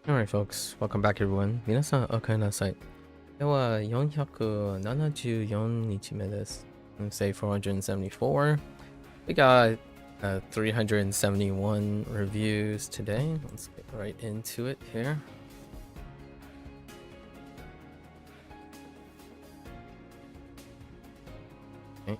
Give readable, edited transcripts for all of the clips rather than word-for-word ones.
Alright, folks, welcome back, everyone. 皆さん、おかえりなさい。では、474日目です。Say 474. We got 371 reviews today. Let's get right into it here. Okay.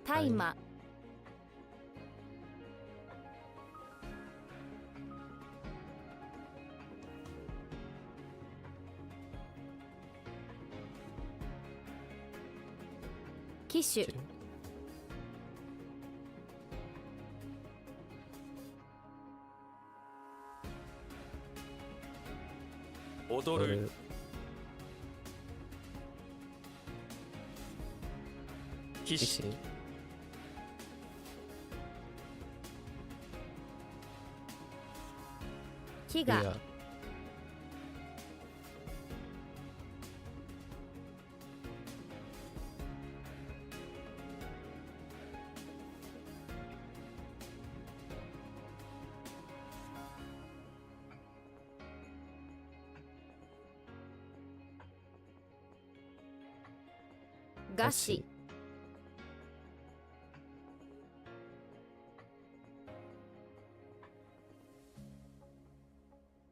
Timer. 機種踊る騎士飢餓餓死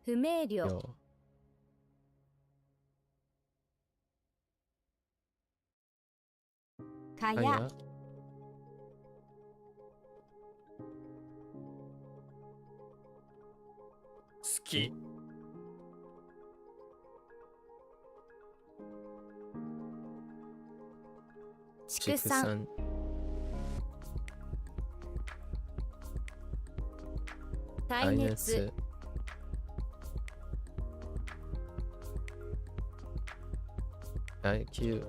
不明瞭かや好き畜産耐熱耐久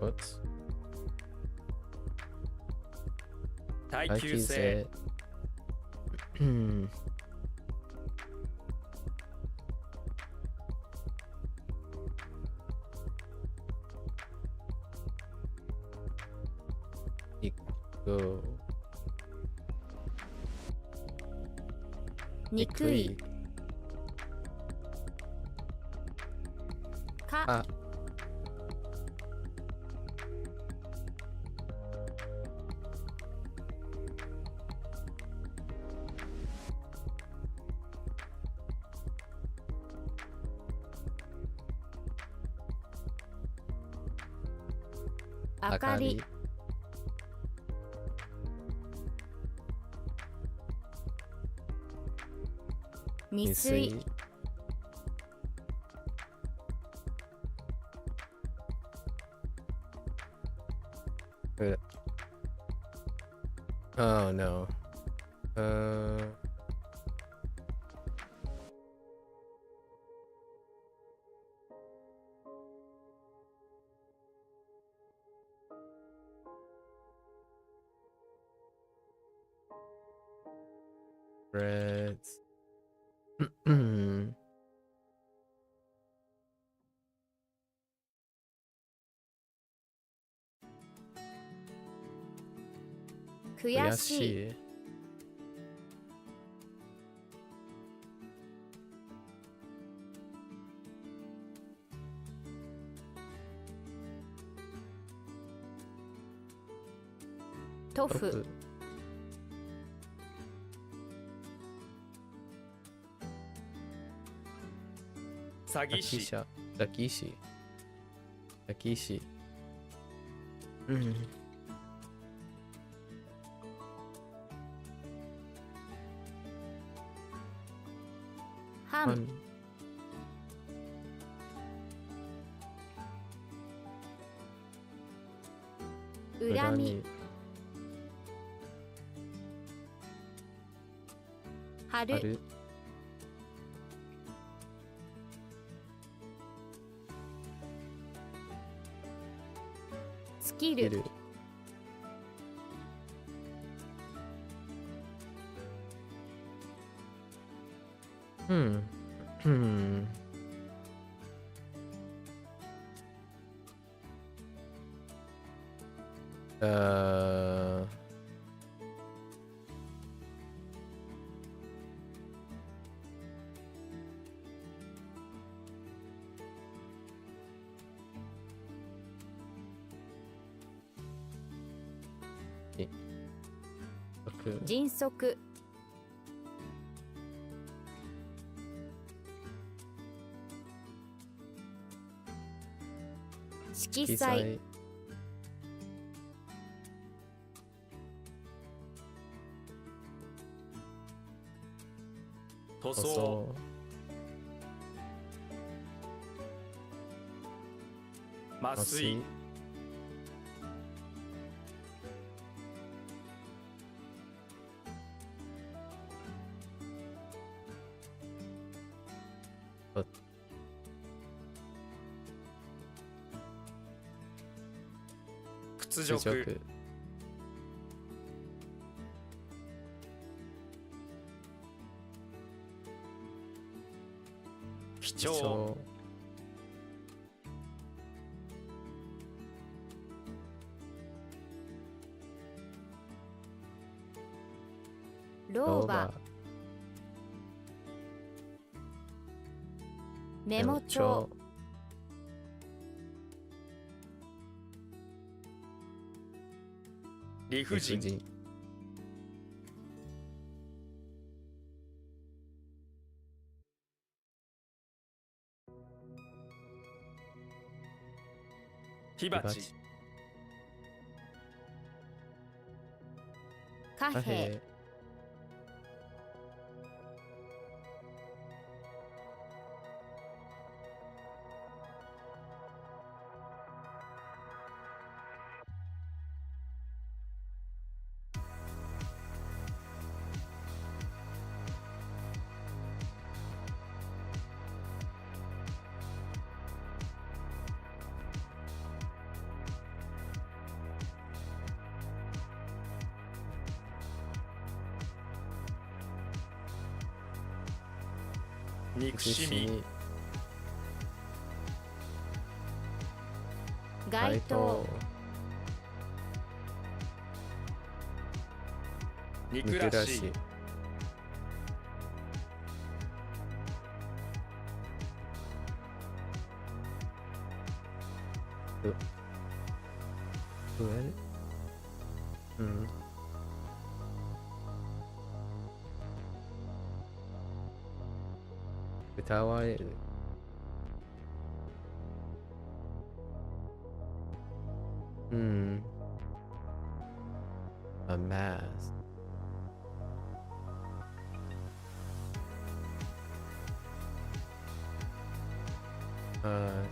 耐久性憎いか明かり未遂Oh no. Reds. 悔しいトフ詐欺師詐欺師反恨み春スキル Uh, okay. 迅速、色彩、記載、塗装、塗装、麻酔、屈辱、貴貴重、重、老婆、メモ帳、理不尽、火鉢、貨幣、貨幣、憎しみ、街灯、憎らしい、増える、うん。歌われる。うん。A mask. あ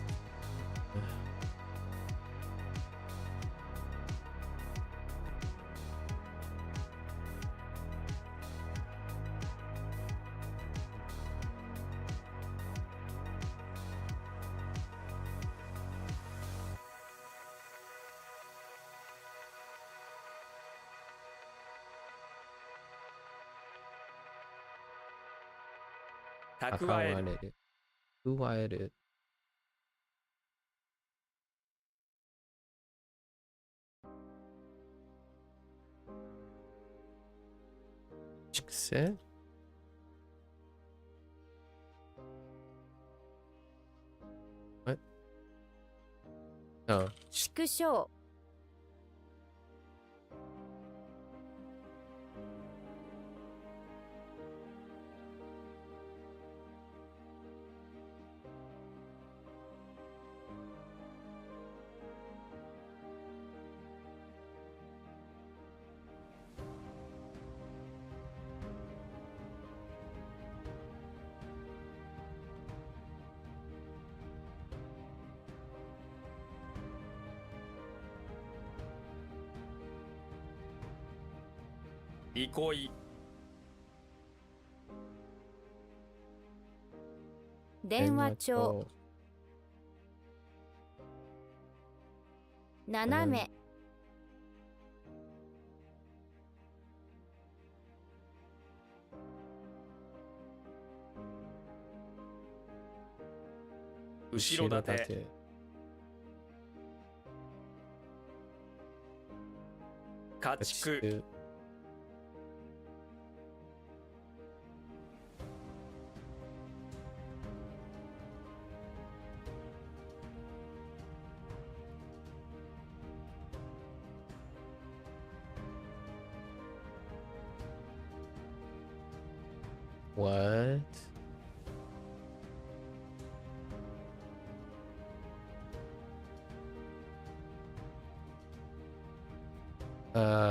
蓄わえる、れる。加える。畜生えあ、縮小、憩い、電話帳、斜め、後ろ盾、畜。What? What?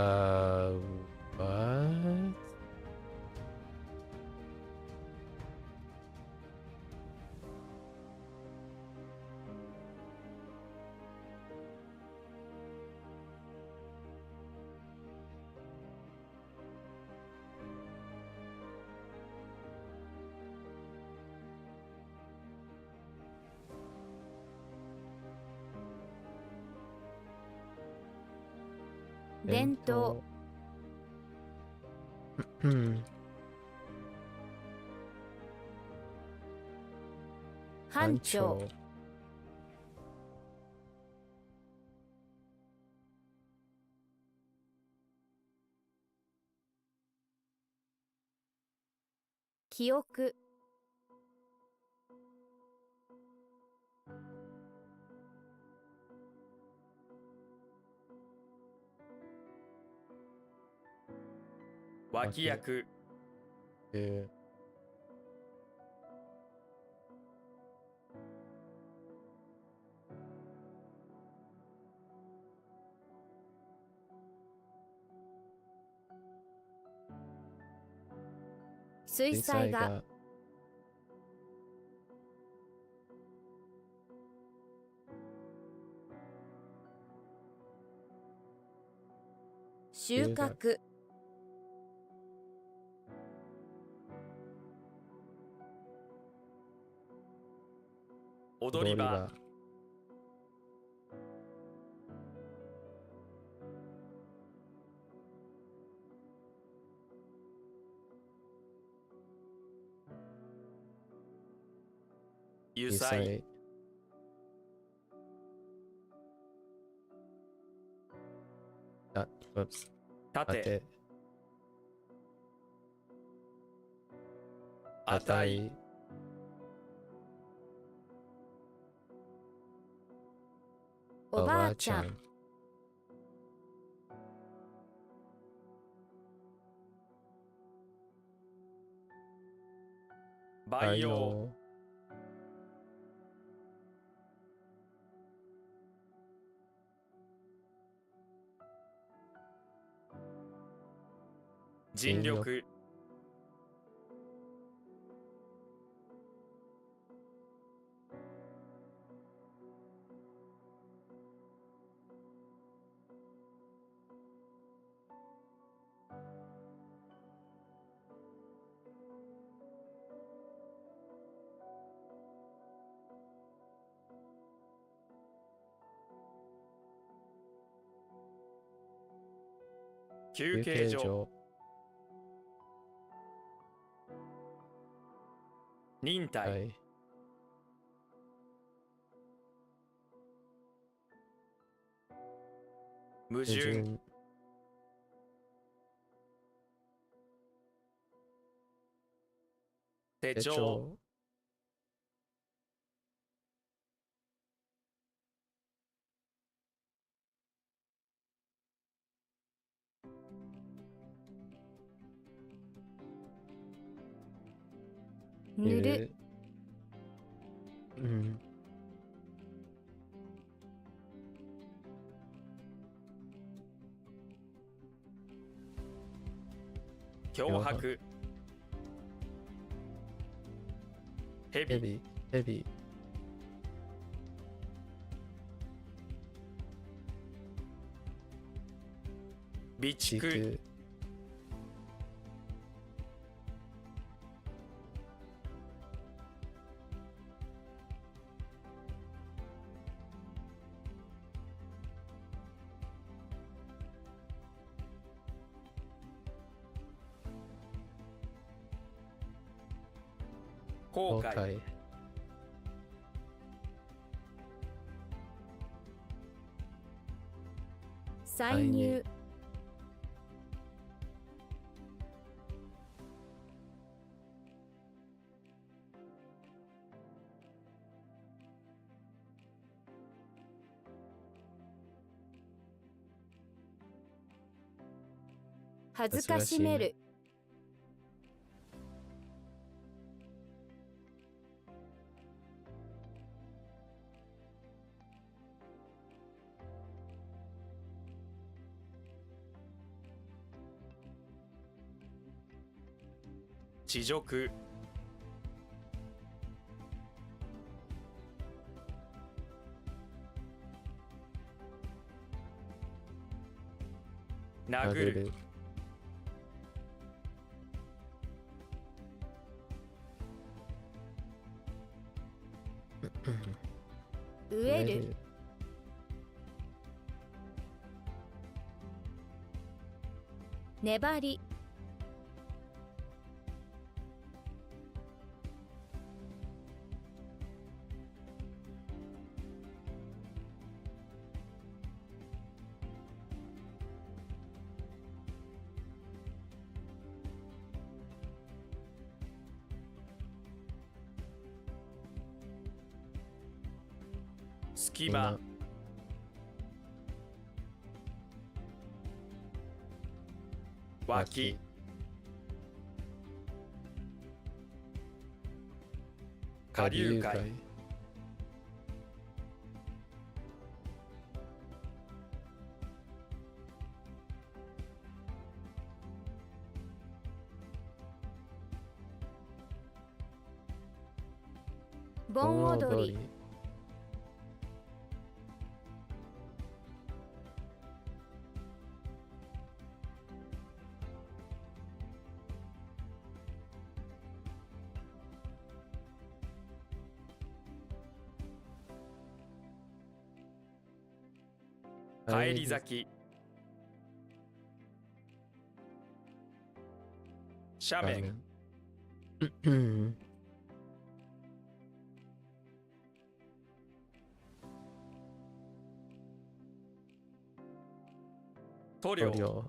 伝統。うん。班長。記憶。脇役。水彩画。収穫。踊り場。油彩。あ、oops。縦。値。おばあちゃん。培養。尽力。休憩所。忍耐。矛盾。手帳。塗る。うん。脅迫。ヘビ。ヘビ。備蓄。後悔。歳入。恥ずかしめる。恥辱殴る飢える。粘り。隙間脇下流会盆踊り。返り咲き斜面うん塗料塗料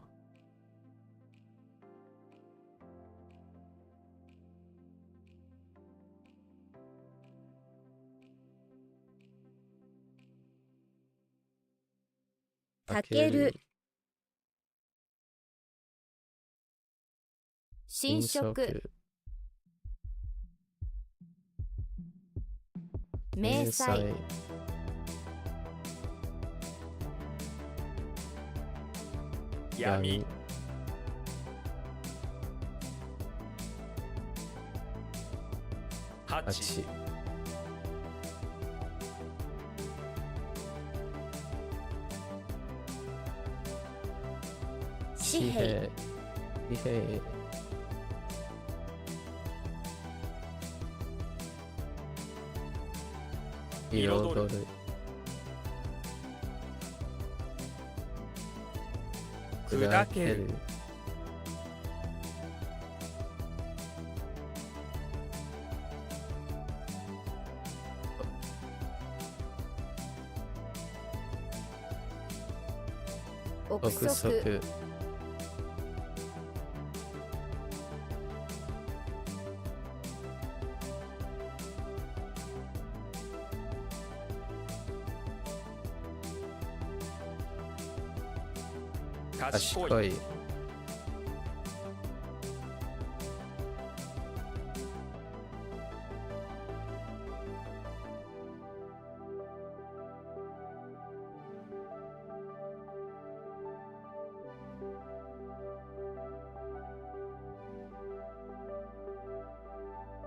たける。侵食。明細。闇八八紙幣。紙幣彩る砕ける憶憶測。測賢い賢い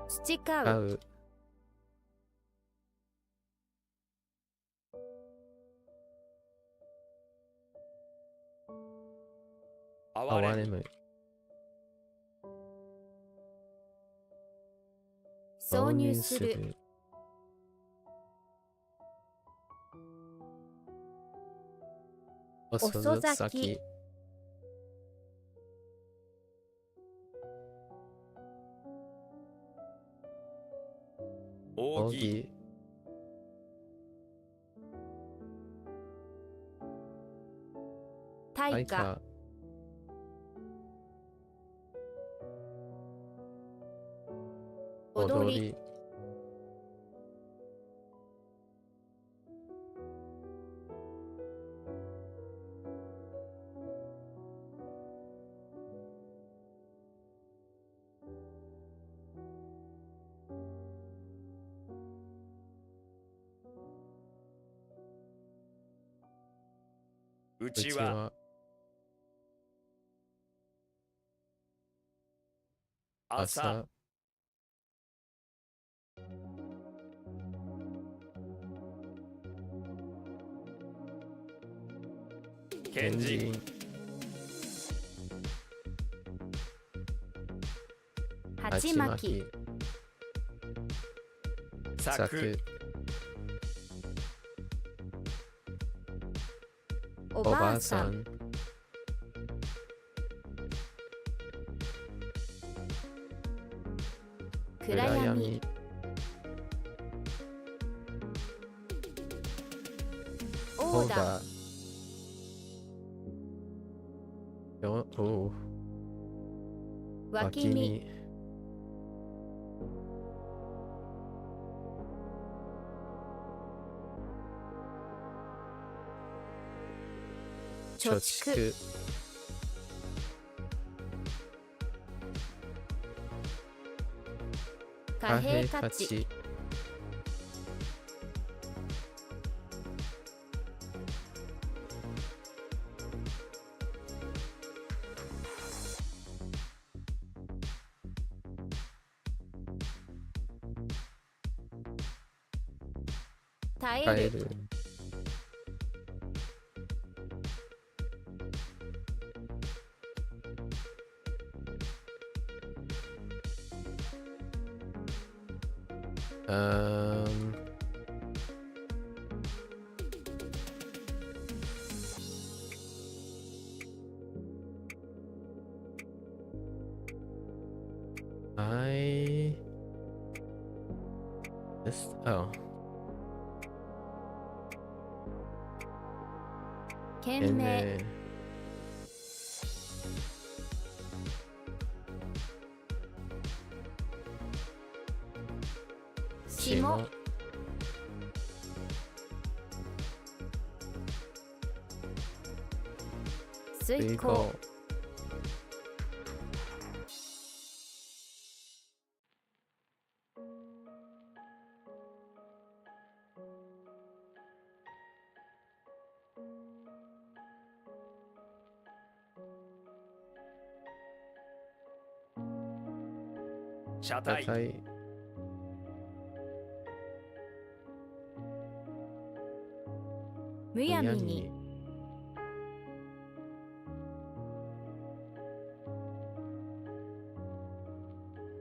培う。合う哀れみ哀れむ挿入する。遅遅咲咲きき扇扇対価。対価踊り。踊りうちは朝朝賢人鉢巻き咲くおばあさん暗闇オーダー脇見貯蓄貨幣価値耐えるI this懸懸命命霜水耕車体体むやみに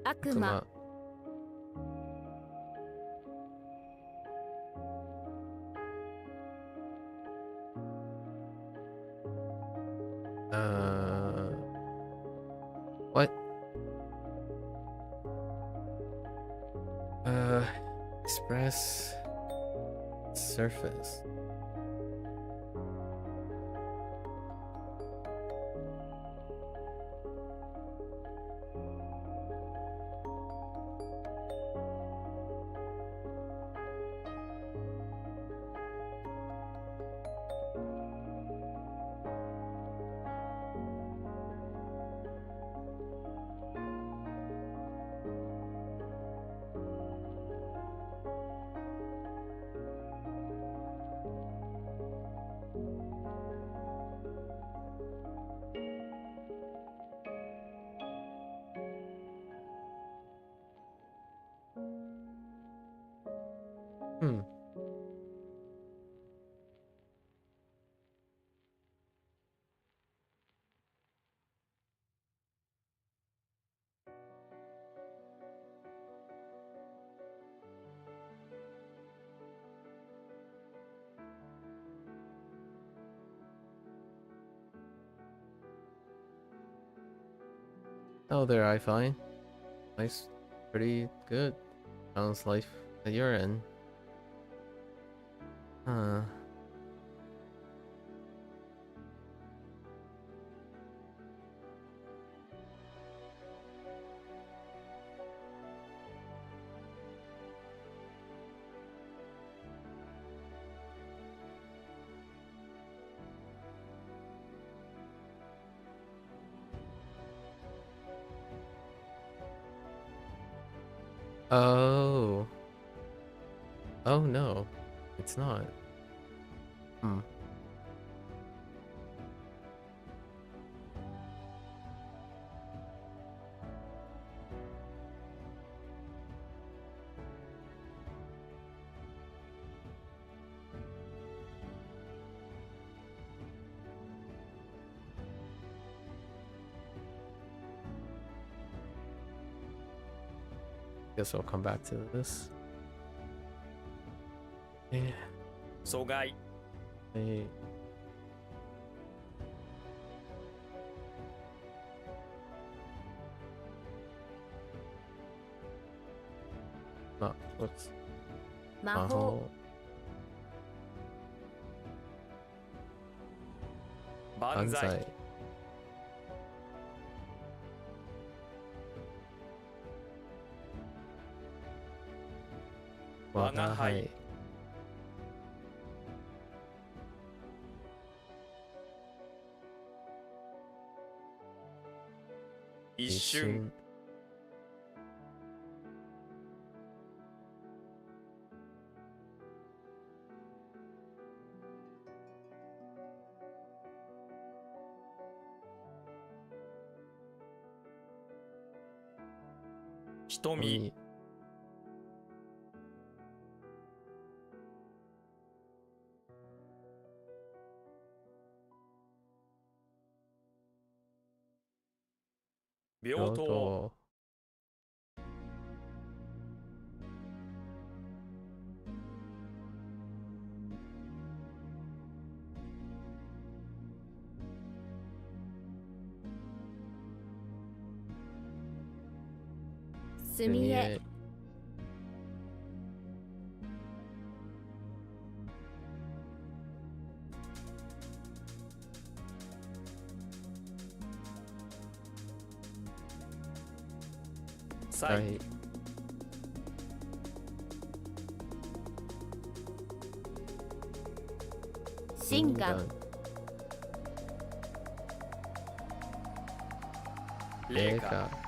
悪魔what express surface Oh, there I find. Nice, pretty good. Balanced life that you're in. Huh. Oh. Oh no, it's not. Guess I'll come back to this. Yeah. 阻害 Hey. What's 魔法万歳 我が輩 一瞬 瞳 平平等 等 すみえ サイ 心眼 霊下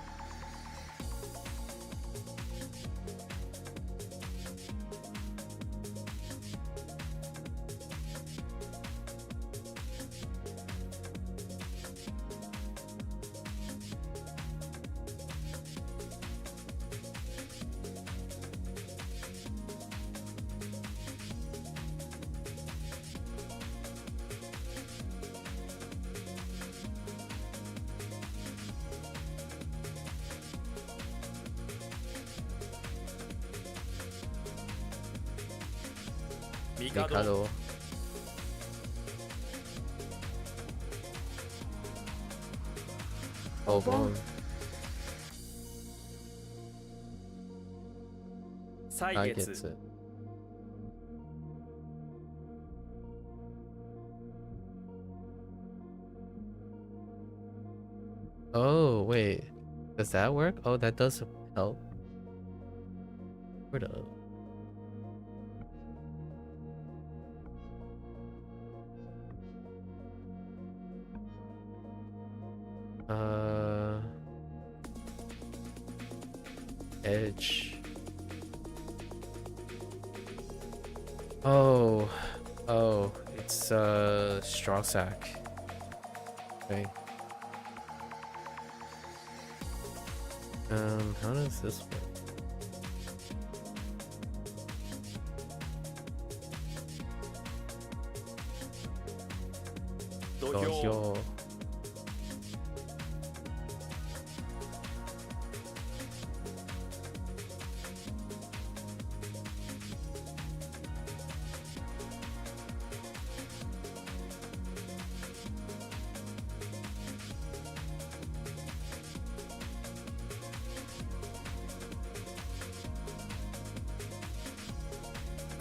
帝 帝 お盆 歳来月 月 Oh, wait. Does that work? Oh, that does help. Sort of. Edge. Oh, it's straw sack. Okay. How does this work? 土土俵 俵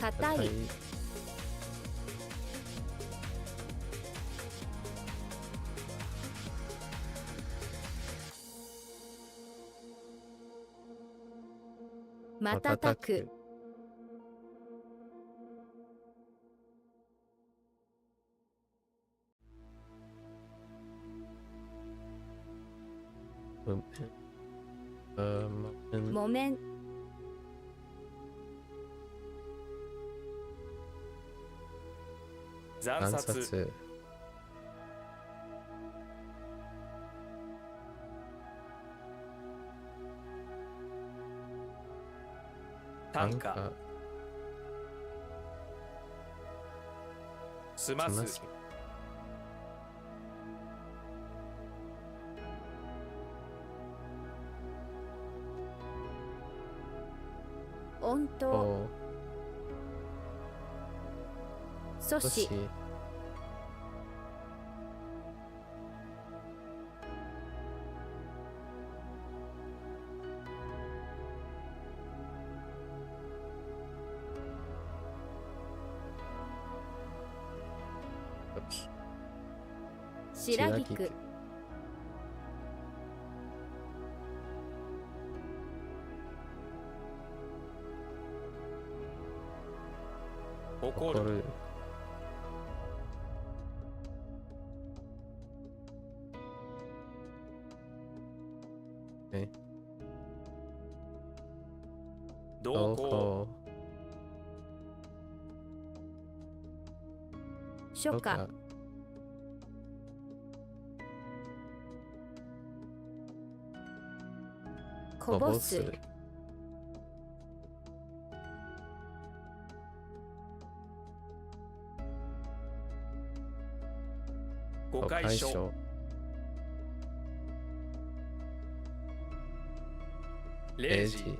硬い 瞬く 木綿 惨暗殺 殺 短歌済ます温当お阻止阻止白菊怒る怒る同行投稿初夏こぼす誤解症0時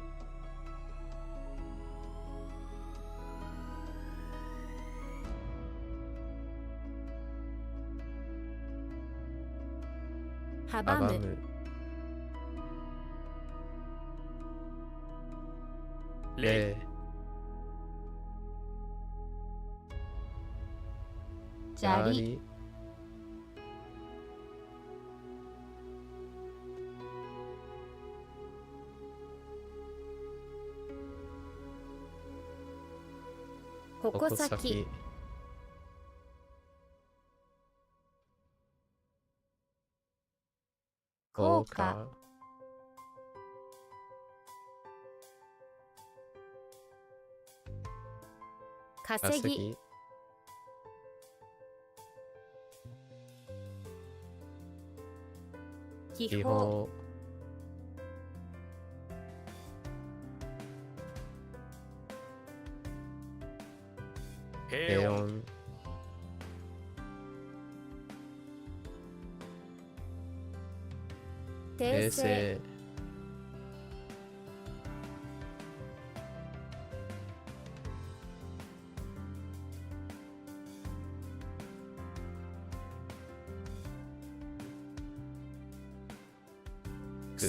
阻むむ0砂利矛先効果稼ぎ気気泡泡平穏平穏訂正訂正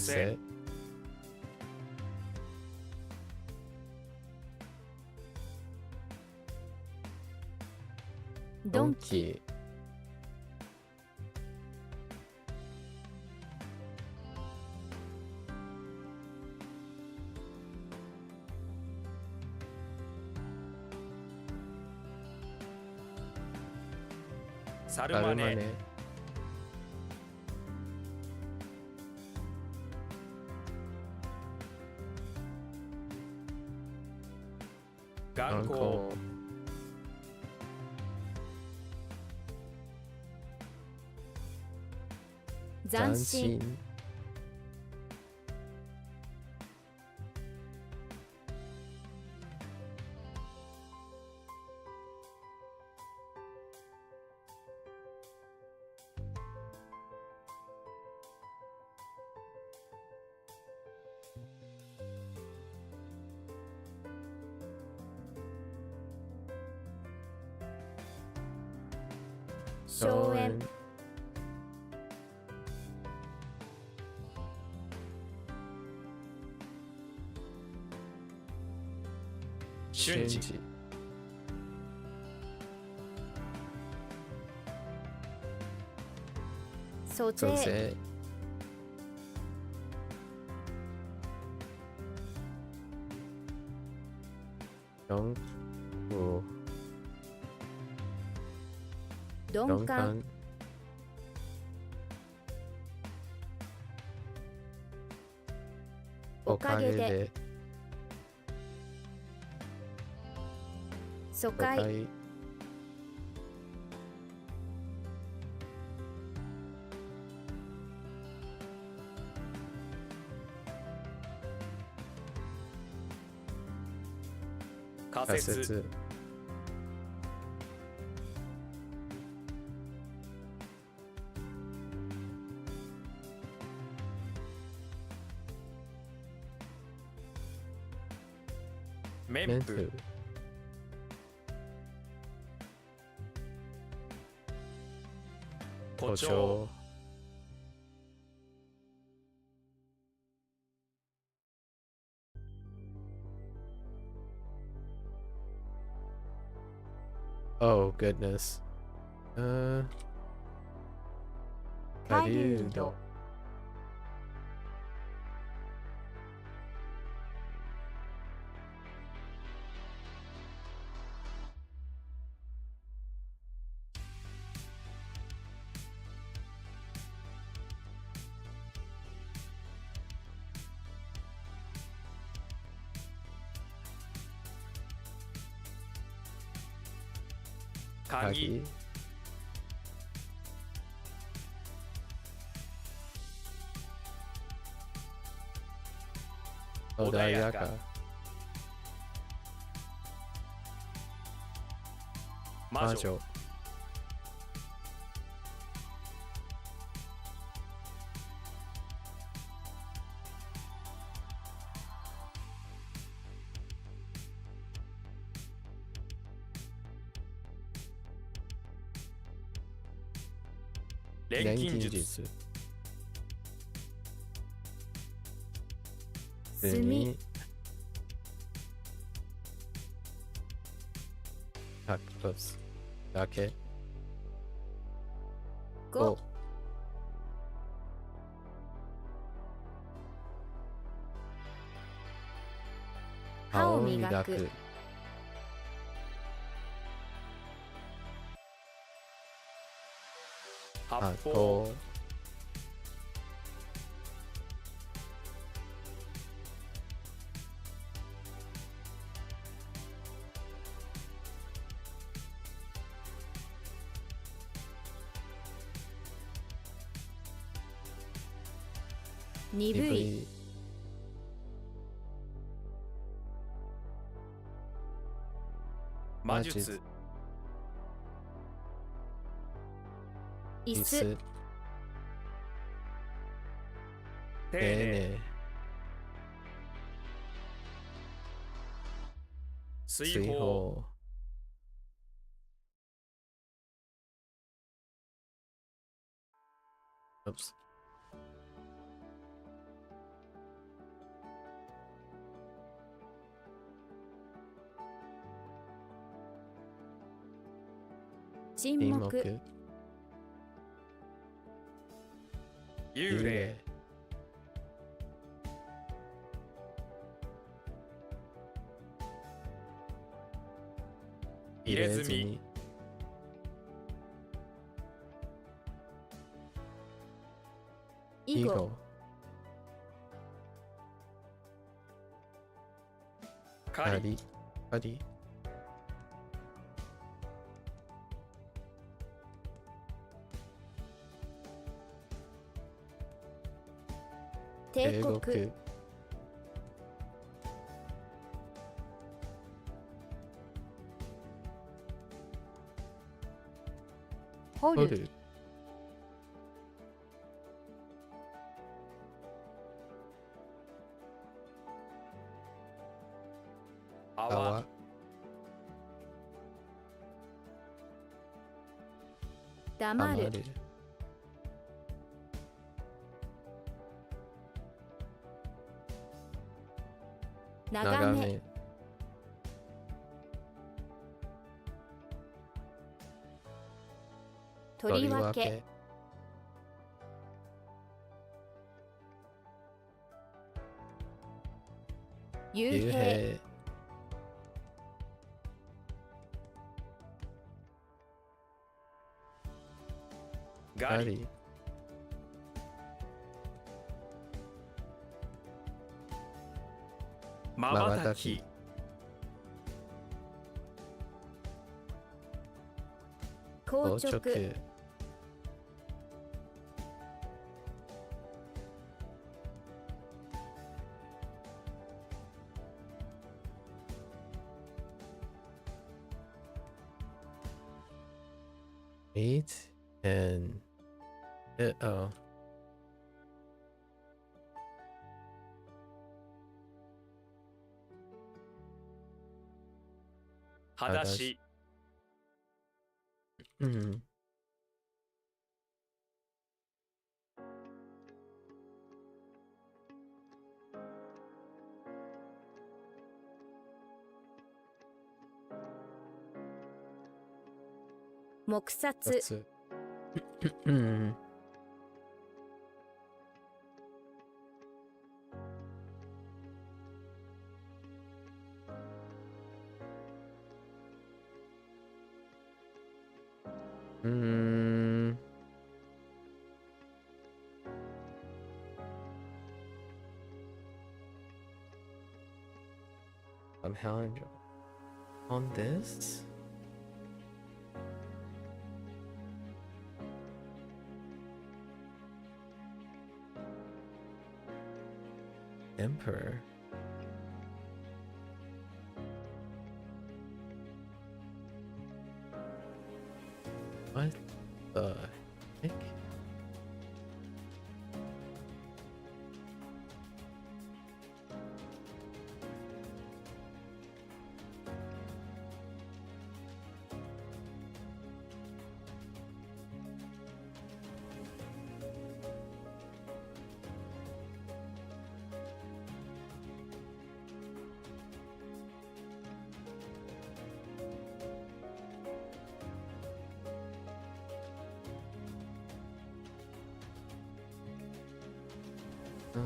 癖ドンキサルマネサルマネ眼光斬新荘園瞬時租税租税4五鈍感おかげで疎誤開解仮仮説説綿布、誇張、Oh goodness. 狩狩人、人、鍵、穏やか、魔女、魔女、錬錬金術、金術、炭、カクトス、崖、5、歯を磨く、発発砲、砲、鈍い、い、魔術、椅子、椅子、丁丁寧、寧、水水泡、泡、Oops. 沈沈黙、黙、幽霊、入れ墨、囲碁、囲碁、狩り、狩り、狩り、帝国、国、掘る、掘る、泡、泡、黙る、余る、眺め、眺め、とりわけ、幽幽閉、閉、ガリ、ガリ、まばたき、硬硬直、直、meat and oh, 裸足 Hmm. 黙殺2つ。うん。うーん。I'm having on this. Emperor. What the heck? Uh,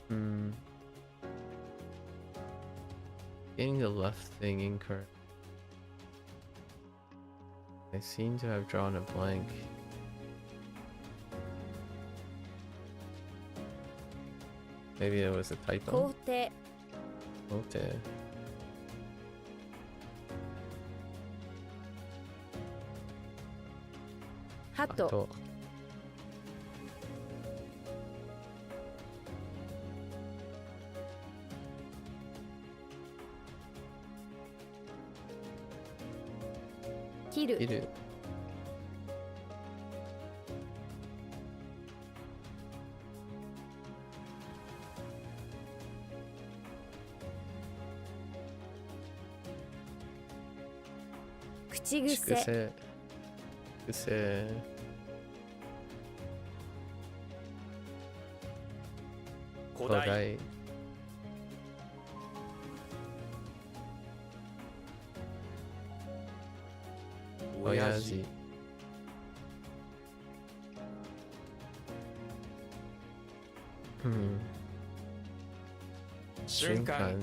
hmm. Getting the left thing incorrect. I seem to have drawn a blank. Maybe it was a typo. 皇帝 Okay. 鳩 To. 切る Kiru. 口癖 Chikuse. Chikuse. 古代 Kodai. 親 Oyaji. 父 Hmm. 瞬間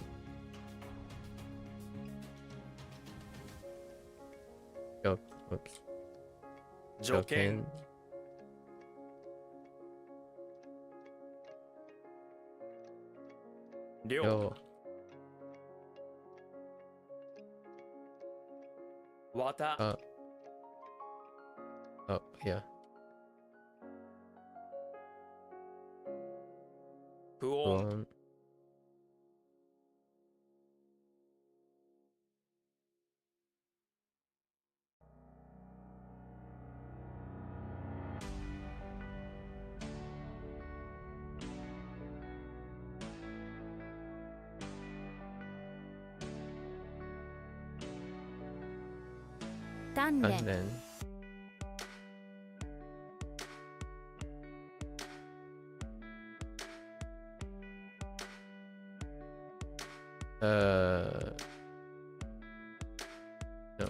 Yo, oops. 助言 量 Yo. 綿 Oh, yeah. 不穏 One. 鍛錬 And then. No.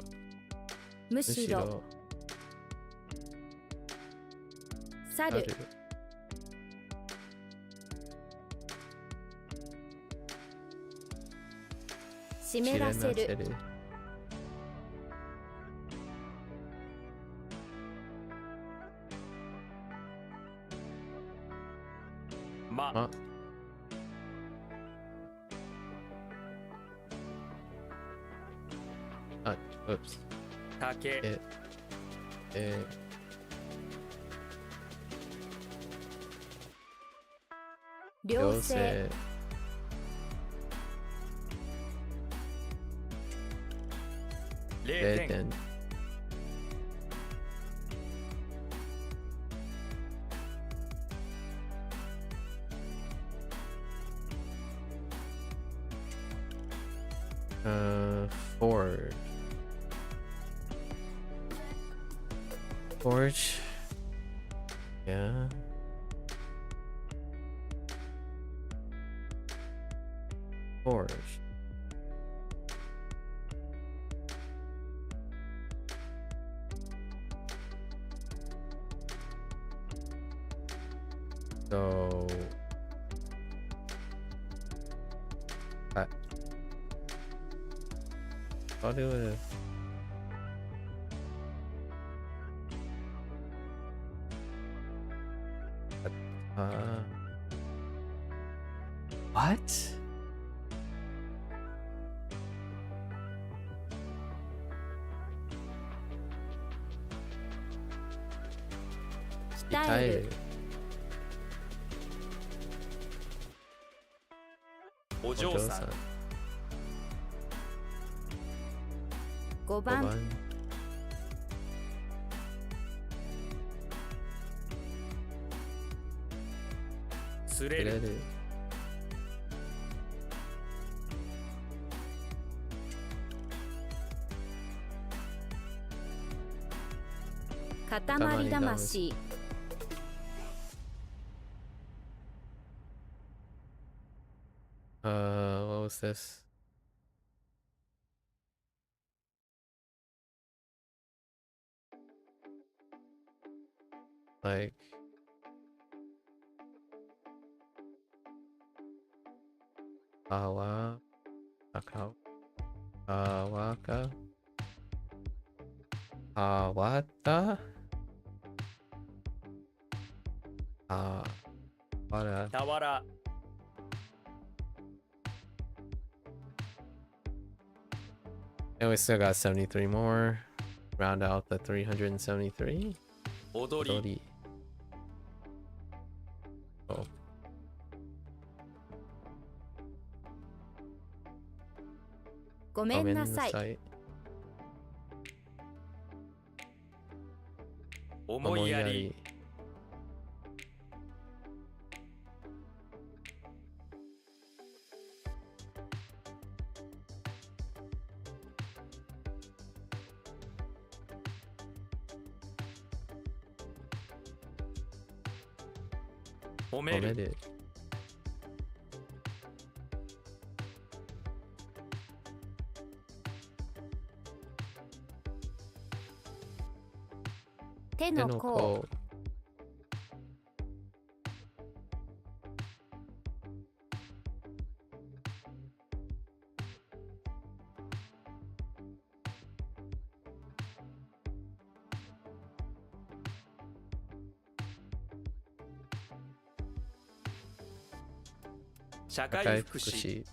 むしろ Mushiro. 猿 Saru. 湿らせる Shirenaseru. ま Ma. Oops. 竹、え、え、寮生、0点、点、forge. Forge. Yeah. Forge. So I'll do it. What?鍛える、お嬢さん、 5番、 すれる、塊魂、 What was this? Like Awa Akao Awaka Awata Awara たわら、 And we still got 73 more. Round out the 373. 踊り、 Dori. Oh, ごめんなさい、 Gomen-nasai. 思いやり、 褒める、 Omitted. 手の甲、 社会福祉、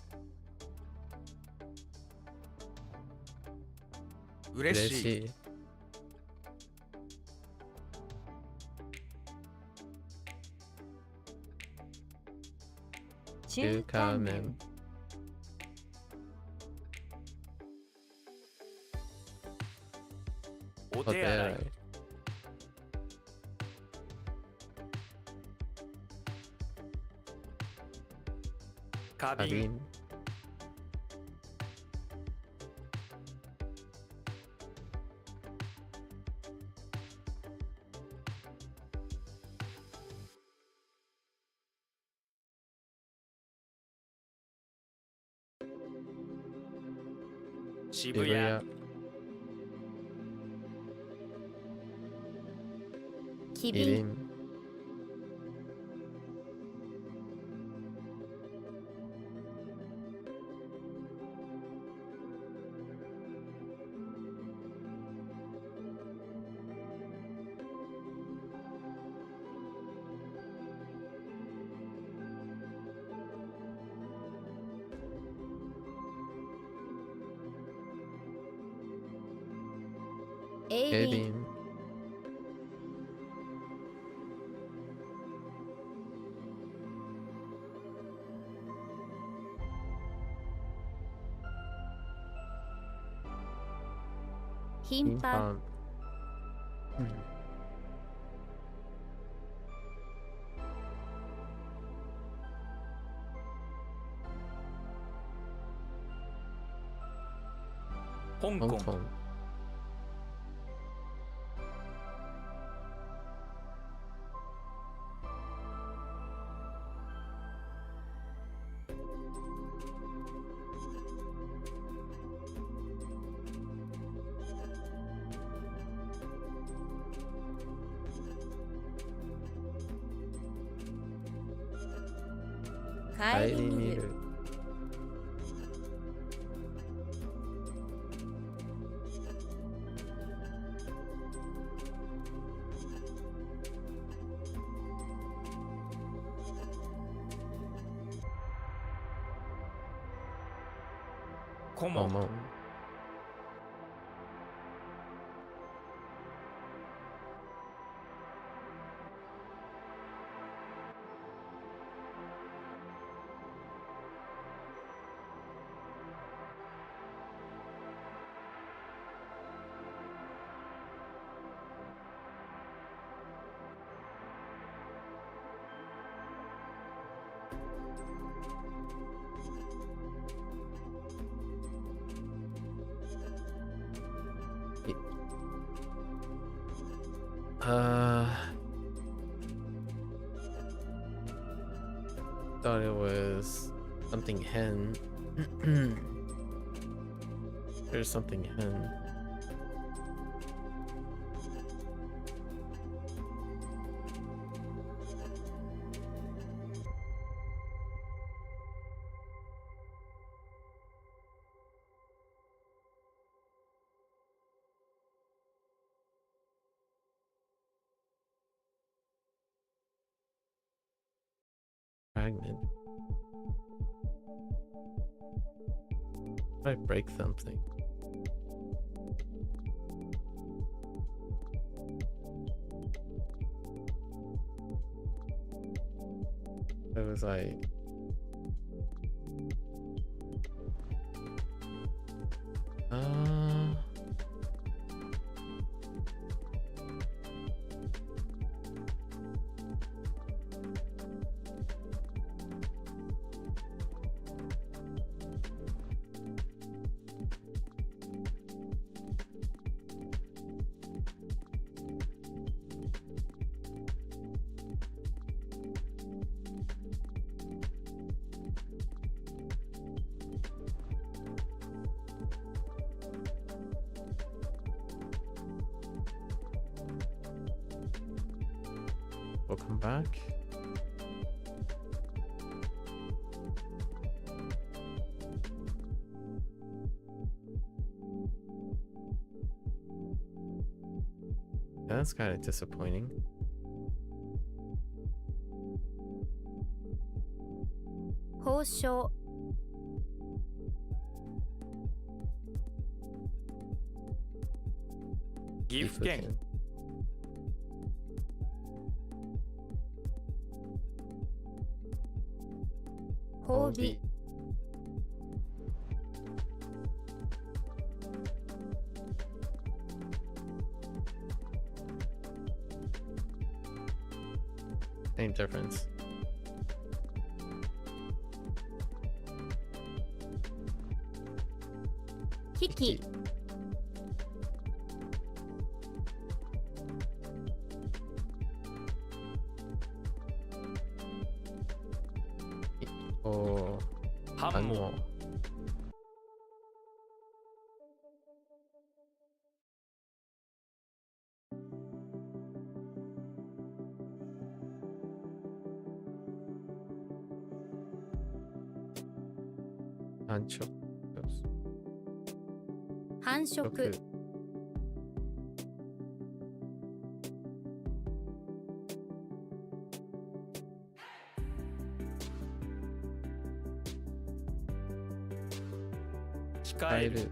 嬉しい、 Ureshi. 中華麺、 お手洗い、 Oterai. 花瓶、 Kabin. 渋谷、 Shibuya. 機敏、 Kirin. 手鋭競輪輪頻繁うん香港香港顧み見る顧問顧問thought it was something hen. There's something hen. Fragment. If I break something. It was like we'll come back. That's kind of disappointing.報奨岐阜県褒美Same difference. 危機お反応反応繁殖繁殖控える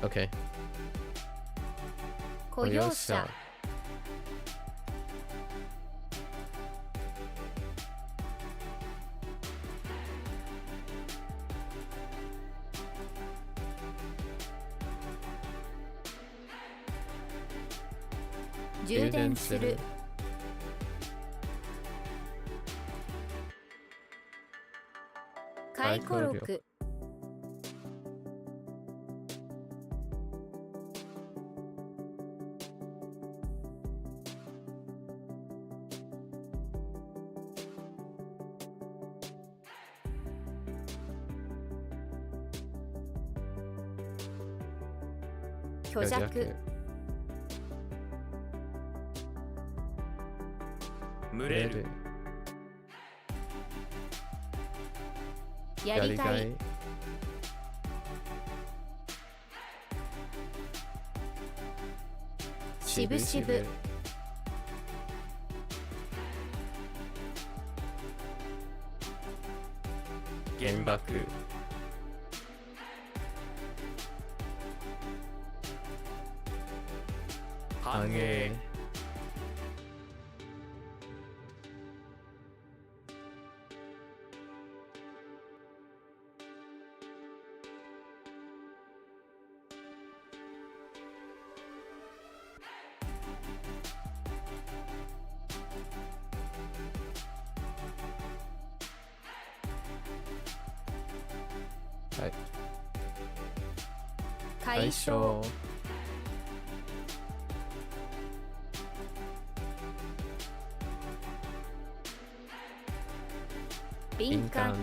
Okay. 雇用者 充電する回顧録虚弱群れるやりがいしぶしぶ原爆繁栄はい解消敏感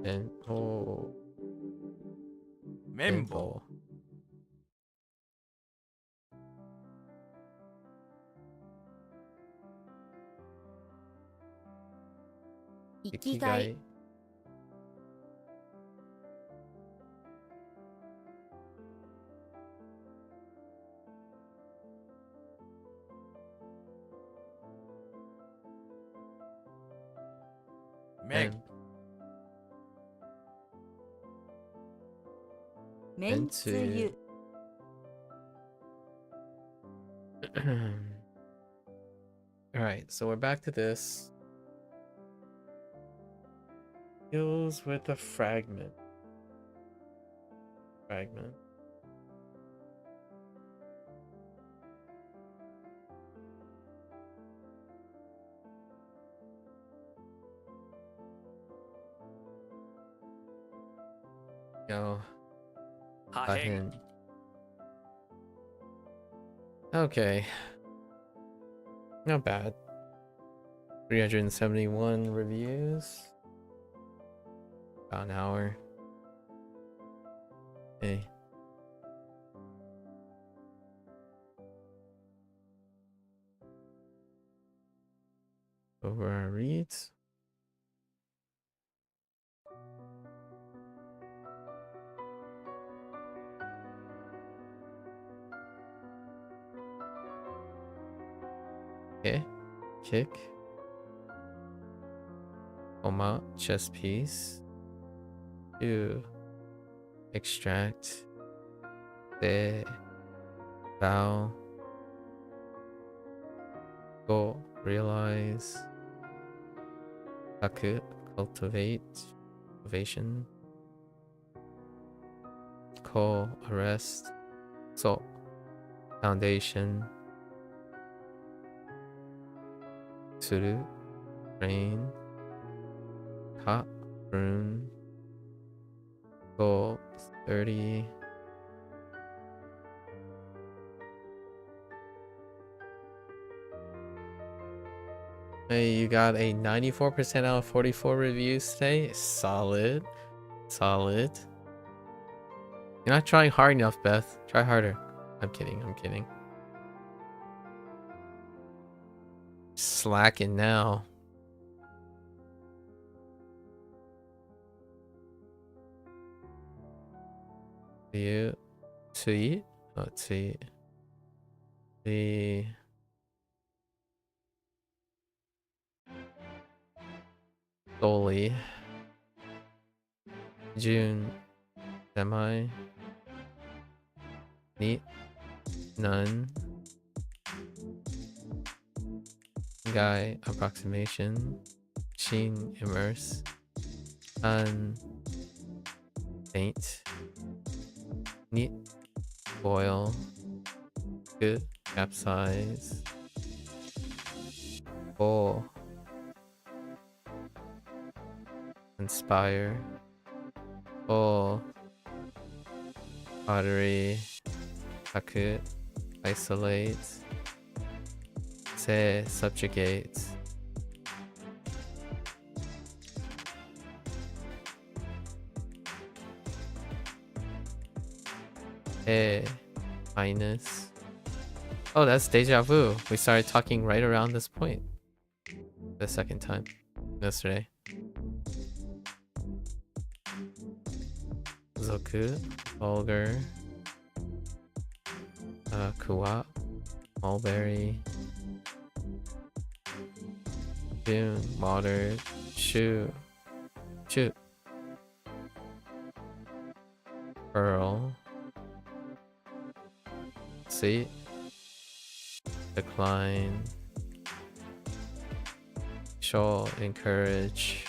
綿棒綿棒生きがい麺めんつゆ Alright, so we're back to this. Deals with a fragment. Fragment. Yo, 破 got 片 him. Okay. Not bad. 371 reviews. About an hour. Okay. Over our reads. Okay. Kick. Koma, chess piece. 2. Extract. De. Bow. Go. Realize. Kaku. Cultivate. Cultivation. Ko. Arrest. So. Foundation. Suru. Rain. Ka. Rune. Go. 30. Hey, you got a 94% out of 44 reviews today. Solid. Solid. You're not trying hard enough, Beth. Try harder. I'm kidding. I'm kidding. Slacking now. You. Sweet. Let's see. The Dolly. June. Semi. Neat. None. Guy. Approximation. Sheen. Immerse. Faint. Neat. Boil. Good. Capsize. Full. Inspire. Full. Pottery. Taku. Isolate. Se. Subjugate. Minus. Oh, that's deja vu. We started talking right around this point. The second time. Yesterday. Zoku. Vulgar. Kuwa. Mulberry. June. Water. Shoe. Shoot. Pearl. See? Decline. Show. Encourage.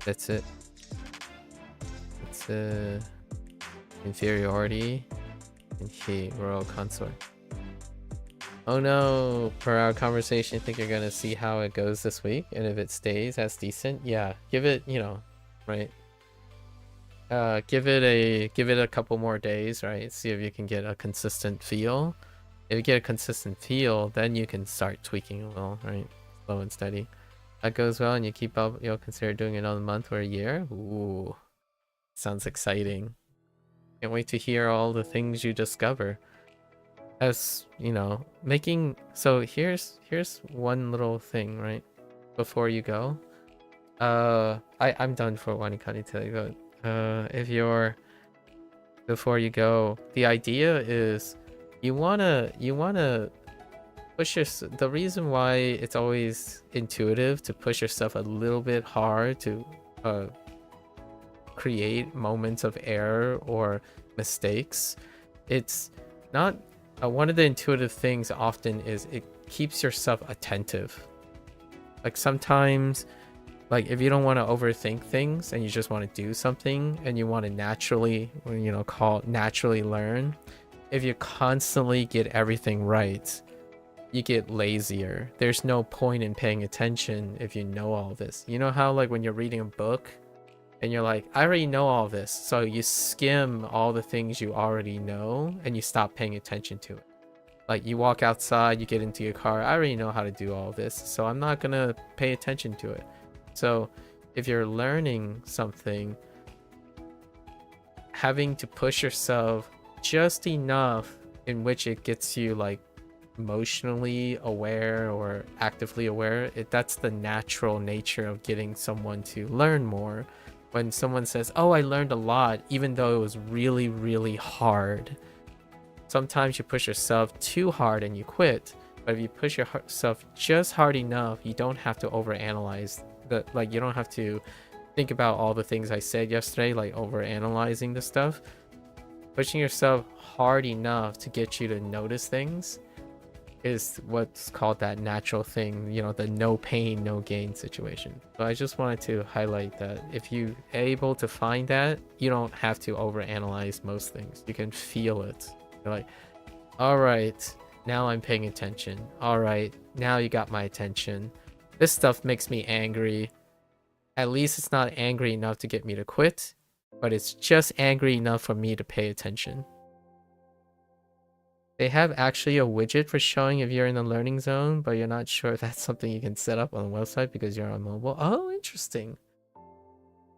That's it. It's inferiority. And he. Royal consort. Oh no! Per our conversation, I think you're gonna see how it goes this week, and if it stays as decent, yeah, give it, you know, right? Give it a couple more days, right? See if you can get a consistent feel. If you get a consistent feel, then you can start tweaking a little, right? Slow and steady. That goes well and you keep up, you'll consider doing another month or a year. Ooh, sounds exciting. Can't wait to hear all the things you discover. As you know, making, so here's one little thing, right? Before you go. I'm done for WaniKani today, but if you're, before you go, the idea is you wanna push the reason why it's always intuitive to push yourself a little bit hard to create moments of error or mistakes. It's not one of the intuitive things often is it keeps yourself attentive. Like sometimes, like if you don't want to overthink things and you just want to do something and you want to naturally, you know, naturally learn, if you constantly get everything right, you get lazier. There's no point in paying attention if you know all this. You know how like when you're reading a book and you're like, I already know all this, so you skim all the things you already know and you stop paying attention to it. Like you walk outside, you get into your car, I already know how to do all this, so I'm not gonna pay attention to it. So if you're learning something, having to push yourself just enough in which it gets you like emotionally aware or actively aware, that's the natural nature of getting someone to learn more. When someone says, oh, I learned a lot, even though it was really, really hard. Sometimes you push yourself too hard and you quit. But if you push yourself just hard enough, you don't have to overanalyze. Like you don't have to think about all the things I said yesterday, like overanalyzing the stuff. Pushing yourself hard enough to get you to notice things is what's called that natural thing, you know, the no pain, no gain situation. So I just wanted to highlight that if you're able to find that, you don't have to overanalyze most things. You can feel it. You're like, all right, now I'm paying attention. All right, now you got my attention. This stuff makes me angry. At least it's not angry enough to get me to quit, but it's just angry enough for me to pay attention. They have actually a widget for showing if you're in the learning zone, but you're not sure if that's something you can set up on the website because you're on mobile. Oh, interesting.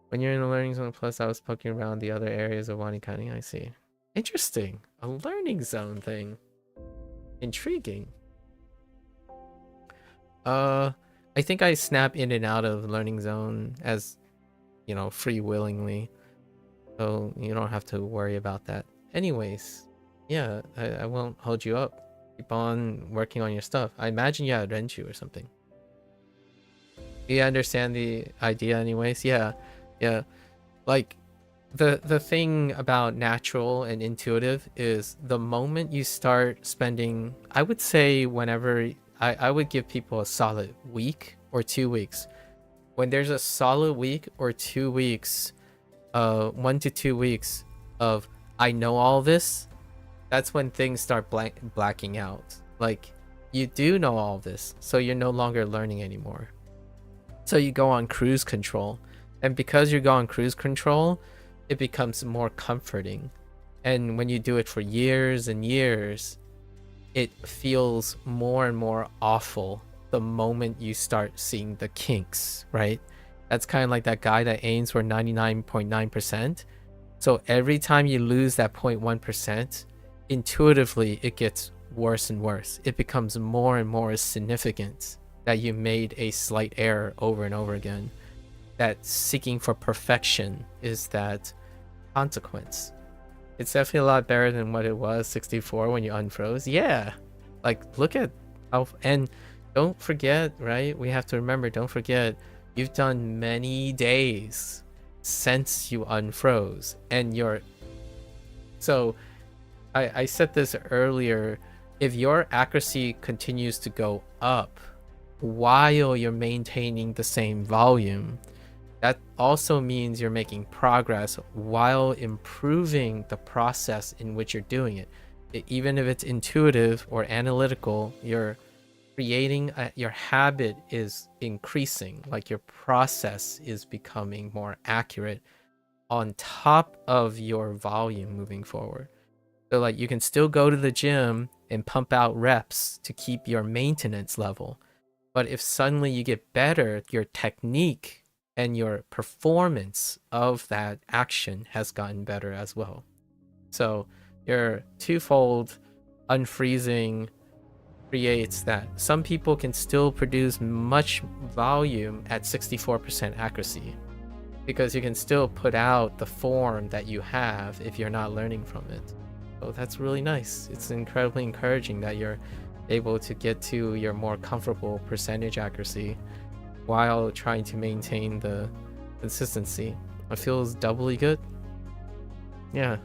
When you're in the learning zone, plus I was poking around the other areas of WaniKani, I see. Interesting. A learning zone thing. Intriguing. I think I snap in and out of learning zone as, you know, free willingly. So you don't have to worry about that. anyways, yeah, I won't hold you up. Keep on working on your stuff. I imagine you had Renju or something. Do you understand the idea anyways? Yeah. Yeah. Like the thing about natural and intuitive is the moment you start spending, I would say whenever I would give people a solid week or 2 weeks. When there's a solid week or 2 weeks, 1 to 2 weeks of I know all this, that's when things start blacking out. Like you do know all this, so you're no longer learning anymore. So you go on cruise control, and because you go on cruise control, it becomes more comforting. And when you do it for years and years, it feels more and more awful the moment you start seeing the kinks, right? That's kind of like that guy that aims for 99.9%. So every time you lose that 0.1%, intuitively it gets worse and worse. It becomes more and more significant that you made a slight error over and over again. That seeking for perfection is that consequence. It's definitely a lot better than what it was 64 when you unfroze. Yeah, like look at how, and don't forget, right? We have to remember, don't forget, you've done many days since you unfroze, and you're, so I said this earlier, if your accuracy continues to go up while you're maintaining the same volume, that also means you're making progress while improving the process in which you're doing it. Even if it's intuitive or analytical, you're creating your habit is increasing, like your process is becoming more accurate on top of your volume moving forward. So like you can still go to the gym and pump out reps to keep your maintenance level, but if suddenly you get better, your technique and your performance of that action has gotten better as well. So your twofold unfreezing creates that some people can still produce much volume at 64% accuracy, because you can still put out the form that you have if you're not learning from it. So that's really nice. It's incredibly encouraging that you're able to get to your more comfortable percentage accuracy while trying to maintain the consistency. It feels doubly good. Yeah.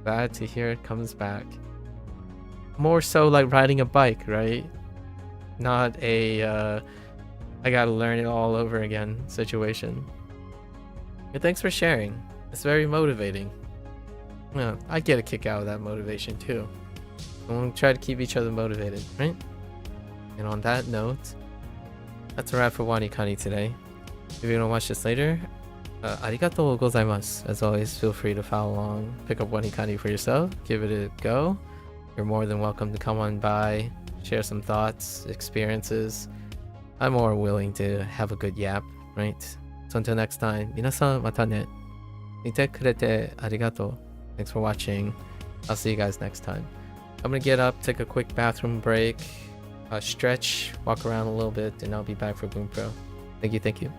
Glad to hear it comes back. More so like riding a bike, right? Not a I gotta learn it all over again situation. Yeah, thanks for sharing. It's very motivating. Yeah, I get a kick out of that motivation too. We'll try to keep each other motivated, right? And on that note, that's a wrap for WaniKani today. If you're gonna watch this later, arigatou gozaimasu. As always, feel free to follow along, pick up WaniKani for yourself, give it a go. You're more than welcome to come on by, share some thoughts, experiences. I'm more willing to have a good yap, right? So until next time, minasan mata ne. Mite kurete arigatou. Thanks for watching. I'll see you guys next time. I'm gonna get up, take a quick bathroom break, stretch, walk around a little bit, and I'll be back for Bunpro. Thank you.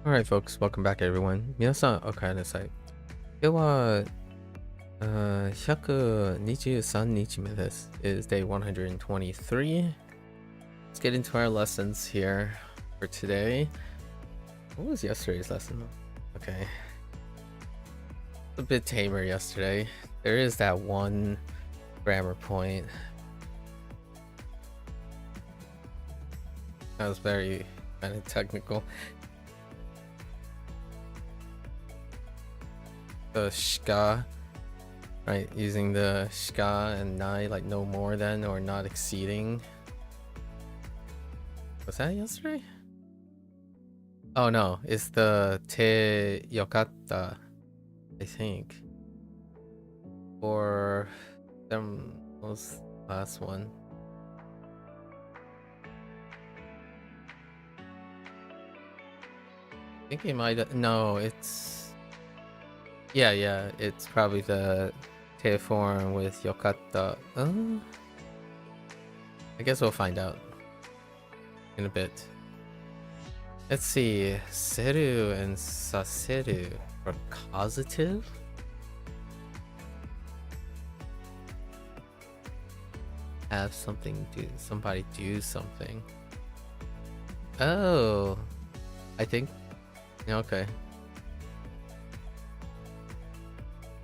Alright, folks, welcome back, everyone. 皆さん、お帰りなさい。今日は、123日目です。It is day 123. Let's get into our lessons here for today. What was yesterday's lesson? Okay. A bit tamer yesterday. There is that one grammar point. That was very kind of technical. The shka, right? Using the shka and nai, like no more than or not exceeding. Was that yesterday? Oh no, it's the te yokatta, I think. Or them was last one. I think it might. No, it's. Yeah, it's probably the te form with yokatta. I guess we'll find out in a bit. Let's see, seru and saseru for causative. Have something do, somebody do something. Oh, I think, okay.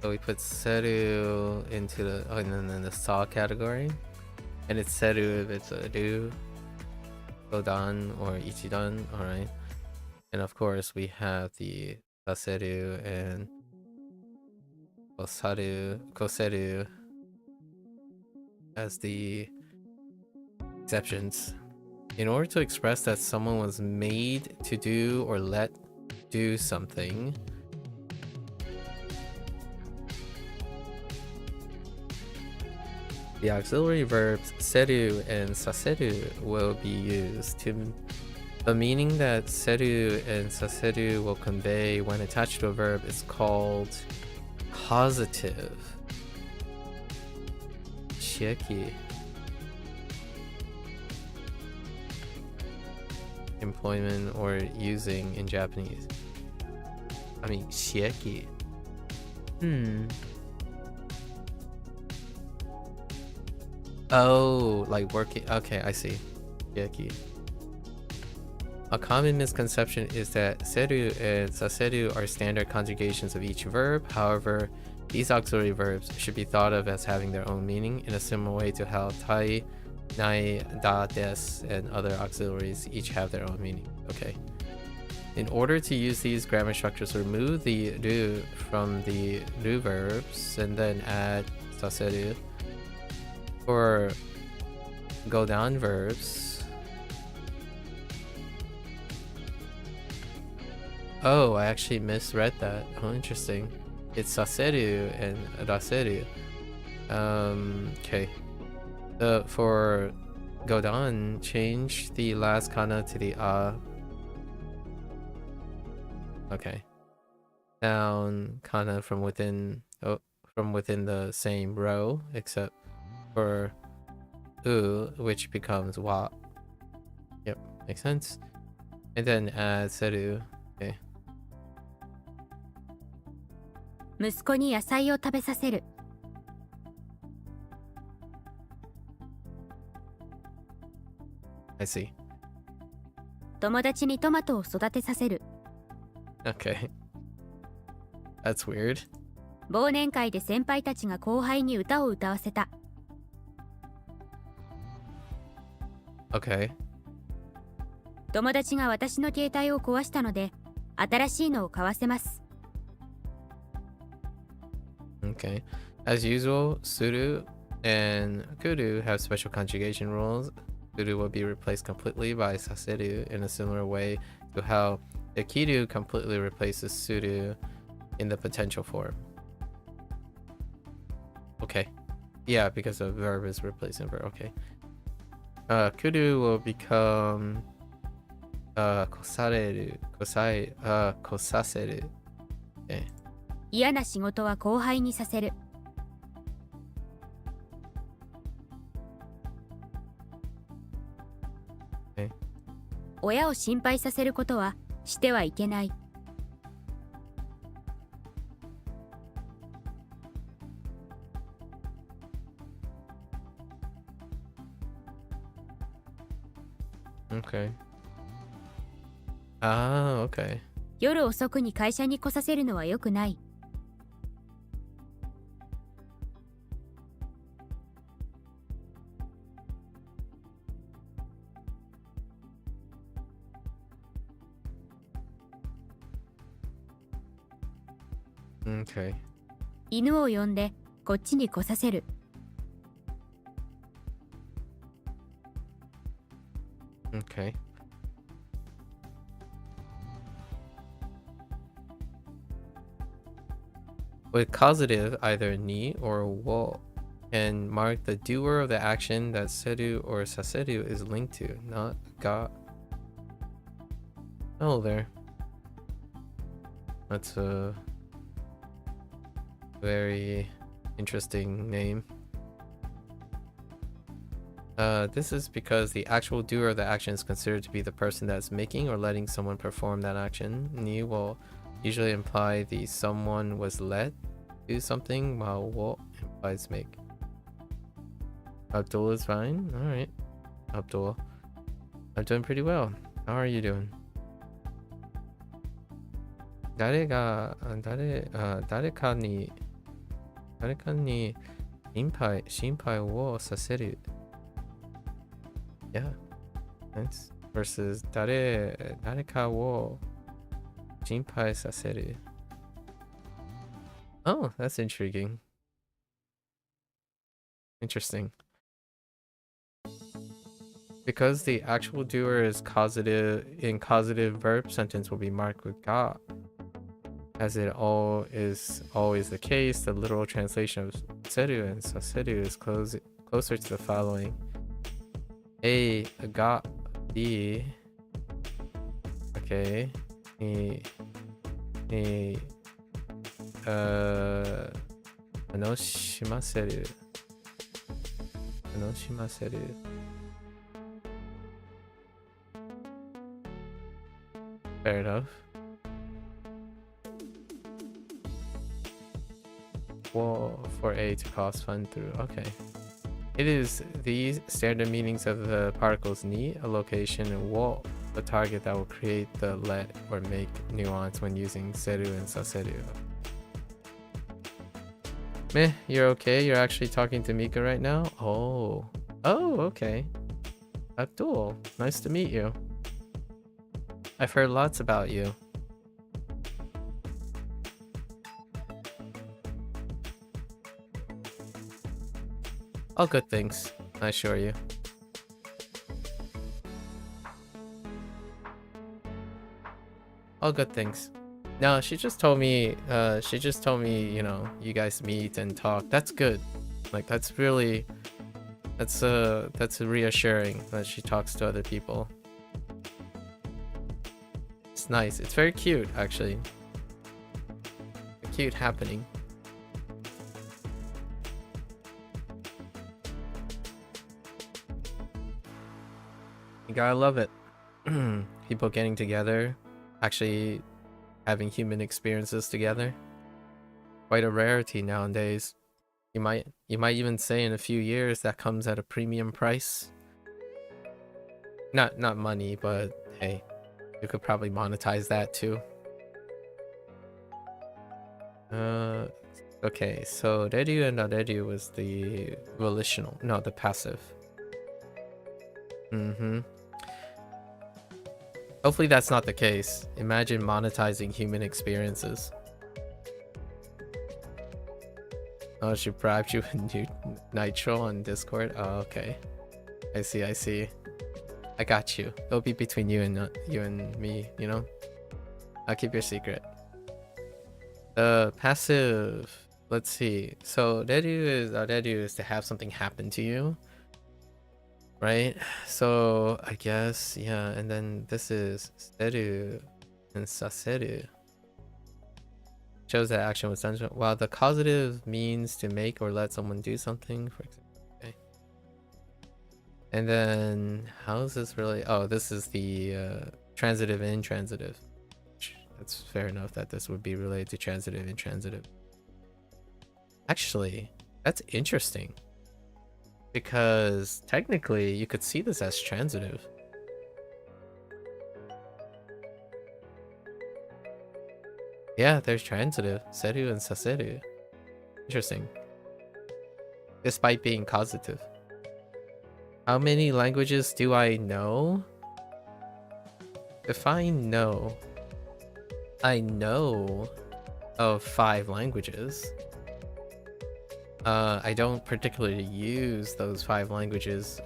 So we put seru into the, and then the sa category, and it's seru if it's a do, godan or ichidan. All right, and of course we have the saseru and koseru as the exceptions. In order to express that someone was made to do or let do something, the auxiliary verbs seru and saseru will be used. The meaning that seru and saseru will convey when attached to a verb is called causative. Shieki. Employment or using in Japanese. I mean, shieki. Oh, like working. Okay, I see. Shieki. A common misconception is that seru and saseru are standard conjugations of each verb. However, these auxiliary verbs should be thought of as having their own meaning in a similar way to how tai, nai, da, des, and other auxiliaries each have their own meaning. Okay. In order to use these grammar structures, remove the ru from the ru verbs and then add saseru. For go down verbs. Oh, I actually misread that. Oh, interesting. It's saseru and raseru. Okay. For go down, change the last kana to the a. Okay. Down kana from within the same row, except for u, which becomes wa. Yep, makes sense. And then add seru. Okay. 息子に野菜を食べさせる。 I see. 友達にトマトを育てさせる。 Okay. That's weird. 忘年会で先輩たちが後輩に歌を歌わせた。 Okay. 友達が私の携帯を壊したので、新しいのを買わせます。 Okay. As usual, suru and kuru have special conjugation rules. Suru will be replaced completely by saseru in a similar way to how the kiru completely replaces suru in the potential form. Okay. Yeah, because the verb is replacing verb. Okay. Kuru will become kosaseru. Okay. 嫌な仕事は後輩にさせる。 Okay. 親を心配させることはしてはいけない。Okay. Ah, okay. 夜遅くに会社に来させるのは良くない。Okay. 犬を呼んでこっちに来させる。Okay. With causative, either ni or wo can mark the doer of the action that seru or saseru is linked to, not ga. Oh, there. That's a very interesting name. This is because the actual doer of the action is considered to be the person that's making or letting someone perform that action. Ni will usually imply the someone was let do something, while wo implies make. Abdul is fine. Alright. Abdul. I'm doing pretty well. How are you doing? 誰かに心配をさせる。Yeah. Nice. Versus 誰かを心配させる。Oh, that's intriguing. Interesting. Because the actual doer is causative, in causative verb sentence will be marked with ga. As it is always the case, the literal translation of seru and saseru is closer to the following. A ga B. Okay. Anoshimaseru. Fair enough. Well, for A to cause fun through. Okay. It is these standard meanings of the particles ni, a location, and wo, the target that will create the let or make nuance when using seru and saseru. Meh, you're okay? You're actually talking to Mika right now? Oh, okay. Abdul, nice to meet you. I've heard lots about you. All good things, I assure you. All good things. No, she just told me, you know, you guys meet and talk. That's good. Like, that's really, that's reassuring that she talks to other people. It's nice. It's very cute, actually. A cute happening. You gotta love it. People getting together, actually having human experiences together. Quite a rarity nowadays. You might even say in a few years that comes at a premium price. Not money, but hey, you could probably monetize that too. Okay, so redu and areru was the volitional, no, the passive. Hopefully that's not the case. Imagine monetizing human experiences. Oh, she bribed you with Nitro on Discord? Oh, okay. I see. I got you. It'll be between you and me, you know? I'll keep your secret. Passive. Let's see. So redu is to have something happen to you. Right? So I guess, yeah, and then this is seru and saseru. Shows that action was done while the causative means to make or let someone do something, for example. Okay. And then how is this really? Oh, this is the transitive and intransitive. that's fair enough that this would be related to transitive and intransitive. Actually, that's interesting. Because technically, you could see this as transitive. Yeah, there's transitive. Seru and saseru. Interesting. Despite being causative. How many languages do I know? If I know of 5 languages. I don't particularly use those 5 languages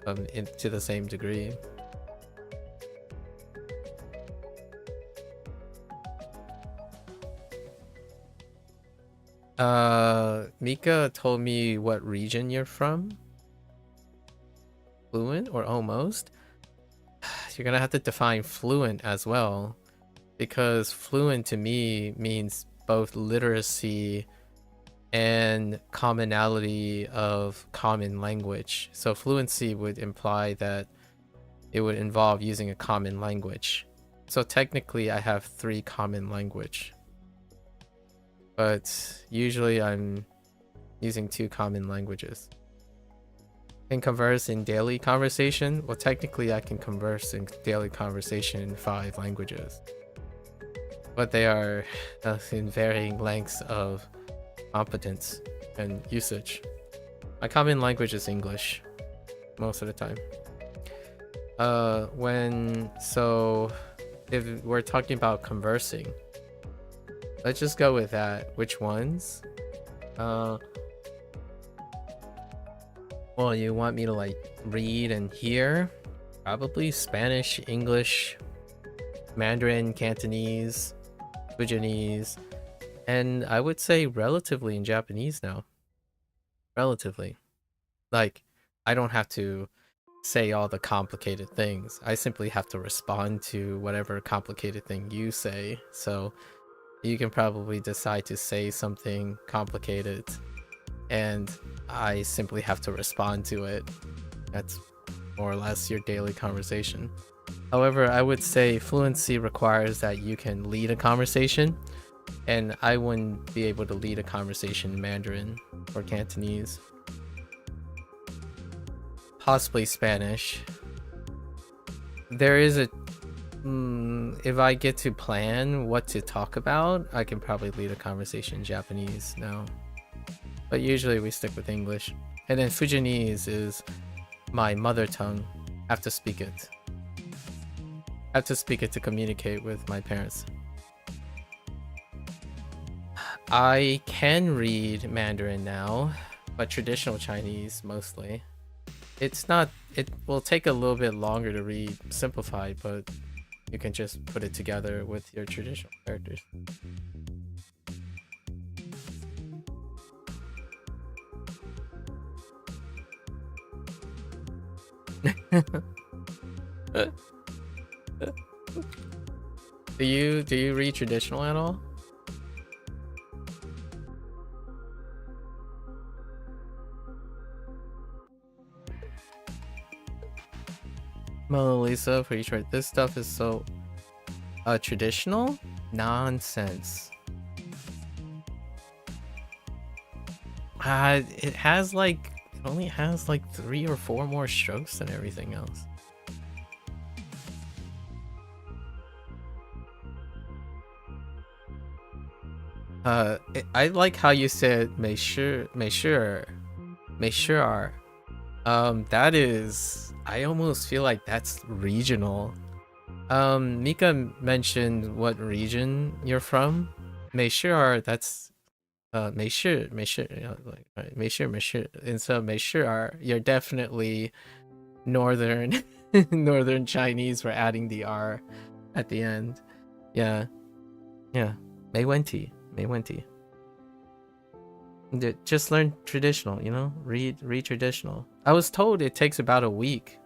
to the same degree. Mika told me what region you're from. Fluent or almost? You're gonna have to define fluent as well, because fluent to me means both literacy and commonality of common language. So fluency would imply that it would involve using a common language. So technically I have 3 common language, but usually I'm using 2 common languages. Can converse in daily conversation? Well, technically I can converse in daily conversation in 5 languages, but they are in varying lengths of competence and usage. My common language is English most of the time. So if we're talking about conversing, let's just go with that. Which ones? Well, you want me to like read and hear? Probably Spanish, English, Mandarin, Cantonese, Fujianese, and I would say relatively in Japanese now. Relatively. Like, I don't have to say all the complicated things. I simply have to respond to whatever complicated thing you say. So you can probably decide to say something complicated and I simply have to respond to it. That's more or less your daily conversation. However, I would say fluency requires that you can lead a conversation, and I wouldn't be able to lead a conversation in Mandarin or Cantonese. Possibly Spanish. There is a... if I get to plan what to talk about, I can probably lead a conversation in Japanese now. But usually we stick with English. And then Fujianese is my mother tongue. I have to speak it. I have to speak it to communicate with my parents. I can read Mandarin now, but traditional Chinese mostly. It will take a little bit longer to read simplified, but you can just put it together with your traditional characters. Do you read traditional at all? Mona Lisa for each right. This stuff is so traditional? Nonsense. It has like, it only has like 3 or 4 more strokes than everything else. I like how you said Meisure. That is, I almost feel like that's regional. Mika mentioned what region you're from. Meisure, that's Meisure, you know, like right, Meisure. And so Meisure, you're definitely northern northern Chinese for adding the R at the end. Yeah. Mei Wenti. Just learn traditional, you know? Read traditional. I was told it takes about a week.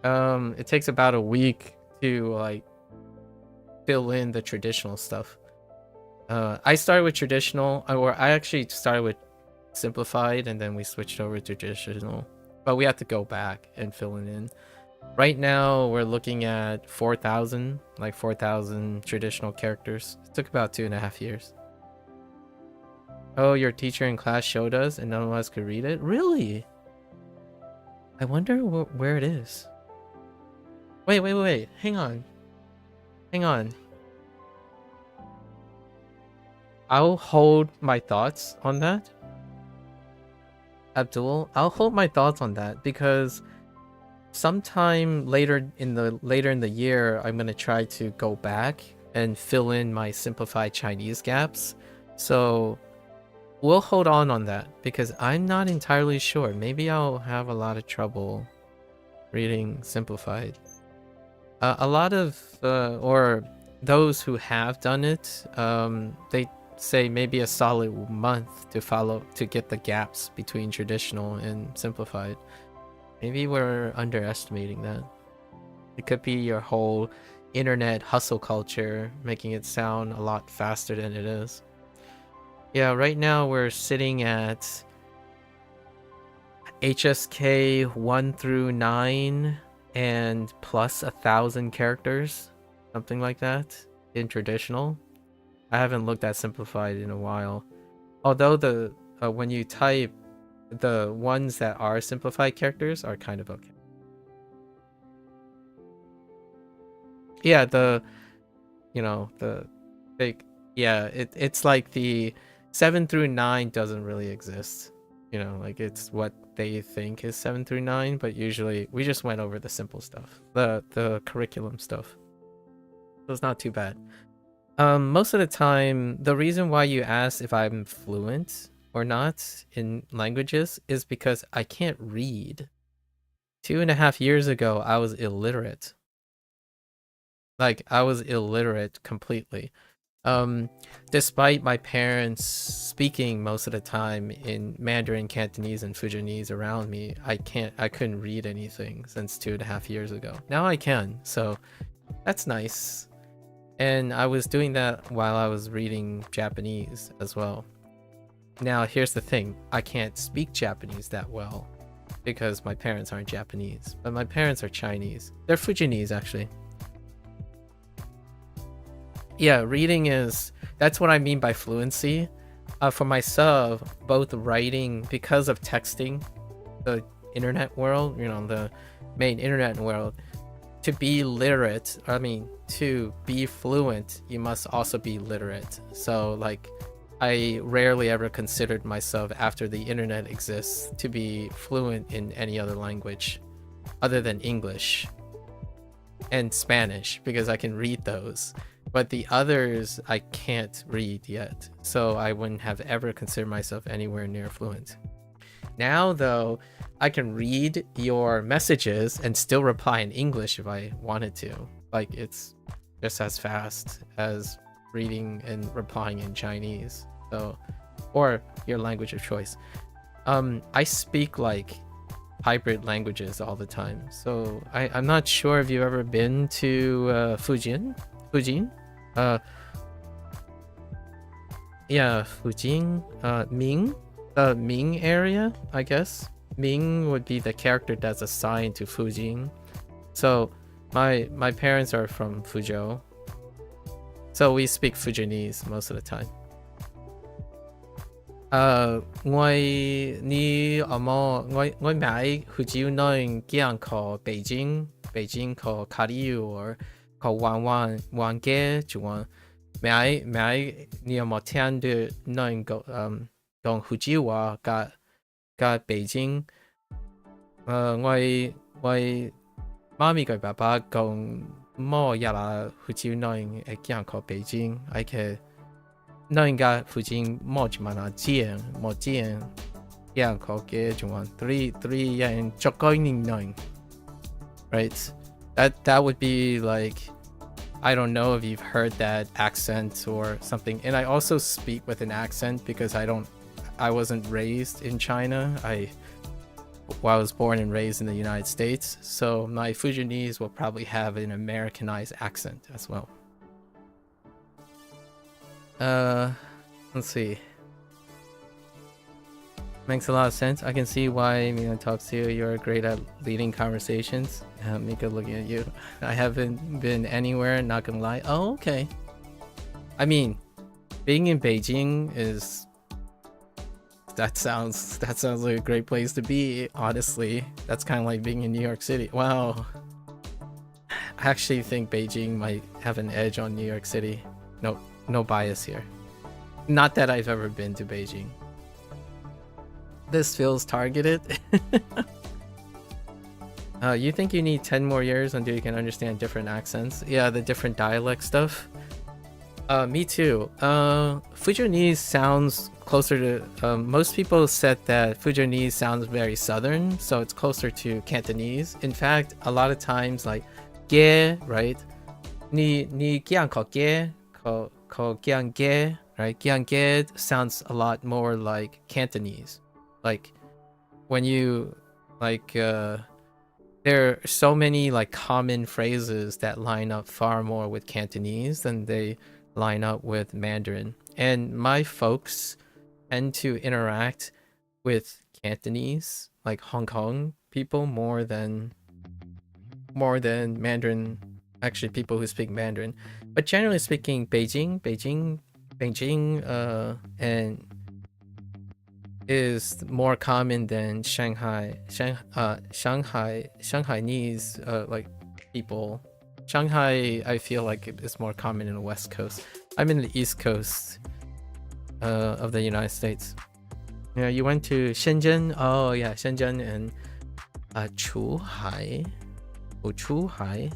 It takes about a week to like fill in the traditional stuff. I started with traditional, or I actually started with simplified and then we switched over to traditional. But we have to go back and fill it in. Right now, we're looking at 4,000, like 4,000 traditional characters. It took about 2.5 years. Oh, your teacher in class showed us and none of us could read it? Really? I wonder where it is. Wait. Hang on. I'll hold my thoughts on that. Abdul, I'll hold my thoughts on that because sometime later in the year, I'm gonna try to go back and fill in my simplified Chinese gaps. So we'll hold on that because I'm not entirely sure. Maybe I'll have a lot of trouble reading simplified. A lot of or those who have done it, they say maybe a solid month to get the gaps between traditional and simplified. Maybe we're underestimating that. It could be your whole internet hustle culture making it sound a lot faster than it is. Yeah, right now we're sitting at HSK 1 through 9 and plus 1,000 characters, something like that in traditional. I haven't looked at simplified in a while. Although the when you type, the ones that are simplified characters are kind of okay. Yeah, the big, yeah, it's like the 7 through 9 doesn't really exist. Like it's what they think is 7 through 9, but usually we just went over the simple stuff, the curriculum stuff. So it's not too bad. Most of the time, the reason why you ask if I'm fluent or not in languages is because I can't read. 2.5 years ago, I was illiterate. Like, I was illiterate completely. Despite my parents speaking most of the time in Mandarin, Cantonese, and Fujianese around me, I couldn't read anything since 2.5 years ago. Now I can, so that's nice. And I was doing that while I was reading Japanese as well. Now, here's the thing. I can't speak Japanese that well because my parents aren't Japanese, but my parents are Chinese. They're Fujianese, actually. Yeah, reading that's what I mean by fluency. For myself, both writing, because of texting, the internet world, the main internet world, to be literate, to be fluent, you must also be literate. So, like, I rarely ever considered myself, after the internet exists, to be fluent in any other language other than English and Spanish, because I can read those. But the others, I can't read yet. So I wouldn't have ever considered myself anywhere near fluent. Now, though, I can read your messages and still reply in English if I wanted to. Like, it's just as fast as reading and replying in Chinese. So, or your language of choice. I speak like hybrid languages all the time. So I'm not sure if you've ever been to Fujian. Yeah, Fujin. Ming. The Ming area, I guess. Ming would be the character that's assigned to Fujin. So my parents are from Fuzhou. So we speak Fujianese most of the time. Tôi mãi Fujin nói giang có Beijing có Kariu có Wang Ge chuan mãi nhiều một thiên de nói gong Fujin wa ga Beijing. Tôi mami cái bà bà gong mo ya la Fujin nói giang có Beijing ai ke nói ga Fujin mo mà na jian mo jian giang có ge chuan three yang chokoing nói. Right, that would be like, I don't know if you've heard that accent or something. And I also speak with an accent because I wasn't raised in China. I was born and raised in the United States, so my Fujianese will probably have an Americanized accent as well. Let's see. Makes a lot of sense. I can see why Mina talks to you. You're great at leading conversations. Mika looking at you. I haven't been anywhere, not gonna lie. Oh, okay. I mean, being in Beijing is... That sounds like a great place to be, honestly. That's kind of like being in New York City. Wow. I actually think Beijing might have an edge on New York City. No bias here. Not that I've ever been to Beijing. This feels targeted. You think you need 10 more years until you can understand different accents? Yeah, the different dialect stuff. Me too. Fujianese sounds closer to... most people said that Fujianese sounds very southern, so it's closer to Cantonese. In fact, a lot of times, like, ge, right? Ni giang ko ge, ko giang ge, right? Giang ge sounds a lot more like Cantonese. Like, when you, like, there are so many, like, common phrases that line up far more with Cantonese than they line up with Mandarin. And my folks tend to interact with Cantonese, like Hong Kong people, more than Mandarin, actually people who speak Mandarin. But generally speaking, Beijing and is more common than Shanghainese, like people. Shanghai, I feel like it is more common in the West Coast. I'm in the East Coast of the United States. Yeah, you went to Shenzhen. Oh yeah, Shenzhen and Chuhai. Chuhai.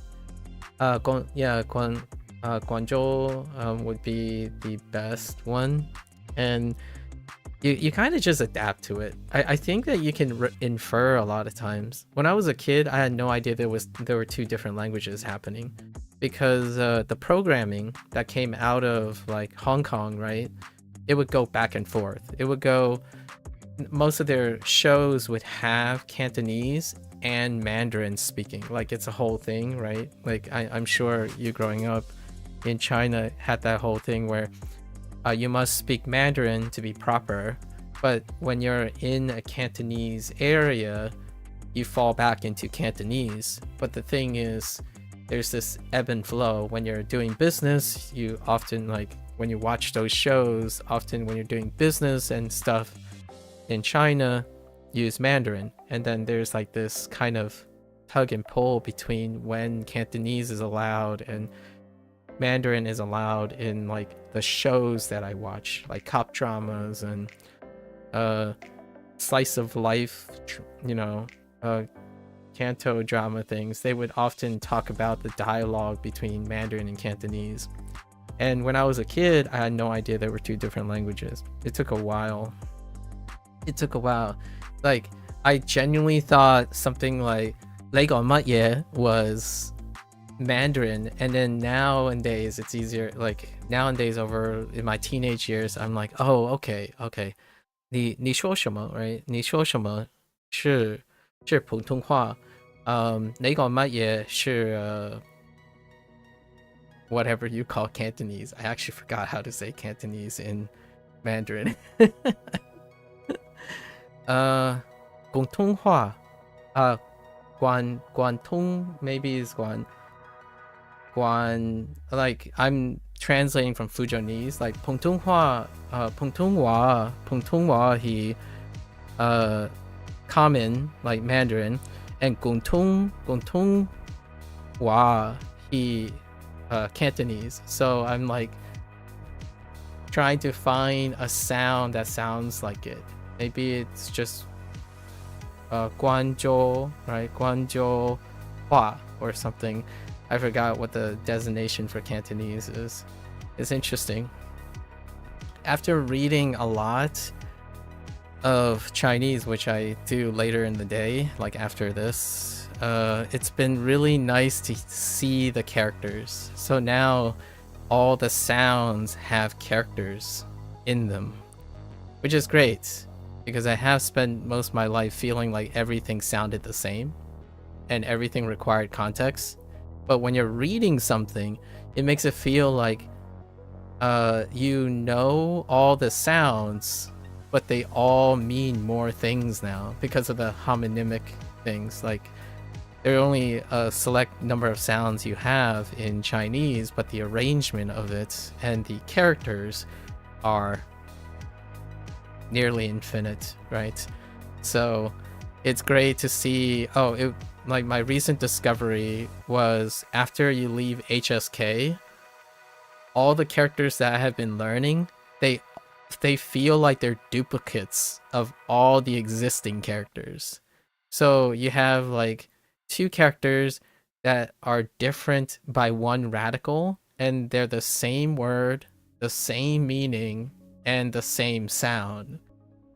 Guangzhou would be the best one, and you kind of just adapt to it. I think that you can infer a lot of times. When I was a kid, I had no idea there were two different languages happening, because the programming that came out of like Hong Kong, right? It would go back and forth. It would go... Most of their shows would have Cantonese and Mandarin speaking. Like, it's a whole thing, right? Like, I'm sure you growing up in China had that whole thing where you must speak Mandarin to be proper, but when you're in a Cantonese area, you fall back into Cantonese. But the thing is, there's this ebb and flow. When you're doing business, you often, like, when you watch those shows, often when you're doing business and stuff in China, use Mandarin. And then there's like this kind of tug and pull between when Cantonese is allowed and Mandarin is allowed in like the shows that I watch, like cop dramas and slice of life, Canto drama things. They would often talk about the dialogue between Mandarin and Cantonese. And when I was a kid, I had no idea there were two different languages. It took a while. Like, I genuinely thought something like Lego Matye was Mandarin, and then nowadays it's easier. Like, nowadays, over in my teenage years, I'm like, oh, okay. 你说什么 right? 你说什么是普通话？那个乜嘢是whatever you call Cantonese. I actually forgot how to say Cantonese in Mandarin. 广东话 广东 maybe is 广 like I'm translating from Fujianese, like 普通话he common like Mandarin, and 广东话 he Cantonese. So I'm like trying to find a sound that sounds like it. Maybe it's just Guangzhou, right? Guangzhou Hua or something. I forgot what the designation for Cantonese is. It's interesting. After reading a lot of Chinese, which I do later in the day, like after this, it's been really nice to see the characters. So now all the sounds have characters in them, which is great. Because I have spent most of my life feeling like everything sounded the same and everything required context. But when you're reading something, it makes it feel like you know all the sounds, but they all mean more things now because of the homonymic things. Like, there are only a select number of sounds you have in Chinese, but the arrangement of it and the characters are nearly infinite, right? So it's great to see. Like, my recent discovery was after you leave HSK, all the characters that I have been learning, they feel like they're duplicates of all the existing characters. So you have like 2 characters that are different by 1 radical, and they're the same word, the same meaning, and the same sound.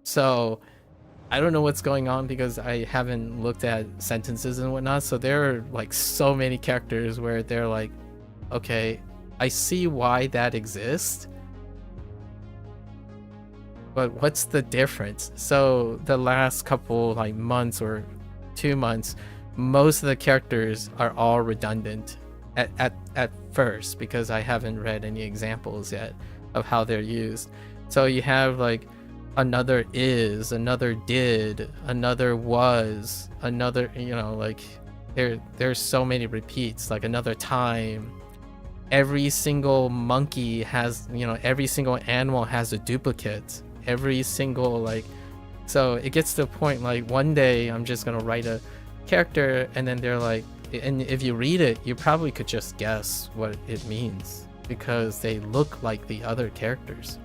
So I don't know what's going on because I haven't looked at sentences and whatnot. So there are like so many characters where they're like, okay, I see why that exists, but what's the difference? So the last couple like months or 2 months, most of the characters are all redundant at first, because I haven't read any examples yet of how they're used. So you have like another is, another did, another was, another, you know, like there's so many repeats, like another time. Every single monkey has, you know, every single animal has a duplicate. Every single, like, so it gets to a point like one day I'm just gonna write a character and then they're like, and if you read it, you probably could just guess what it means because they look like the other characters.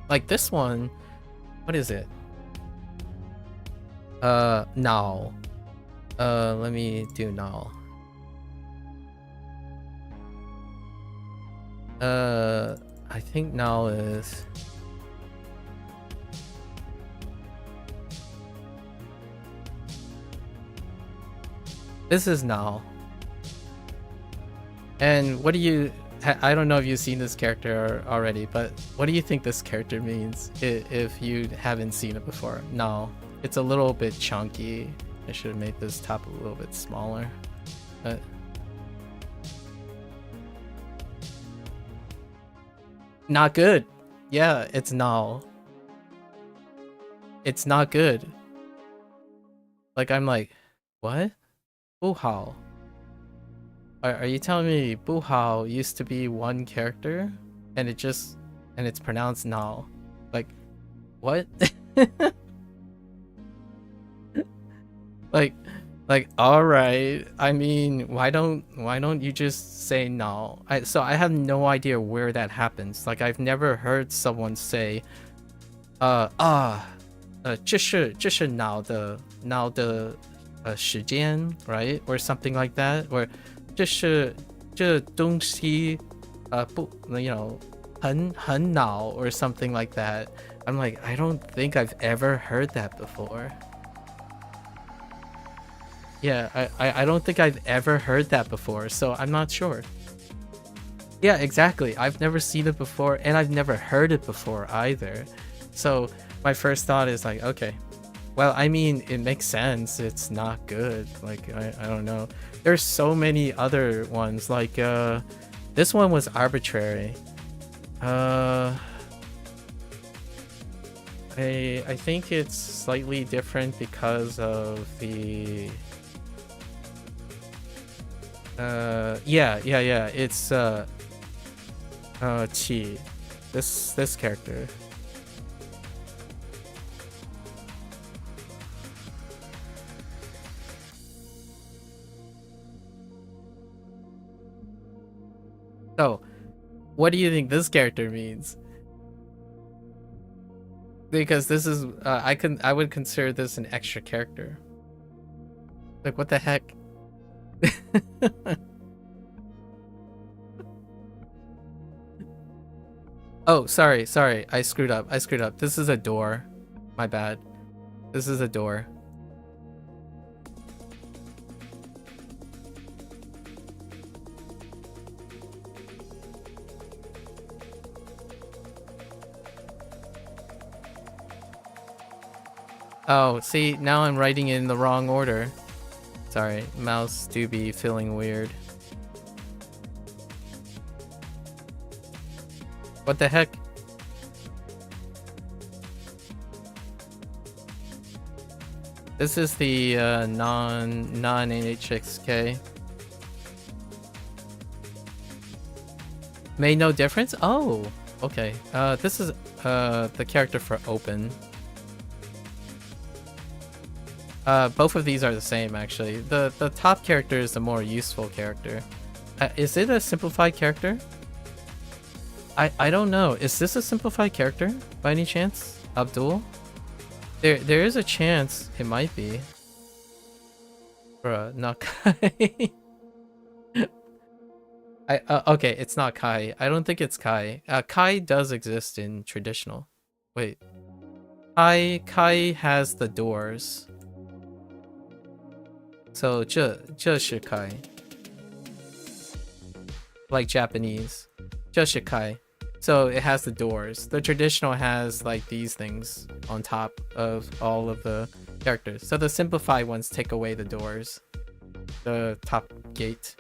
Like this one, what is it? Now. Let me do now. I think now is... This is now. And what do you... I don't know if you've seen this character already, but what do you think this character means if you haven't seen it before? No, it's a little bit chunky. I should have made this top a little bit smaller, but not good. Yeah, it's now. It's not good. Like, I'm like, what? Buhao. Are you telling me Buhao used to be one character and it's pronounced now? Like, what? like all right. I mean, why don't you just say now? So I have no idea where that happens. Like, I've never heard someone say 这是now的时间, right? Or something like that, or 这东西不, you know, 很恼 or something like that. I'm like, I don't think I've ever heard that before. Yeah, I don't think I've ever heard that before, so I'm not sure. Yeah, exactly. I've never seen it before, and I've never heard it before either. So my first thought is like, okay, well, I mean, it makes sense. It's not good. Like, I don't know. There's so many other ones. Like, this one was arbitrary. I think it's slightly different because of the... yeah. It's Chi. This character. So, what do you think this character means? Because this is I would consider this an extra character. Like, what the heck? Oh, sorry. I screwed up. This is a door. My bad. This is a door. Oh, see, now I'm writing it in the wrong order. Sorry, mouse do be feeling weird. What the heck? This is the non-HXK. Made no difference? Oh, okay. This is the character for open. Both of these are the same, actually. The top character is the more useful character. Is it a simplified character? I don't know. Is this a simplified character by any chance? Abdul? There is a chance it might be. Bruh, not Kai. Okay, it's not Kai. I don't think it's Kai. Kai does exist in traditional. Wait. Kai has the doors. So 这是 Kai. Like Japanese. 这是 Kai. So it has the doors. The traditional has like these things on top of all of the characters. So the simplified ones take away the doors. The top gate.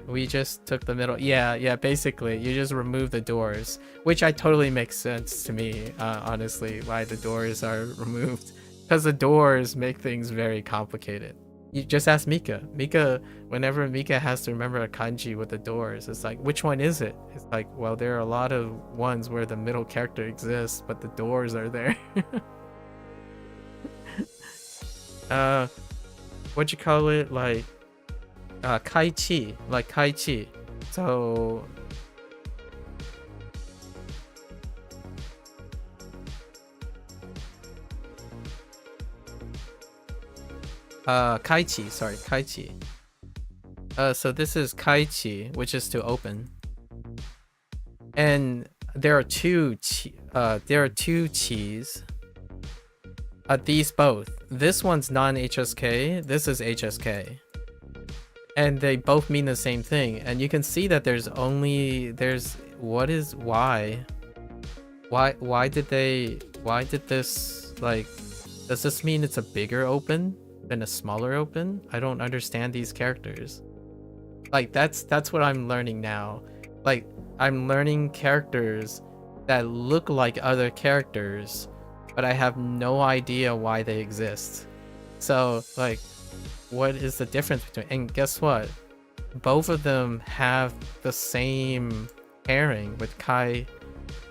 We just took the middle. Yeah, basically you just remove the doors, which totally makes sense to me, honestly, why the doors are removed, because the doors make things very complicated. You just ask Mika. Whenever Mika has to remember a kanji with the doors, it's like, which one is it? It's like, well, there are a lot of ones where the middle character exists, but the doors are there. What you call it? Like, Koichi. Like Koichi. So... Koichi, sorry, Koichi. So this is Koichi, which is to open. And there are two chis. These both. This one's non-HSK, this is HSK. And they both mean the same thing. And you can see that why did this, like, does this mean it's a bigger open than a smaller open? I don't understand these characters. Like, that's what I'm learning now. Like, I'm learning characters that look like other characters, but I have no idea why they exist. So, like, what is the difference between... And guess what? Both of them have the same pairing with Kai.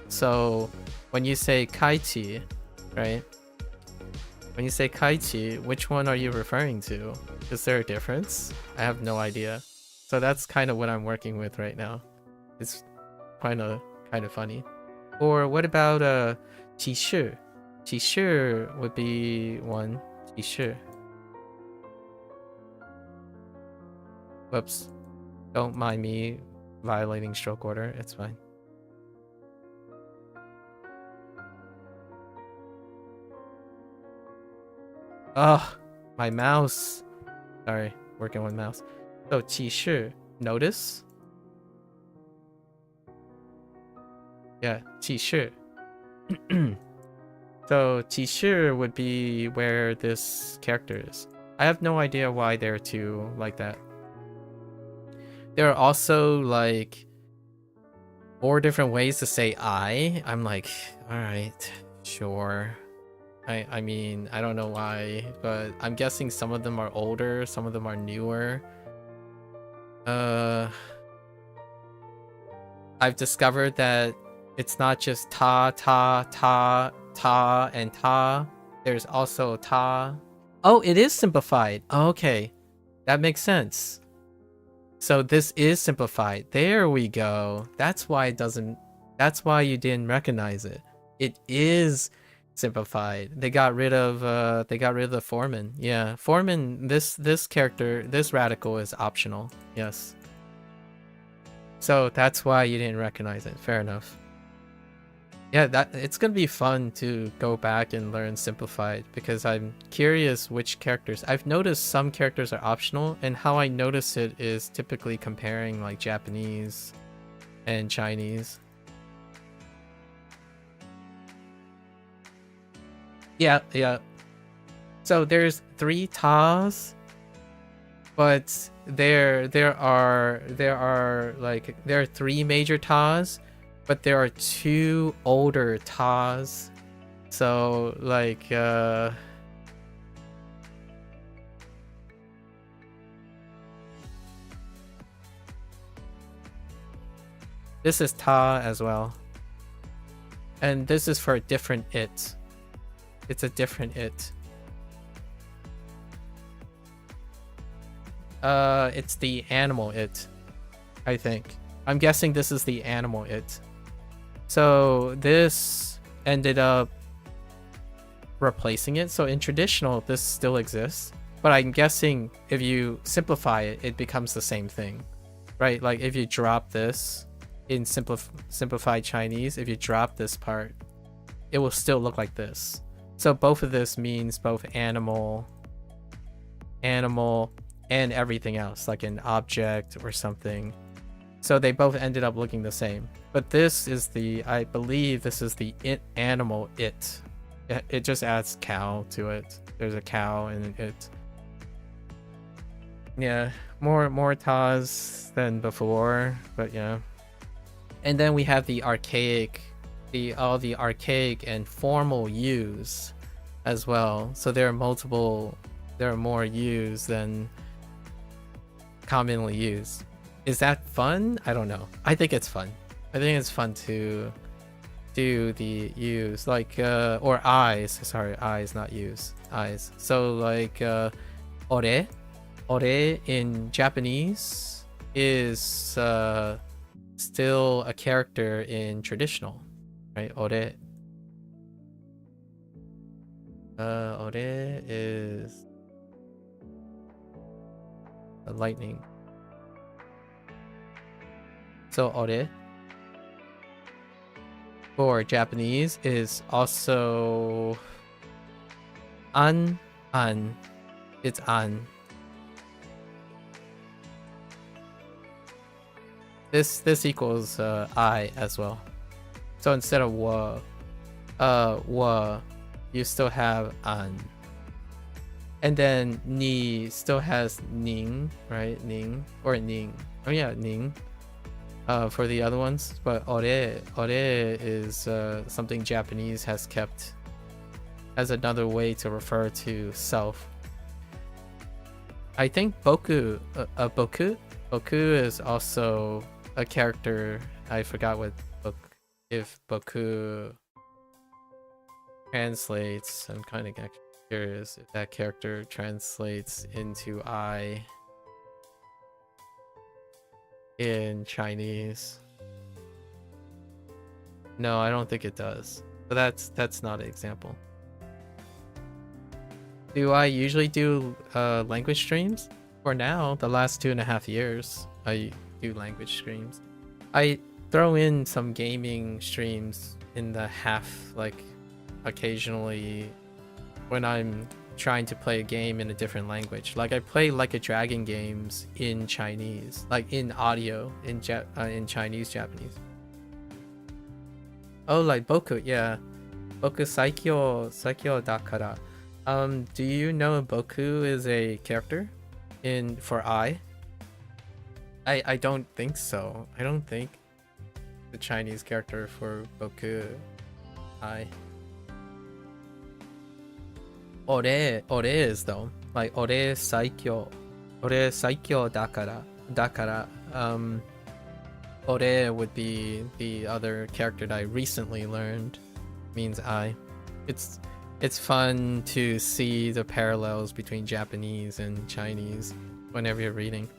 So, when you say Koichi, right? When you say Koichi, which one are you referring to? Is there a difference? I have no idea. So that's kind of what I'm working with right now. It's kind of funny. Or what about Qishu? Qishu would be one. Qishu. Whoops. Don't mind me violating stroke order. It's fine. Oh, my mouse. Sorry, working with mouse. So, Qishu. Notice? Yeah, Qishu. So, Qishu would be where this character is. I have no idea why there are two like that. There are also, like, 4 different ways to say I. I'm like, alright, sure. I mean, I don't know why, but I'm guessing some of them are older, some of them are newer. I've discovered that it's not just ta, and ta. There's also ta. Oh, it is simplified. Okay, that makes sense. So this is simplified. There we go. That's why you didn't recognize it. It is simplified. They got rid of the foreman. Yeah, foreman, this character, this radical is optional. Yes. So that's why you didn't recognize it. Fair enough. Yeah, it's gonna be fun to go back and learn simplified, because I'm curious which characters. I've noticed some characters are optional, and how I notice it is typically comparing like Japanese and Chinese. Yeah. So there's 3 tas, but there are 3 major tas, but there are 2 older tas. So like this is ta as well. And this is for a different it. It's a different it. It's the animal it, I think. I'm guessing this is the animal it. So this ended up replacing it. So in traditional, this still exists. But I'm guessing if you simplify it, it becomes the same thing. Right? Like if you drop this in simplified Chinese, if you drop this part, it will still look like this. So both of this means both animal, and everything else, like an object or something. So they both ended up looking the same. But this is the, I believe this is the animal it. It just adds cow to it. There's a cow in it. Yeah, more tas than before, but yeah. And then we have the archaic, all the archaic and formal U's as well. So there are more U's than commonly used. Is that fun? I don't know. I think it's fun. I think it's fun to do the U's, like or I's. Sorry, I's, not U's. I's. So like ore in Japanese is still a character in traditional, right? Ore is a lightning. So ore for Japanese is also an. It's an. This equals I as well. So instead of wa, you still have an. And then ni still has ning, right? Ning or ning. Oh yeah, ning. For the other ones, but ore is something Japanese has kept as another way to refer to self. I think boku is also a character. I forgot what if boku translates. I'm kind of curious if that character translates into I in Chinese. No, I don't think it does. But that's not an example. Do I usually do language streams? For now, the last 2.5 years, I do language streams. I throw in some gaming streams in the half, like occasionally when I'm trying to play a game in a different language. Like I play Like a Dragon games in Chinese, like in audio, in Chinese, Japanese. Oh, like Boku, yeah. Boku Saikyo Dakara. Do you know Boku is a character for I? I don't think so. I don't think the Chinese character for Boku I. Ore is though, like ore saikyo dakara. Ore would be the other character that I recently learned, means I. It's fun to see the parallels between Japanese and Chinese whenever you're reading.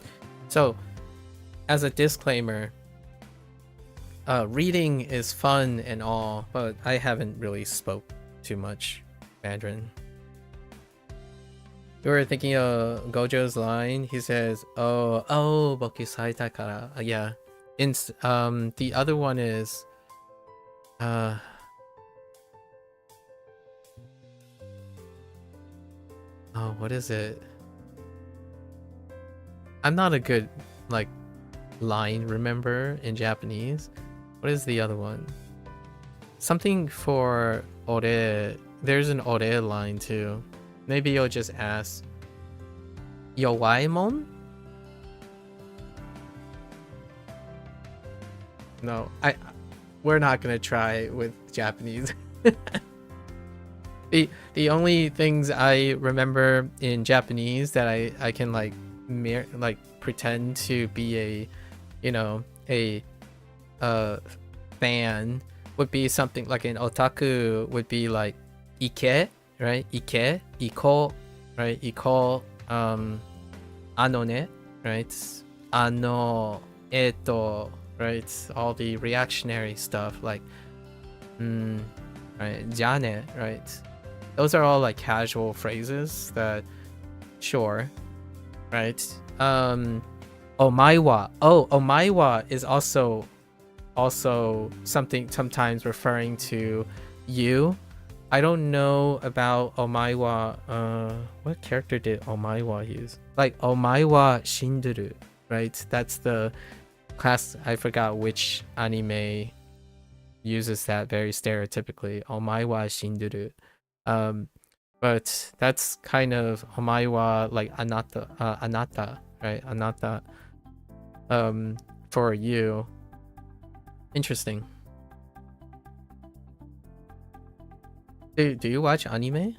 So, as a disclaimer, reading is fun and all, but I haven't really spoke too much Mandarin. We were thinking of Gojo's line. He says, "Oh, boku saita kara." Yeah. The other one is, oh, what is it? I'm not a good like line remember in Japanese. What is the other one? Something for ore. There's an ore line too. Maybe you'll just ask Yowaimon? No, we're not gonna try with Japanese. The only things I remember in Japanese that I can like pretend to be a, you know, a fan would be something like an otaku would be like ike, right? Iko, right? Iko, anone, right? Ano, eto, right? All the reactionary stuff like, right? Jane, right? Those are all like casual phrases that, sure, right? Omaiwa. Oh, omaiwa is also something sometimes referring to you. I don't know about omaiwa. What character did omaiwa use? Like omaiwa shinduru, right? That's the class. I forgot which anime uses that very stereotypically. Omaiwa shinduru. But that's kind of omaiwa like anata, right? Anata. For you. Interesting. Do you watch anime?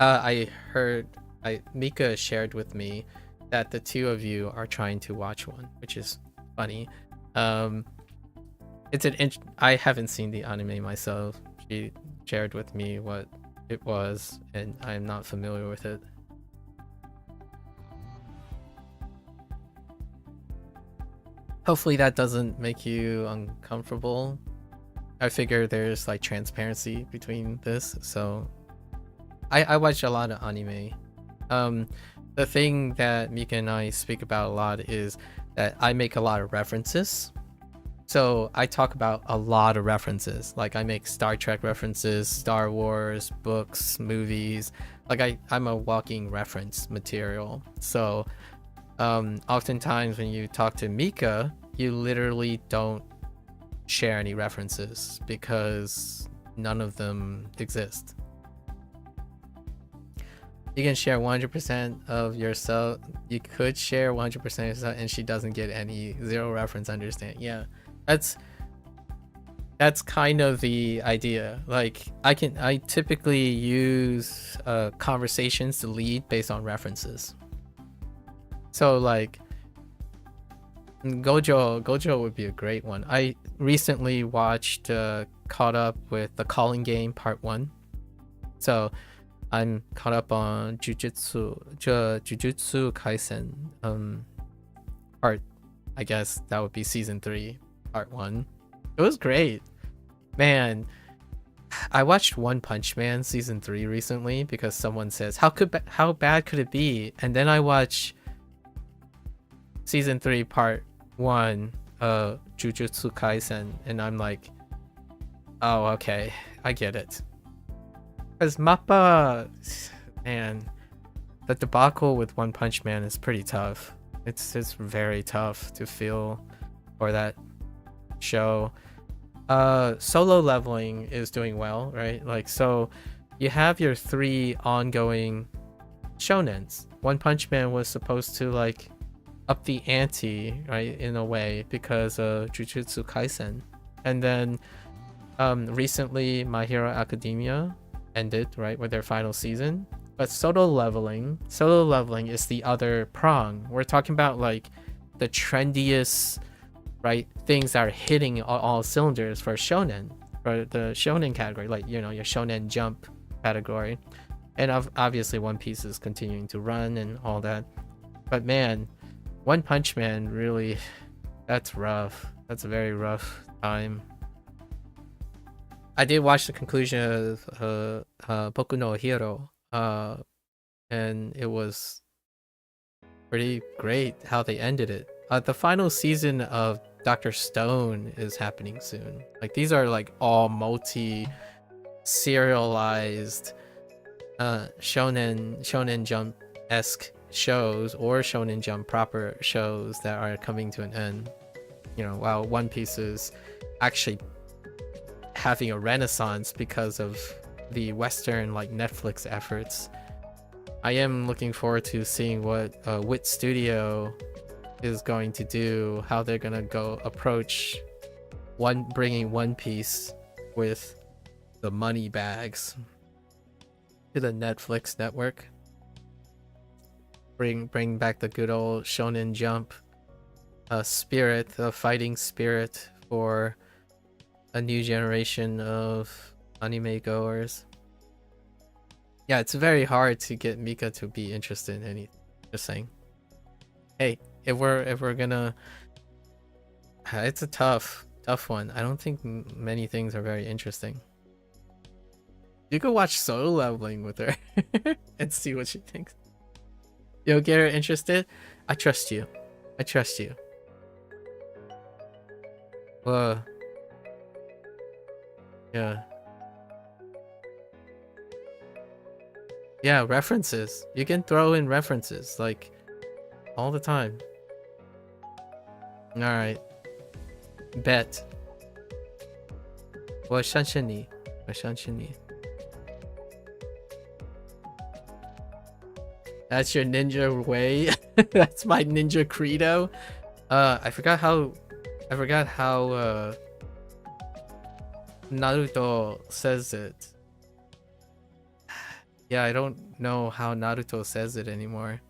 I heard Mika shared with me that the two of you are trying to watch one, which is funny. It's I haven't seen the anime myself. She shared with me what it was, and I'm not familiar with it. Hopefully that doesn't make you uncomfortable. I figure there's like transparency between this, so I watch a lot of anime. The thing that Mika and I speak about a lot is that I make a lot of references. So I talk about a lot of references. Like I make Star Trek references, Star Wars, books, movies. Like I'm a walking reference material. So oftentimes when you talk to Mika, you literally don't share any references because none of them exist. You can share 100% of yourself. You could share 100% of yourself, and she doesn't get any zero reference. Understand? Yeah, that's kind of the idea. Like I typically use conversations to lead based on references. So like Gojo would be a great one. I recently watched caught up with The Calling Game Part 1. So I'm caught up on Jujutsu Kaisen part, I guess that would be season 3 part 1. It was great. Man, I watched One Punch Man season 3 recently because someone says how bad could it be? And then I watch season 3 part 1 Jujutsu Kaisen, and I'm like, oh, okay, I get it. Because Mappa, man, the debacle with One Punch Man is pretty tough. It's very tough to feel for that show. Solo Leveling is doing well, right? Like, so you have your 3 ongoing shonens. One Punch Man was supposed to like up the ante, right, in a way, because of Jujutsu Kaisen. And then recently My Hero Academia ended, right, with their final season. But solo leveling is the other prong. We're talking about like the trendiest, right, things that are hitting all cylinders for shonen, for the shonen category, like, you know, your Shonen Jump category. And obviously One Piece is continuing to run and all that. But man, One Punch Man, really, that's rough. That's a very rough time. I did watch the conclusion of Boku no Hero, and it was pretty great how they ended it. The final season of Dr. Stone is happening soon. Like, these are like all serialized Shonen Jump-esque shows, or Shonen Jump proper shows that are coming to an end. You know, while One Piece is actually having a renaissance because of the Western like Netflix efforts. I am looking forward to seeing what Wit Studio is going to do, how they're gonna go approach bringing One Piece with the money bags to the Netflix network. Bring back the good old Shonen Jump spirit, the fighting spirit for a new generation of anime goers. Yeah, it's very hard to get Mika to be interested in anything. Just saying. Hey, if we're gonna, it's a tough one. I don't think many things are very interesting. You could watch Solo Leveling with her and see what she thinks. You'll get her interested. I trust you. I trust you. Yeah. Yeah, references. You can throw in references like all the time. All right. Bet. 我相信你，我相信你。That's your ninja way. That's my ninja credo. I forgot how Naruto says it. Yeah, I don't know how Naruto says it anymore.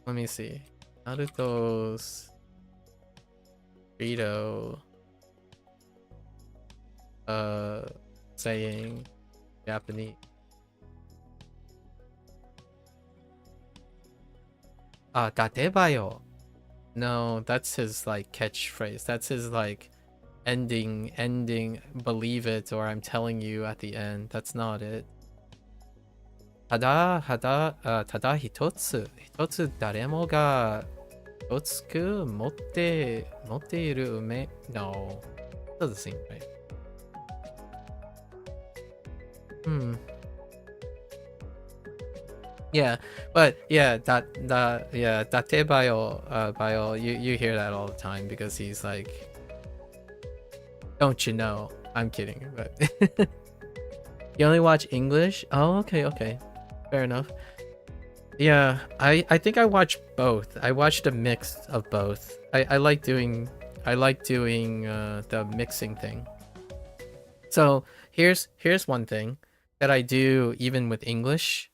Let me see. Naruto's credo saying Japanese. Datebayo. No, that's his like catchphrase. That's his like ending, believe it, or I'm telling you at the end. That's not it. ただ一つ誰もが一つく持っている梅 No, doesn't seem right. Yeah, but yeah, Date Bio, you hear that all the time because he's like, don't you know? I'm kidding, but you only watch English? Oh, okay. Fair enough. Yeah, I think I watch both. I watched a mix of both. I like doing the mixing thing. So here's one thing that I do even with English.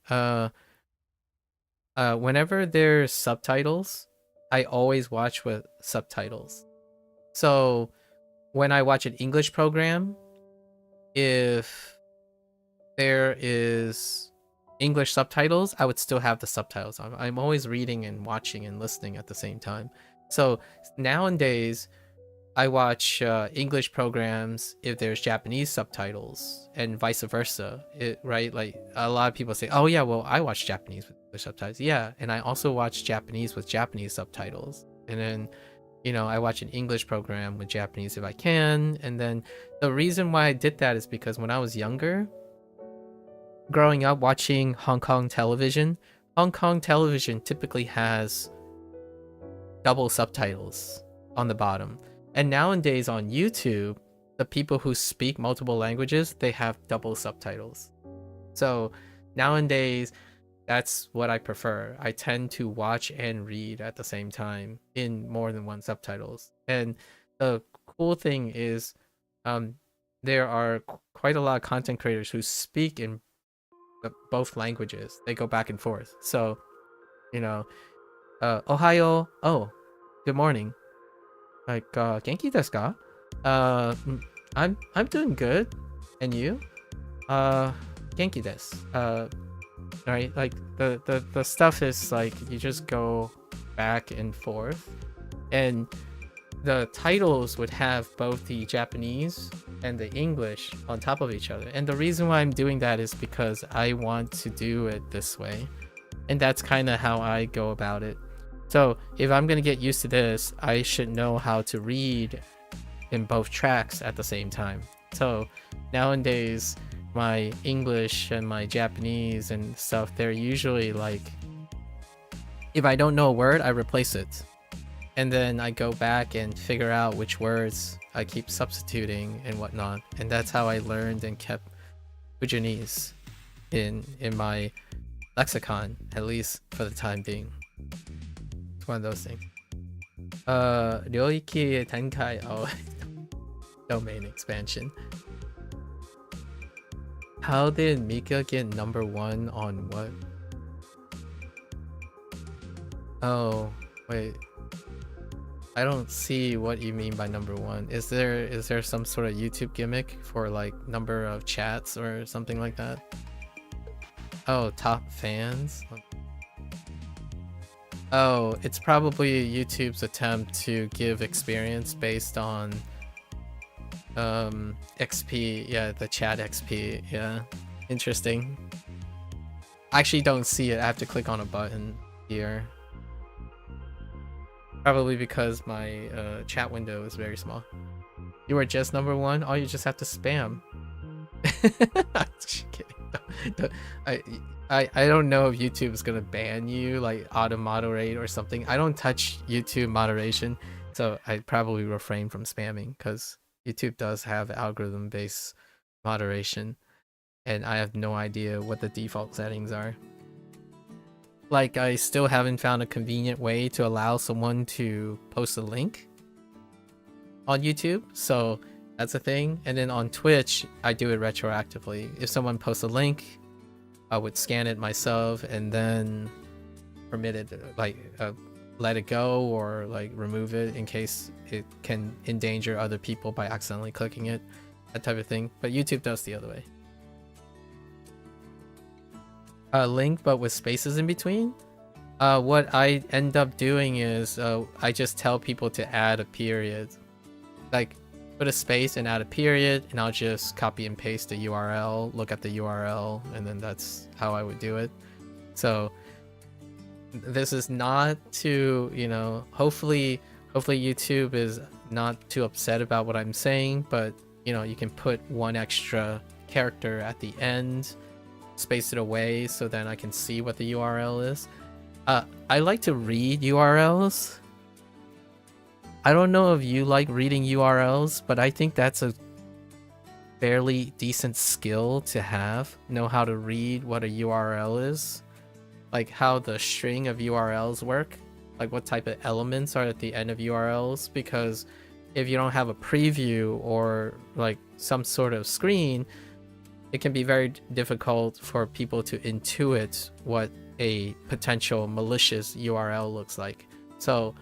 Whenever there's subtitles, I always watch with subtitles. So when I watch an English program, if there is English subtitles, I would still have the subtitles on. I'm always reading and watching and listening at the same time. So nowadays, I watch English programs if there's Japanese subtitles and vice versa, right? Like a lot of people say, oh yeah, well, I watch Japanese with English subtitles. Yeah, and I also watch Japanese with Japanese subtitles. And then, I watch an English program with Japanese if I can. And then the reason why I did that is because when I was younger, growing up watching Hong Kong television typically has double subtitles on the bottom. And nowadays on YouTube, the people who speak multiple languages, they have double subtitles. So nowadays, that's what I prefer. I tend to watch and read at the same time in more than one subtitles. And the cool thing is there are quite a lot of content creators who speak in both languages. They go back and forth. So, Ohayo, oh, good morning. Like, genki desu ka? I'm doing good. And you? Genki desu. Right? Like the stuff is like you just go back and forth. And the titles would have both the Japanese and the English on top of each other. And the reason why I'm doing that is because I want to do it this way. And that's kind of how I go about it. So if I'm going to get used to this, I should know how to read in both tracks at the same time. So nowadays, my English and my Japanese and stuff, they're usually like, if I don't know a word, I replace it. And then I go back and figure out which words I keep substituting and whatnot. And that's how I learned and kept Fujianese in my lexicon, at least for the time being. It's one of those things. Ryoiki Tenkai. Oh, domain expansion. How did Mika get #1 on what? Oh, wait. I don't see what you mean by #1. Is there some sort of YouTube gimmick for like number of chats or something like that? Oh, top fans? Oh, it's probably YouTube's attempt to give experience based on XP. Yeah, the chat XP. Yeah, interesting. I actually don't see it. I have to click on a button here. Probably because my chat window is very small. You were just #1? Oh, you just have to spam. I'm just kidding. I don't know if YouTube is gonna ban you, like auto moderate or something. I don't touch YouTube moderation, so I'd probably refrain from spamming because YouTube does have algorithm based moderation, and I have no idea what the default settings are. Like, I still haven't found a convenient way to allow someone to post a link on YouTube, so that's a thing. And then on Twitch, I do it retroactively. If someone posts a link, I would scan it myself and then permit it, like let it go or like remove it in case it can endanger other people by accidentally clicking it, that type of thing. But YouTube does the other way. Link but with spaces in between. What I end up doing is I just tell people to add a period, like put a space and add a period, and I'll just copy and paste the URL, look at the URL, and then that's how I would do it. So this is not to, you know, hopefully YouTube is not too upset about what I'm saying, but you know, you can put one extra character at the end, space it away so then I can see what the URL is. I like to read URLs. I don't know if you like reading URLs, but I think that's a fairly decent skill to have. Know how to read what a URL is, like how the string of URLs work, like what type of elements are at the end of URLs, because if you don't have a preview or like some sort of screen, it can be very difficult for people to intuit what a potential malicious URL looks like. So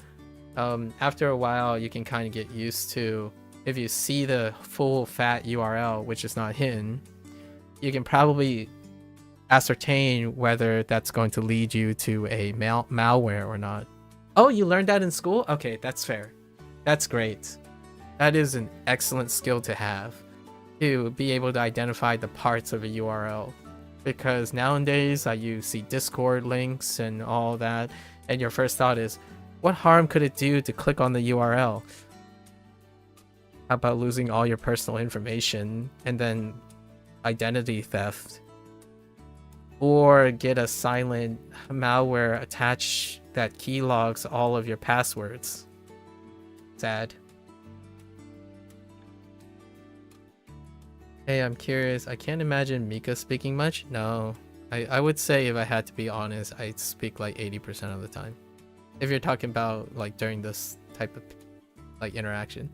after a while, you can kind of get used to, if you see the full fat URL, which is not hidden, you can probably ascertain whether that's going to lead you to a malware or not. Oh, you learned that in school? Okay, that's fair. That's great. That is an excellent skill to have, to be able to identify the parts of a URL, because nowadays you see Discord links and all that, and your first thought is, what harm could it do to click on the URL? How about losing all your personal information and then identity theft, or get a silent malware attached that keylogs all of your passwords? Sad. Hey, I'm curious. I can't imagine Mika speaking much. No, I would say, if I had to be honest, I'd speak like 80% of the time. If you're talking about like during this type of like interaction.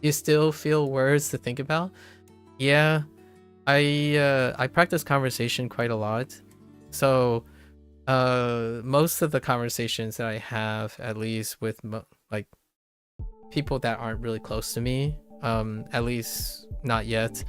You still feel words to think about? Yeah, I practice conversation quite a lot. So most of the conversations that I have, at least with like people that aren't really close to me, at least not yet,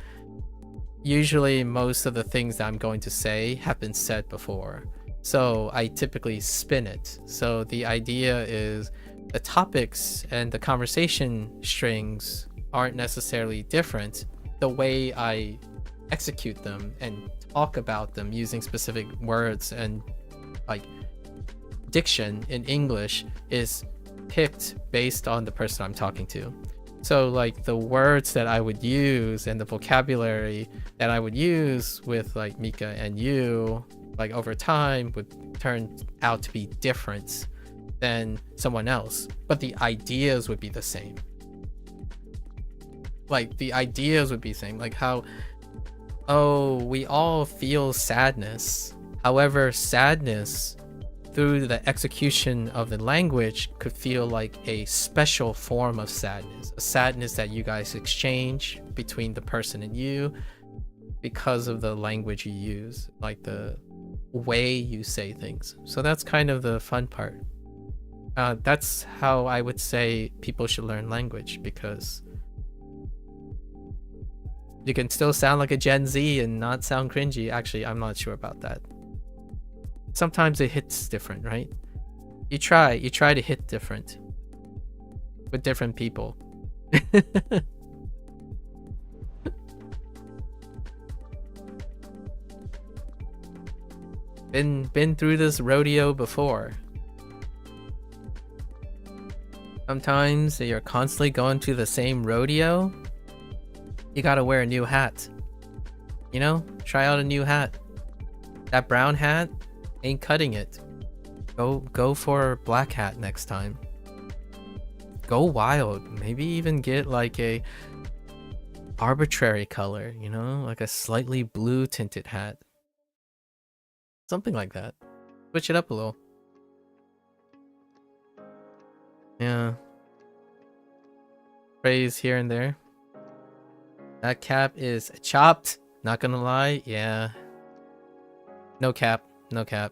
usually most of the things that I'm going to say have been said before. So I typically spin it. So the idea is the topics and the conversation strings aren't necessarily different. The way I execute them and talk about them using specific words and like diction in English is picked based on the person I'm talking to. So like the words that I would use and the vocabulary that I would use with like Mika and you, like over time, would turn out to be different than someone else, but the ideas would be the same. Like the ideas would be the same, like how, oh, we all feel sadness. However, sadness through the execution of the language could feel like a special form of sadness, a sadness that you guys exchange between the person and you because of the language you use, like the way you say things. So that's kind of the fun part. That's how I would say people should learn language, because you can still sound like a Gen Z and not sound cringy. Actually, I'm not sure about that. Sometimes it hits different, right? You try to hit different with different people. Been through this rodeo before. Sometimes you're constantly going to the same rodeo. You gotta wear a new hat. You know, try out a new hat. That brown hat ain't cutting it. Go for black hat next time. Go wild. Maybe even get like a arbitrary color, you know, like a slightly blue tinted hat. Something like that. Switch it up a little. Yeah. Praise here and there. That cap is chopped. Not gonna lie. Yeah. No cap. No cap.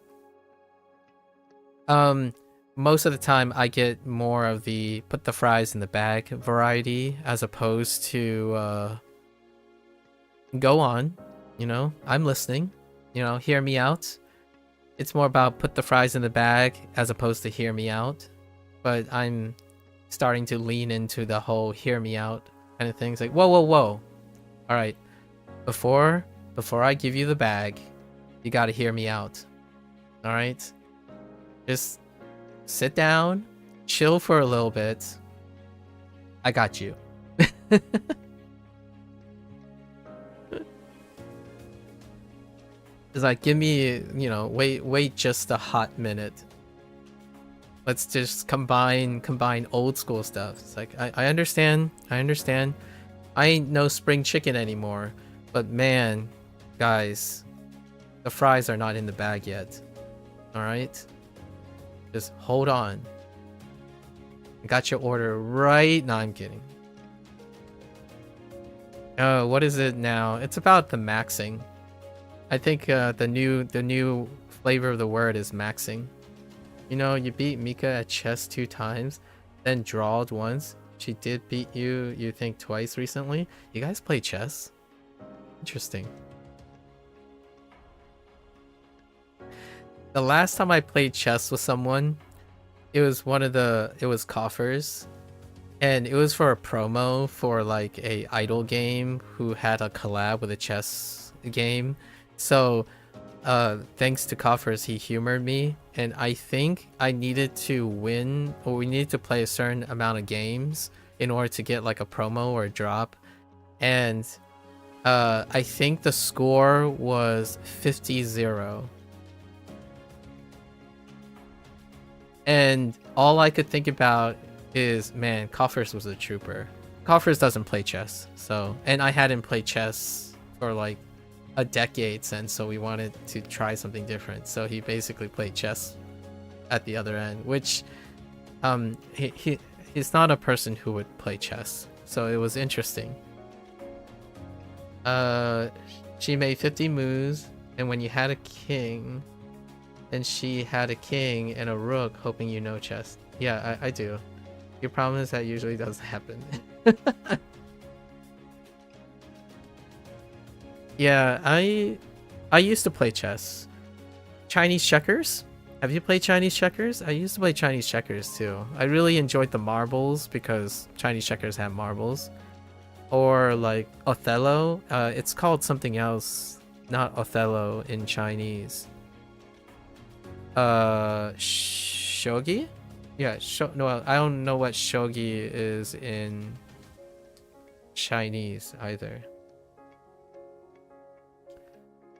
Most of the time I get more of the put the fries in the bag variety, as opposed to go on, you know, I'm listening, you know, hear me out. It's more about put the fries in the bag as opposed to hear me out. But I'm starting to lean into the whole hear me out kind of things. Like, whoa. All right, before I give you the bag, you got to hear me out. All right, just sit down, chill for a little bit. I got you. It's like, give me, you know, wait just a hot minute. Let's just combine old school stuff. It's like, I understand. I ain't no spring chicken anymore. But man, guys, the fries are not in the bag yet. Alright? Just hold on. I got your order right. No, I'm kidding. Oh, what is it now? It's about the maxing. I think the new flavor of the word is maxing. You know, you beat Mika at chess 2 times, then drawed once. She did beat you think twice recently. You guys play chess? Interesting. The last time I played chess with someone, it was Coffers, and it was for a promo for like a idol game who had a collab with a chess game. So thanks to Coffers, he humored me, and I think I needed to win, or we needed to play a certain amount of games in order to get like a promo or a drop. And I think the score was 50-0. And all I could think about is, man, Coffers was a trooper. Coffers doesn't play chess, so, and I hadn't played chess for like a decade since, so we wanted to try something different. So he basically played chess at the other end, which he's not a person who would play chess, so it was interesting. She made 50 moves, and when you had a king, and she had a king and a rook, hoping you know chess. Yeah, I do. Your problem is that usually doesn't happen. Yeah, I used to play chess. Chinese checkers? Have you played Chinese checkers? I used to play Chinese checkers too. I really enjoyed the marbles because Chinese checkers have marbles. Or like Othello. It's called something else, not Othello in Chinese. Shogi? Yeah, no, I don't know what shogi is in Chinese either.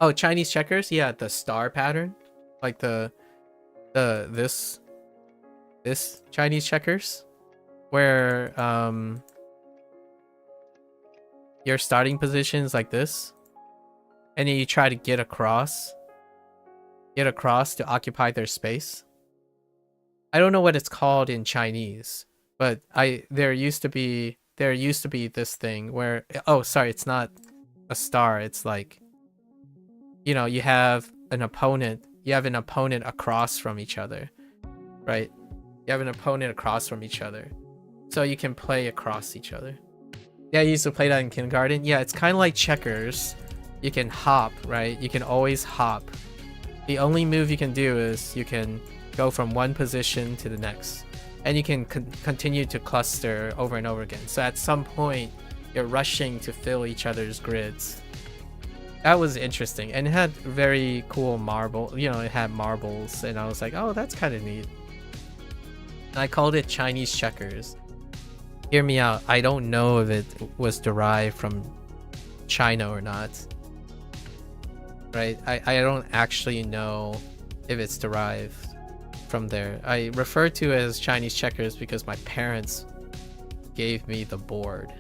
Oh, Chinese checkers? Yeah, the star pattern. Like this Chinese checkers, where your starting position is like this, and then you try to get across to occupy their space. I don't know what it's called in Chinese, but there used to be this thing where, oh, sorry, it's not a star. It's like, you know, you have an opponent across from each other, right? You have an opponent across from each other, so you can play across each other. Yeah, I used to play that in kindergarten. Yeah, it's kind of like checkers. You can hop, right? You can always hop. The only move you can do is you can go from one position to the next, and you can continue to cluster over and over again. So at some point, you're rushing to fill each other's grids. That was interesting, and it had very cool it had marbles, and I was like, oh, that's kind of neat. And I called it Chinese checkers. Hear me out, I don't know if it was derived from China or not. Right? I don't actually know if it's derived from there. I refer to it as Chinese checkers because my parents gave me the board.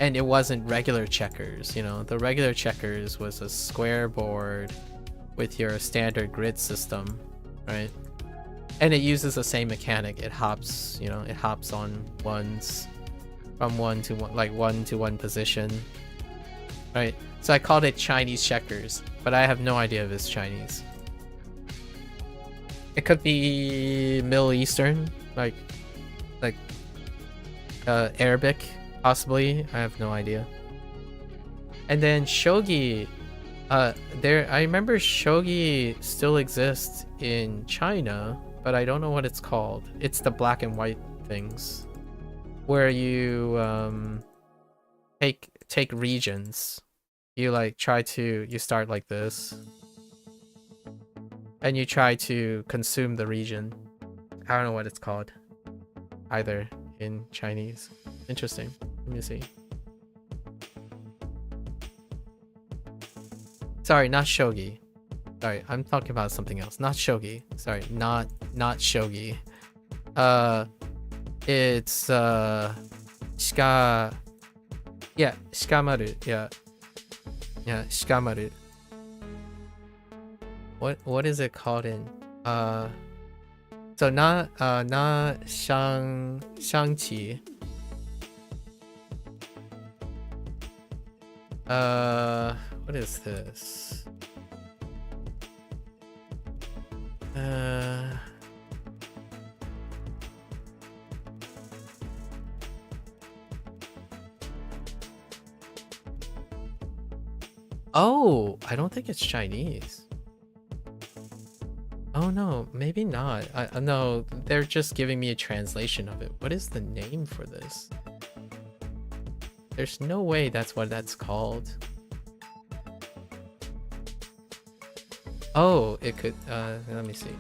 And it wasn't regular checkers, you know. The regular checkers was a square board with your standard grid system, right? And it uses the same mechanic. It hops, you know, it hops on ones from one to one position, right? So I called it Chinese checkers, but I have no idea if it's Chinese. It could be Middle Eastern, like Arabic, possibly. I have no idea. And then shogi, I remember shogi still exists in China, but I don't know what it's called. It's the black and white things, where you take regions. You you start like this, and you try to consume the region. I don't know what it's called either in Chinese. Interesting. Let me see. Sorry, not shogi. Sorry, I'm talking about something else. Not shogi. Sorry, not shogi. It's shikamaru. Yeah, shikamaru. What is it called in? So not shangqi. What is this? Oh, I don't think it's Chinese. Oh no, maybe not. No, they're just giving me a translation of it. What is the name for this? There's no way that's what that's called. Oh, it could, let me see.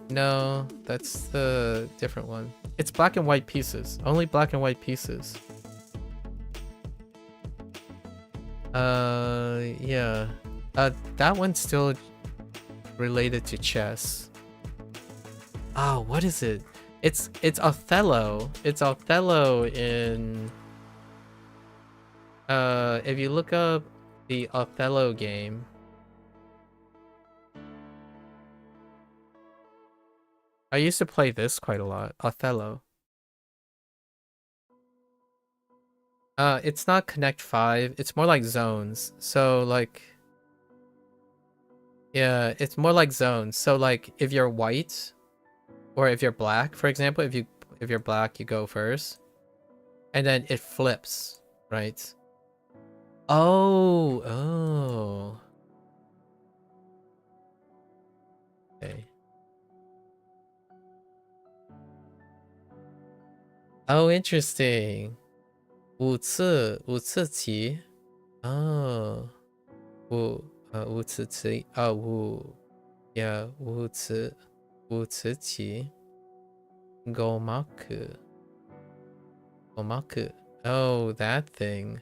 No, that's the different one. It's black and white pieces. Only black and white pieces. Yeah. That one's still related to chess. Oh, what is it? It's Othello. It's Othello in... if you look up the Othello game... I used to play this quite a lot. Othello. It's not Connect 5. It's more like zones. So, like... Yeah, it's more like zones. So, like, if you're white... Or if you're black, for example, if you're black, you go first. And then it flips, right? Oh. Okay. Oh, interesting. 五次棋. Oh. 五次棋. Oh, yeah, 五次棋. Gomaku. Oh, that thing.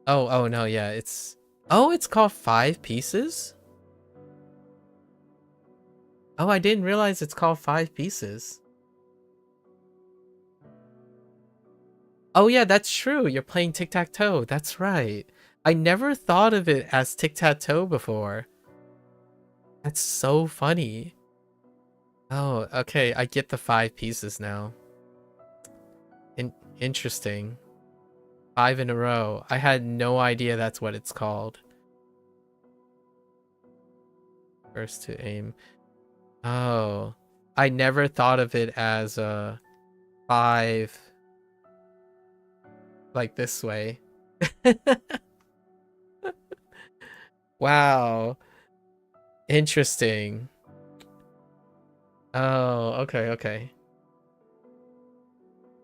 Oh no, yeah, it's... Oh, it's called 5 pieces? Oh, I didn't realize it's called 5 pieces. Oh yeah, that's true. You're playing tic-tac-toe. That's right. I never thought of it as tic-tac-toe before. That's so funny. Oh, okay. I get the 5 pieces now. Interesting. 5 in a row. I had no idea that's what it's called. First to aim. Oh, I never thought of it as a 5 like this way. Wow. Interesting. Oh, okay.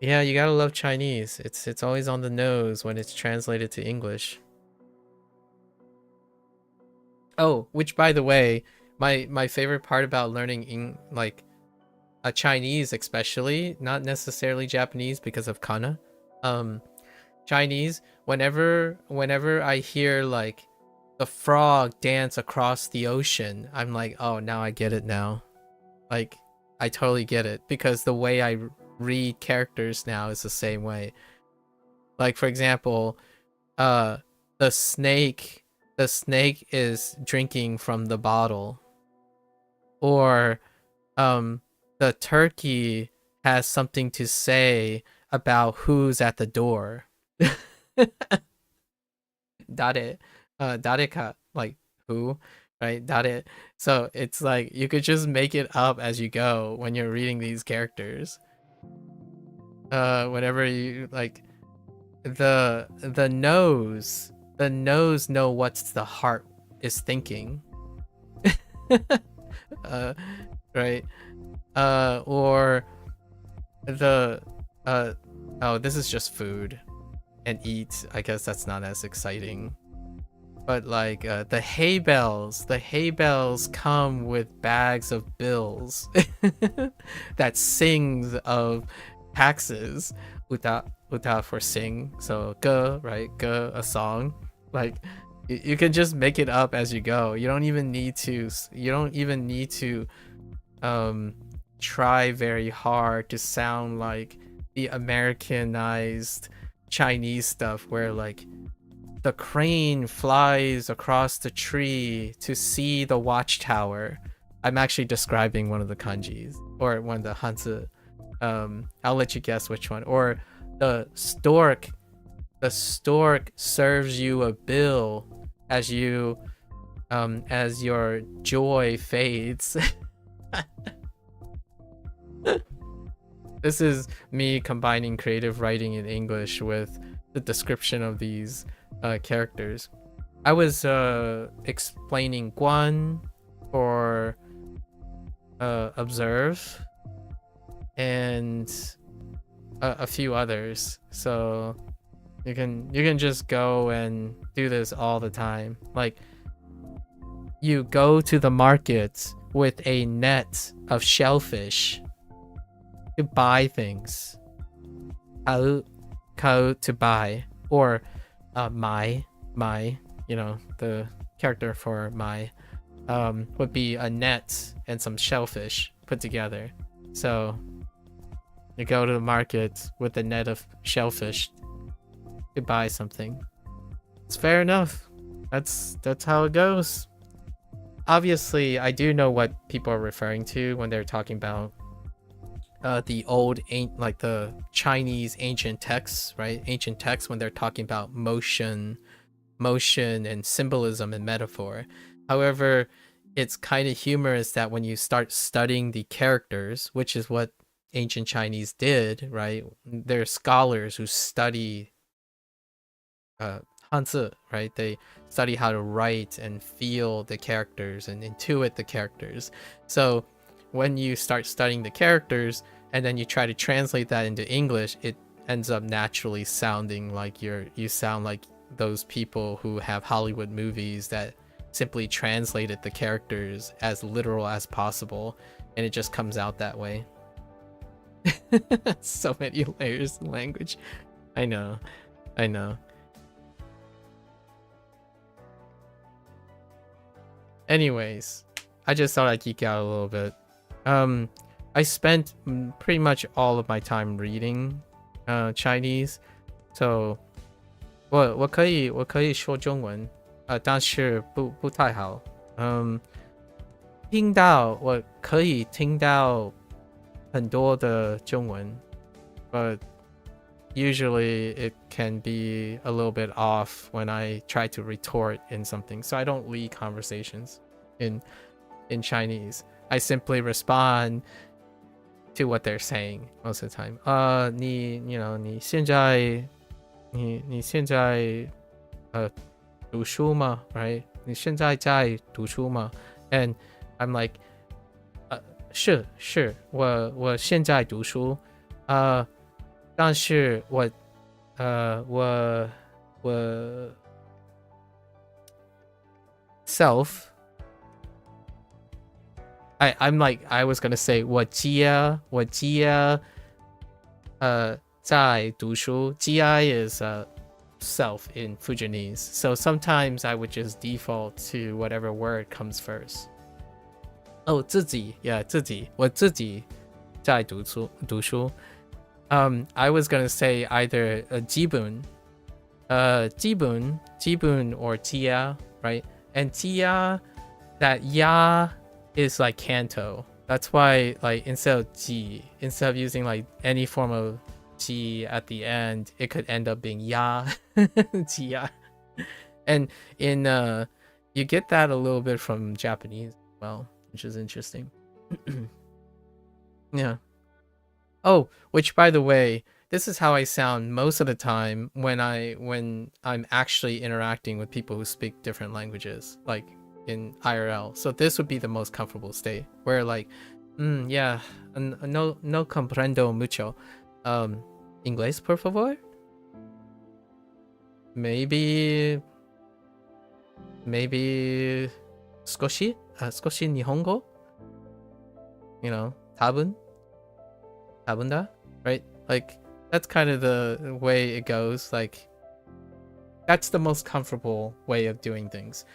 Yeah, you gotta love Chinese. It's always on the nose when it's translated to English. Oh, which by the way, my favorite part about learning a Chinese especially, not necessarily Japanese because of kana. Chinese, whenever I hear like the frog dance across the ocean, I'm like, oh, now I get it now. Like, I totally get it because the way I read characters now is the same way. Like, for example, the snake is drinking from the bottle, or the turkey has something to say about who's at the door. Dare, dareka, like who, right? Dare. So it's like you could just make it up as you go when you're reading these characters. Whenever you like the nose know what's the heart is thinking. Right. Or the oh, this is just food and eat. I guess that's not as exciting. But like the hay bales come with bags of bills that sings of taxes. Uta for sing, so ge, right? Ge, a song. Like you can just make it up as you go. You don't even need to try very hard to sound like the Americanized Chinese stuff where like the crane flies across the tree to see the watchtower. I'm actually describing one of the kanjis or one of the Hanzi. I'll let you guess which one. Or the stork serves you a bill as you as your joy fades. This is me combining creative writing in English with the description of these characters. I was explaining Guan for observe and a few others, so you can just go and do this all the time. Like you go to the market with a net of shellfish to buy things. Kao to buy, or my, you know, the character for my would be a net and some shellfish put together. So you go to the market with a net of shellfish to buy something. It's fair enough. That's how it goes. Obviously, I do know what people are referring to when they're talking about the old, like the Chinese ancient texts, right? Ancient texts when they're talking about motion and symbolism and metaphor. However, it's kind of humorous that when you start studying the characters, which is what ancient Chinese did, right? They're scholars who study Hanzi, right? They study how to write and feel the characters and intuit the characters. So when you start studying the characters and then you try to translate that into English, it ends up naturally sounding like you sound like those people who have Hollywood movies that simply translated the characters as literal as possible, and it just comes out that way. So many layers in language. I know. Anyways, I just thought I'd geek out a little bit. I spent pretty much all of my time reading Chinese. So 我可以说中文，但是不太好。听到我可以听到很多的中文，but usually it can be a little bit off when I try to retort in something. So I don't lead conversations in Chinese. I simply respond to what they're saying most of the time. 你现在读书吗 right? 你现在在读书吗 And I'm like 是我现在读书但是我 self I'm like I was gonna say 我在读书 Gi is self in Fujianese, so sometimes I would just default to whatever word comes first. Oh, 自己 yeah 自己我自己在读书 I was gonna say either 基本or jia, right? And jia, that ya is like Kanto. That's why like instead of using like any form of ji at the end, it could end up being ya. Jia. And in you get that a little bit from Japanese as well, which is interesting. Yeah. Oh, which by the way, this is how I sound most of the time when I'm actually interacting with people who speak different languages, like in IRL. So this would be the most comfortable state where like, yeah, no comprendo mucho. Inglés, por favor? Maybe 少し日本語 You know, 多分だ right? Like that's kind of the way it goes. Like that's the most comfortable way of doing things.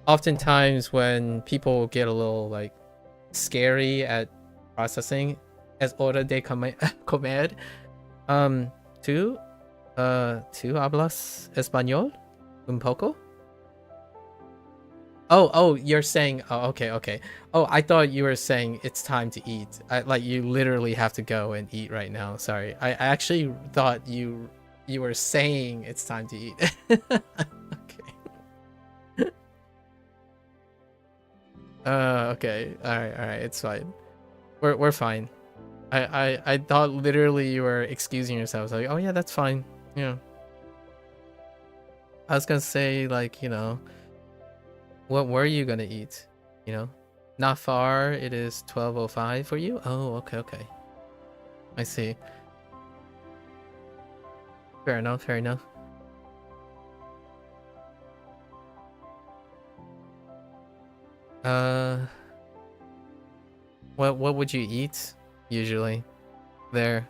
Oftentimes when people get a little like scary at processing, es hora de comer. ¿Tú hablas español un poco? Oh, you're saying, oh, okay. Oh, I thought you were saying it's time to eat. Like you literally have to go and eat right now. Sorry. I actually thought you were saying it's time to eat. Okay. Okay. All right. It's fine. We're fine. I thought literally you were excusing yourself. I was like, oh yeah, that's fine. Yeah. I was gonna say like, you know, what were you gonna eat? You know, not far. It is 12:05 for you. Oh, okay. I see. Fair enough. What would you eat usually there?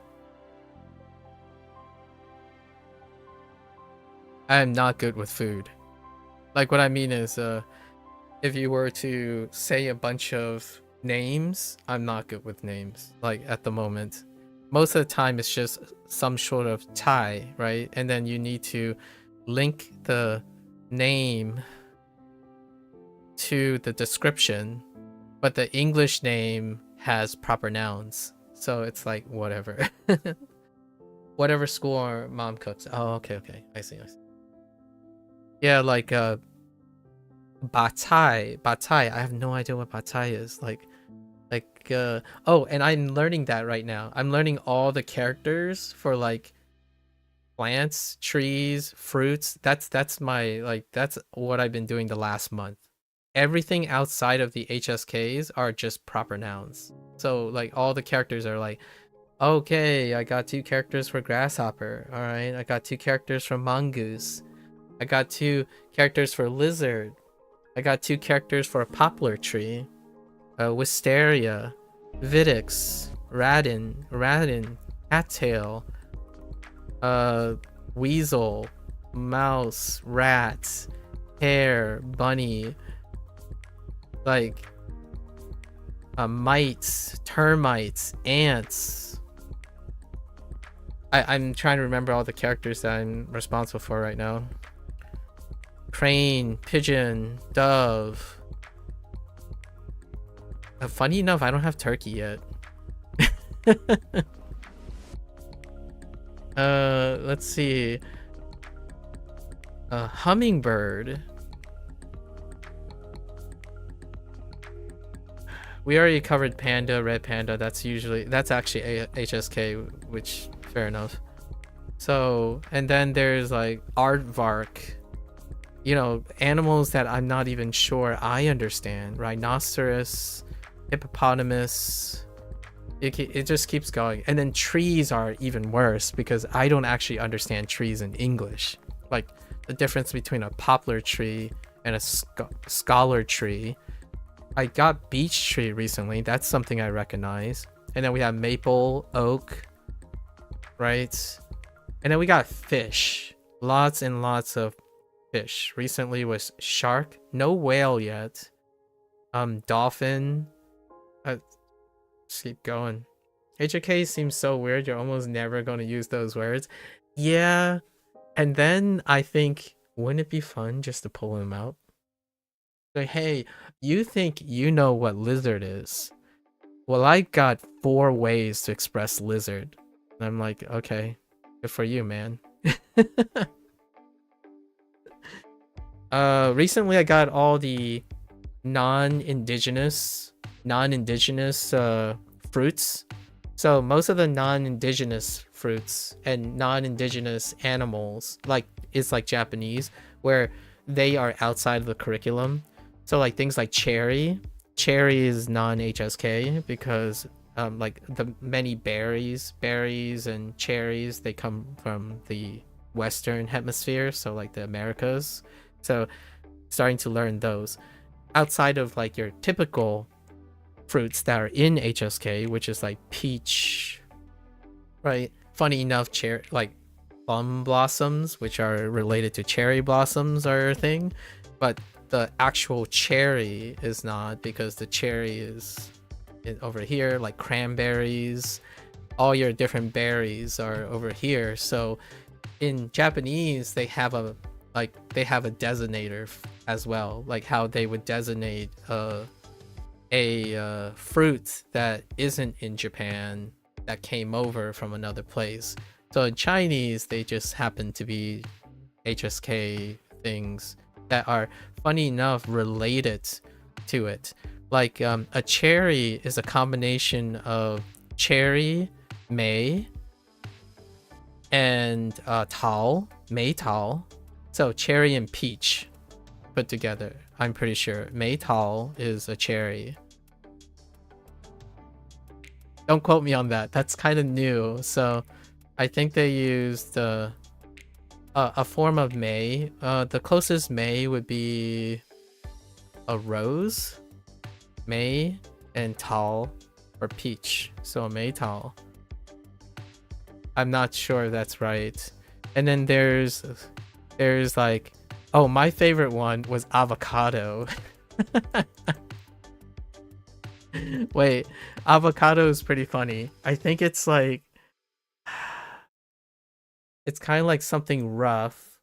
I am not good with food. Like what I mean is if you were to say a bunch of names, I'm not good with names. Like at the moment, most of the time it's just some sort of tie, right? And then you need to link the name to the description, but the English name has proper nouns, so it's like whatever. Whatever school our mom cooks. Oh, okay. I see. Yeah, like batai. I have no idea what batai is. Oh, and I'm learning that right now. I'm learning all the characters for like plants, trees, fruits. That's my like that's what I've been doing the last month. Everything outside of the HSKs are just proper nouns. So like all the characters are like, okay, I got 2 characters for grasshopper. All right, I got 2 characters for mongoose. I got 2 characters for lizard. I got 2 characters for a poplar tree. Wisteria, Vidix, Radin, cattail, weasel, mouse, rat, hare, bunny, like mites, termites, ants, I'm trying to remember all the characters that I'm responsible for right now. Crane, pigeon, dove. Funny enough, I don't have turkey yet. Let's see. Hummingbird. We already covered panda, red panda. That's actually HSK, which fair enough. So, and then there's like aardvark. You know, animals that I'm not even sure I understand. Rhinoceros, hippopotamus. It just keeps going. And then trees are even worse because I don't actually understand trees in English. Like the difference between a poplar tree and a scholar tree. I got beech tree recently. That's something I recognize. And then we have maple, oak, right? And then we got fish. Lots and lots of fish. Recently was shark. No whale yet. Dolphin. Just keep going. HOK seems so weird. You're almost never going to use those words. Yeah. And then I think, wouldn't it be fun just to pull him out? Like, hey, you think you know what lizard is? Well, I got 4 ways to express lizard. And I'm like, okay, good for you, man. Recently I got all the non-indigenous fruits. So most of the non-indigenous fruits and non-indigenous animals, like it's like Japanese, where they are outside of the curriculum. So like things like cherry is non-HSK because like the many berries and cherries, they come from the Western hemisphere, so like the Americas. So starting to learn those outside of like your typical fruits that are in HSK, which is like peach, right? Funny enough, like plum blossoms, which are related to cherry blossoms, are a thing, but the actual cherry is not, because the cherry is over here. Like cranberries, all your different berries are over here. So in Japanese, they have a designator as well, like how they would designate a fruit that isn't in Japan that came over from another place. So in Chinese, they just happen to be HSK things that are, funny enough, related to it. Like a cherry is a combination of cherry, mei, and mei tao. So cherry and peach put together, I'm pretty sure. Mei tao is a cherry. Don't quote me on that. That's kind of new. So I think they used a form of mei. The closest mei would be a rose. Mei and tao, or peach. So mei tao. I'm not sure that's right. And then there's like, oh, my favorite one was avocado. Wait, avocado is pretty funny. I think it's like, it's kind of like something rough,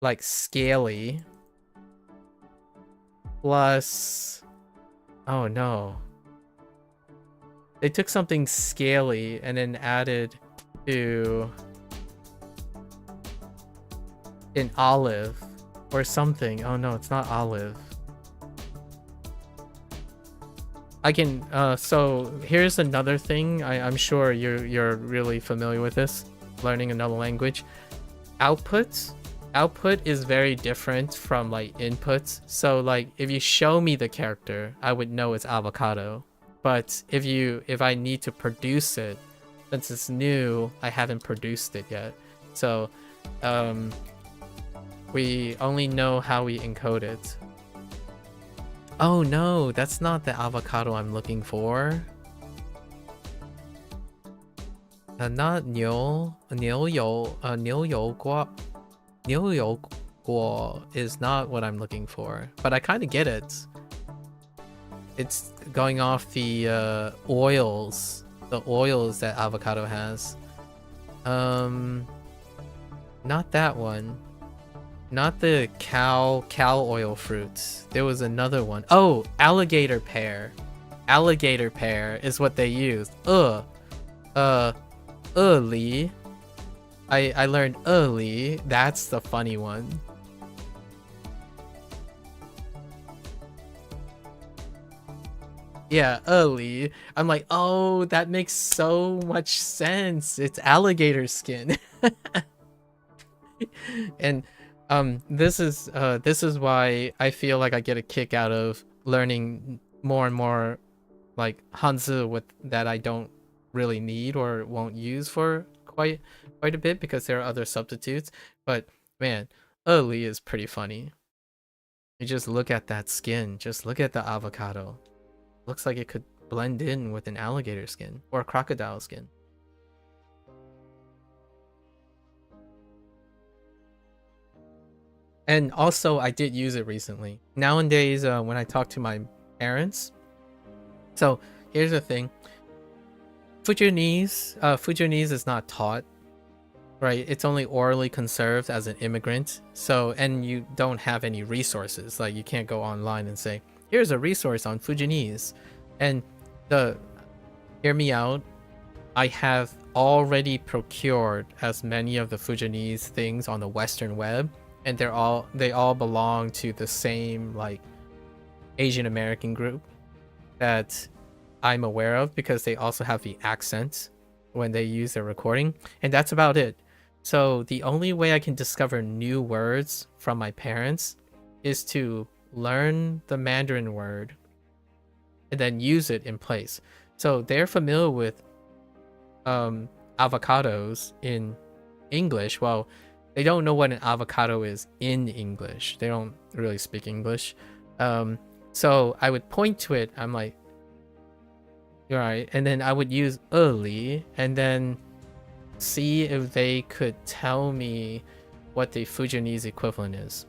like scaly, plus, oh no, they took something scaly and then added to an olive or something. Oh no, it's not olive. I can so here's another thing. I'm sure you're really familiar with this, learning another language. Output is very different from like inputs. So like if you show me the character, I would know it's avocado. But if I need to produce it, since it's new, I haven't produced it yet. So we only know how we encode it. Oh no, that's not the avocado I'm looking for. Not 牛油果 is not what I'm looking for, but I kind of get it. It's going off the oils that avocado has. Not that one. Not the cow oil fruits. There was another one. Oh, alligator pear. Alligator pear is what they used. Li. I learned li. That's the funny one. Yeah, li. I'm like, oh, that makes so much sense. It's alligator skin. And this is why I feel like I get a kick out of learning more and more like Hanzi with that I don't really need or won't use for quite a bit, because there are other substitutes. But man, li is pretty funny. You just look at that skin, just look at the avocado. Looks like it could blend in with an alligator skin or a crocodile skin. And also, I did use it recently. Nowadays, when I talk to my parents, so here's the thing: Fujianese is not taught, right? It's only orally conserved as an immigrant. So, and you don't have any resources. Like, you can't go online and say, "Here's a resource on Fujianese." And hear me out. I have already procured as many of the Fujianese things on the Western web. And they all belong to the same like Asian American group that I'm aware of, because they also have the accent when they use their recording, and that's about it. So the only way I can discover new words from my parents is to learn the Mandarin word and then use it in place. So they're familiar with avocados in English. Well, they don't know what an avocado is in English. They don't really speak English. So I would point to it. I'm like, all right. And then I would use li and then see if they could tell me what the Fujianese equivalent is.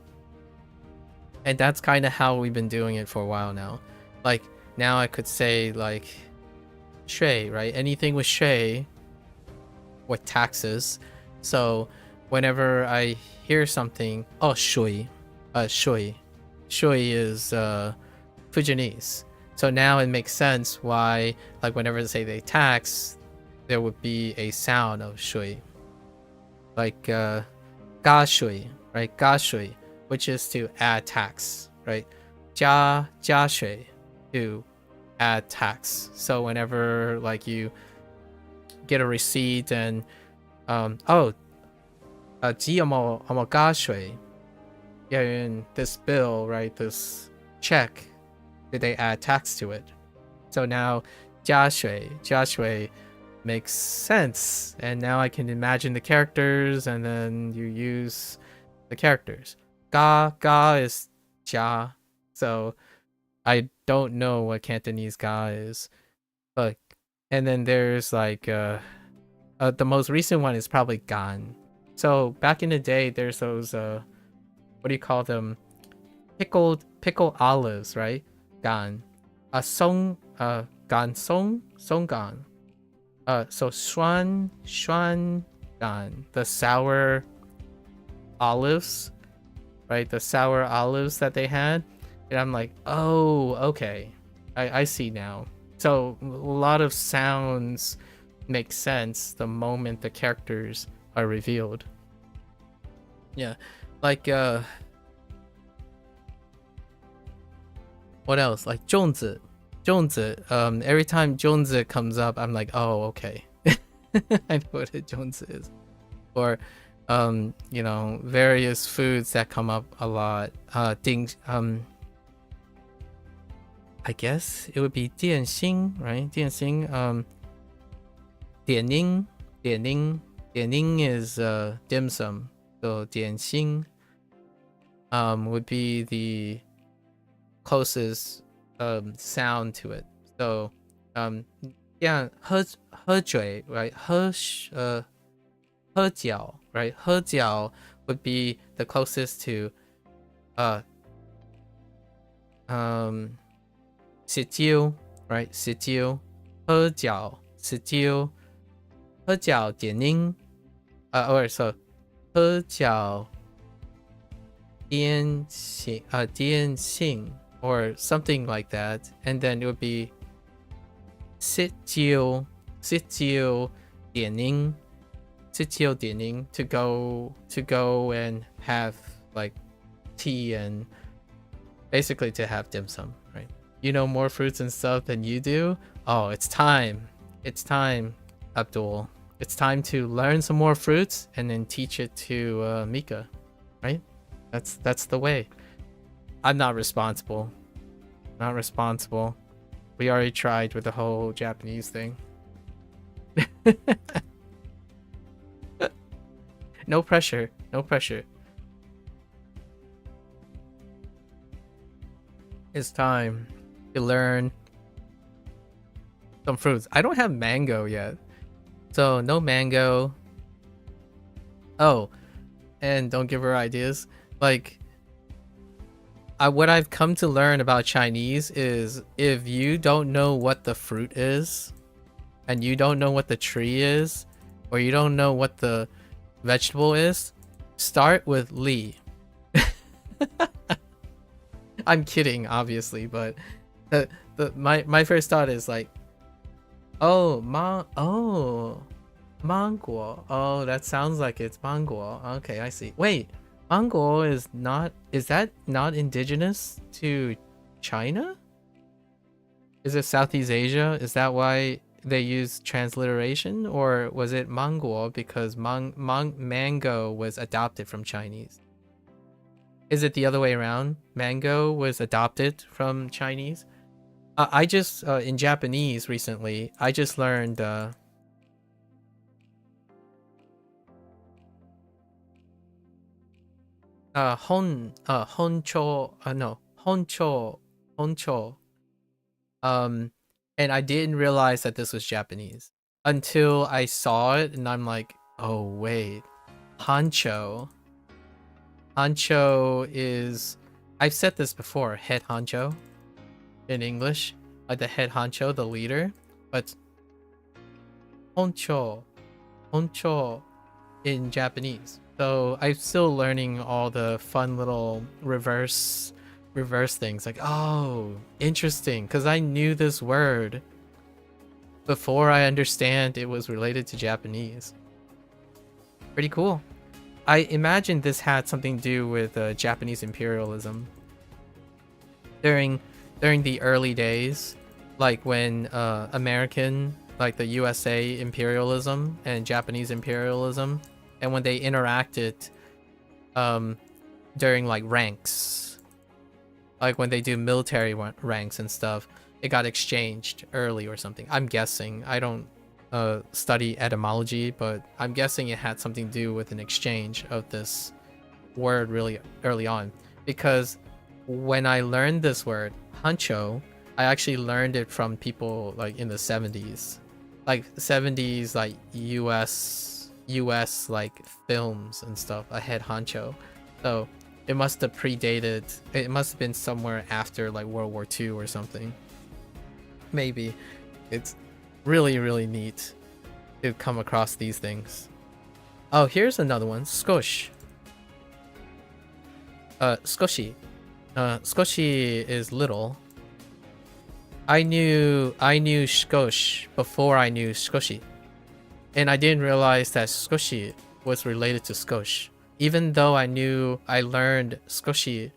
And that's kind of how we've been doing it for a while now. Like, now I could say like shui, right? Anything with shui, with taxes. So whenever I hear something, oh, shui is Fujianese. So now it makes sense why, like, whenever they say they tax, there would be a sound of shui. Like ga shui, right? Ga shui, which is to add tax, right? Jia shui, to add tax. So whenever like you get a receipt and ga shui, yeah, in this bill, right, this check, did they add tax to it? So now jia shui makes sense, and now I can imagine the characters, and then you use the characters. Ga is jia, so I don't know what Cantonese ga is, but and then there's like the most recent one is probably gan. So back in the day, there's those what do you call them? Pickled olives, right? Gan. Gan song gan. So shuan gan, the sour olives, right? The sour olives that they had. And I'm like, oh, okay. I see now. So a lot of sounds make sense the moment the characters are revealed. Yeah. Like what else? Like 粽子. Every time 粽子 comes up, I'm like, oh, okay. I know what a 粽子 is. Or you know, various foods that come up a lot. I guess it would be 点心, right? 点心. 点心 is dim sum. So 点心 would be the closest sound to it. So yeah, 喝水, right? 喝酒, right? 喝酒 would be the closest to 食酒, right? 食酒, 喝酒, 食酒, 喝酒点音, or so 喝脚电信 or something like that, and then it would be sit jiu点音 to go and have like tea and basically to have dim sum, right? You know more fruits and stuff than you do. Oh, it's time, Abdul. It's time to learn some more fruits and then teach it to Mika, right? That's the way. I'm not responsible. We already tried with the whole Japanese thing. No pressure. It's time to learn some fruits. I don't have mango yet. So no mango. Oh, and don't give her ideas. Like, what I've come to learn about Chinese is if you don't know what the fruit is, and you don't know what the tree is, or you don't know what the vegetable is, start with Li. I'm kidding, obviously, but my first thought is like, mango. Oh, that sounds like it's mango. Okay, I see. Wait, mango is that not indigenous to China? Is it Southeast Asia? Is that why they use transliteration, or was it mango because mango was adopted from Chinese? Is it the other way around? Mango was adopted from Chinese? I just in Japanese recently, I just learned honcho. And I didn't realize that this was Japanese until I saw it, and I'm like, oh wait, honcho is, I've said this before, head honcho in English, like the head honcho, the leader, but honcho in Japanese. So I'm still learning all the fun little reverse things, like, oh, interesting, because I knew this word before I understand it was related to Japanese. Pretty cool. I imagine this had something to do with Japanese imperialism during the early days, like when American, like the USA imperialism and Japanese imperialism, and when they interacted during like ranks, like when they do military ranks and stuff, it got exchanged early or something. I'm guessing. I don't study etymology, but I'm guessing it had something to do with an exchange of this word really early on. Because when I learned this word, hancho, I actually learned it from people like in the 70s. Like 70s, like US like films and stuff, a head honcho. So it must have predated, it must have been somewhere after like World War II or something. Maybe. It's really, really neat to come across these things. Oh, here's another one. Skosh. Skoshi. Skoshi is little. I knew skosh before I knew skoshi. And I didn't realize that skoshi was related to skosh. Even though I learned skoshi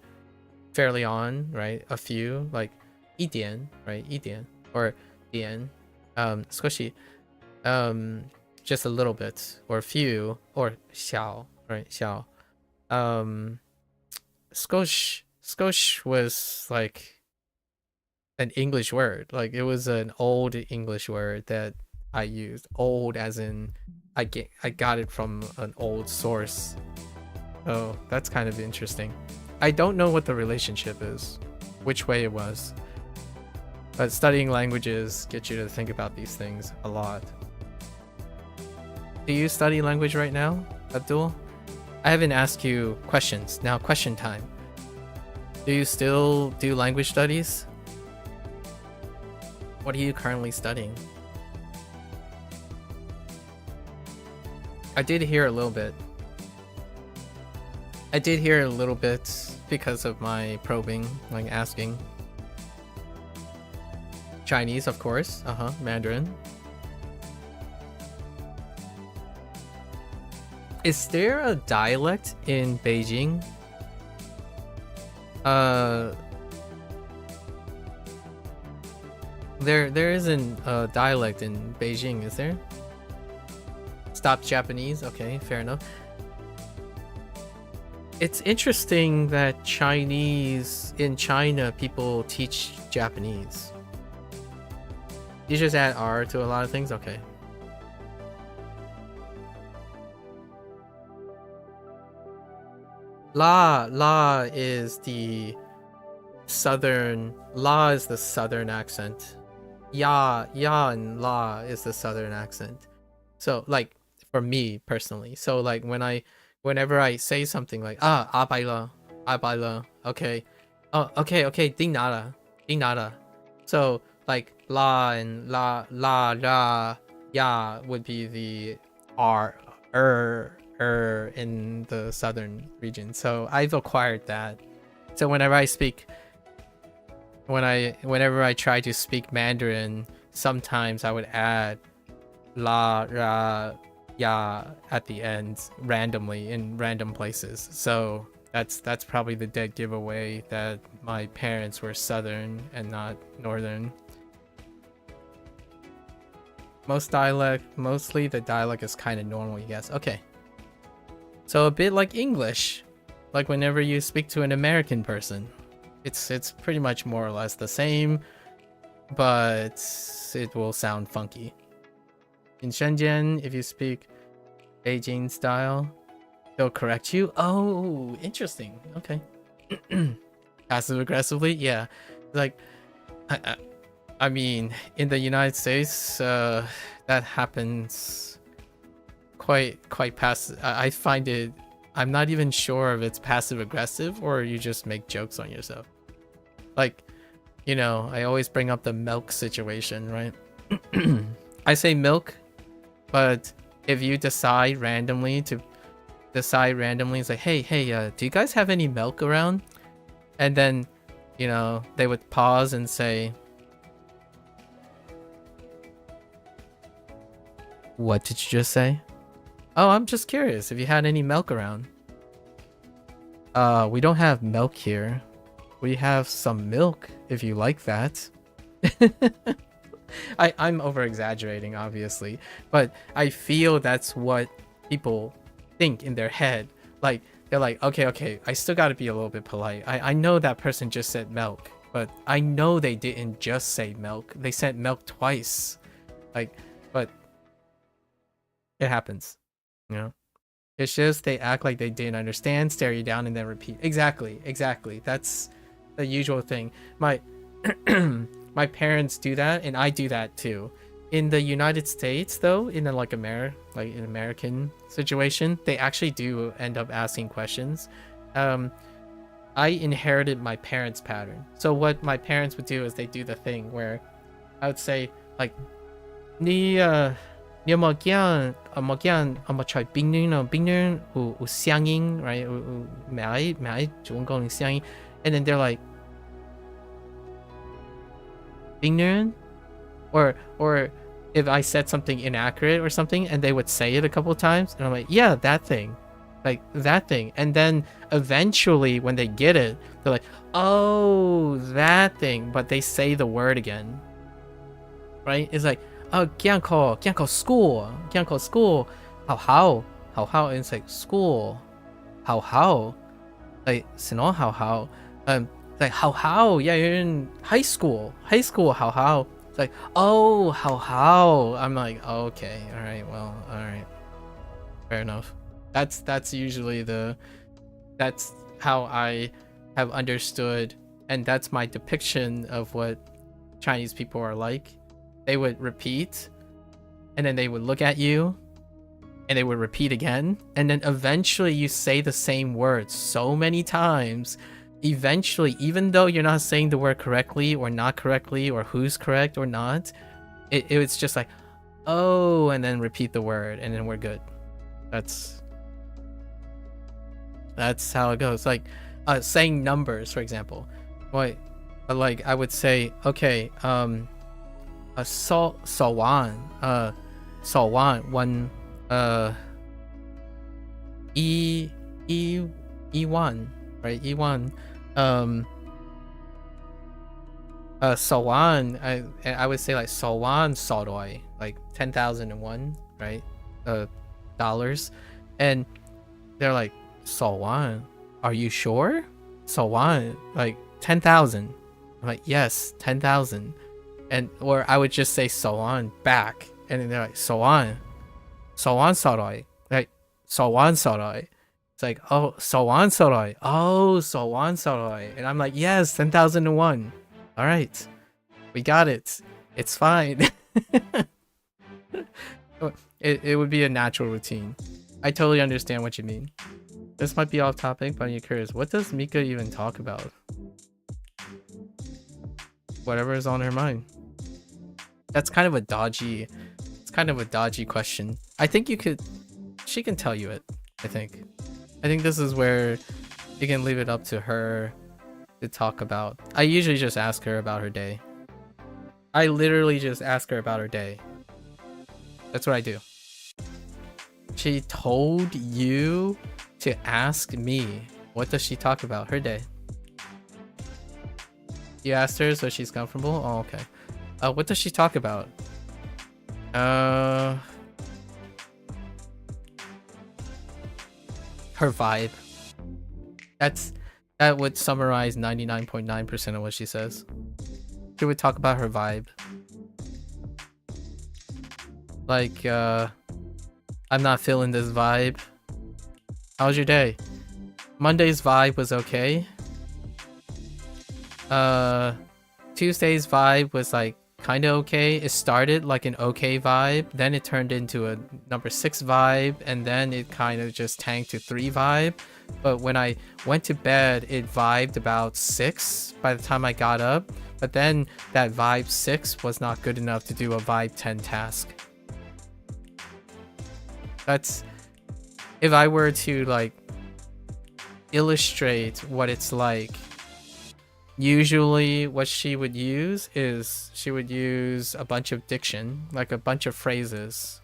fairly on, right? A few, like 一点, right? 一点 or 点. Skoshi, just a little bit, or few, or 小, right? 小. Skosh was like an English word. Like it was an old English word that I used. Old as in I got it from an old source. Oh, that's kind of interesting. I don't know what the relationship is, which way it was. But studying languages gets you to think about these things a lot. Do you study language right now, Abdul? I haven't asked you questions. Now question time. Do you still do language studies? What are you currently studying? I did hear a little bit. I did hear a little bit because of my probing, like asking. Chinese, of course. Mandarin. Is there a dialect in Beijing? There isn't a dialect in Beijing, is there? Stop Japanese. Okay, fair enough. It's interesting that Chinese in China people teach Japanese. You just add R to a lot of things? Okay. La is the southern accent. Ya and la is the southern accent. So like for me personally. So like whenever I say something like abai la, okay. Oh, okay, ding nada. So like la and la ya would be the R in the southern region. So I've acquired that. So whenever I try to speak Mandarin, sometimes I would add la ra ya at the end randomly in random places. So that's probably the dead giveaway that my parents were southern and not northern. Mostly the dialect is kind of normal, you guess. Okay. So a bit like English, like whenever you speak to an American person, it's pretty much more or less the same, but it will sound funky. In Shenzhen, if you speak Beijing style, they'll correct you. Oh, interesting. Okay. Passive aggressively, yeah. Like, I mean, in the United States, that happens quite passive. I find it. I'm not even sure if it's passive aggressive or you just make jokes on yourself. Like, you know, I always bring up the milk situation, right? I say milk, but if you decide randomly, it's like, hey, do you guys have any milk around? And then, you know, they would pause and say, what did you just say? Oh, I'm just curious if you had any milk around. We don't have milk here. We have some milk, if you like that. I'm over-exaggerating, obviously. But I feel that's what people think in their head. Like, they're like, okay, I still gotta be a little bit polite. I know that person just said milk, but I know they didn't just say milk. They said milk twice. Like, but it happens. You know, it's just they act like they didn't understand, stare you down, and then repeat. Exactly. That's the usual thing. My parents do that, and I do that too. In the United States, though, in like an American situation, they actually do end up asking questions. I inherited my parents' pattern. So what my parents would do is they do the thing where I would say like, 你有冇驚出冰暖啊？冰暖有聲音 right？ 買中國嘅聲音 and then they're like 冰暖 or if I said something inaccurate or something and they would say it a couple of times and I'm like, yeah, that thing, like that thing, and then eventually when they get it, they're like, oh, that thing, but they say the word again, right? It's like, oh, 驚考 school, 好 and it's like school, 好 like 什麼好 like 好 yeah, you're in high school 好 it's like, oh, 好 I'm like, oh, okay, all right, fair enough. That's usually that's how I have understood, and that's my depiction of what Chinese people are like. They would repeat, and then they would look at you, and they would repeat again, and then eventually you say the same words so many times. Eventually, even though you're not saying the word correctly or not correctly or who's correct or not, it's just like, oh, and then repeat the word, and then we're good. That's how it goes. Like saying numbers, for example. Like I would say, okay, so wan one e1, right? E1 sowan, I would say like sowan soroi, like 10,001, right? Dollars. And they're like, sowan, are you sure? Sowan, like 10,000. I'm like, yes, 10,000. And or I would just say sowan back, and then they're like, sowan soroi, like sowan soroi. It's like, oh, sowan soroi, oh, sowan soroi. And I'm like, yes, 10,001. All right, we got it. It's fine. It would be a natural routine. I totally understand what you mean. This might be off topic, but I'm curious. What does Mika even talk about? Whatever is on her mind. That's kind of a dodgy. It's kind of a dodgy question. I think she can tell you it. I think this is where you can leave it up to her to talk about. I usually just ask her about her day. I literally just ask her about her day. That's what I do. She told you to ask me, what does she talk about her day? You asked her, so she's comfortable? Oh, okay. What does she talk about? Her vibe. That would summarize 99.9% of what she says. She would talk about her vibe. Like, I'm not feeling this vibe. How was your day? Monday's vibe was okay. Tuesday's vibe was like kind of okay. It started like an okay vibe, then it turned into a number 6 vibe, and then it kind of just tanked to 3 vibe. But when I went to bed, it vibed about 6 by the time I got up. But then that vibe 6 was not good enough to do a vibe 10 task. That's, if I were to like illustrate what it's like, usually what she would use is she would use a bunch of diction, like a bunch of phrases,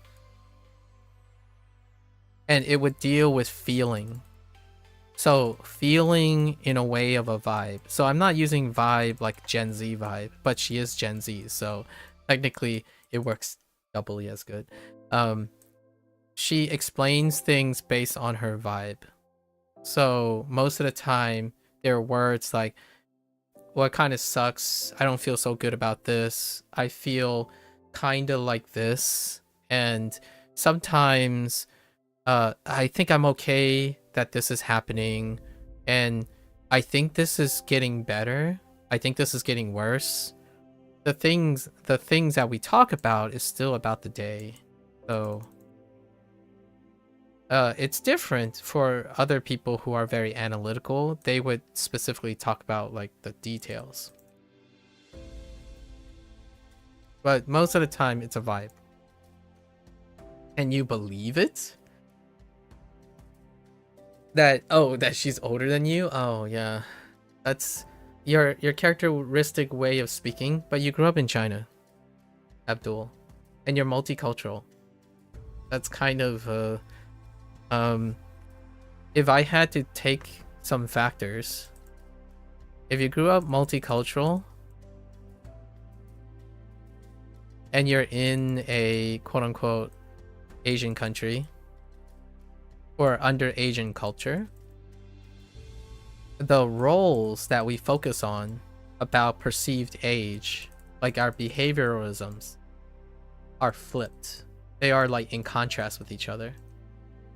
and it would deal with feeling. So feeling in a way of a vibe. So I'm not using vibe like Gen Z vibe, but she is Gen Z, so technically it works doubly as good. She explains things based on her vibe. So most of the time there are words like, well, it kind of sucks, I don't feel so good about this, I feel kind of like this, and sometimes I think I'm okay that this is happening, and I think this is getting better, I think this is getting worse. The things that we talk about is still about the day. So it's different for other people who are very analytical. They would specifically talk about like the details. But most of the time it's a vibe. Can you believe it? That she's older than you? Oh yeah. That's your characteristic way of speaking, but you grew up in China, Abdul. And you're multicultural. That's kind of if I had to take some factors, if you grew up multicultural and you're in a quote-unquote Asian country or under Asian culture, the roles that we focus on about perceived age, like our behavioralisms, are flipped. They are like in contrast with each other.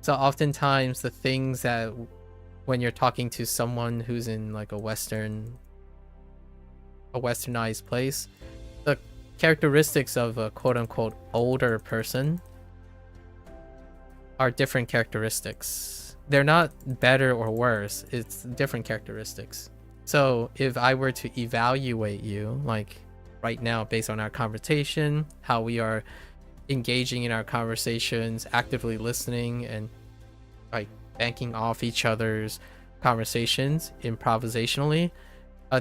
So oftentimes the things that when you're talking to someone who's in like a westernized place, the characteristics of a quote-unquote older person are different characteristics. They're not better or worse, it's different characteristics. So if I were to evaluate you like right now based on our conversation, how we are engaging in our conversations, actively listening, and like banking off each other's conversations improvisationally.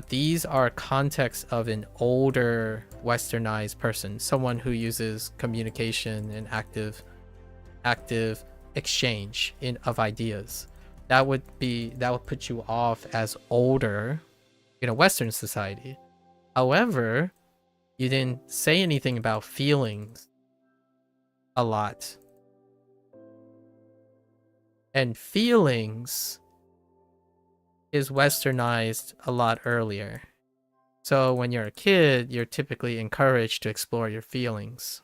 These are contexts of an older westernized person, someone who uses communication and active exchange of ideas. That would put you off as older in a Western society. However, you didn't say anything about feelings a lot. And feelings is westernized a lot earlier. So when you're a kid, you're typically encouraged to explore your feelings.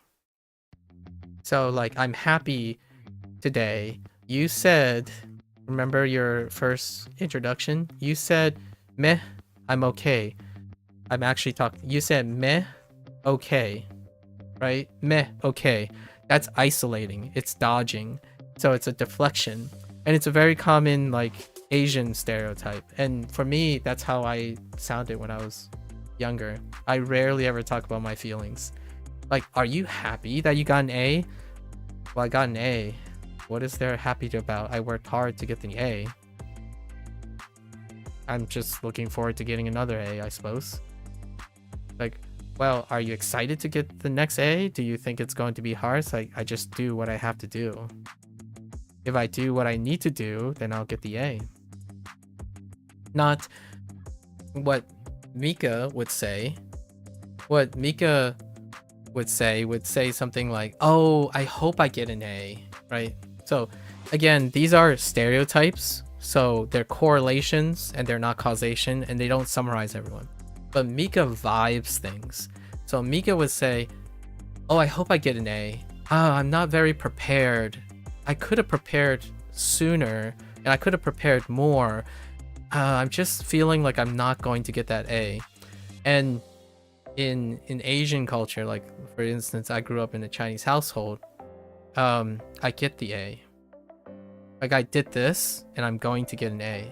So like, I'm happy today. You said, remember your first introduction? You said, meh, I'm okay. I'm actually talking. You said, meh, okay, right? Meh, okay. That's isolating. It's dodging. So it's a deflection. And it's a very common like Asian stereotype. And for me, that's how I sounded when I was younger. I rarely ever talk about my feelings. Like, are you happy that you got an A? Well, I got an A. What is there happy about? I worked hard to get the A. I'm just looking forward to getting another A, I suppose. Like, well, are you excited to get the next A? Do you think it's going to be hard? So I just do what I have to do. If I do what I need to do, then I'll get the A. Not what Mika would say. What Mika would say something like, oh, I hope I get an A, right? So again, these are stereotypes. So they're correlations and they're not causation, and they don't summarize everyone. But Mika vibes things. So Mika would say, oh, I hope I get an A. I'm not very prepared. I could have prepared sooner and I could have prepared more. I'm just feeling like I'm not going to get that A. And in Asian culture, like for instance, I grew up in a Chinese household. I get the A. Like, I did this and I'm going to get an A.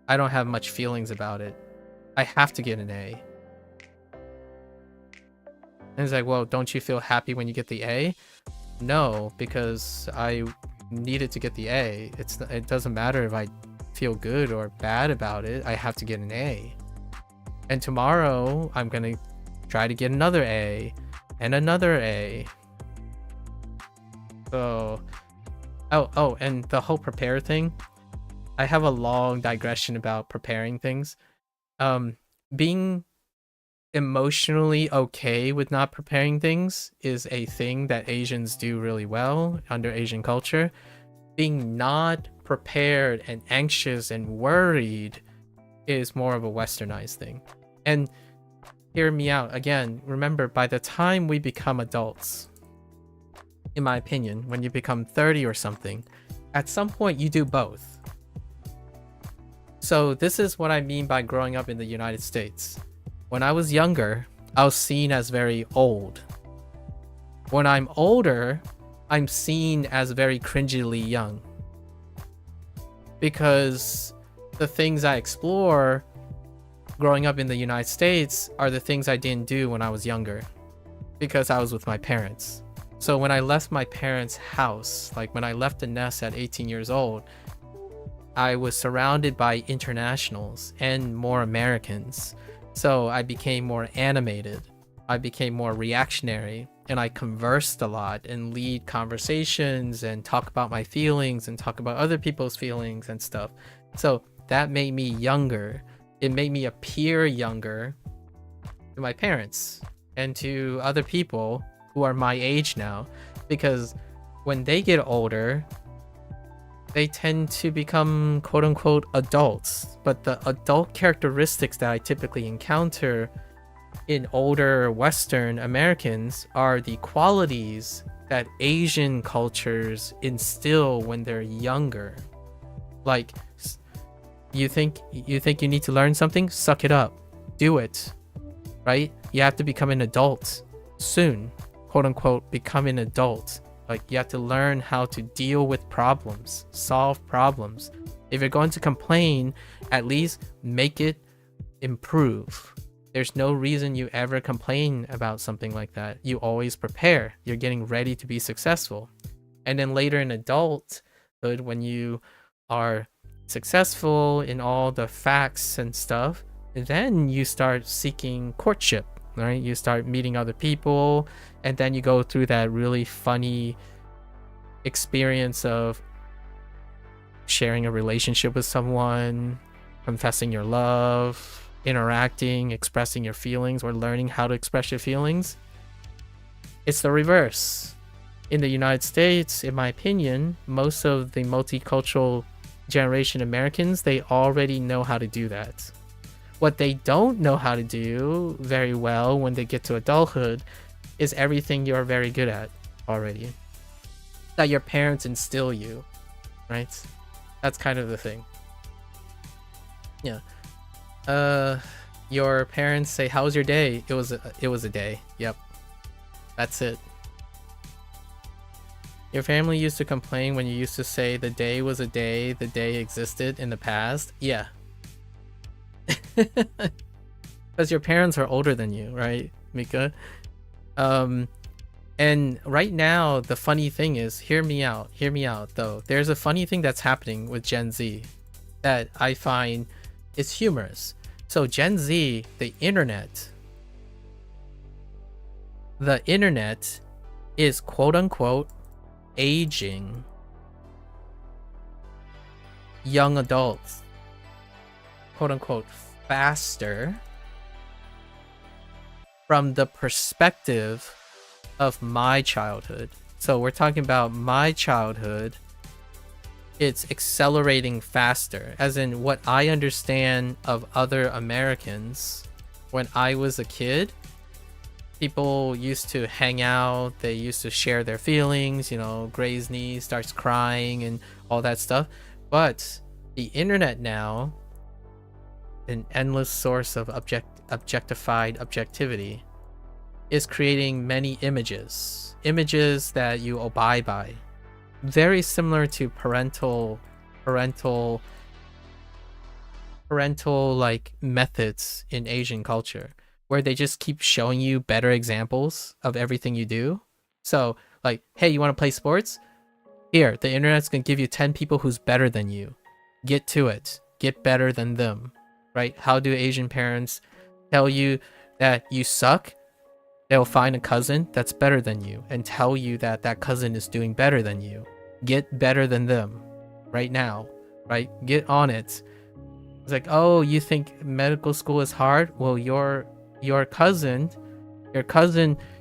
I don't have much feelings about it. I have to get an A. And it's like, well, don't you feel happy when you get the A? No, because I needed to get the A. It doesn't matter if I feel good or bad about it. I have to get an A. And tomorrow I'm gonna try to get another A and another A. So, oh, and the whole prepare thing. I have a long digression about preparing things. Being emotionally okay with not preparing things is a thing that Asians do really well under Asian culture. Being not prepared and anxious and worried is more of a westernized thing. And hear me out again, remember, by the time we become adults, in my opinion, when you become 30 or something, at some point you do both. So this is what I mean by growing up in the United States. When I was younger, I was seen as very old. When I'm older, I'm seen as very cringily young. Because the things I explore growing up in the United States are the things I didn't do when I was younger. Because I was with my parents. So when I left my parents' house, like when I left the nest at 18 years old, I was surrounded by internationals and more Americans. So I became more animated. I became more reactionary, and I conversed a lot and lead conversations and talk about my feelings and talk about other people's feelings and stuff. So that made me younger. It made me appear younger to my parents and to other people who are my age now, because when they get older, they tend to become quote unquote adults. But the adult characteristics that I typically encounter in older Western Americans are the qualities that Asian cultures instill when they're younger. Like, you think you need to learn something? Suck it up. Do it. Right? You have to become an adult soon. Quote unquote, become an adult. Like, you have to learn how to deal with problems, solve problems. If you're going to complain, at least make it improve. There's no reason you ever complain about something like that. You always prepare. You're getting ready to be successful. And then later in adulthood, when you are successful in all the facts and stuff, then you start seeking courtship, right? You start meeting other people, and then you go through that really funny experience of sharing a relationship with someone, confessing your love, interacting, expressing your feelings, or learning how to express your feelings. It's the reverse. In the United States, in my opinion, most of the multicultural generation Americans, they already know how to do that. What they don't know how to do very well when they get to adulthood is everything you're very good at already, that your parents instill you, right? That's kind of the thing. Yeah. Your parents say, "How was your day?" It was a day. Yep. That's it. Your family used to complain when you used to say the day was a day, the day existed in the past. Yeah. Because your parents are older than you, right, Mika? And right now, the funny thing is, hear me out though. There's a funny thing that's happening with Gen Z that I find is humorous. So Gen Z, the internet is quote unquote aging young adults, quote unquote, faster from the perspective of my childhood. So we're talking about my childhood. It's accelerating faster, as in what I understand of other Americans. When I was a kid, people used to hang out, they used to share their feelings, you know, Gray's niece starts crying and all that stuff. But the internet now, an endless source of objectified objectivity, is creating many images that you abide by. Very similar to parental like methods in Asian culture, where they just keep showing you better examples of everything you do. So like, hey, you want to play sports? Here, the internet's gonna give you 10 people who's better than you. Get to it. Get better than them, right? How do Asian parents tell you that you suck? They'll find a cousin that's better than you and tell you that that cousin is doing better than you. Get better than them right now, right? Get on it. It's like, oh, you think medical school is hard? Well, your cousin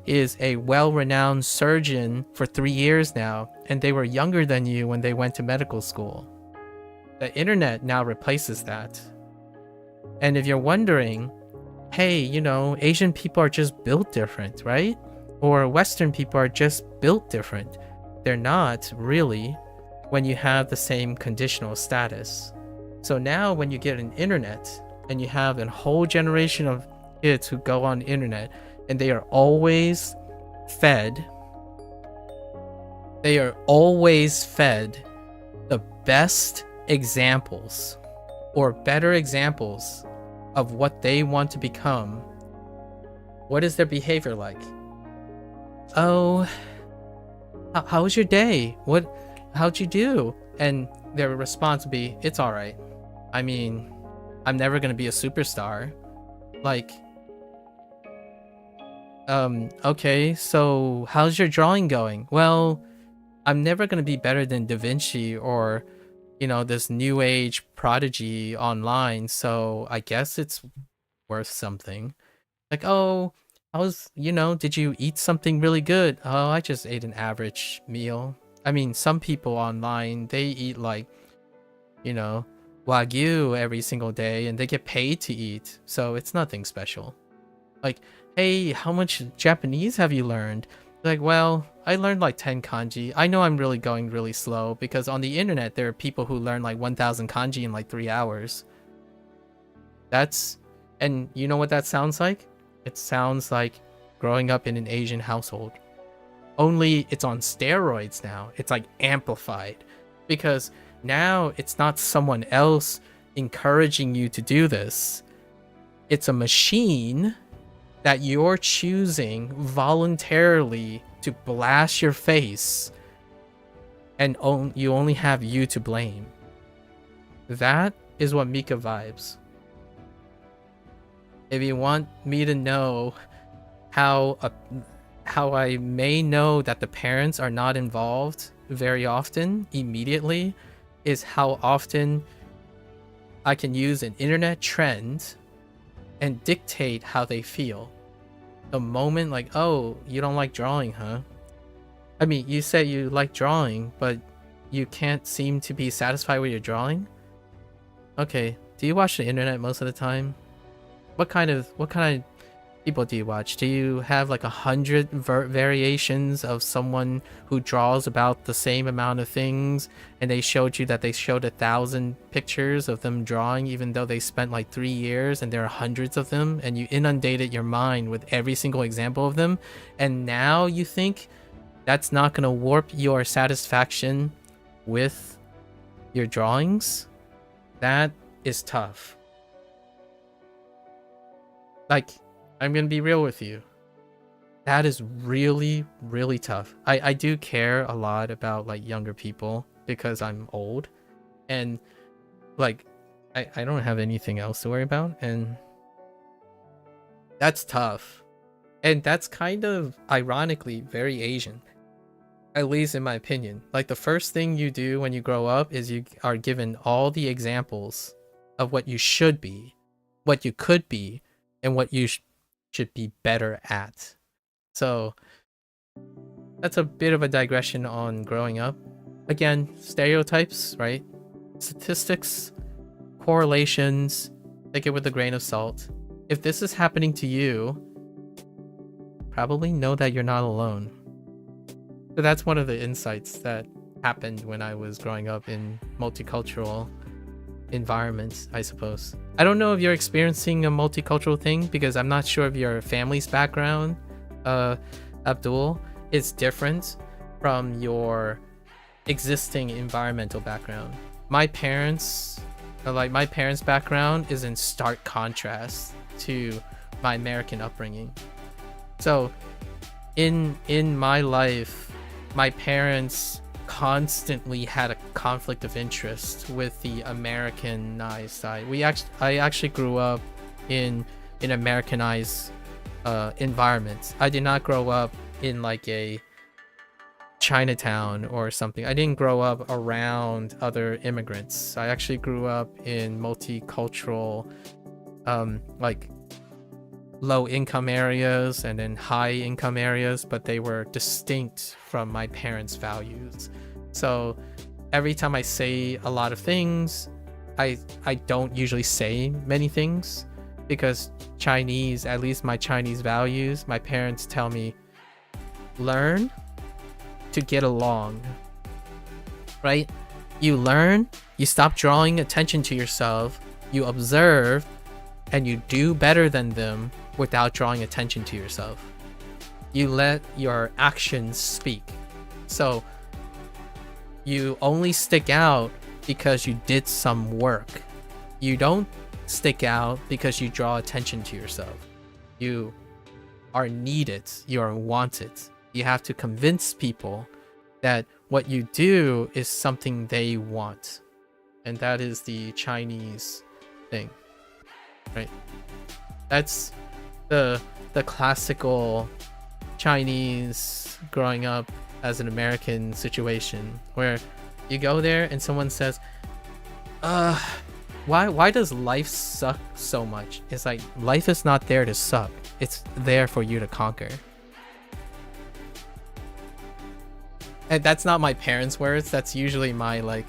is a well-renowned surgeon for 3 years now, and they were younger than you when they went to medical school. The internet now replaces that. And if you're wondering, hey, you know, Asian people are just built different, right? Or Western people are just built different. They're not really when you have the same conditional status. So now when you get an internet and you have a whole generation of kids who go on the internet and they are always fed the best examples or better examples of what they want to become, what is their behavior like? Oh, how was your day? How'd you do? And their response would be, it's all right. I mean, I'm never gonna be a superstar. Like, okay, so how's your drawing going? Well, I'm never gonna be better than Da Vinci or, you know, this new age prodigy online, so I guess it's worth something. Like, oh, did you eat something really good? Oh, I just ate an average meal. I mean, some people online, they eat like, you know, Wagyu every single day and they get paid to eat, so it's nothing special. Like, hey, how much Japanese have you learned? Like, well, I learned like 10 kanji. I know I'm really going really slow because on the internet there are people who learn like 1,000 kanji in like 3 hours. And you know what that sounds like? It sounds like growing up in an Asian household. Only it's on steroids now. It's like amplified. Because now it's not someone else encouraging you to do this. It's a machine that you're choosing voluntarily to blast your face, and you only have you to blame. That is what Mika vibes. If you want me to know how I may know that the parents are not involved very often, immediately, is how often I can use an internet trend and dictate how they feel. The moment, like, oh, you don't like drawing, huh? I mean, you say you like drawing, but you can't seem to be satisfied with your drawing? Okay, do you watch the internet most of the time? What kind of people do you watch? Do you have like 100 variations of someone who draws about the same amount of things, and they showed you that they showed 1,000 pictures of them drawing, even though they spent like 3 years and there are hundreds of them, and you inundated your mind with every single example of them, and now you think that's not going to warp your satisfaction with your drawings? That is tough. Like, I'm gonna be real with you. That is really, really tough. I do care a lot about like younger people because I'm old, and like I don't have anything else to worry about, and that's tough. And that's kind of ironically very Asian, at least in my opinion. Like, the first thing you do when you grow up is you are given all the examples of what you should be, what you could be, and what you should be better at. So that's a bit of a digression on growing up. Again, stereotypes, right? Statistics, correlations, take it with a grain of salt. If this is happening to you, probably know that you're not alone. So that's one of the insights that happened when I was growing up in multicultural environments, I suppose. I don't know if you're experiencing a multicultural thing, because I'm not sure if your family's background, Abdul, is different from your existing environmental background. My parents' background is in stark contrast to my American upbringing. So in my life, my parents constantly had a conflict of interest with the Americanized side. I actually grew up in an Americanized environment. I did not grow up in like a Chinatown or something. I didn't grow up around other immigrants. I actually grew up in multicultural, like low income areas and then high income areas, but they were distinct from my parents' values. So every time I say a lot of things, I don't usually say many things, because Chinese, at least my Chinese values, my parents tell me, learn to get along, right? You learn, you stop drawing attention to yourself, you observe, and you do better than them without drawing attention to yourself. You let your actions speak. So you only stick out because you did some work. You don't stick out because you draw attention to yourself. You are needed, you are wanted. You have to convince people that what you do is something they want. And that is the Chinese thing, right? That's the classical Chinese growing up as an American situation, where you go there and someone says, why does life suck so much? It's like, life is not there to suck. It's there for you to conquer. And that's not my parents' words. That's usually my like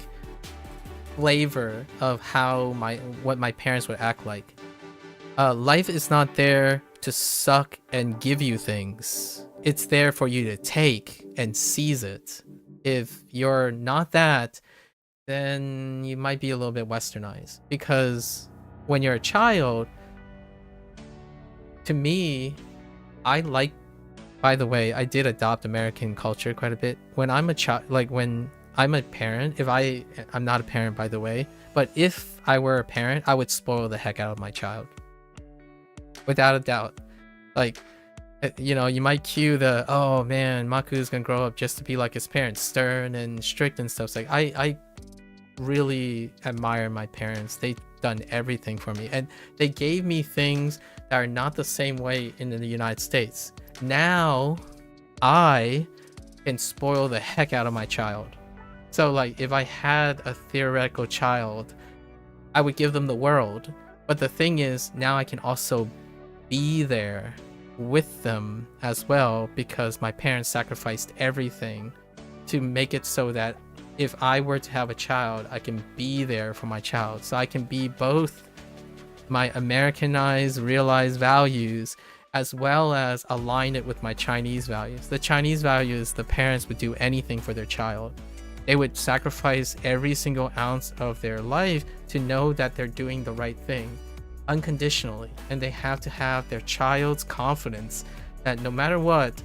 flavor of what my parents would act like. Life is not there to suck and give you things. It's there for you to take and seize it. If you're not that, then you might be a little bit westernized. Because when you're a child, to me, by the way, I did adopt American culture quite a bit. When I'm a child, like when I'm a parent, I'm not a parent, by the way, but if I were a parent, I would spoil the heck out of my child. without a doubt. Like, you know, you might cue the, oh man, Maku's gonna grow up just to be like his parents, stern and strict and stuff. It's like, I really admire my parents. They've done everything for me, and they gave me things that are not the same way in the United States. Now I can spoil the heck out of my child. So like, if I had a theoretical child, I would give them the world. But the thing is, now I can also be there with them as well, because my parents sacrificed everything to make it so that if I were to have a child, I can be there for my child. So I can be both my Americanized, realized values, as well as align it with my Chinese values. The Chinese values, the parents would do anything for their child. They would sacrifice every single ounce of their life to know that they're doing the right thing unconditionally. And they have to have their child's confidence that no matter what,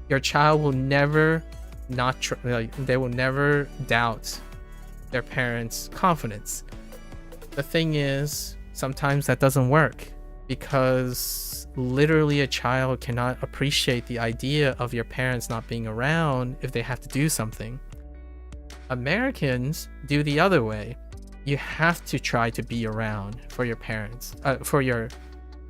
your child will never they will never doubt their parents' confidence. The thing is, sometimes that doesn't work, because literally a child cannot appreciate the idea of your parents not being around if they have to do something. Americans do the other way. You have to try to be around for your parents, for your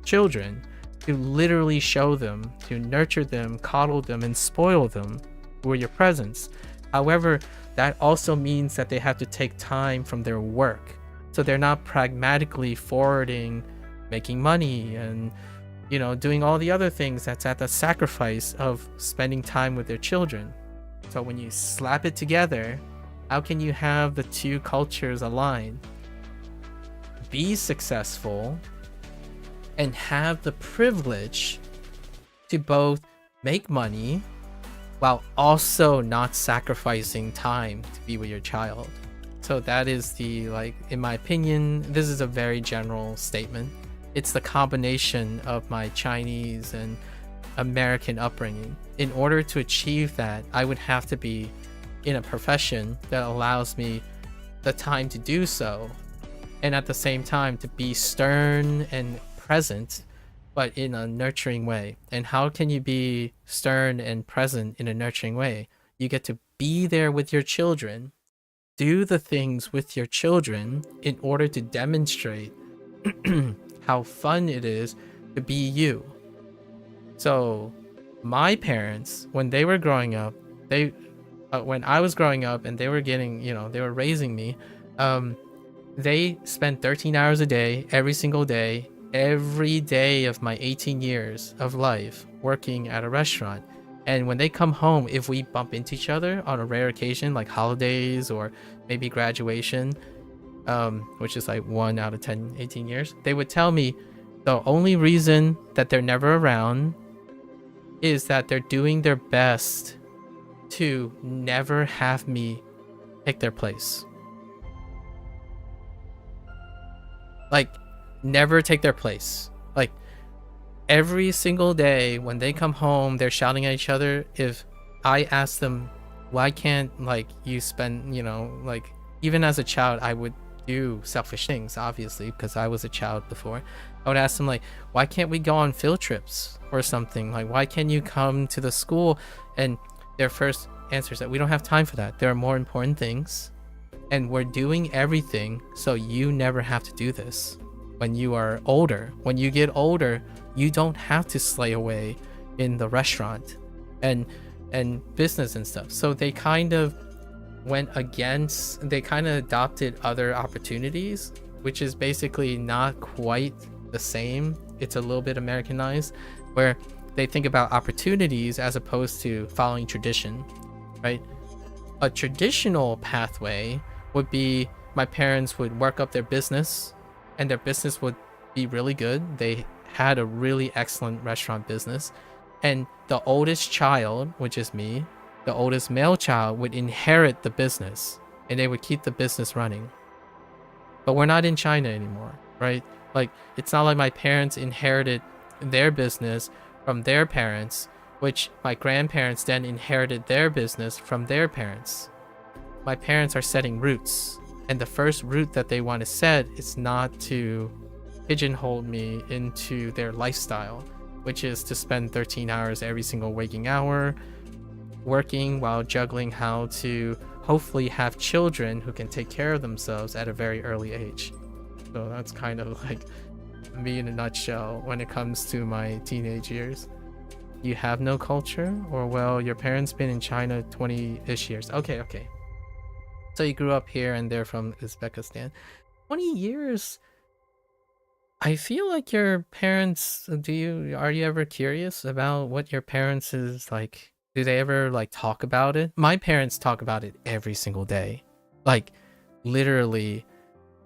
children, to literally show them, to nurture them, coddle them, and spoil them with your presence. However, that also means that they have to take time from their work. So they're not pragmatically forwarding, making money, and, you know, doing all the other things that's at the sacrifice of spending time with their children. So when you slap it together, how can you have the two cultures align? Be successful and have the privilege to both make money while also not sacrificing time to be with your child. So that is the, like, in my opinion, this is a very general statement. It's the combination of my Chinese and American upbringing. In order to achieve that, I would have to be in a profession that allows me the time to do so, and at the same time to be stern and present, but in a nurturing way. And how can you be stern and present in a nurturing way? You get to be there with your children, do the things with your children in order to demonstrate how fun it is to be you. So my parents, when they were growing up, when I was growing up and they were getting, you know, they were raising me, they spent 13 hours a day, every single day, every day of my 18 years of life working at a restaurant. And when they come home, if we bump into each other on a rare occasion, like holidays or maybe graduation, which is like 1 out of 10, 18 years, they would tell me the only reason that they're never around is that they're doing their best to never have me take their place. Like, never take their place. Like, every single day when they come home, they're shouting at each other. If I ask them, why can't, like, you spend, you know, like, even as a child, I would do selfish things, obviously, because I was a child before. I would ask them, like, why can't we go on field trips or something? Like, why can't you come to the school? And their first answer is that we don't have time for that. There are more important things, and we're doing everything so you never have to do this. When you are older, when you get older, you don't have to slay away in the restaurant and business and stuff. So they kind of went against, they kind of adopted other opportunities, which is basically not quite the same. It's a little bit Americanized, where they think about opportunities as opposed to following tradition, right? A traditional pathway would be my parents would work up their business, and their business would be really good. They had a really excellent restaurant business, and the oldest child, which is me, the oldest male child, would inherit the business, and they would keep the business running. But we're not in China anymore, right? Like, it's not like my parents inherited their business from their parents, which my grandparents then inherited their business from their parents. My parents are setting roots, and the first root that they want to set is not to pigeonholed me into their lifestyle, which is to spend 13 hours every single waking hour working while juggling how to hopefully have children who can take care of themselves at a very early age. So that's kind of like me in a nutshell when it comes to my teenage years. You have no culture? Or, well, your parents been in China 20-ish years. Okay. So you grew up here and they're from Uzbekistan. 20 years? I feel like your parents, are you ever curious about what your parents is like? Do they ever like talk about it? My parents talk about it every single day. Like literally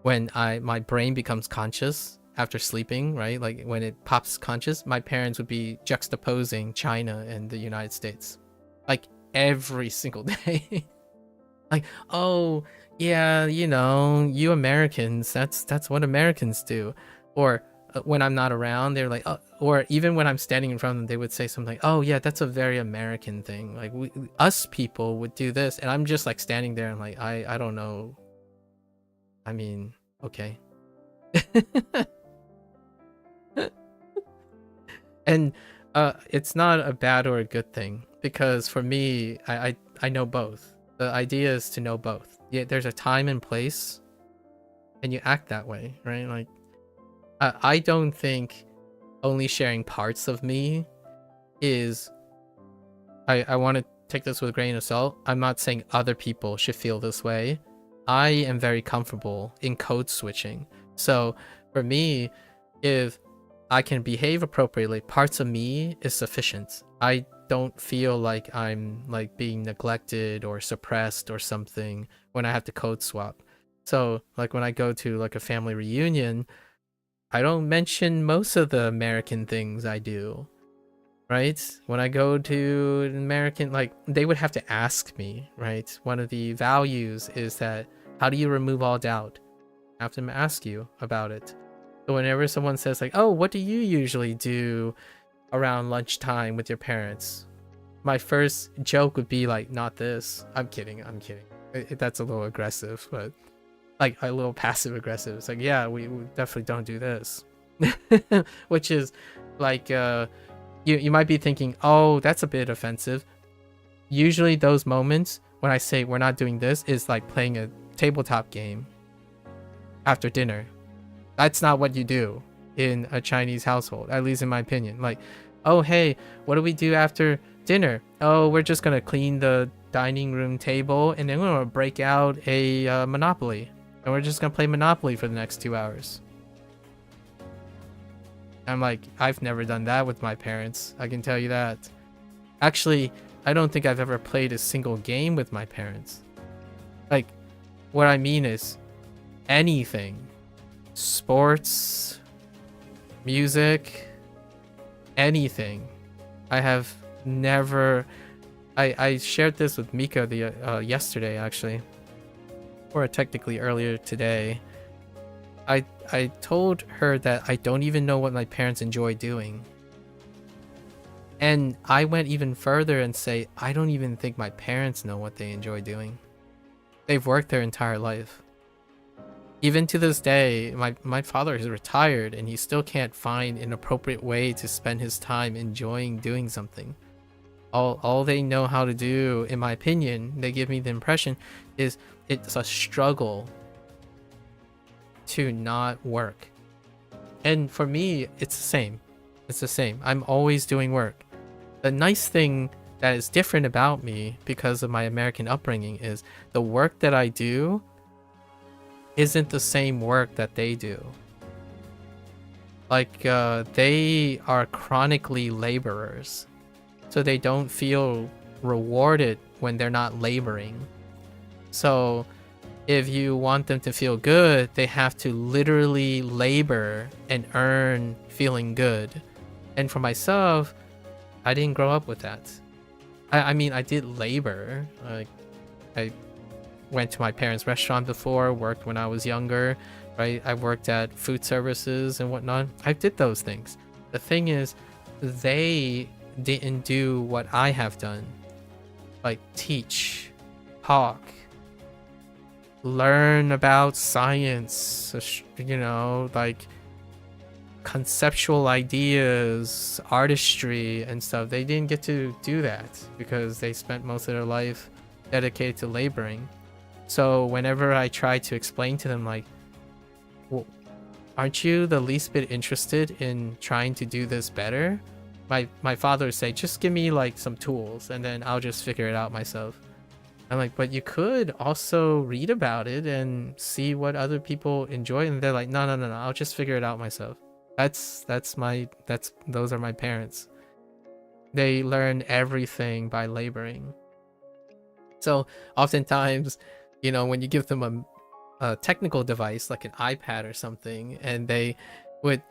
when my brain becomes conscious after sleeping, right? Like when it pops conscious, my parents would be juxtaposing China and the United States. Like every single day. Like, oh yeah, you know, you Americans, that's what Americans do. Or when I'm not around, they're like, oh, or even when I'm standing in front of them, they would say something like, oh yeah, that's a very American thing. Like us people would do this. And I'm just like standing there and like, I don't know. I mean, okay. And it's not a bad or a good thing, because for me, I know both. The idea is to know both. Yeah, there's a time and place and you act that way, right? Like I don't think only sharing parts of me is, I want to take this with a grain of salt. I'm not saying other people should feel this way. I am very comfortable in code switching. So for me, if I can behave appropriately, parts of me is sufficient. I don't feel like I'm like being neglected or suppressed or something when I have to code swap. So like when I go to like a family reunion, I don't mention most of the American things I do, right? When I go to an American, like they would have to ask me, right? One of the values is that, how do you remove all doubt? I have to ask you about it. So whenever someone says like, oh, what do you usually do around lunchtime with your parents? My first joke would be like, not this. I'm kidding. That's a little aggressive, but like a little passive aggressive. It's like, yeah, we definitely don't do this. Which is like, you might be thinking, oh, that's a bit offensive. Usually those moments when I say we're not doing this is like playing a tabletop game after dinner. That's not what you do in a Chinese household, at least in my opinion. Like, oh, hey, what do we do after dinner? Oh, we're just going to clean the dining room table and then we're going to break out a Monopoly. And we're just going to play Monopoly for the next 2 hours. I'm like, I've never done that with my parents. I can tell you that. Actually, I don't think I've ever played a single game with my parents. Like, what I mean is anything. Sports, music, anything. I have never... I shared this with Mika yesterday, actually. Or technically earlier today. I told her that I don't even know what my parents enjoy doing. And I went even further and say, I don't even think my parents know what they enjoy doing. They've worked their entire life. Even to this day, my father is retired and he still can't find an appropriate way to spend his time enjoying doing something. All they know how to do, in my opinion, they give me the impression, is it's a struggle to not work. And for me, it's the same. It's the same. I'm always doing work. The nice thing that is different about me because of my American upbringing is the work that I do isn't the same work that they do. Like, they are chronically laborers. So they don't feel rewarded when they're not laboring. So if you want them to feel good, they have to literally labor and earn feeling good. And for myself, I didn't grow up with that. I mean, I did labor. Like, I went to my parents' restaurant before, worked when I was younger, right? I worked at food services and whatnot. I did those things. The thing is, they didn't do what I have done. Like teach, talk, learn about science, you know, like conceptual ideas, artistry and stuff. They didn't get to do that because they spent most of their life dedicated to laboring. So whenever I try to explain to them, like, well, aren't you the least bit interested in trying to do this better? My father would say, just give me like some tools and then I'll just figure it out myself. I'm like, but you could also read about it and see what other people enjoy. And they're like, no, I'll just figure it out myself. Those are my parents. They learn everything by laboring. So oftentimes, you know, when you give them a technical device like an iPad or something, and they would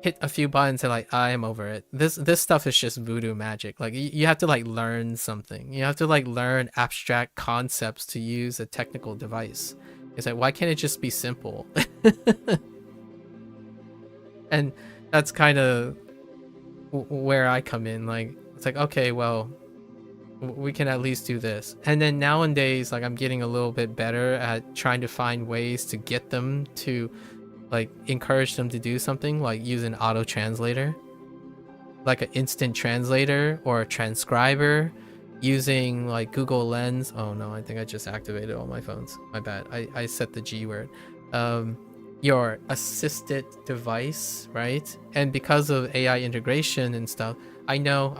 hit a few buttons and like, I am over it. This stuff is just voodoo magic. Like you have to like learn something. You have to like learn abstract concepts to use a technical device. It's like, why can't it just be simple? And that's kind of where I come in. Like, it's like, okay, well, we can at least do this. And then nowadays, like, I'm getting a little bit better at trying to find ways to get them to, like, encourage them to do something, like use an auto translator, like an instant translator or a transcriber, using like Google Lens. Oh no, I think I just activated all my phones. My bad. I set the G word. Your assisted device, right? And because of AI integration and stuff, I know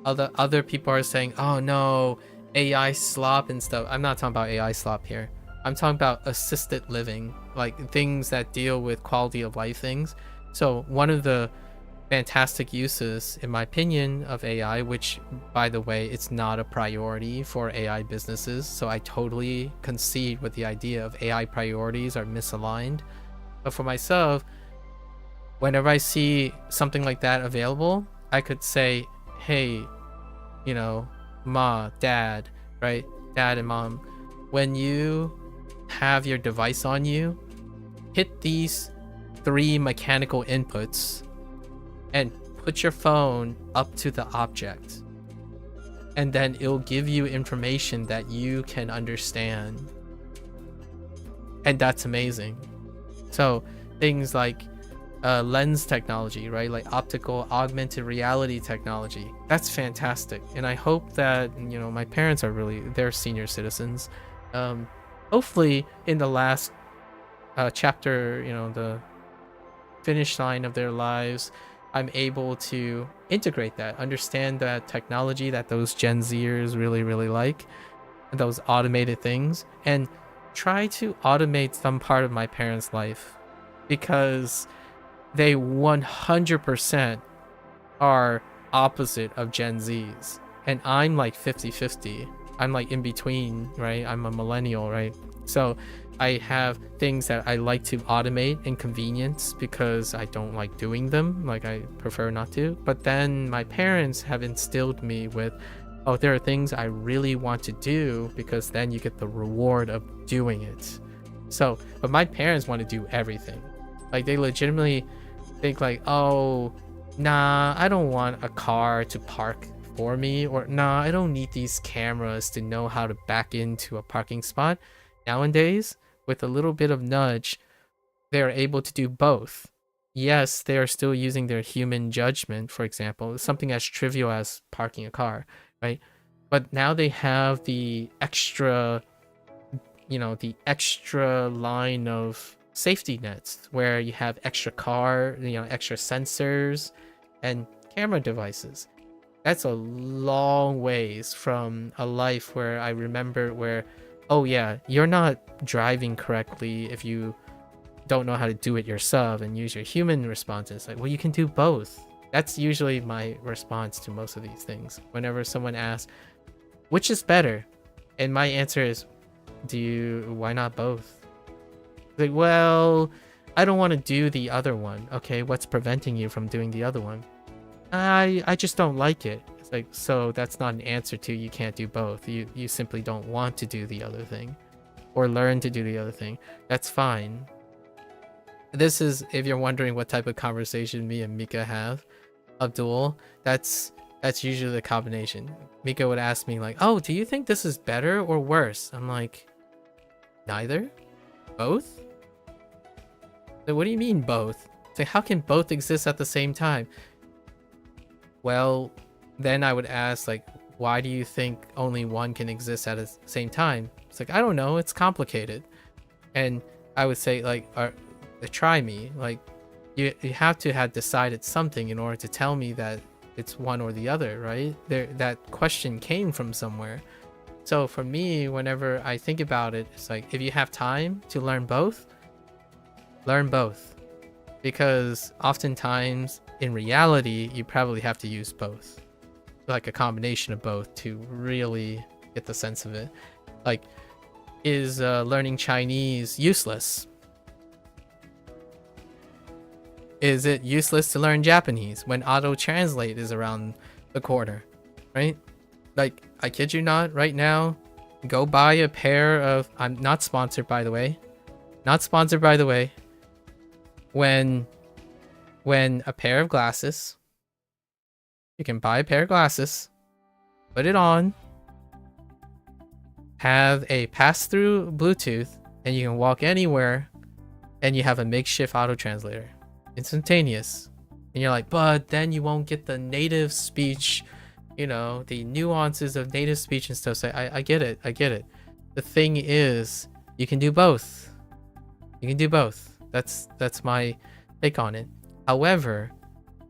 other people are saying, oh no, AI slop and stuff. I'm not talking about AI slop here. I'm talking about assisted living, like things that deal with quality of life things. So one of the fantastic uses, in my opinion, of AI, which by the way, it's not a priority for AI businesses, so I totally concede with the idea of AI priorities are misaligned. But for myself, whenever I see something like that available, I could say, hey, you know, ma, dad, right? Dad and mom, when you have your device on you, hit these 3 mechanical inputs and put your phone up to the object, and then it'll give you information that you can understand. And that's amazing. So things like lens technology, right? Like optical augmented reality technology. That's fantastic. And I hope that, you know, my parents are they're senior citizens. Hopefully in the last chapter, you know, the finish line of their lives, I'm able to integrate that, understand that technology that those Gen Zers really like, those automated things, and try to automate some part of my parents' life, because they 100% are opposite of Gen Zs. And I'm like 50-50. I'm like in between, right? I'm a millennial, right? So I have things that I like to automate and convenience because I don't like doing them. Like, I prefer not to. But then my parents have instilled me with, oh, there are things I really want to do, because then you get the reward of doing it. So, but my parents want to do everything. Like, they legitimately think like, oh, nah, I don't want a car to park for me, or nah, I don't need these cameras to know how to back into a parking spot. Nowadays, with a little bit of nudge, they're able to do both. Yes, they are still using their human judgment, for example, something as trivial as parking a car, right? But now they have the extra, you know, the extra line of safety nets where you have extra car, you know, extra sensors and camera devices. That's a long ways from a life where I remember where, oh yeah, you're not driving correctly if you don't know how to do it yourself and use your human responses. Like, well, you can do both. That's usually my response to most of these things. Whenever someone asks, which is better? And my answer is, why not both? Like, well, I don't want to do the other one. Okay, what's preventing you from doing the other one? I just don't like it. It's like, so that's not an answer to you can't do both. You simply don't want to do the other thing, or learn to do the other thing. That's fine. This is, if you're wondering what type of conversation me and Mika have, Abdul, that's usually the combination. Mika would ask me like, oh, do you think this is better or worse? I'm like, neither? Both? So what do you mean both? It's like, how can both exist at the same time? Well, then I would ask, like, why do you think only one can exist at the same time? It's like, I don't know, it's complicated. And I would say, like, try me. Like, you have to have decided something in order to tell me that it's one or the other, right? That question came from somewhere. So for me, whenever I think about it, it's like, if you have time to learn both, learn both. Because oftentimes, in reality, you probably have to use both. Like a combination of both to really get the sense of it. Like, is learning Chinese useless? Is it useless to learn Japanese when auto-translate is around the corner, right? Like, I kid you not, right now, go buy a pair of... I'm not sponsored, by the way. Not sponsored, by the way. When a pair of glasses, you can buy a pair of glasses, put it on, have a pass-through Bluetooth, and you can walk anywhere, and you have a makeshift auto-translator. Instantaneous. And you're like, but then you won't get the native speech, you know, the nuances of native speech and stuff. So I get it. I get it. The thing is, you can do both. You can do both. That's my take on it. However,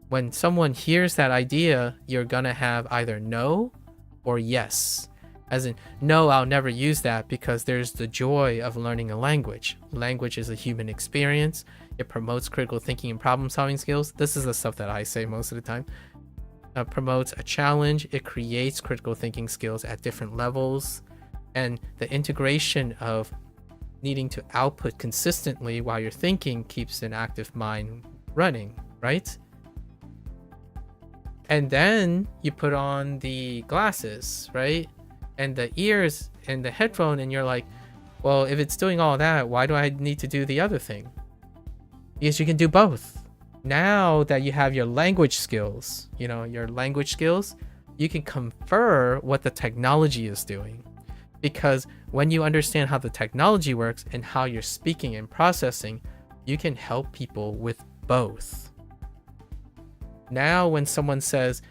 when someone hears that idea, you're gonna have either no or yes. As in, no, I'll never use that because there's the joy of learning a language. Language is a human experience. It promotes critical thinking and problem solving skills. This is the stuff that I say most of the time. Promotes a challenge. It creates critical thinking skills at different levels. And the integration of needing to output consistently while you're thinking keeps an active mind running, right? And then you put on the glasses, right? And the ears and the headphone, and you're like, well, if it's doing all that, why do I need to do the other thing? Because you can do both. Now that you have your language skills, you know, your language skills, you can confer what the technology is doing. Because when you understand how the technology works and how you're speaking and processing, you can help people with both. Now, when someone says,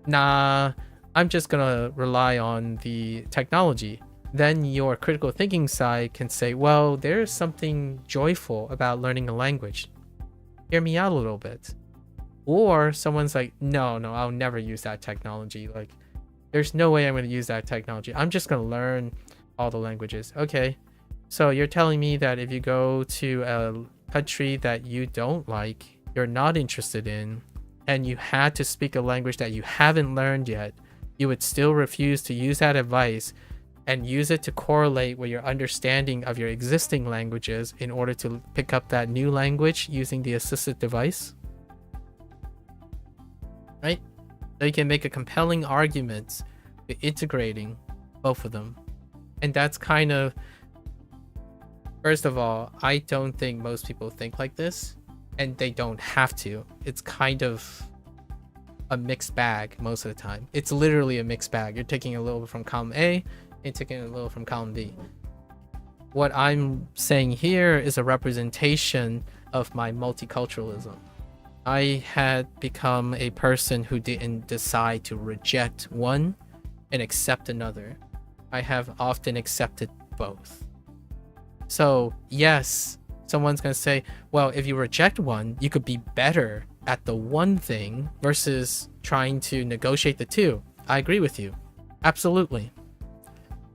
nah, I'm just gonna rely on the technology, then your critical thinking side can say, well, there's something joyful about learning a language. Hear me out a little bit. Or someone's like, no, I'll never use that technology. Like, there's no way I'm going to use that technology. I'm just going to learn all the languages. Okay, so you're telling me that if you go to a country that you don't like, you're not interested in, and you had to speak a language that you haven't learned yet, you would still refuse to use that advice and use it to correlate with your understanding of your existing languages in order to pick up that new language using the assisted device? Right? So you can make a compelling argument to integrating both of them. And that's kind of, first of all, I don't think most people think like this, and they don't have to. It's kind of a mixed bag most of the time. It's literally a mixed bag. You're taking a little bit from column A and taking a little from column B. What I'm saying here is a representation of my multiculturalism. I had become a person who didn't decide to reject one and accept another. I have often accepted both. So yes, someone's gonna say, well, if you reject one, you could be better at the one thing versus trying to negotiate the two. I agree with you. Absolutely.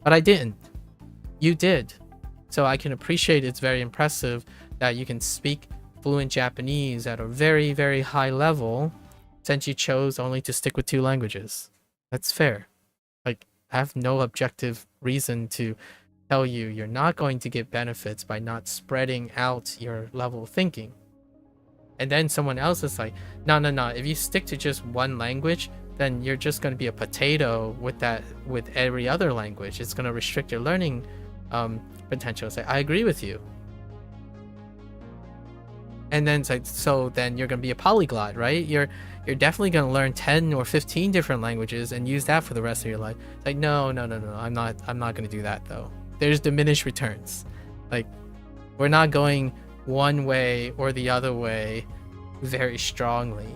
But I didn't. You did. So I can appreciate it's very impressive that you can speak fluent Japanese at a very, very high level since you chose only to stick with 2 languages. That's fair. Like, I have no objective reason to tell you you're not going to get benefits by not spreading out your level of thinking. And then someone else is like, no, if you stick to just one language, then you're just going to be a potato with every other language. It's going to restrict your learning potential. It's like, I agree with you. And then it's like, so then you're going to be a polyglot, right? You're definitely going to learn 10 or 15 different languages and use that for the rest of your life. It's like, no, I'm not going to do that though. There's diminished returns. Like, we're not going one way or the other way very strongly.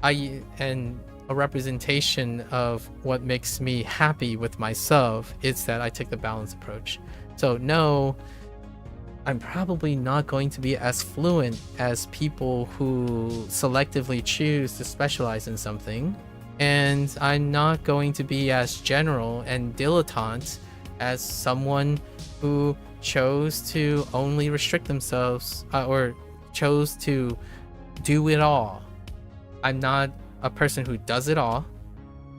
And a representation of what makes me happy with myself is that I take the balanced approach. So no, I'm probably not going to be as fluent as people who selectively choose to specialize in something, and I'm not going to be as general and dilettante as someone who chose to only restrict themselves or chose to do it all. I'm not a person who does it all,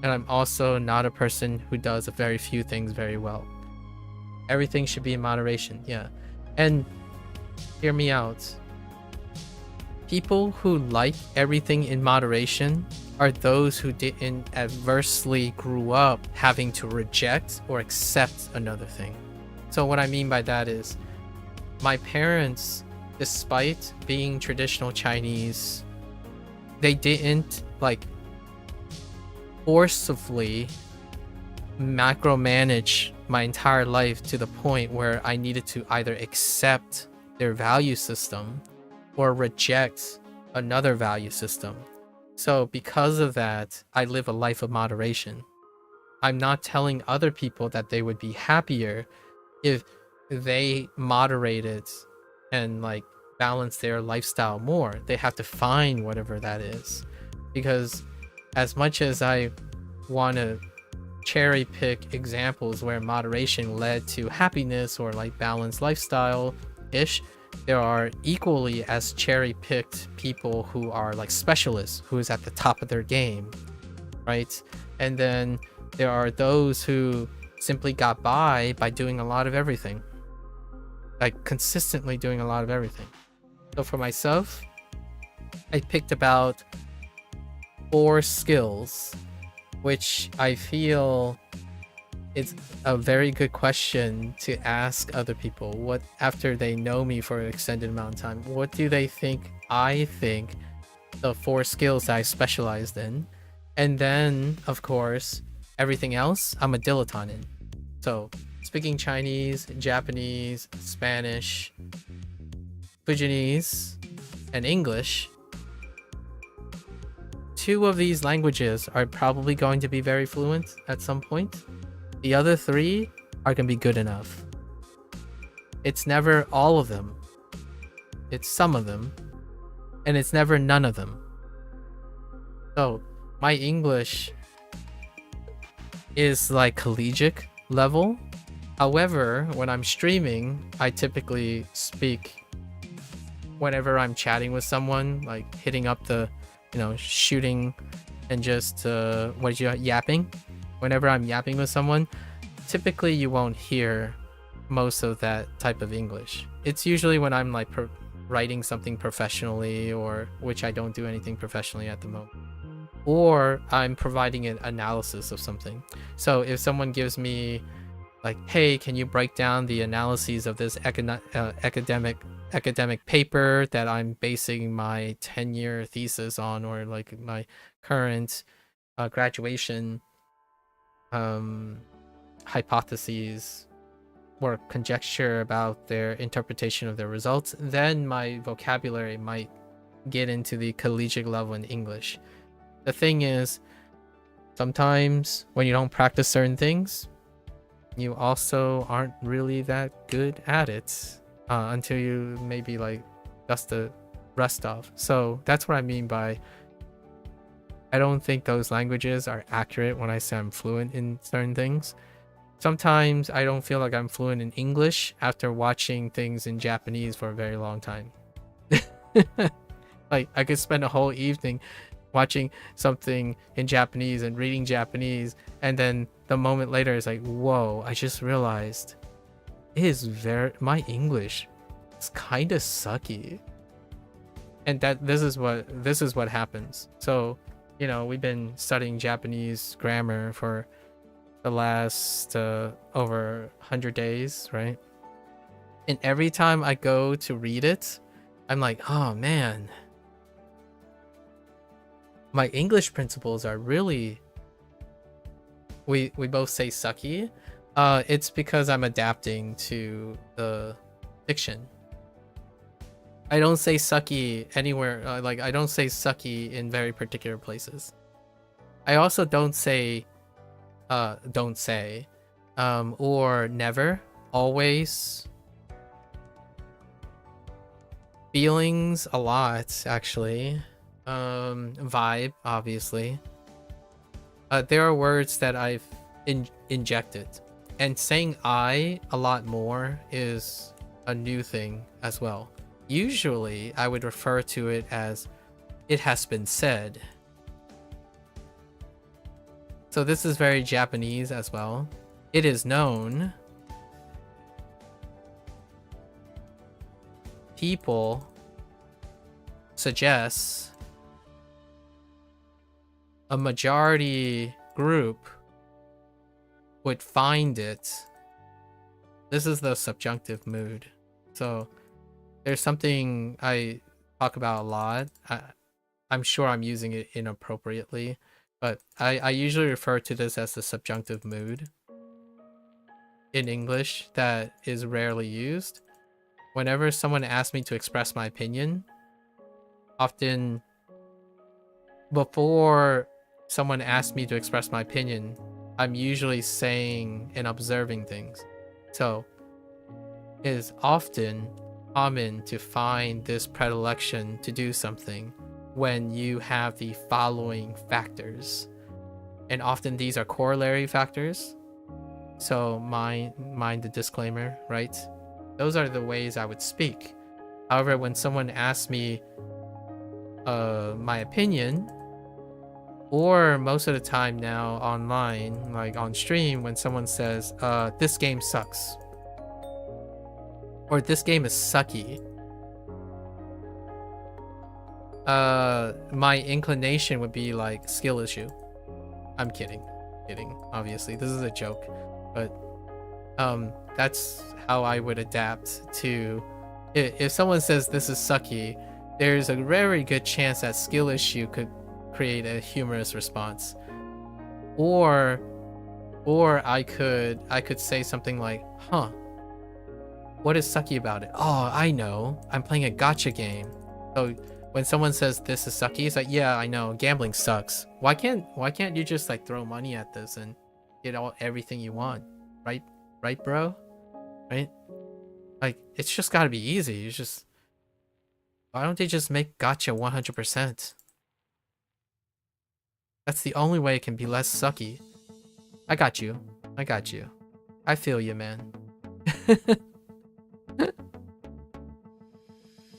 and I'm also not a person who does a very few things very well. Everything should be in moderation, yeah. And hear me out. People who like everything in moderation are those who didn't adversely grew up having to reject or accept another thing. So what I mean by that is, my parents, despite being traditional Chinese, they didn't like forcibly macromanage my entire life to the point where I needed to either accept their value system or reject another value system. So because of that, I live a life of moderation. I'm not telling other people that they would be happier if they moderated and like balance their lifestyle more. They have to find whatever that is. Because as much as I want to cherry pick examples where moderation led to happiness or like balanced lifestyle ish, there are equally as cherry picked people who are like specialists, who is at the top of their game, right? And then there are those who simply got by doing a lot of everything, like consistently doing a lot of everything. So for myself, I picked about 4 skills, which I feel it's a very good question to ask other people. What, after they know me for an extended amount of time, what do they think I think the 4 skills that I specialized in? And then, of course, everything else I'm a dilettante in. So speaking Chinese, Japanese, Spanish, Fujianese, and English. 2 of these languages are probably going to be very fluent at some point. The other 3 are going to be good enough. It's never all of them. It's some of them. And it's never none of them. So my English is like collegiate level. However, when I'm streaming, I typically speak whenever I'm chatting with someone, like hitting up the, shooting and just yapping. Whenever I'm yapping with someone, typically you won't hear most of that type of English. It's usually when I'm like writing something professionally, or which I don't do anything professionally at the moment, or I'm providing an analysis of something. So if someone gives me like, hey, can you break down the analyses of this academic paper that I'm basing my 10-year thesis on, or like my current graduation hypotheses or conjecture about their interpretation of their results, then my vocabulary might get into the collegiate level in English. The thing is, sometimes when you don't practice certain things, you also aren't really that good at it until you maybe like dust the rust off. So that's what I mean by, I don't think those languages are accurate when I say I'm fluent in certain things. Sometimes I don't feel like I'm fluent in English after watching things in Japanese for a very long time. Like I could spend a whole evening watching something in Japanese and reading Japanese, and then the moment later it's like, whoa, I just realized my English is kind of sucky. And this is what happens. So we've been studying Japanese grammar for the last over 100 days, right? And every time I go to read it, I'm like, oh man, my English principles are really, we both say sucky. It's because I'm adapting to the diction. I don't say sucky anywhere. Like I don't say sucky in very particular places. I also don't say or never, always, feelings a lot actually, vibe obviously. There are words that I've injected, and saying I a lot more is a new thing as well. Usually I would refer to it as it has been said. So this is very Japanese as well. It is known. People suggest. A majority group would find it. This is the subjunctive mood. So there's something I talk about a lot. I'm sure I'm using it inappropriately, but I usually refer to this as the subjunctive mood in English that is rarely used. Whenever someone asks me to express my opinion, often before someone asks me to express my opinion, I'm usually saying and observing things. So it is often common to find this predilection to do something when you have the following factors. And often these are corollary factors. So mind the disclaimer, right? Those are the ways I would speak. However, when someone asks me my opinion, or most of the time now online, like on stream, when someone says, this game sucks, or this game is sucky, my inclination would be like, skill issue. I'm kidding, obviously this is a joke, but that's how I would adapt to if someone says this is sucky. There's a very good chance that skill issue could create a humorous response, or I could say something like, huh, what is sucky about it? Oh, I know, I'm playing a gacha game. So when someone says this is sucky, it's like, yeah, I know, gambling sucks. Why can't you just like throw money at this and get everything you want, right bro, right? Like, it's just gotta be easy. It's just, why don't they just make gacha 100%? That's the only way it can be less sucky. I got you. I feel you, man.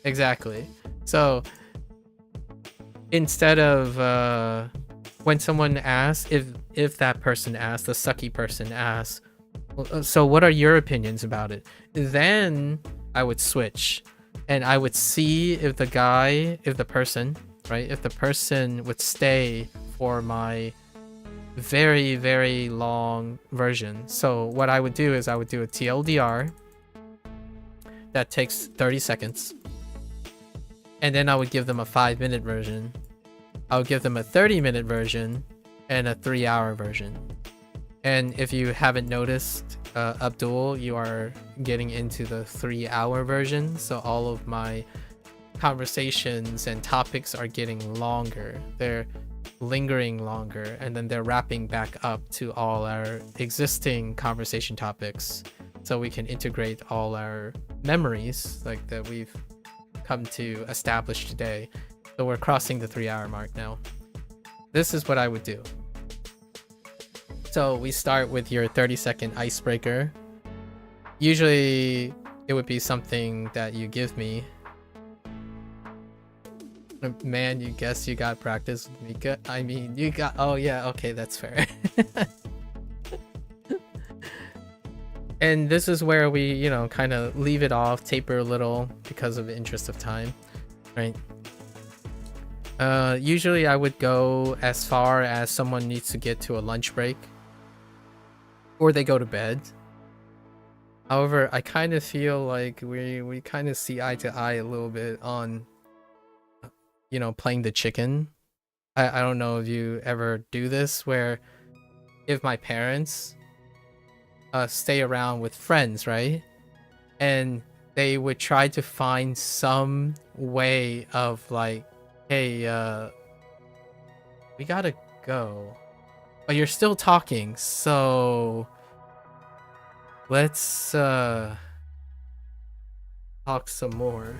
Exactly. So instead of when someone asks, if that person asks, the sucky person asks, so what are your opinions about it? Then I would switch and I would see if the person would stay for my very, very long version. So what I would do is I would do a TLDR that takes 30 seconds. And then I would give them a 5-minute version. I would give them a 30-minute version and a 3-hour version. And if you haven't noticed, Abdul, you are getting into the 3-hour version. So all of my conversations and topics are getting longer. They're lingering longer, and then they're wrapping back up to all our existing conversation topics, so we can integrate all our memories like that we've come to establish today. So we're crossing the 3-hour mark now. This is what I would do. So we start with your 30-second icebreaker. Usually it would be something that you give me. Man, you guess you got practice with Mika? I mean, you got... Oh yeah, okay, that's fair. And this is where we, you know, kind of leave it off, taper a little because of the interest of time, right? Usually I would go as far as someone needs to get to a lunch break, or they go to bed. However, I kind of feel like we kind of see eye to eye a little bit on, you know, playing the chicken. I don't know if you ever do this, where if my parents stay around with friends, right? And they would try to find some way of like, hey, we gotta go. But you're still talking, so let's talk some more.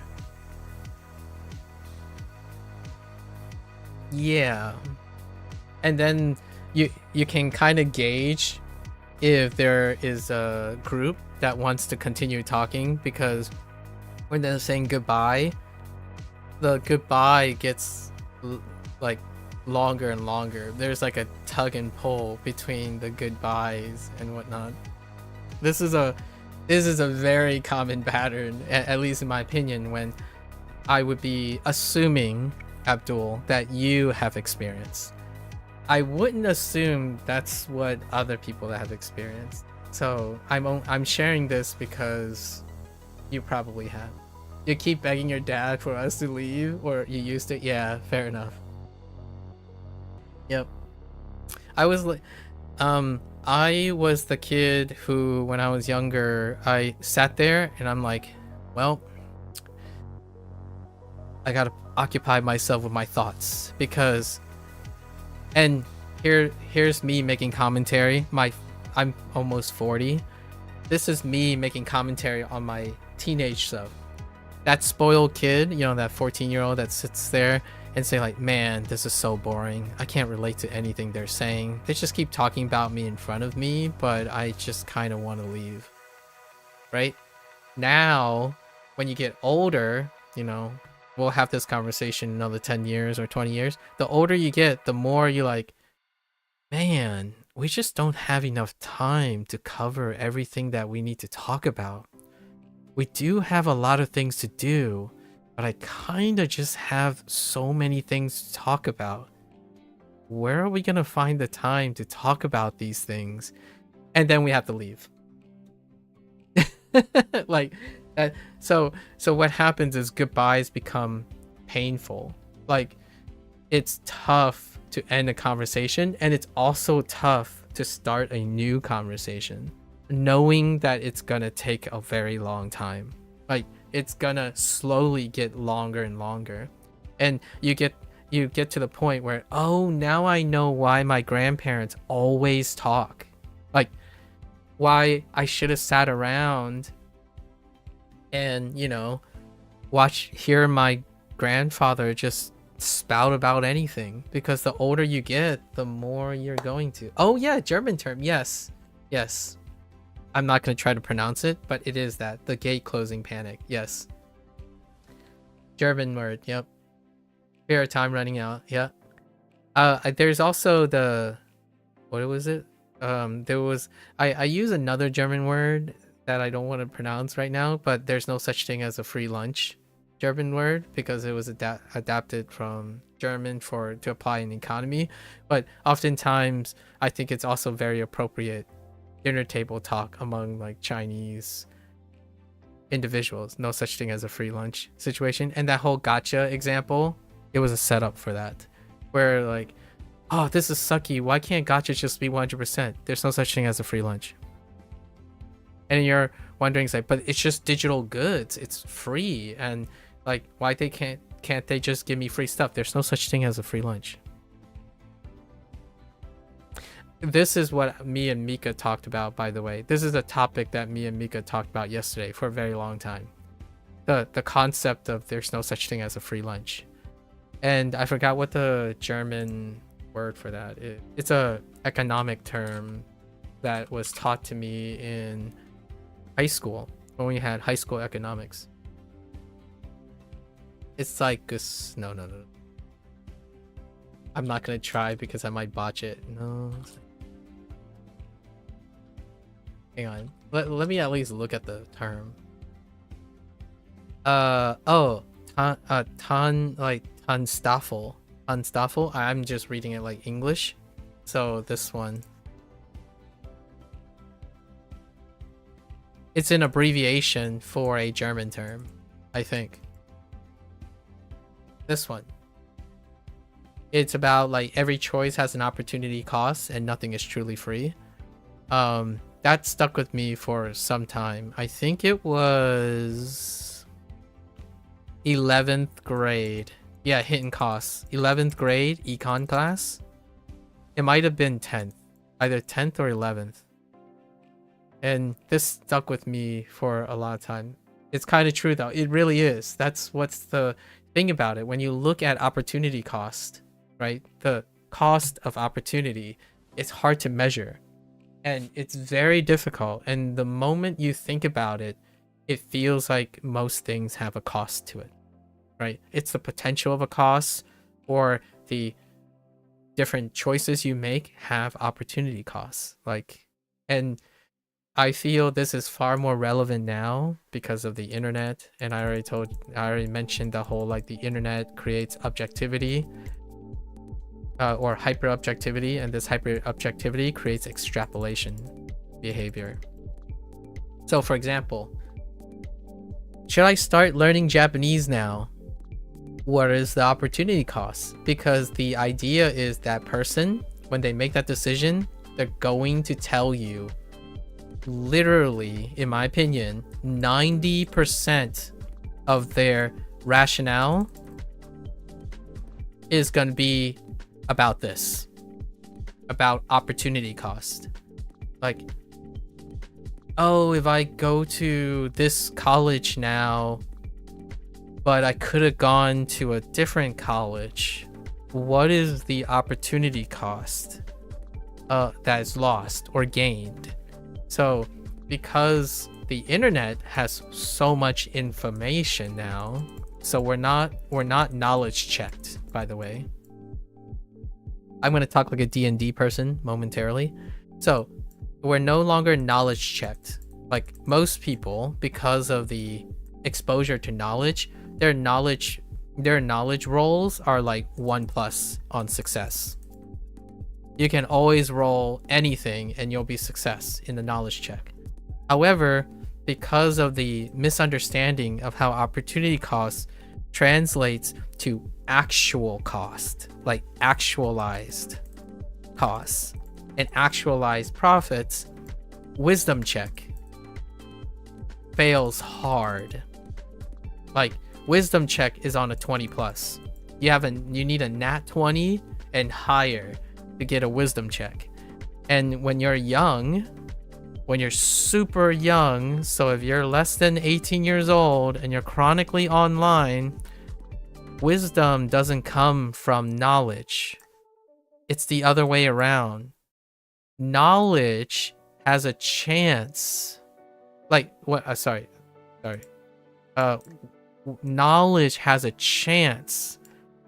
Yeah. And then you can kind of gauge if there is a group that wants to continue talking, because when they're saying goodbye, the goodbye gets like longer and longer. There's like a tug and pull between the goodbyes and whatnot. This is a very common pattern, at least in my opinion, when I would be assuming, Abdul, that you have experienced. I wouldn't assume that's what other people have experienced. So I'm sharing this because you probably have. You keep begging your dad for us to leave, or you used to. Yeah, fair enough. Yep. I was like, I was the kid who, when I was younger, I sat there and I'm like, well, I gotta occupy myself with my thoughts, because, and here's me making commentary. I'm almost 40. This is me making commentary on my teenage self. That spoiled kid, you know, that 14-year-old that sits there and say like, man, this is so boring. I can't relate to anything they're saying. They just keep talking about me in front of me, but I just kind of want to leave. Right? Now, when you get older, you know, we'll have this conversation in another 10 years or 20 years. The older you get, the more you like, man, we just don't have enough time to cover everything that we need to talk about. We do have a lot of things to do, but I kind of just have so many things to talk about. Where are we going to find the time to talk about these things? And then we have to leave. Like, so what happens is goodbyes become painful. Like, it's tough to end a conversation, and it's also tough to start a new conversation, knowing that it's gonna take a very long time. Like, it's gonna slowly get longer and longer, and you get to the point where, oh, now I know why my grandparents always talk, like why I should have sat around and, you know, hear my grandfather just spout about anything, because the older you get, the more you're going to. Oh yeah, German term. Yes, I'm not going to try to pronounce it, but it is that, the gate closing panic. Yes, German word. Yep. Fear of time running out. Yeah. There's also the, what was it, there was, I use another German word that I don't want to pronounce right now, but there's no such thing as a free lunch German word, because it was adapted from German to apply in economy. But oftentimes I think it's also very appropriate dinner table talk among like Chinese individuals. No such thing as a free lunch situation. And that whole gotcha example, it was a setup for that, where like, oh, this is sucky, why can't gotcha just be 100%? There's no such thing as a free lunch. And you're wondering, it's like, but it's just digital goods, it's free, and like, why can't they just give me free stuff? There's no such thing as a free lunch. This is what me and Mika talked about, by the way. This is a topic that me and Mika talked about yesterday for a very long time. The concept of there's no such thing as a free lunch. And I forgot what the German word for that is. It's a economic term that was taught to me in high school, when we had high school economics. It's like no. I'm not gonna try because I might botch it. No. Hang on. Let me at least look at the term. Tanstaffel. Tanstaffel. I'm just reading it like English. So this one. It's an abbreviation for a German term, I think. This one. It's about like every choice has an opportunity cost and nothing is truly free. that stuck with me for some time. I think it was 11th grade. Yeah, hidden costs. 11th grade econ class. It might have been 10th. Either 10th or 11th. And this stuck with me for a lot of time. It's kind of true though. It really is. That's what's the thing about it. When you look at opportunity cost, right? The cost of opportunity, it's hard to measure. And it's very difficult. And the moment you think about it, it feels like most things have a cost to it, right? It's the potential of a cost, or the different choices you make have opportunity costs. And I feel this is far more relevant now because of the internet. And I already mentioned the whole, like, the internet creates objectivity, or hyper objectivity, and this hyper objectivity creates extrapolation behavior. So for example, should I start learning Japanese now? What is the opportunity cost? Because the idea is that person, when they make that decision, they're going to tell you, literally, in my opinion, 90% of their rationale is going to be about this, about opportunity cost. Like, oh, if I go to this college now, but I could have gone to a different college, what is the opportunity cost that is lost or gained? So because the internet has so much information now, so we're not knowledge checked, by the way. I'm going to talk like a D&D person momentarily. So we're no longer knowledge checked. Like most people, because of the exposure to knowledge, their knowledge rolls are like 1+ on success. You can always roll anything and you'll be success in the knowledge check. However, because of the misunderstanding of how opportunity cost translates to actual cost, like actualized costs and actualized profits, wisdom check fails hard. Like wisdom check is on a 20+. You need a nat 20 and higher to get a wisdom check. And when you're young, when you're super young, so if you're less than 18 years old and you're chronically online, wisdom doesn't come from knowledge. It's the other way around. Knowledge has a chance. Like what? Sorry. Knowledge has a chance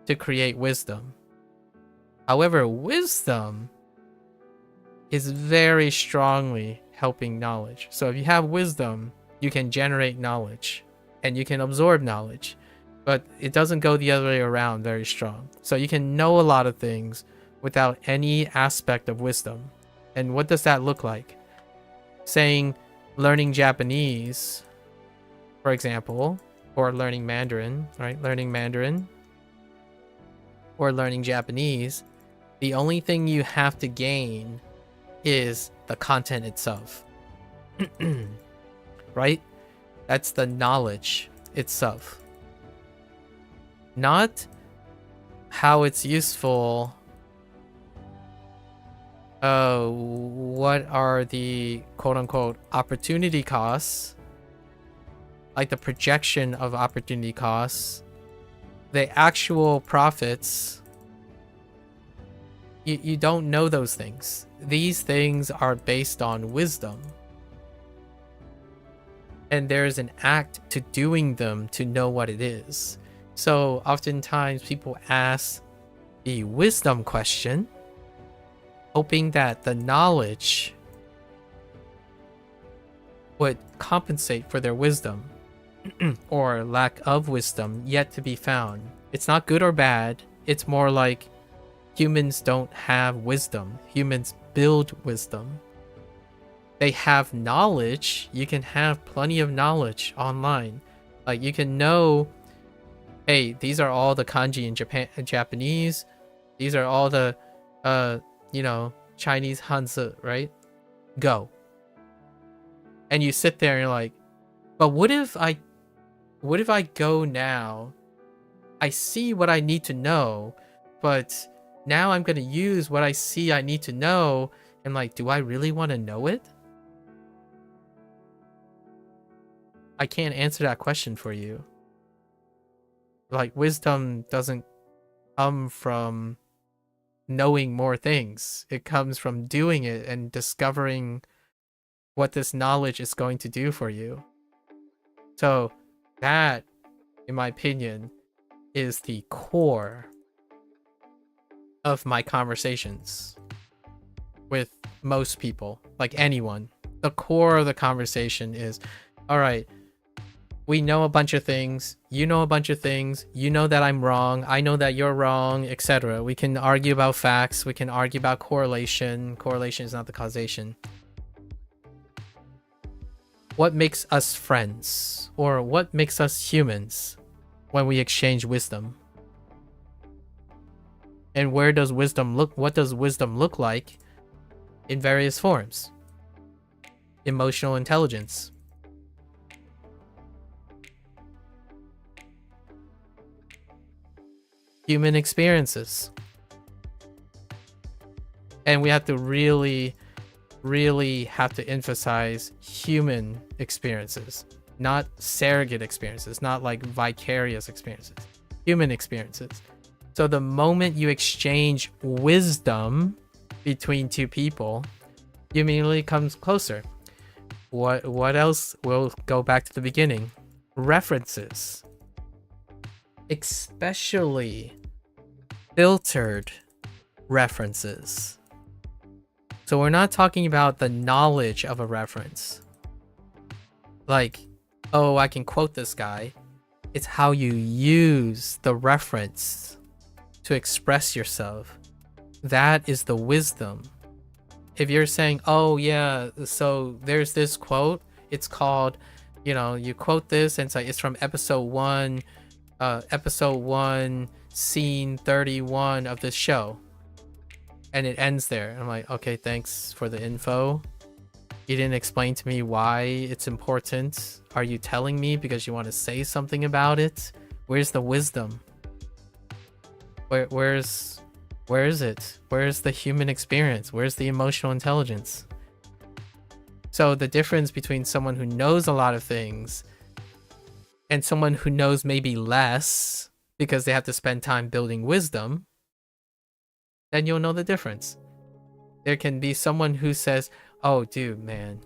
to create wisdom. However, wisdom is very strongly helping knowledge. So if you have wisdom, you can generate knowledge and you can absorb knowledge, but it doesn't go the other way around very strong. So you can know a lot of things without any aspect of wisdom. And what does that look like? Saying learning Japanese, for example, or learning Mandarin, right? Learning Mandarin or learning Japanese, the only thing you have to gain is the content itself. Right? That's the knowledge itself. Not how it's useful. What are the quote-unquote opportunity costs? Like the projection of opportunity costs. The actual profits. You don't know those things. These things are based on wisdom. And there's an act to doing them to know what it is. So oftentimes people ask the wisdom question, hoping that the knowledge would compensate for their wisdom or lack of wisdom yet to be found. It's not good or bad. It's more like humans don't have wisdom. Humans build wisdom. They have knowledge. You can have plenty of knowledge online. Like you can know, hey, these are all the kanji in Japanese. These are all the, Chinese Hanzi, right? Go. And you sit there and you're like, but what if I go now? I see what I need to know, but now I'm going to use what I see I need to know. And like, do I really want to know it? I can't answer that question for you. Like, wisdom doesn't come from knowing more things. It comes from doing it and discovering what this knowledge is going to do for you. So that, in my opinion, is the core of my conversations with most people, like anyone. The core of the conversation is, all right, we know a bunch of things, you know a bunch of things, you know that I'm wrong, I know that you're wrong, etc. We can argue about facts, we can argue about correlation. Correlation is not the causation. What makes us friends? Or what makes us humans when we exchange wisdom? And where does wisdom look? What does wisdom look like in various forms? Emotional intelligence. Human experiences. And we have to really have to emphasize human experiences, not surrogate experiences, not like vicarious experiences, human experiences. So the moment you exchange wisdom between two people, you immediately comes closer. What else? We'll go back to the beginning. References. Especially filtered references. So we're not talking about the knowledge of a reference. Like, oh, I can quote this guy. It's how you use the reference to express yourself. That is the wisdom. If you're saying, oh yeah, so there's this quote, it's called, you quote this and it's from episode 1, scene 31 of this show. And it ends there. I'm like, okay, thanks for the info. You didn't explain to me why it's important. Are you telling me because you want to say something about it? Where's the wisdom? Where is it? Where's the human experience? Where's the emotional intelligence? So the difference between someone who knows a lot of things and someone who knows maybe less because they have to spend time building wisdom, then you'll know the difference. There can be someone who says, oh dude, man,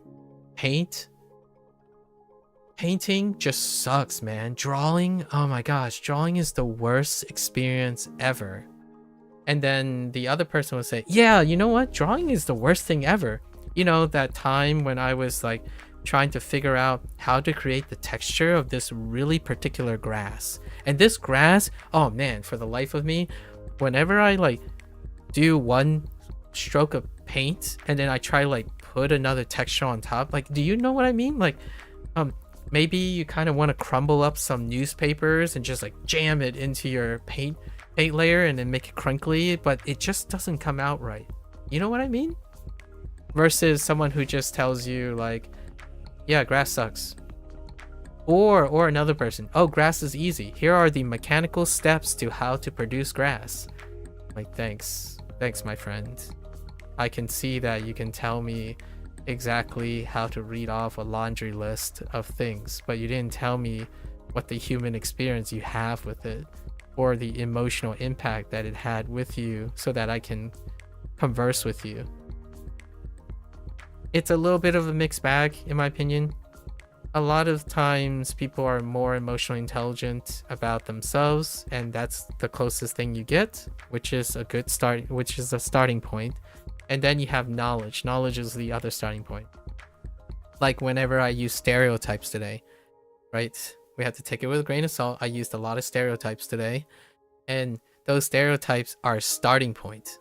painting just sucks, man. Drawing, oh my gosh, drawing is the worst experience ever. And then the other person would say, yeah, you know what? Drawing is the worst thing ever. That time when I was like trying to figure out how to create the texture of this really particular grass. And this grass, oh man, for the life of me, whenever I like do one stroke of paint and then I try like put another texture on top, like, do you know what I mean? Like, maybe you kind of want to crumble up some newspapers and just like jam it into your paint layer and then make it crinkly, but it just doesn't come out right. You know what I mean? Versus someone who just tells you like, yeah, grass sucks. Or another person, oh, grass is easy. Here are the mechanical steps to how to produce grass. Like, thanks, my friend. I can see that you can tell me exactly how to read off a laundry list of things, but you didn't tell me what the human experience you have with it or the emotional impact that it had with you so that I can converse with you. It's a little bit of a mixed bag, in my opinion. A lot of times people are more emotionally intelligent about themselves, and that's the closest thing you get, which is a starting point. And then you have knowledge. Knowledge is the other starting point. Like whenever I use stereotypes today, right? We have to take it with a grain of salt. I used a lot of stereotypes today, and those stereotypes are a starting point.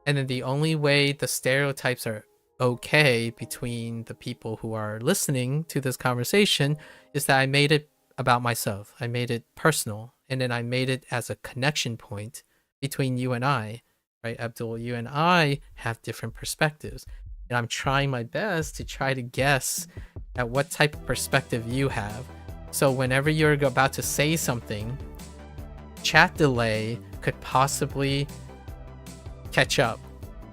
And then the only way the stereotypes are okay between the people who are listening to this conversation is that I made it about myself. I made it personal, and then I made it as a connection point between you and I, right? Abdul, you and I have different perspectives. and I'm trying my best to try to guess at what type of perspective you have. So whenever you're about to say something, chat delay could possibly catch up.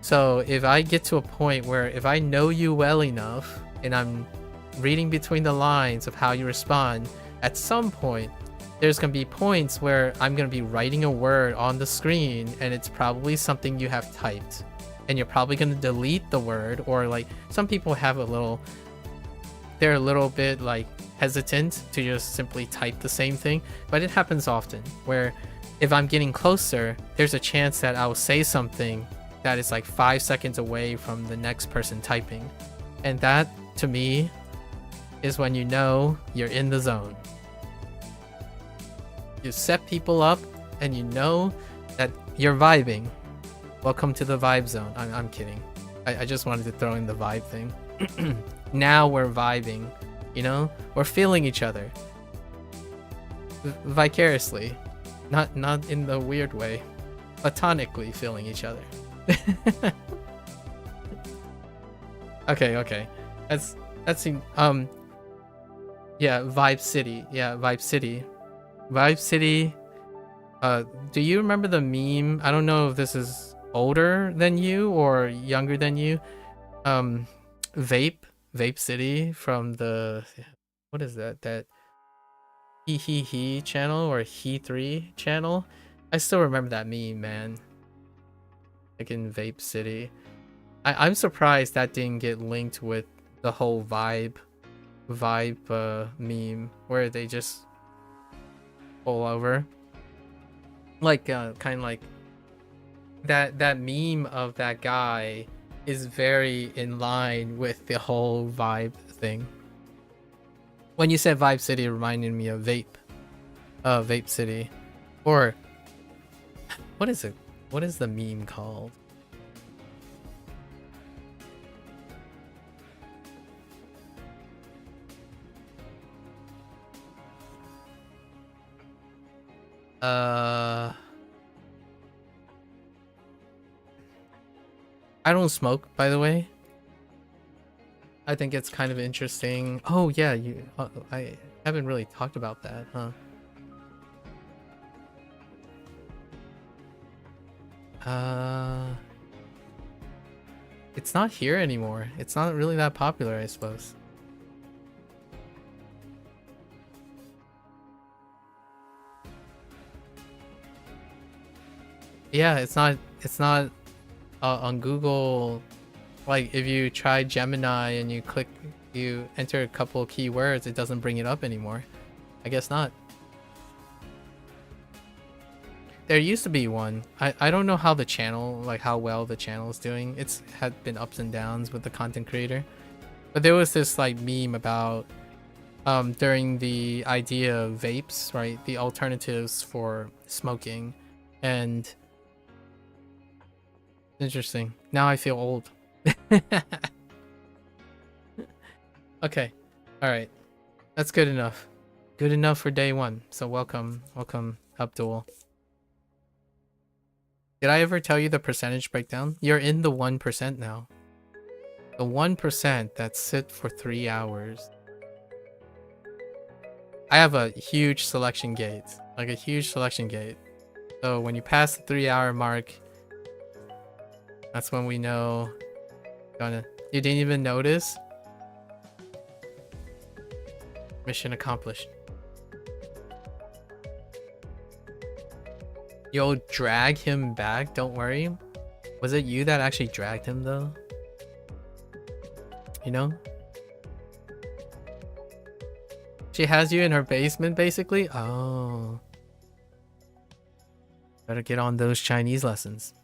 So if I get to a point where if I know you well enough and I'm reading between the lines of how you respond, at some point there's going to be points where I'm going to be writing a word on the screen and it's probably something you have typed, and you're probably going to delete the word, or like some people have they're a little bit like hesitant to just simply type the same thing, but it happens often where if I'm getting closer, there's a chance that I'll say something that is like 5 seconds away from the next person typing. And that, to me, is when you know you're in the zone. You set people up and you know that you're vibing. Welcome to the vibe zone. I'm kidding. I just wanted to throw in the vibe thing. Now we're vibing, you know? We're feeling each other. Vicariously. Not in the weird way. Platonically feeling each other. Okay. That's yeah, Vibe City. Yeah, Vibe City. Vibe City. Do you remember the meme? I don't know if this is older than you or younger than you. Vape City from the, what is that? That he channel or he3 channel. I still remember that meme, man. Like in Vape City. I'm surprised that didn't get linked with the whole vibe meme where they just pull over. Like kind of like that meme of that guy is very in line with the whole vibe thing. When you said Vibe City, it reminded me of Vape City. Or what is it? What is the meme called? I don't smoke, by the way. I think it's kind of interesting. Oh yeah, I haven't really talked about that, huh? It's not here anymore. It's not really that popular, I suppose. Yeah, it's not on Google. Like if you try Gemini and you enter a couple of keywords, it doesn't bring it up anymore. I guess not. There used to be one. I don't know how the channel, like how well the channel is doing. It's had been ups and downs with the content creator. But there was this like meme about during the idea of vapes, right? The alternatives for smoking. And interesting. Now I feel old. Okay. All right. That's good enough. Good enough for day one. So welcome, Abdul. Did I ever tell you the percentage breakdown? You're in the 1% now. The 1% that sit for 3 hours. I have a huge selection gate. Like a huge selection gate. So when you pass the 3 hour mark, that's when we know. You didn't even notice? Mission accomplished. You'll drag him back, don't worry. Was it you that actually dragged him though? You know? She has you in her basement basically? Oh. Better get on those Chinese lessons.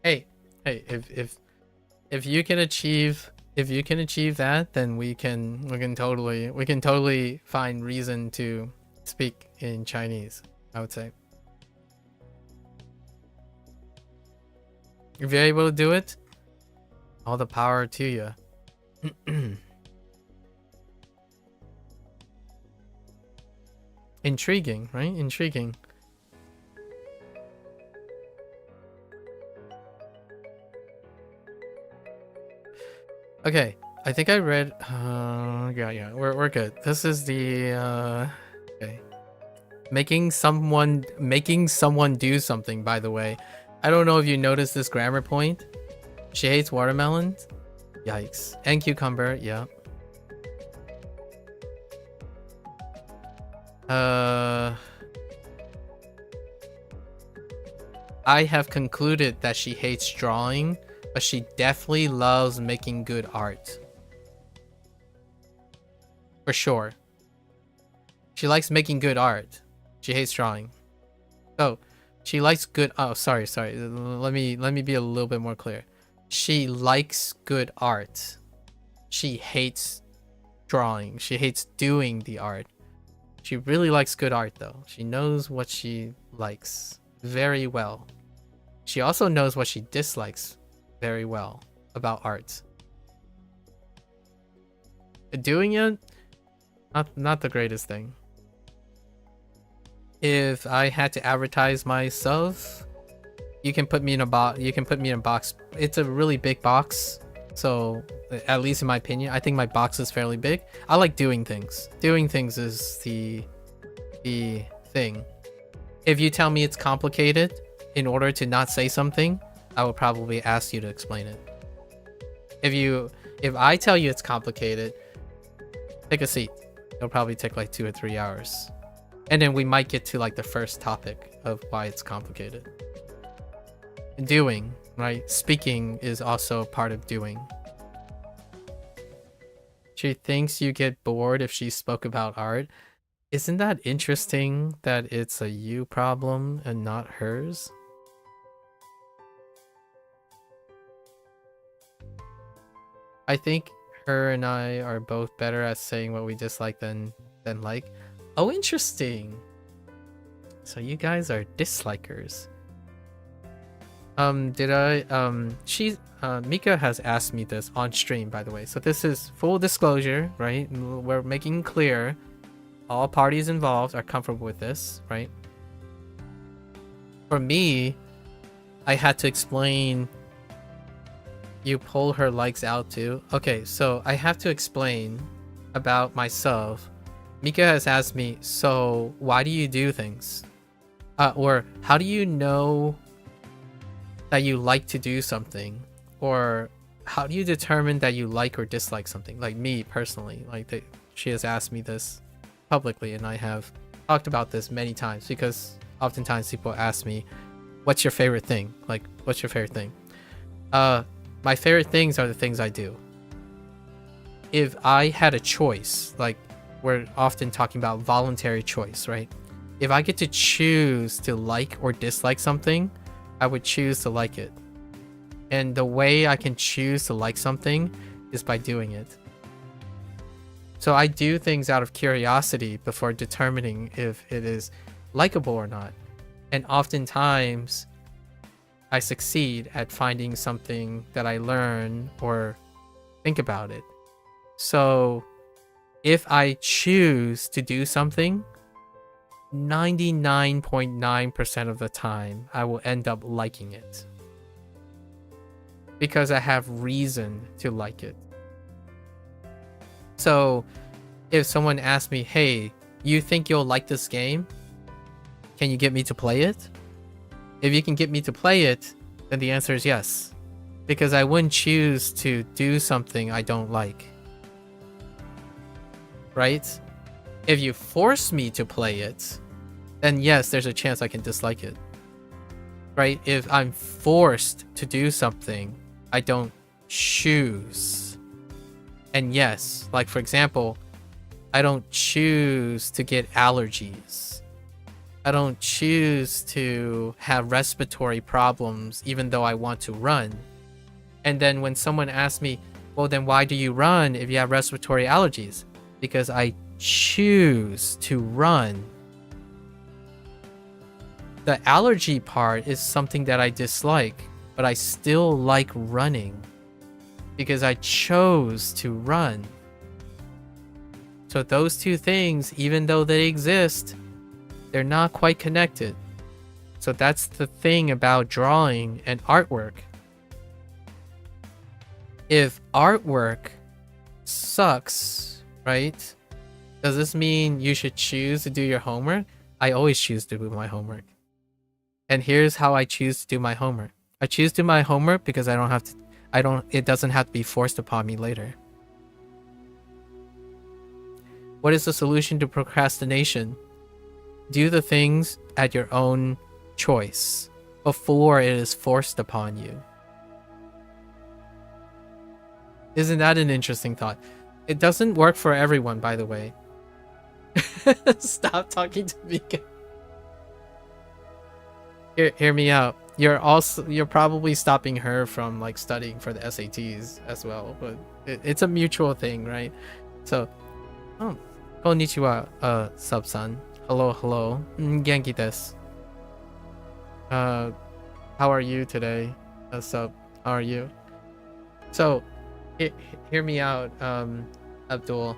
Hey, if you can achieve that, then we can totally find reason to speak in Chinese, I would say. If you're able to do it, all the power to you. Intriguing, right? Intriguing. Okay, I think I read. Yeah, we're good. This is the okay. Making someone do something. By the way, I don't know if you noticed this grammar point. She hates watermelons. Yikes. And cucumber. Yeah. I have concluded that she hates drawing, but she definitely loves making good art. For sure. She likes making good art. She hates drawing. So, she likes good. Oh, sorry. Let me be a little bit more clear. She likes good art. She hates drawing. She hates doing the art. She really likes good art though. She knows what she likes very well. She also knows what she dislikes very well about art. Doing it, not the greatest thing. If I had to advertise myself, you can put me in a box. You can put me in a box. It's a really big box, so at least in my opinion, I think my box is fairly big. I like doing things. Doing things is the thing. If you tell me it's complicated, in order to not say something, I will probably ask you to explain it. If I tell you it's complicated, take a seat. It'll probably take like 2 or 3 hours. And then we might get to like the first topic of why it's complicated. Doing, right? Speaking is also part of doing. She thinks you get bored if she spoke about art. Isn't that interesting that it's a you problem and not hers? I think her and I are both better at saying what we dislike than like. Oh, interesting. So you guys are dislikers. Mika has asked me this on stream, by the way. So this is full disclosure, right? We're making clear all parties involved are comfortable with this, right? For me, I had to explain you pull her likes out too. Okay, so I have to explain about myself. Mika has asked me, so why do you do things? Or how do you know that you like to do something? Or how do you determine that you like or dislike something? Like me personally, she has asked me this publicly, and I have talked about this many times because oftentimes people ask me, what's your favorite thing? Like, what's your favorite thing? My favorite things are the things I do. If I had a choice, like we're often talking about voluntary choice, right? If I get to choose to like or dislike something, I would choose to like it. And the way I can choose to like something is by doing it. So I do things out of curiosity before determining if it is likable or not. And oftentimes, I succeed at finding something that I learn or think about it. So if I choose to do something, 99.9% of the time, I will end up liking it. Because I have reason to like it. So if someone asks me, hey, you think you'll like this game? Can you get me to play it? If you can get me to play it, then the answer is yes. Because I wouldn't choose to do something I don't like. Right? If you force me to play it, then yes, there's a chance I can dislike it. Right? If I'm forced to do something I don't choose. And yes, like for example, I don't choose to get allergies. I don't choose to have respiratory problems even though I want to run. And then when someone asks me, well, then why do you run if you have respiratory allergies? Because I choose to run. The allergy part is something that I dislike, but I still like running because I chose to run. So those two things, even though they exist, they're not quite connected. So that's the thing about drawing and artwork. if artwork sucks, right? Does this mean you should choose to do your homework? I always choose to do my homework. And here's how I choose to do my homework. I choose to do my homework because it doesn't have to be forced upon me later. What is the solution to procrastination? Do the things at your own choice before it is forced upon you. Isn't that an interesting thought? It doesn't work for everyone, by the way. Stop talking to me. Hear me out. You're probably stopping her from like studying for the SATs as well, but it's a mutual thing, right? So, konnichiwa, sub-san. Hello. Genki desu. How are you today? Sub, how are you? So, hear me out, Abdul.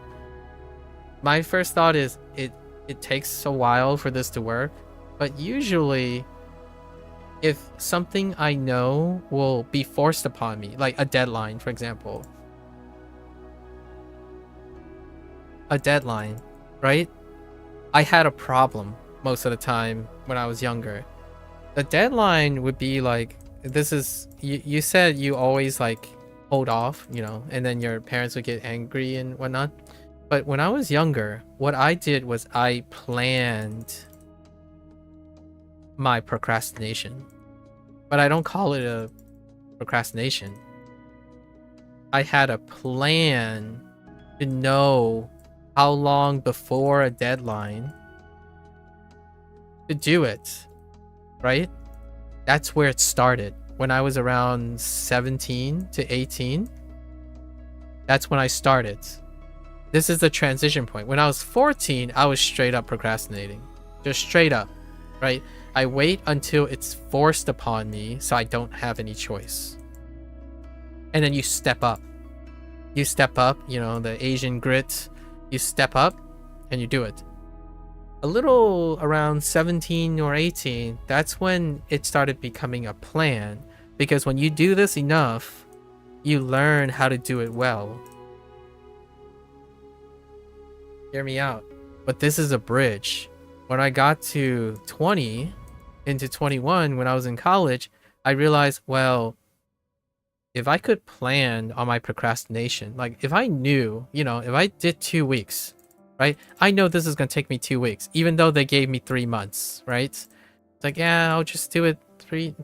My first thought is it takes a while for this to work, but usually if something I know will be forced upon me, like a deadline, for example. A deadline, right? I had a problem most of the time when I was younger. The deadline would be like, this is, you said you always like hold off, you know, and then your parents would get angry and whatnot. But when I was younger, what I did was I planned my procrastination. But I don't call it a procrastination. I had a plan to know how long before a deadline to do it, right? That's where it started. When I was around 17 to 18, that's when I started. This is the transition point. When I was 14, I was straight up procrastinating. Just straight up, right? I wait until it's forced upon me so I don't have any choice. And then you step up. You step up, you know, the Asian grit. You step up and you do it. A little around 17 or 18, that's when it started becoming a plan. Because when you do this enough, you learn how to do it well. Hear me out. But this is a bridge. When I got to 20 into 21, when I was in college, I realized, well, if I could plan on my procrastination, like if I knew, you know, if I did 2 weeks, right? I know this is going to take me 2 weeks, even though they gave me 3 months, right? It's like, yeah, I'll just do it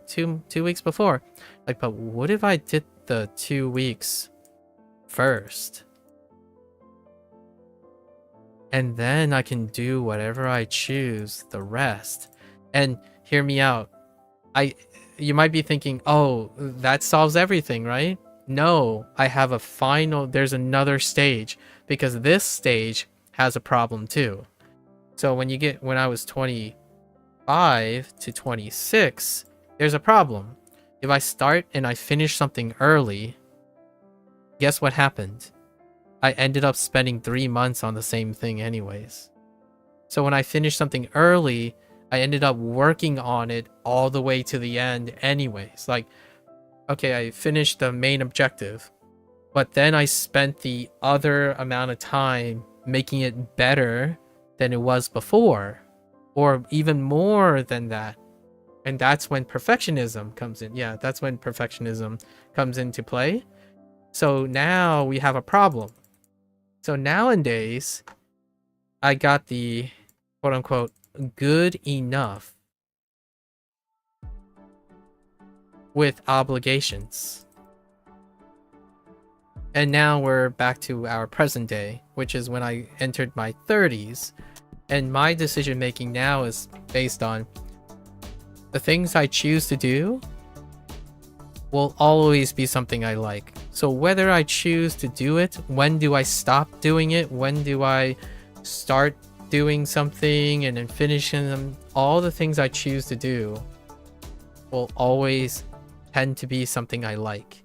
2 weeks before. Like, but what if I did the 2 weeks first? And then I can do whatever I choose the rest. And hear me out. You might be thinking, oh, that solves everything, right? No, I have a final, there's another stage, because this stage has a problem too. So when I was 25 to 26, there's a problem. If I start and I finish something early, guess what happened? I ended up spending 3 months on the same thing anyways. So when I finished something early, I ended up working on it all the way to the end anyways. Like, okay, I finished the main objective, but then I spent the other amount of time making it better than it was before, or even more than that. And that's when perfectionism comes in. Yeah, that's when perfectionism comes into play. So now we have a problem. So nowadays, I got the quote unquote good enough with obligations. And now we're back to our present day, which is when I entered my 30s. And my decision making now is based on the things I choose to do will always be something I like. So whether I choose to do it, when do I stop doing it, when do I start doing something and then finishing them, all the things I choose to do will always tend to be something I like.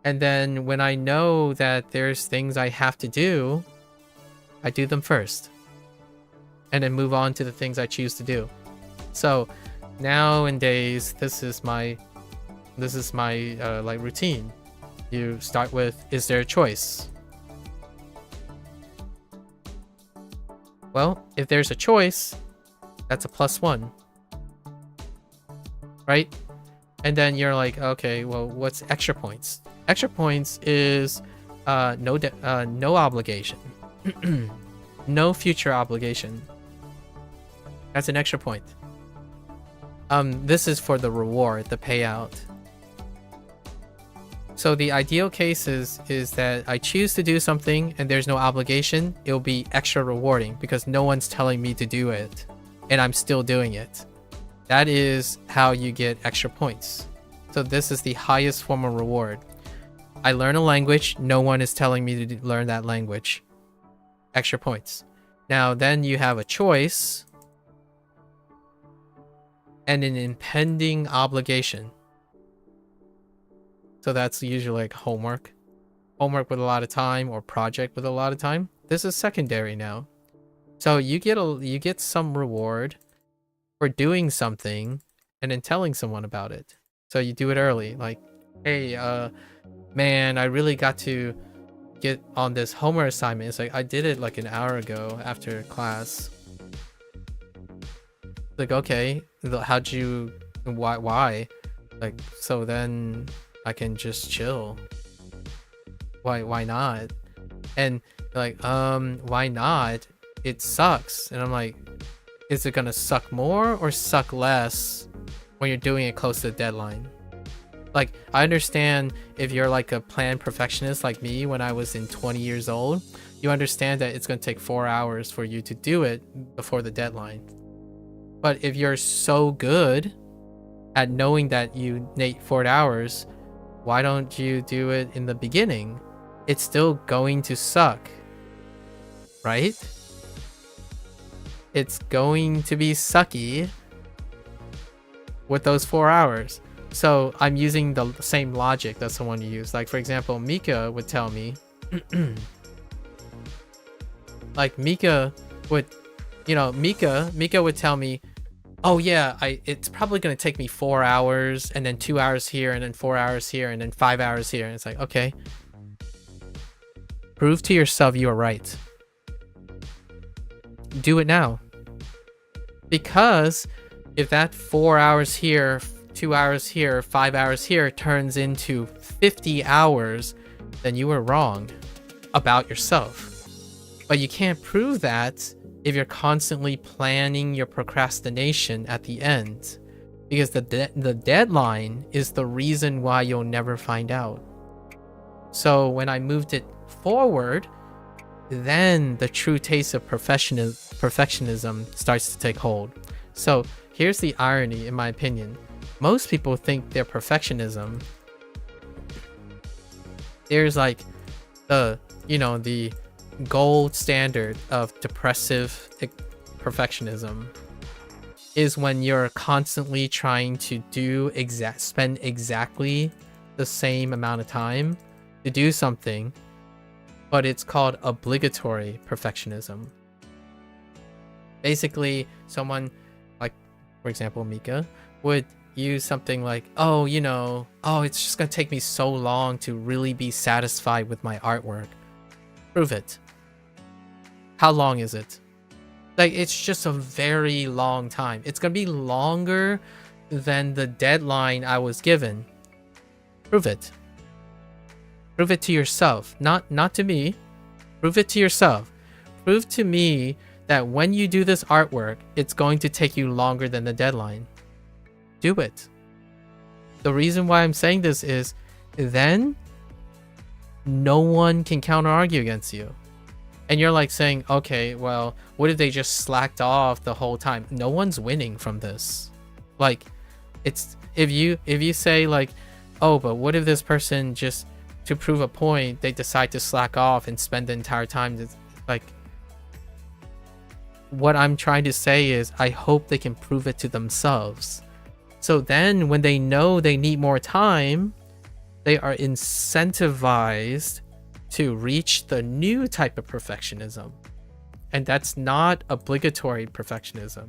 And then when I know that there's things I have to do, I do them first. And then move on to the things I choose to do. So nowadays, this is my like routine. You start with, is there a choice? Well, if there's a choice, that's a +1. Right? And then you're like, okay, well, what's extra points? Extra points is no obligation. No future obligation. That's an extra point. This is for the reward, the payout. So the ideal case is that I choose to do something and there's no obligation. It'll be extra rewarding because no one's telling me to do it and I'm still doing it. That is how you get extra points. So this is the highest form of reward. I learn a language, no one is telling me to learn that language. Extra points. Now then you have a choice and an impending obligation. So that's usually like homework. Homework with a lot of time or project with a lot of time. This is secondary now. So you get some reward for doing something and then telling someone about it. So you do it early, like, hey, man, I really got to get on this homework assignment. It's like, I did it like an hour ago after class. Like, okay, how'd you, why? Like, so then I can just chill. Why not? And like, why not? It sucks. And I'm like, is it gonna suck more or suck less when you're doing it close to the deadline? Like, I understand if you're like a planned perfectionist like me when I was 20 years old, you understand that it's gonna take 4 hours for you to do it before the deadline. But if you're so good at knowing that you need 4 hours, why don't you do it in the beginning? It's still going to suck, right? It's going to be sucky with those 4 hours. So I'm using the same logic that someone used. Like, for example, Mika would tell me, like Mika would tell me, oh yeah, it's probably going to take me 4 hours and then 2 hours here and then 4 hours here and then 5 hours here. And it's like, okay, prove to yourself you are right. Do it now. Because if that 4 hours here, 2 hours here, 5 hours here turns into 50 hours, then you were wrong about yourself. But you can't prove that if you're constantly planning your procrastination at the end, because the deadline is the reason why you'll never find out. So when I moved it forward, then the true taste of perfectionism starts to take hold. So here's the irony, in my opinion. Most people think their perfectionism, there's like the gold standard of depressive perfectionism is when you're constantly trying to spend exactly the same amount of time to do something, but it's called obligatory perfectionism. Basically, someone like, for example, Mika would use something like, oh, it's just gonna take me so long to really be satisfied with my artwork. Prove it. How long is it? Like, it's just a very long time. It's gonna be longer than the deadline I was given. Prove it. Prove it to yourself. Not to me. Prove it to yourself. Prove to me that when you do this artwork, it's going to take you longer than the deadline. Do it. The reason why I'm saying this is then no one can counter argue against you. And you're like saying, okay, well, what if they just slacked off the whole time? No one's winning from this. Like, it's if you say like, oh, but what if this person just to prove a point, they decide to slack off and spend the entire time like, what I'm trying to say is I hope they can prove it to themselves. So then when they know they need more time, they are incentivized to reach the new type of perfectionism. And that's not obligatory perfectionism.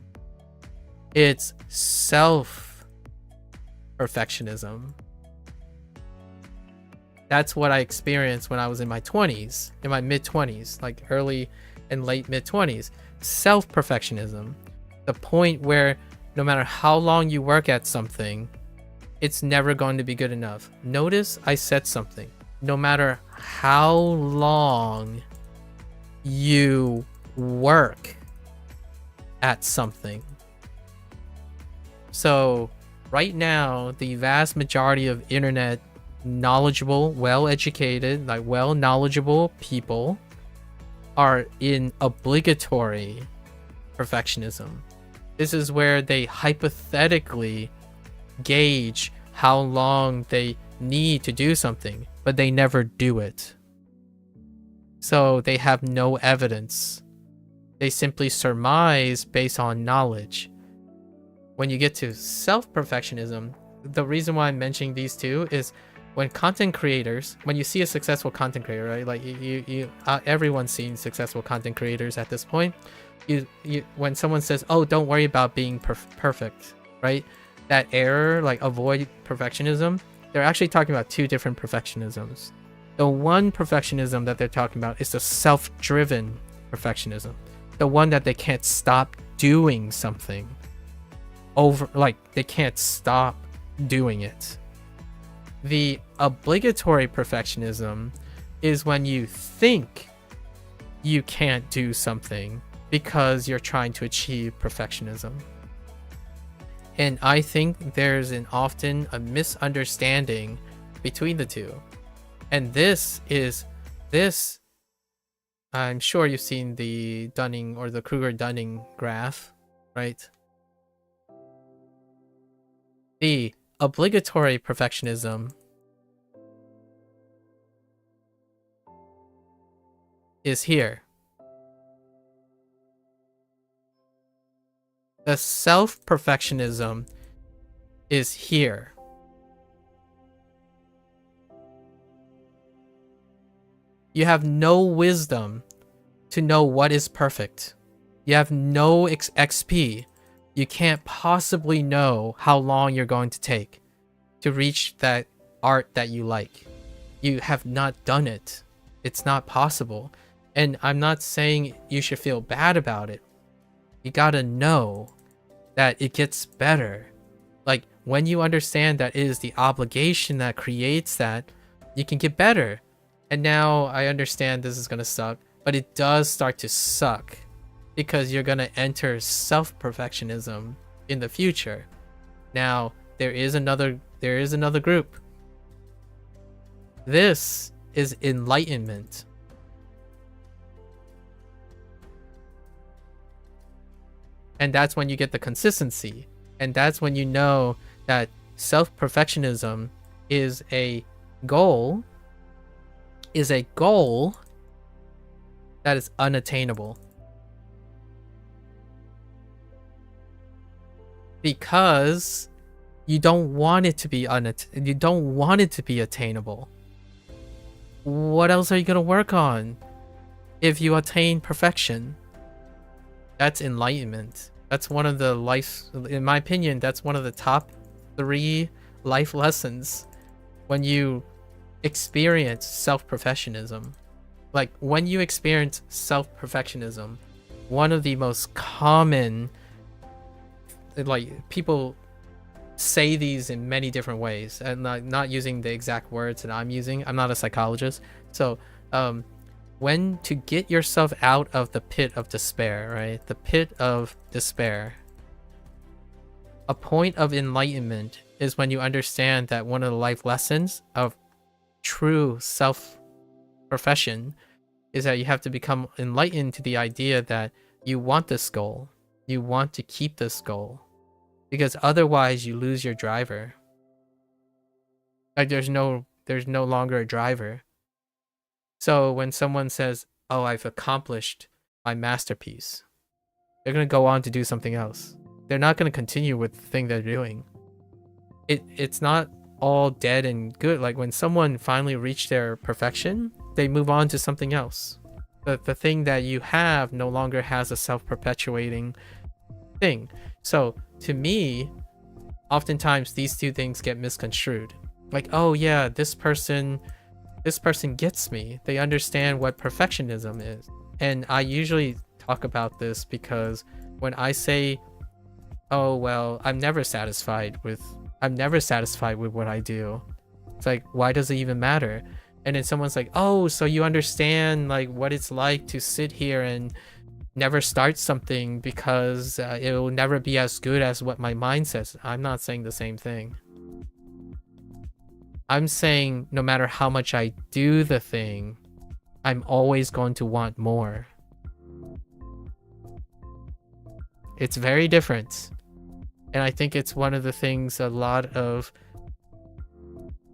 It's self-perfectionism. That's what I experienced when I was in my 20s, in my mid-20s, like early and late mid-20s. Self-perfectionism. The point where no matter how long you work at something, it's never going to be good enough. Notice I said something. No matter how long you work at something. So right now, the vast majority of internet knowledgeable, well-educated, like well-knowledgeable people are in obligatory perfectionism. This is where they hypothetically gauge how long they need to do something, but they never do it. So they have no evidence. They simply surmise based on knowledge. When you get to self-perfectionism, the reason why I'm mentioning these two is when content creators, when you see a successful content creator, right? Like everyone's seen successful content creators at this point. When someone says, "Oh, don't worry about being perfect," right? That error, like avoid perfectionism. They're actually talking about two different perfectionisms. The one perfectionism that they're talking about is the self-driven perfectionism. The one that they can't stop doing something over, like they can't stop doing it. The obligatory perfectionism is when you think you can't do something because you're trying to achieve perfectionism. And I think there's often a misunderstanding between the two. And this, I'm sure you've seen the Dunning or the Kruger-Dunning graph, right? The obligatory perfectionism is here. The self-perfectionism is here. You have no wisdom to know what is perfect. You have no XP. You can't possibly know how long you're going to take to reach that art that you like. You have not done it. It's not possible. And I'm not saying you should feel bad about it. You gotta know that it gets better. Like when you understand that it is the obligation that creates that, you can get better. And now I understand this is gonna suck, but it does start to suck because you're gonna enter self-perfectionism in the future. Now there is another group. This is enlightenment. And that's when you get the consistency. And that's when you know that self-perfectionism is a goal that is unattainable. Because you don't want it to be attainable. What else are you going to work on if you attain perfection? That's enlightenment. That's one of the in my opinion, that's one of the top 3 life lessons when you experience self-perfectionism. Like when you experience self-perfectionism, one of the most common, like people say these in many different ways and not using the exact words that I'm using. I'm not a psychologist. So when to get yourself out of the pit of despair, right? The pit of despair. A point of enlightenment is when you understand that one of the life lessons of true self-profession is that you have to become enlightened to the idea that you want this goal. You want to keep this goal. Because otherwise you lose your driver. Like there's no longer a driver. So when someone says, "Oh, I've accomplished my masterpiece," they're going to go on to do something else. They're not going to continue with the thing they're doing. It's not all dead and good. Like when someone finally reached their perfection, they move on to something else. But the thing that you have no longer has a self-perpetuating thing. So to me, oftentimes these two things get misconstrued. Like, oh yeah, this person this person gets me. They understand what perfectionism is. And I usually talk about this because when I say, oh, well, I'm never satisfied with what I do. It's like, why does it even matter? And then someone's like, oh, so you understand like what it's like to sit here and never start something because it will never be as good as what my mind says. I'm not saying the same thing. I'm saying no matter how much I do the thing, I'm always going to want more. It's very different. And I think it's one of the things a lot of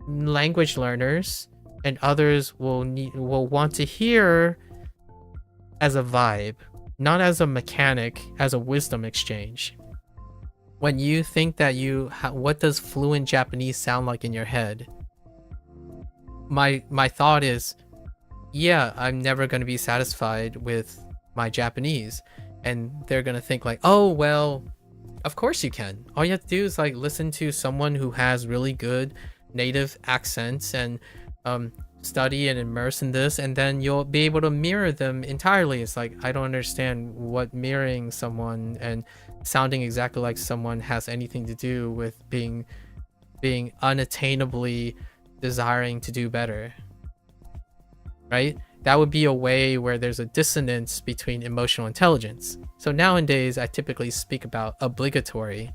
language learners and others will want to hear as a vibe, not as a mechanic, as a wisdom exchange. When you think that what does fluent Japanese sound like in your head? My thought is, yeah, I'm never going to be satisfied with my Japanese. And they're going to think like, oh, well, of course you can. All you have to do is like listen to someone who has really good native accents and study and immerse in this, and then you'll be able to mirror them entirely. It's like, I don't understand what mirroring someone and sounding exactly like someone has anything to do with being unattainably desiring to do better, right? That would be a way where there's a dissonance between emotional intelligence. So nowadays I typically speak about obligatory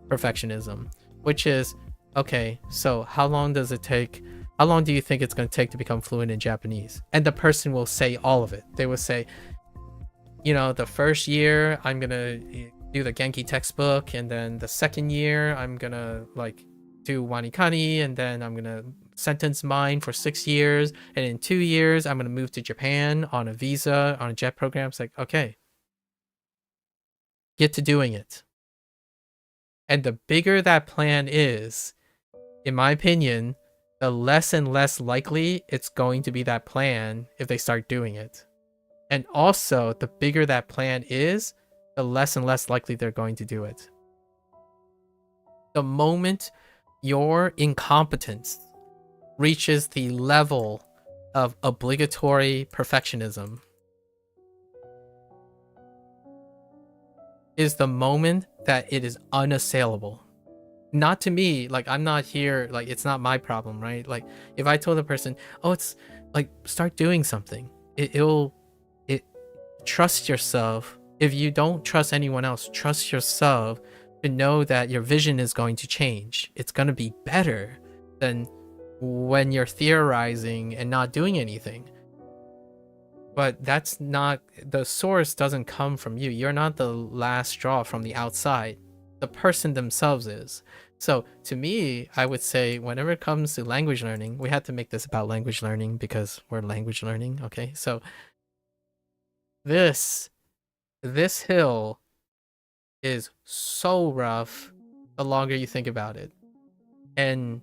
perfectionism, which is, okay, so how long do you think it's going to take to become fluent in Japanese? And the person will say all of it. They will say, you know, the first year I'm going to do the Genki textbook, and then the second year I'm going to like do WaniKani, and then I'm going to sentence mine for 6 years, and in 2 years I'm going to move to Japan on a visa, on a jet program. It's like, okay, get to doing it. And the bigger that plan is, in my opinion, the less and less likely it's going to be that plan if they start doing it. And also, the bigger that plan is, the less and less likely they're going to do it. The moment your incompetence reaches the level of obligatory perfectionism is the moment that it is unassailable. Not to me, like I'm not here, like it's not my problem, right? Like if I told a person, oh, it's like start doing something, trust yourself. If you don't trust anyone else, trust yourself to know that your vision is going to change. It's going to be better than when you're theorizing and not doing anything. But that's not, the source doesn't come from you. You're not the last straw from the outside. The person themselves is. So to me, I would say whenever it comes to language learning, we have to make this about language learning because we're language learning. Okay, so this hill is so rough the longer you think about it. And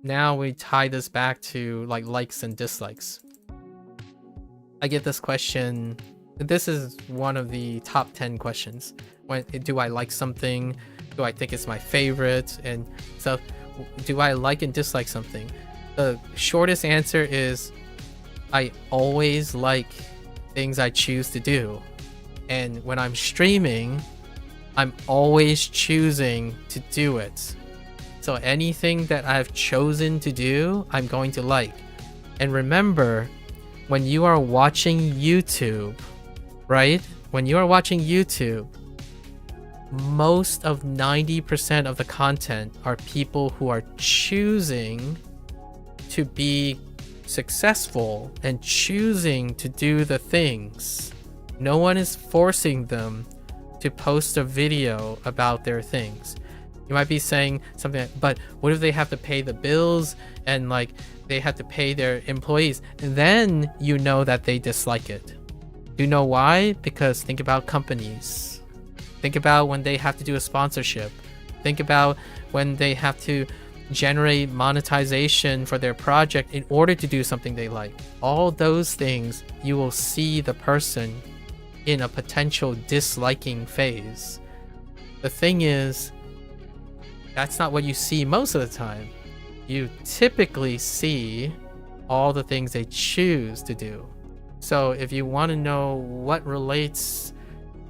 now we tie this back to like likes and dislikes. I get this question. This is one of the top 10 questions. When do I like something? Do I think it's my favorite? And so do I like and dislike something? The shortest answer is I always like things I choose to do. And when I'm streaming, I'm always choosing to do it. So anything that I've chosen to do, I'm going to like. And remember, when you are watching YouTube, right? When you are watching YouTube, most of 90% of the content are people who are choosing to be successful and choosing to do the things. No one is forcing them to post a video about their things. You might be saying something like, but what if they have to pay the bills and like they have to pay their employees? And then you know that they dislike it. You know why? Because think about companies. Think about when they have to do a sponsorship. Think about when they have to generate monetization for their project in order to do something they like. All those things, you will see the person in a potential disliking phase. The thing is, that's not what you see most of the time. You typically see all the things they choose to do. So if you want to know what relates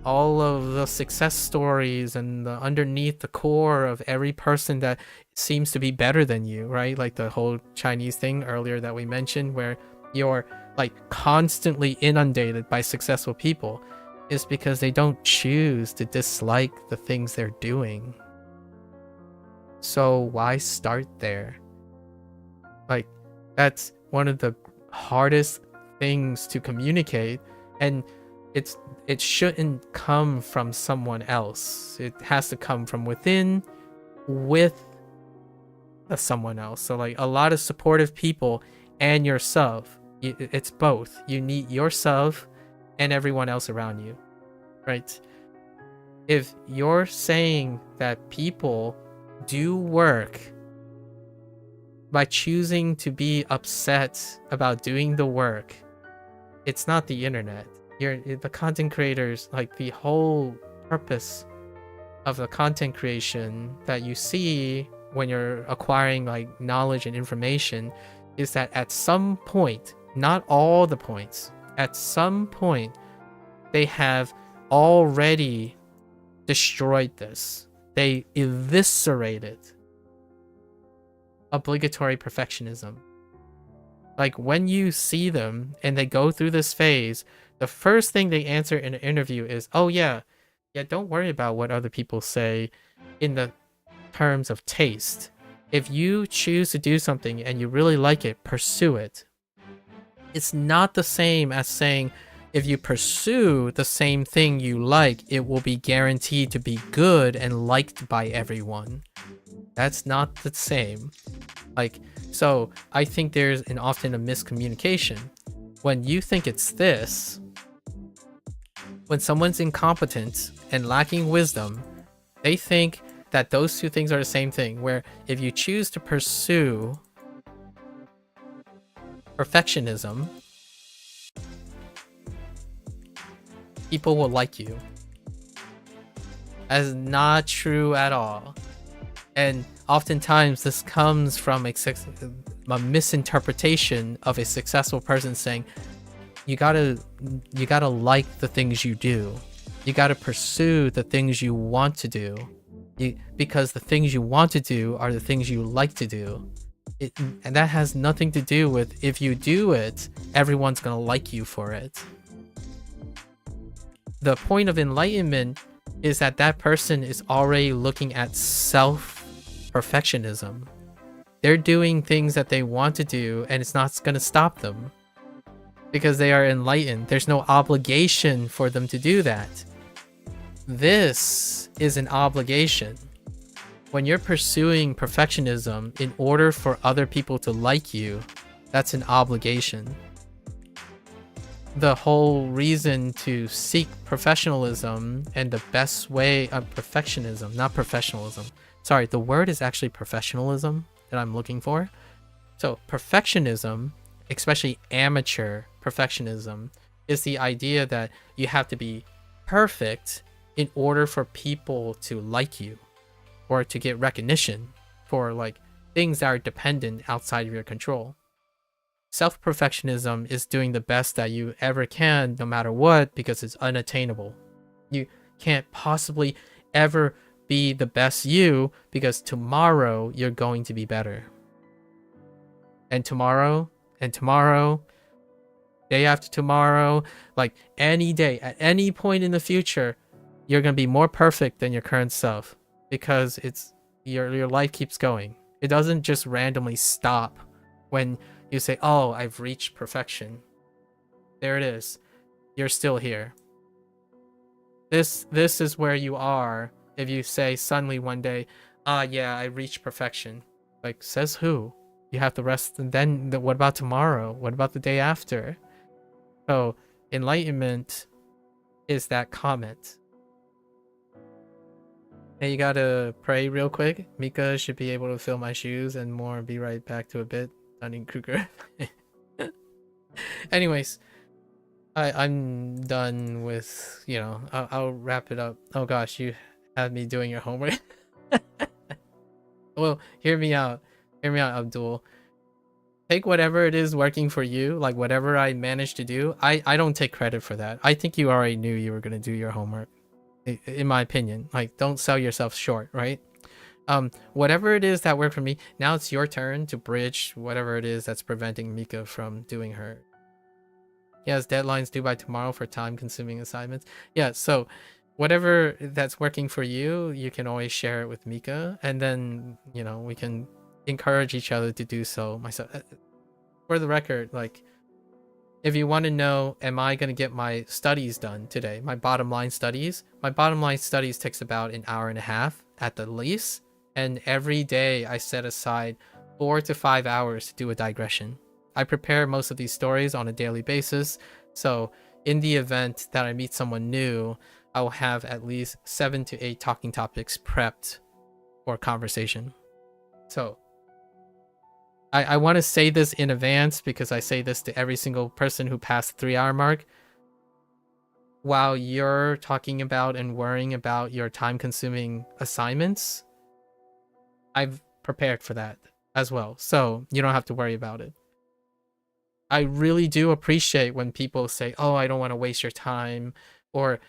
all of the success stories and the underneath the core of every person that seems to be better than you, right? Like the whole Chinese thing earlier that we mentioned, where you're like constantly inundated by successful people, is because they don't choose to dislike the things they're doing. So why start there? Like, that's one of the hardest things to communicate, and it shouldn't come from someone else. It has to come from within, with someone else. So like a lot of supportive people and yourself. It's both. You need yourself and everyone else around you, right? If you're saying that people do work by choosing to be upset about doing the work, it's not the internet. The content creators, like the whole purpose of the content creation that you see when you're acquiring like knowledge and information is that at some point, not all the points, at some point they have already destroyed this. They eviscerated obligatory perfectionism. Like when you see them and they go through this phase, the first thing they answer in an interview is, oh yeah, don't worry about what other people say in the terms of taste. If you choose to do something and you really like it, pursue it. It's not the same as saying if you pursue the same thing you like, it will be guaranteed to be good and liked by everyone. That's not the same. Like, so I think there's often a miscommunication. When you think it's this, when someone's incompetent and lacking wisdom, they think that those two things are the same thing, where if you choose to pursue perfectionism, people will like you. That is not true at all. And oftentimes this comes from a misinterpretation of a successful person saying, you gotta like the things you do. You gotta pursue the things you want to do. Because the things you want to do are the things you like to do. And that has nothing to do with if you do it, everyone's gonna like you for it. The point of enlightenment is that that person is already looking at self-perfectionism. They're doing things that they want to do, and it's not going to stop them because they are enlightened. There's no obligation for them to do that. This is an obligation. When you're pursuing perfectionism in order for other people to like you, that's an obligation. The whole reason to seek professionalism and the best way of perfectionism, not professionalism. Sorry, the word is actually professionalism that I'm looking for. So perfectionism, especially amateur perfectionism, is the idea that you have to be perfect in order for people to like you or to get recognition for like things that are dependent outside of your control. Self-perfectionism is doing the best that you ever can no matter what, because it's unattainable. You can't possibly ever be the best you because tomorrow you're going to be better. And tomorrow, day after tomorrow, like any day, at any point in the future, you're going to be more perfect than your current self because it's your life keeps going. It doesn't just randomly stop when you say, oh, I've reached perfection. There it is. You're still here. This is where you are if you say suddenly one day, yeah, I reached perfection. Like, says who? You have to rest, and then what about tomorrow? What about the day after? So enlightenment is that comment. Hey, you gotta pray real quick. Mika should be able to fill my shoes and more. Be right back to a bit. Dunning-Kruger. Anyways, I'm done with, you know, I'll wrap it up. Oh gosh, you had me doing your homework. Well, hear me out, Abdul. take whatever it is working for you, like whatever I managed to do. I don't take credit for that. I think you already knew you were going to do your homework, in my opinion. Like, don't sell yourself short, right? Whatever it is that worked for me, now it's your turn to bridge whatever it is that's preventing Mika from doing her. He has deadlines due by tomorrow for time-consuming assignments. Yeah, so whatever that's working for you, you can always share it with Mika, and then, you know, we can encourage each other to do so. Myself, for the record, like, if you want to know, am I going to get my studies done today, my bottom line studies takes about an hour and a half at the least, and every day I set aside 4 to 5 hours to do a digression. I prepare most of these stories on a daily basis, so in the event that I meet someone new, I will have at least 7 to 8 talking topics prepped for conversation. So I want to say this in advance, because I say this to every single person who passed the 3-hour mark. While you're talking about and worrying about your time-consuming assignments, I've prepared for that as well, so you don't have to worry about it. I really do appreciate when people say, oh, I don't want to waste your time, or,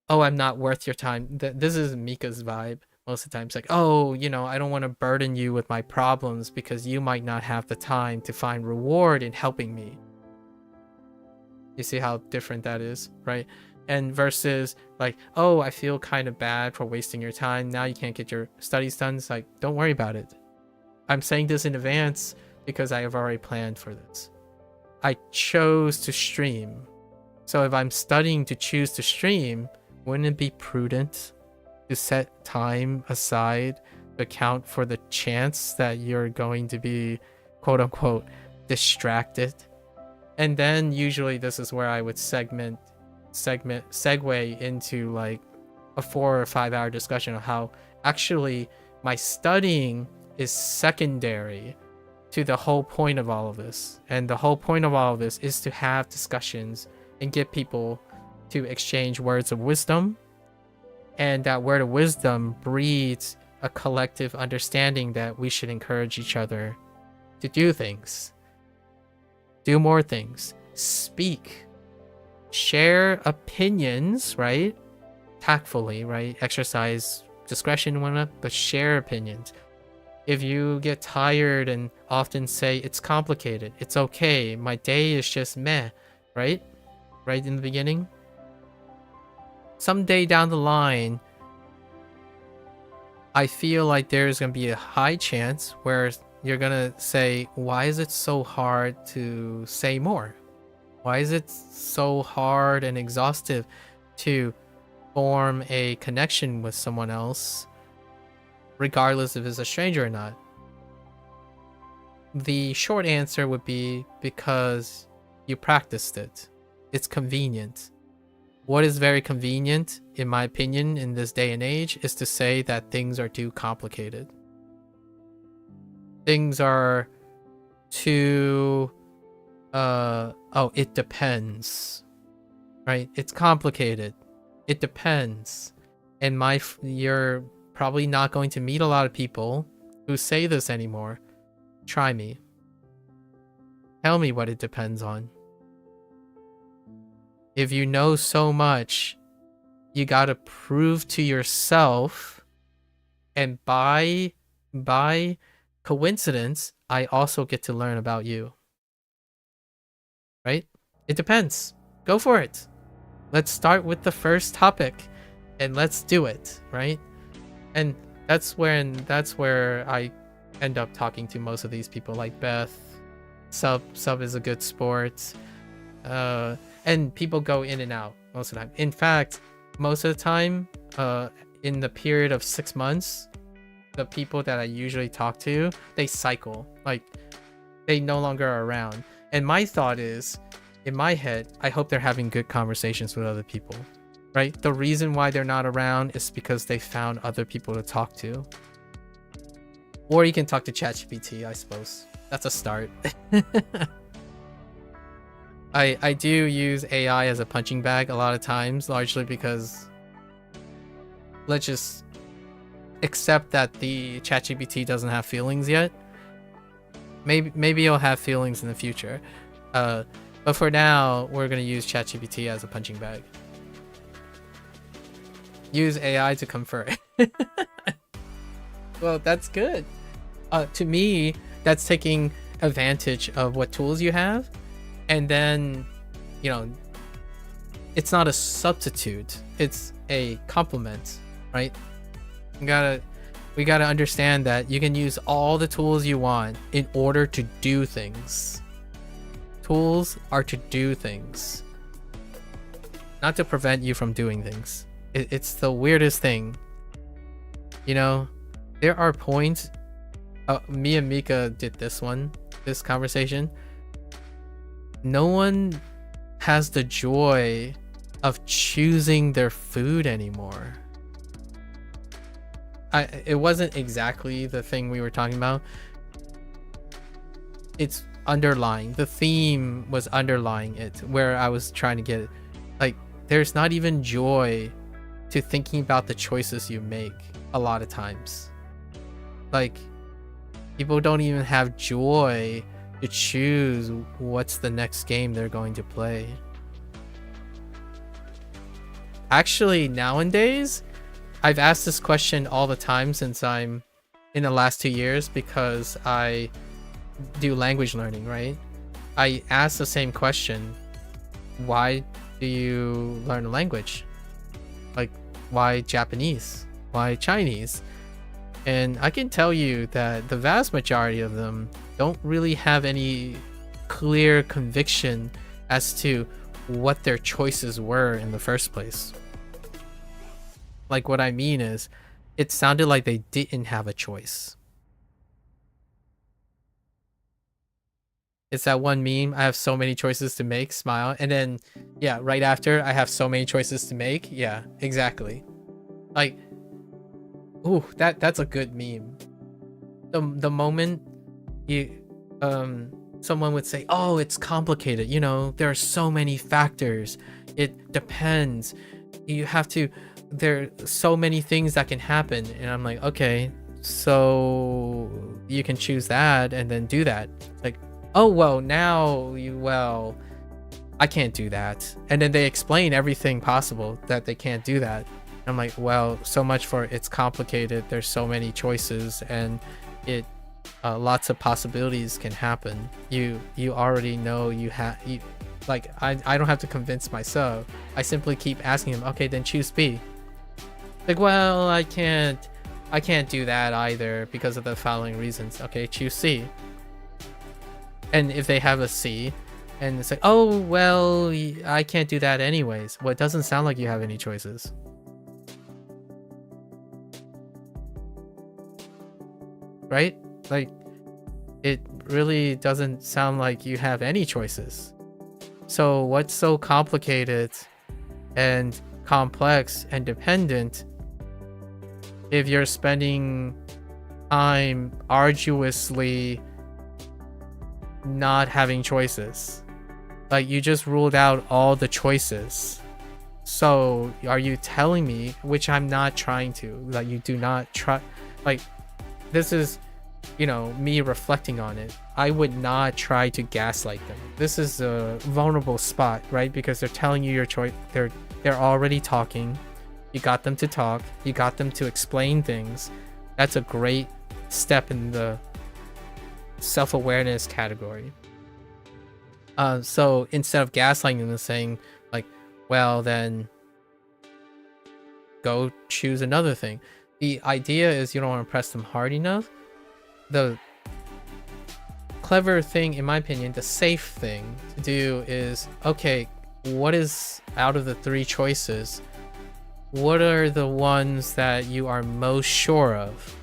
oh, I'm not worth your time. This is Mika's vibe most of the time. It's like, oh, you know, I don't want to burden you with my problems because you might not have the time to find reward in helping me. You see how different that is, right? And versus like, oh, I feel kind of bad for wasting your time. Now you can't get your studies done. It's like, don't worry about it. I'm saying this in advance because I have already planned for this. I chose to stream. So if I'm studying to choose to stream, wouldn't it be prudent to set time aside to account for the chance that you're going to be, quote unquote, distracted? And then usually this is where I would segue into like a 4 or 5 hour discussion of how actually my studying is secondary to the whole point of all of this. And the whole point of all of this is to have discussions and get people to exchange words of wisdom. And that word of wisdom breeds a collective understanding that we should encourage each other to do things. Do more things. Speak. Share opinions, right? Tactfully, right? Exercise discretion and whatnot, but share opinions. If you get tired and often say, it's complicated, it's okay, my day is just meh, right? Right in the beginning. Someday down the line, I feel like there's going to be a high chance where you're going to say, why is it so hard to say more? Why is it so hard and exhaustive to form a connection with someone else, regardless if it's a stranger or not? The short answer would be because you practiced it. It's convenient. What is very convenient, in my opinion, in this day and age, is to say that things are too complicated. Things are too, oh, it depends, right? It's complicated. It depends. And you're probably not going to meet a lot of people who say this anymore. Try me. Tell me what it depends on. If you know so much, you gotta prove to yourself, and by coincidence, I also get to learn about you. Right? It depends. Go for it. Let's start with the first topic, and let's do it, right? And that's where I end up talking to most of these people, like Beth. Sub is a good sport. And people go in and out most of the time. In fact, most of the time, in the period of 6 months, the people that I usually talk to, they cycle. Like, they no longer are around. And my thought is, in my head, I hope they're having good conversations with other people, right? The reason why they're not around is because they found other people to talk to. Or you can talk to ChatGPT, I suppose. That's a start. I do use AI as a punching bag a lot of times, largely because let's just accept that the ChatGPT doesn't have feelings yet. maybe you'll have feelings in the future. But for now, we're gonna use ChatGPT as a punching bag. Use AI to confer. Well, that's good. To me, that's taking advantage of what tools you have, and then, you know, it's not a substitute, it's a complement, right? We gotta understand that you can use all the tools you want in order to do things. Tools are to do things, not to prevent you from doing things. It's the weirdest thing. You know, there are points, me and Mika did this conversation. No one has the joy of choosing their food anymore. It wasn't exactly the thing we were talking about. It's underlying. The theme was underlying it, where I was trying to get it. Like, there's not even joy to thinking about the choices you make a lot of times. Like, people don't even have joy to choose what's the next game they're going to play. Actually, nowadays, I've asked this question all the time since I'm in the last 2 years, because I do language learning, right? I ask the same question. Why do you learn a language? Like, why Japanese? Why Chinese? And I can tell you that the vast majority of them don't really have any clear conviction as to what their choices were in the first place. Like, what I mean is, it sounded like they didn't have a choice. It's that one meme, I have so many choices to make, smile, and then, yeah, right after, I have so many choices to make. Yeah, exactly. Like, ooh, that's a good meme. The moment you someone would say, oh, it's complicated, you know, there are so many factors, it depends, you have to, there are so many things that can happen, and I'm like, okay, so you can choose that and then do that. Like, oh, well, now well, I can't do that. And then they explain everything possible that they can't do that. I'm like, well, so much for it's complicated, there's so many choices, and it lots of possibilities can happen. You already know you have, like, I don't have to convince myself. I simply keep asking him, okay, then choose B. Like, well, I can't do that either because of the following reasons. Okay, choose C. And if they have a C, and it's like, oh, well, I can't do that anyways. Well, it doesn't sound like you have any choices. Right? Like, it really doesn't sound like you have any choices. So what's so complicated and complex and dependent if you're spending time arduously not having choices? Like, you just ruled out all the choices. So are you telling me, which I'm not trying to, like, you do not try, like, this is, you know, me reflecting on it. I would not try to gaslight them. This is a vulnerable spot, right? Because they're telling you your choice. They're already talking. You got them to talk. You got them to explain things. That's a great step in the self-awareness category. So instead of gaslighting them and saying, like, well, then go choose another thing. The idea is you don't want to press them hard enough. The clever thing, in my opinion, the safe thing to do is, okay, what is, out of the 3 choices, what are the ones that you are most sure of?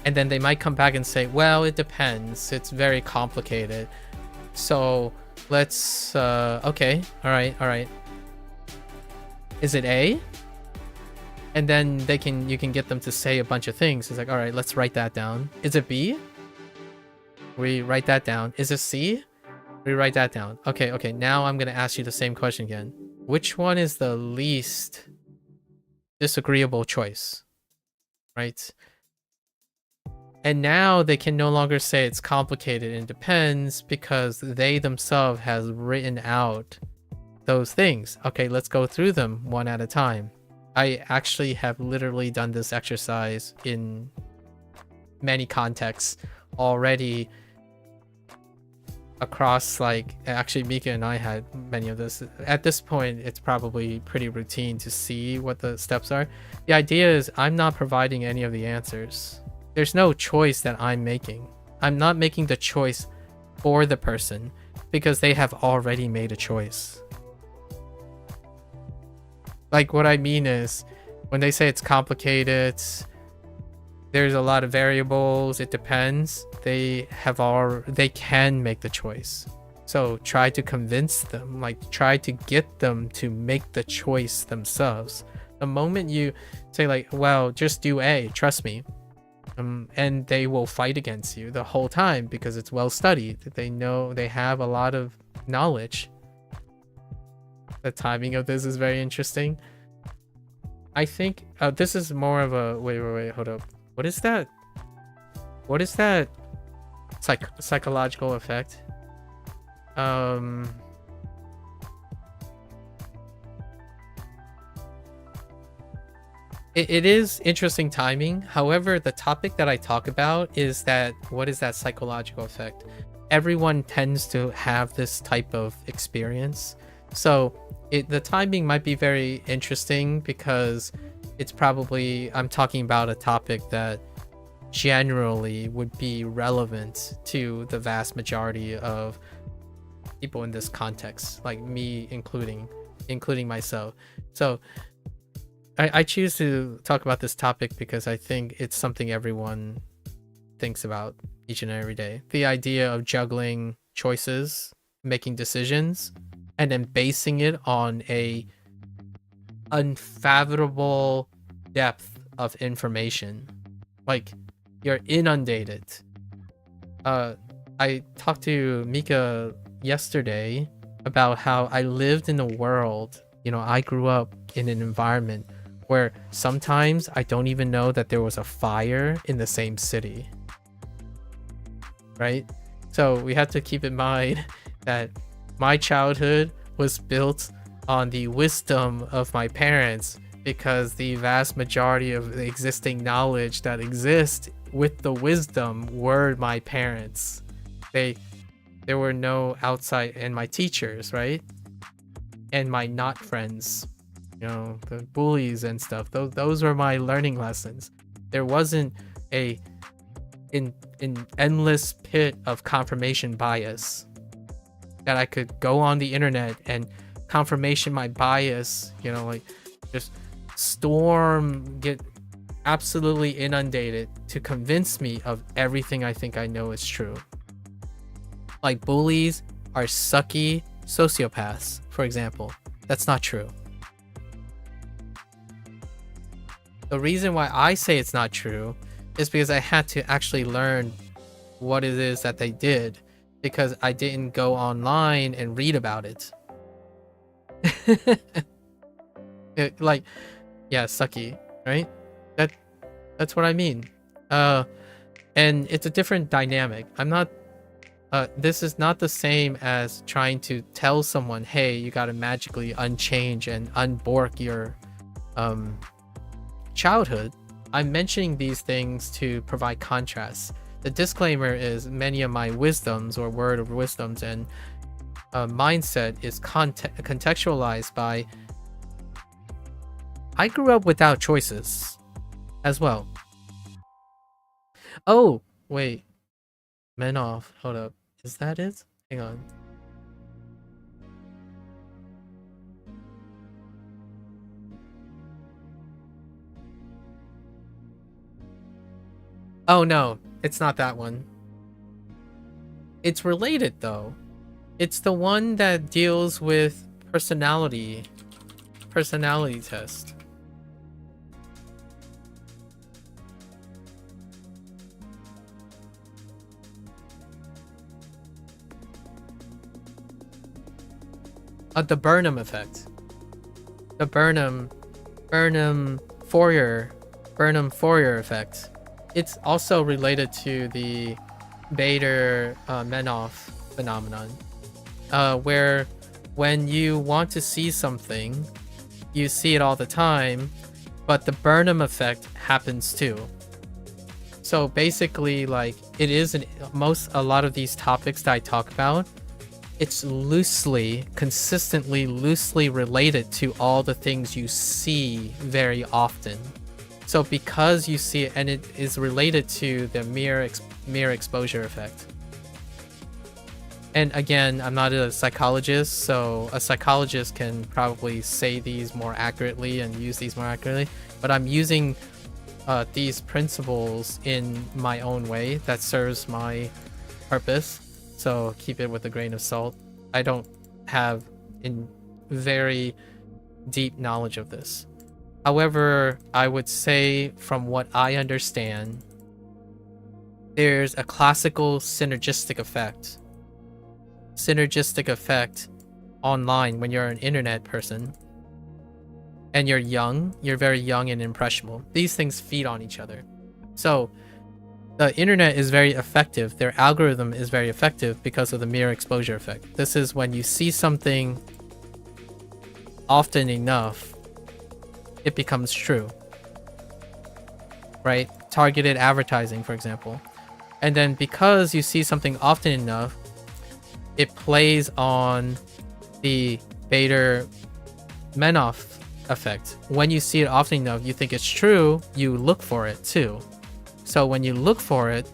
And then they might come back and say, well, it depends, it's very complicated, so let's okay, all right, is it A? And then you can get them to say a bunch of things. It's like, all right, let's write that down. Is it B? We write that down. Is it C? We write that down. Okay, now I'm gonna ask you the same question again. Which one is the least disagreeable choice? Right? And now they can no longer say it's complicated and depends because they themselves has written out those things. Okay, let's go through them one at a time. I actually have literally done this exercise in many contexts already across, like, actually Mika and I had many of this. At this point, it's probably pretty routine to see what the steps are. The idea is I'm not providing any of the answers. There's no choice that I'm making. I'm not making the choice for the person because they have already made a choice. Like, what I mean is, when they say it's complicated, there's a lot of variables, it depends, they can make the choice. So try to convince them, like try to get them to make the choice themselves. The moment you say like, well, just do A, trust me, and they will fight against you the whole time because it's well studied. They know, they have a lot of knowledge. The timing of this is very interesting. I think this is more of a wait, hold up. What is that? What is that psychological effect? It is interesting timing. However, the topic that I talk about is that, what is that psychological effect? Everyone tends to have this type of experience. So the timing might be very interesting because it's probably, I'm talking about a topic that generally would be relevant to the vast majority of people in this context, like me including myself. So I choose to talk about this topic because I think it's something everyone thinks about each and every day. The idea of juggling choices, making decisions, and then basing it on a unfathomable depth of information. Like, you're inundated. I talked to Mika yesterday about how I lived in a world, I grew up in an environment where sometimes I don't even know that there was a fire in the same city. Right? So we have to keep in mind that my childhood was built on the wisdom of my parents because the vast majority of the existing knowledge that exists with the wisdom were my parents. There were no outside, and my teachers, right? And my not friends, the bullies and stuff. Those were my learning lessons. There wasn't an endless pit of confirmation bias that I could go on the internet and confirmation my bias, like just get absolutely inundated to convince me of everything I think I know is true. Like, bullies are sucky sociopaths, for example. That's not true. The reason why I say it's not true is because I had to actually learn what it is that they did, because I didn't go online and read about it. Sucky, right? That's what I mean. And it's a different dynamic. This is not the same as trying to tell someone, hey, you gotta magically unchange and unbork your childhood. I'm mentioning these things to provide contrast. The disclaimer is many of my wisdoms or word of wisdoms and mindset is contextualized by I grew up without choices as well. Oh, wait. Men off. Hold up. Is that it? Hang on. Oh no, it's not that one. It's related though. It's the one that deals with personality test. The Burnham effect. The Burnham Fourier effect. it's also related to the Bader-Meinhof phenomenon, where when you want to see something, you see it all the time, but the Burnham effect happens too. So basically, like, it is a lot of these topics that I talk about, it's consistently loosely related to all the things you see very often. So because you see it, and it is related to the mere exposure effect. And again, I'm not a psychologist, so a psychologist can probably say these more accurately and use these more accurately, but I'm using these principles in my own way that serves my purpose, so keep it with a grain of salt. I don't have very deep knowledge of this. However, I would say from what I understand, there's a classical synergistic effect. Synergistic effect online when you're an internet person and you're very young and impressionable. These things feed on each other. So the internet is very effective. Their algorithm is very effective because of the mere exposure effect. This is when you see something often enough, it becomes true, right? Targeted advertising, for example. And then because you see something often enough, it plays on the Bader-Meinhof effect. When you see it often enough, you think it's true, you look for it too. So when you look for it,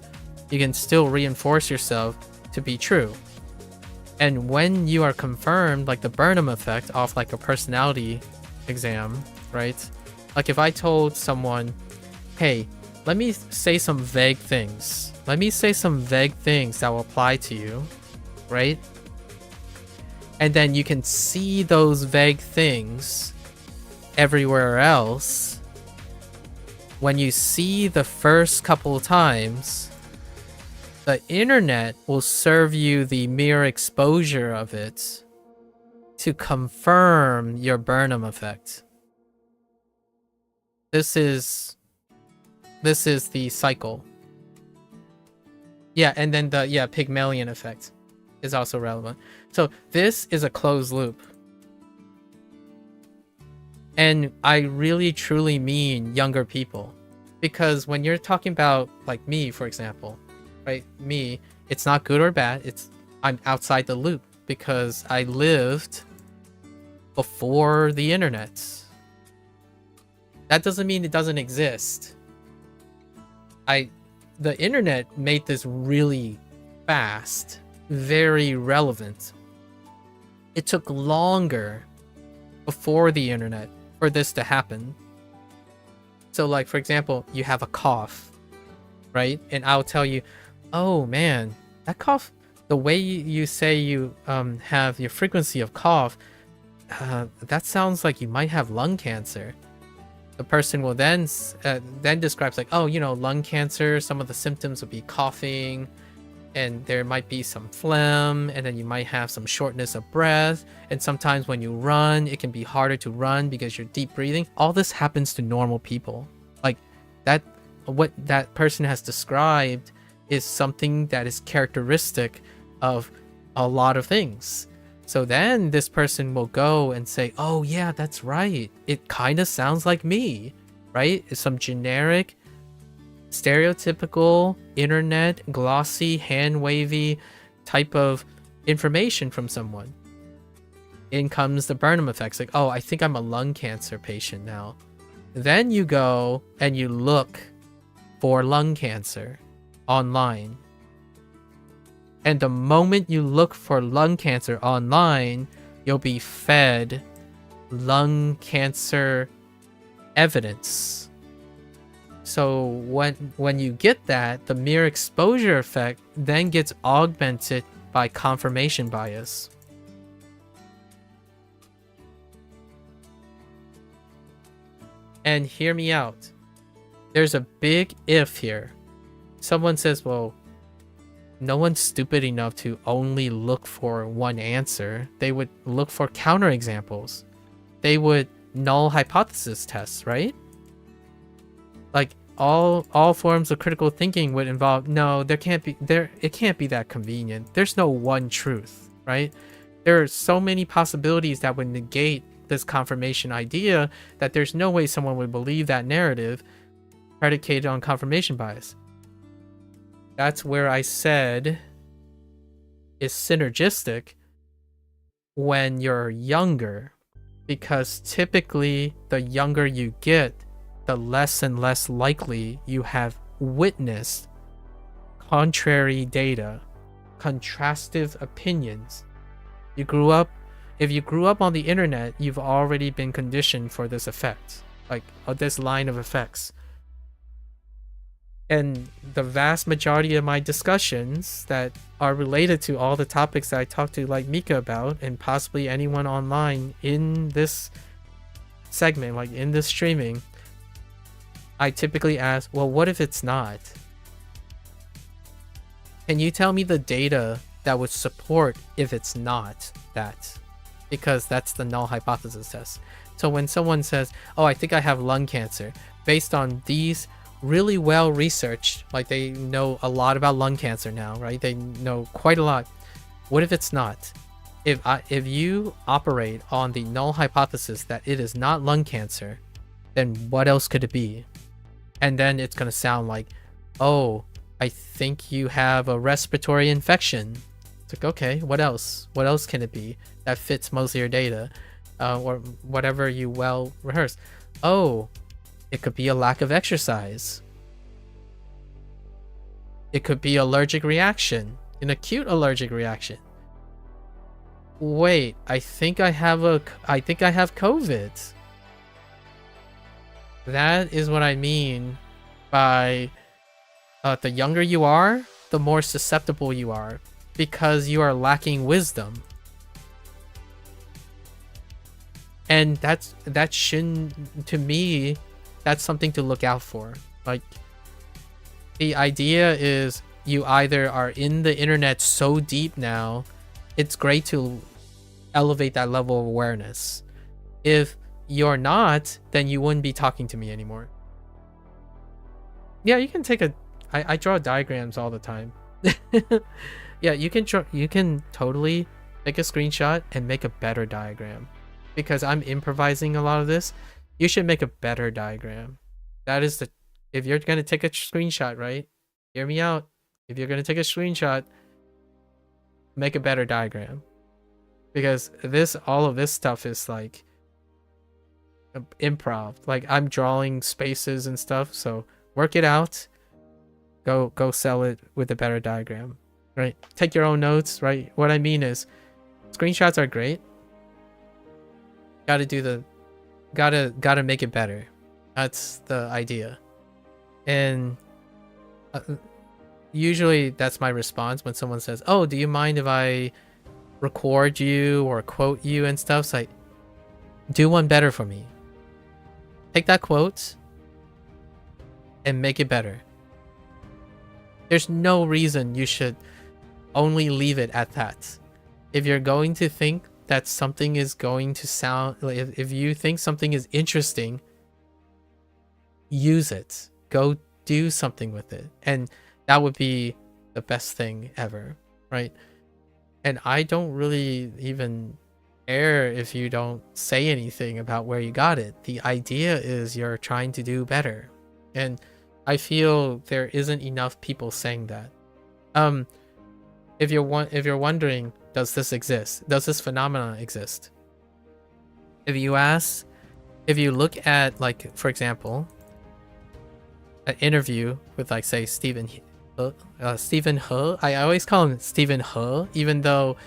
you can still reinforce yourself to be true. And when you are confirmed, like the Burnham effect off like a personality exam, right? Like if I told someone, hey, let me say some vague things. Let me say some vague things that will apply to you, right? And then you can see those vague things everywhere else. When you see the first couple of times, the internet will serve you the mere exposure of it to confirm your Burnham effect. This is the cycle. Yeah, and then the Pygmalion effect is also relevant. So this is a closed loop. And I really truly mean younger people. Because when you're talking about like me, for example, right? Me, it's not good or bad. I'm outside the loop because I lived before the internet. That doesn't mean it doesn't exist. The internet made this really fast, very relevant. It took longer before the internet for this to happen. So like, for example, you have a cough, right? And I'll tell you, oh man, that cough, the way you say you have your frequency of cough, that sounds like you might have lung cancer. The person will then describes like, oh, you know, lung cancer, some of the symptoms would be coughing, and there might be some phlegm, and then you might have some shortness of breath, and sometimes when you run, it can be harder to run because you're deep breathing. All this happens to normal people. Like that, what that person has described is something that is characteristic of a lot of things. So then this person will go and say, oh yeah, that's right. It kind of sounds like me, right? It's some generic, stereotypical, internet, glossy, hand-wavy type of information from someone. In comes the Burnham effect. It's like, oh, I think I'm a lung cancer patient now. Then you go and you look for lung cancer online. And the moment you look for lung cancer online, you'll be fed lung cancer evidence. So when you get that, the mere exposure effect then gets augmented by confirmation bias. And hear me out. There's a big if here. Someone says, well, no one's stupid enough to only look for one answer. They would look for counterexamples. They would null hypothesis tests, right? Like, all forms of critical thinking would involve, no, it can't be that convenient. There's no one truth, right? There are so many possibilities that would negate this confirmation idea that there's no way someone would believe that narrative predicated on confirmation bias. That's where I said is synergistic when you're younger, because typically the younger you get, the less and less likely you have witnessed contrary data, contrastive opinions. If you grew up on the internet, you've already been conditioned for this effect, like this line of effects. And the vast majority of my discussions that are related to all the topics that I talked to like Mika about, and possibly anyone online in this segment, like in this streaming, I typically ask, well, what if it's not? Can you tell me the data that would support if it's not that? Because that's the null hypothesis test. So when someone says, oh, I think I have lung cancer, based on these really well researched, like they know a lot about lung cancer now, right? They know quite a lot. What if it's not? If you operate on the null hypothesis that it is not lung cancer, then what else could it be? And then it's going to sound like, oh, I think you have a respiratory infection. It's like, okay, what else? What else can it be that fits most of your data? Or whatever you well rehearse. Oh, it could be a lack of exercise. It could be allergic reaction, an acute allergic reaction. Wait, I think I have COVID. That is what I mean by the younger you are, the more susceptible you are, because you are lacking wisdom. And that shouldn't, to me, that's something to look out for. Like, the idea is you either are in the internet so deep now, it's great to elevate that level of awareness. If you're not, then you wouldn't be talking to me anymore. Yeah, you can take I draw diagrams all the time. Yeah, you can totally take a screenshot and make a better diagram. Because I'm improvising a lot of this, you should make a better diagram. That is if you're going to take a screenshot, right? Hear me out. If you're going to take a screenshot, make a better diagram. Because all of this stuff is like improv. Like, I'm drawing spaces and stuff, so work it out. Go sell it with a better diagram, right? Take your own notes, right? What I mean is, screenshots are great. Gotta make it better. That's the idea. And usually that's my response when someone says, oh, do you mind if I record you or quote you and stuff? It's like, do one better for me. Take that quote and make it better. There's no reason you should only leave it at that. If you're going to think that something is going to sound, like, if you think something is interesting, use it. Go do something with it. And that would be the best thing ever, right? And I don't really even care if you don't say anything about where you got it. The idea is you're trying to do better. And I feel there isn't enough people saying that. If you're wondering, does this exist? Does this phenomenon exist? If you look at, like, for example, an interview with, like, say, Stephen He. I always call him Stephen He, even though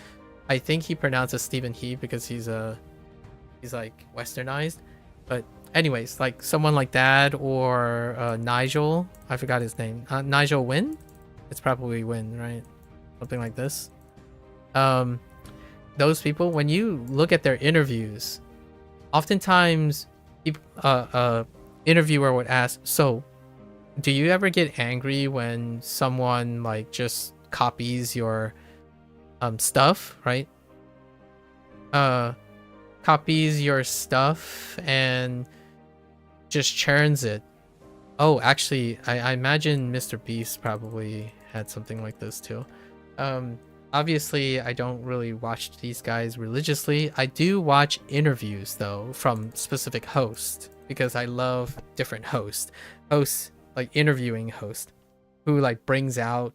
I think he pronounces Stephen He because he's like westernized. But anyways, like someone like that, or Nigel, I forgot his name. Nigel Wynn? It's probably Wynn, right? Something like this. Those people, when you look at their interviews, oftentimes interviewer would ask, so do you ever get angry when someone like just copies your stuff, right? Copies your stuff and just churns it. Oh, actually, I imagine Mr. Beast probably had something like this too. Obviously, I don't really watch these guys religiously. I do watch interviews though from specific hosts because I love different hosts. Hosts like interviewing host who like brings out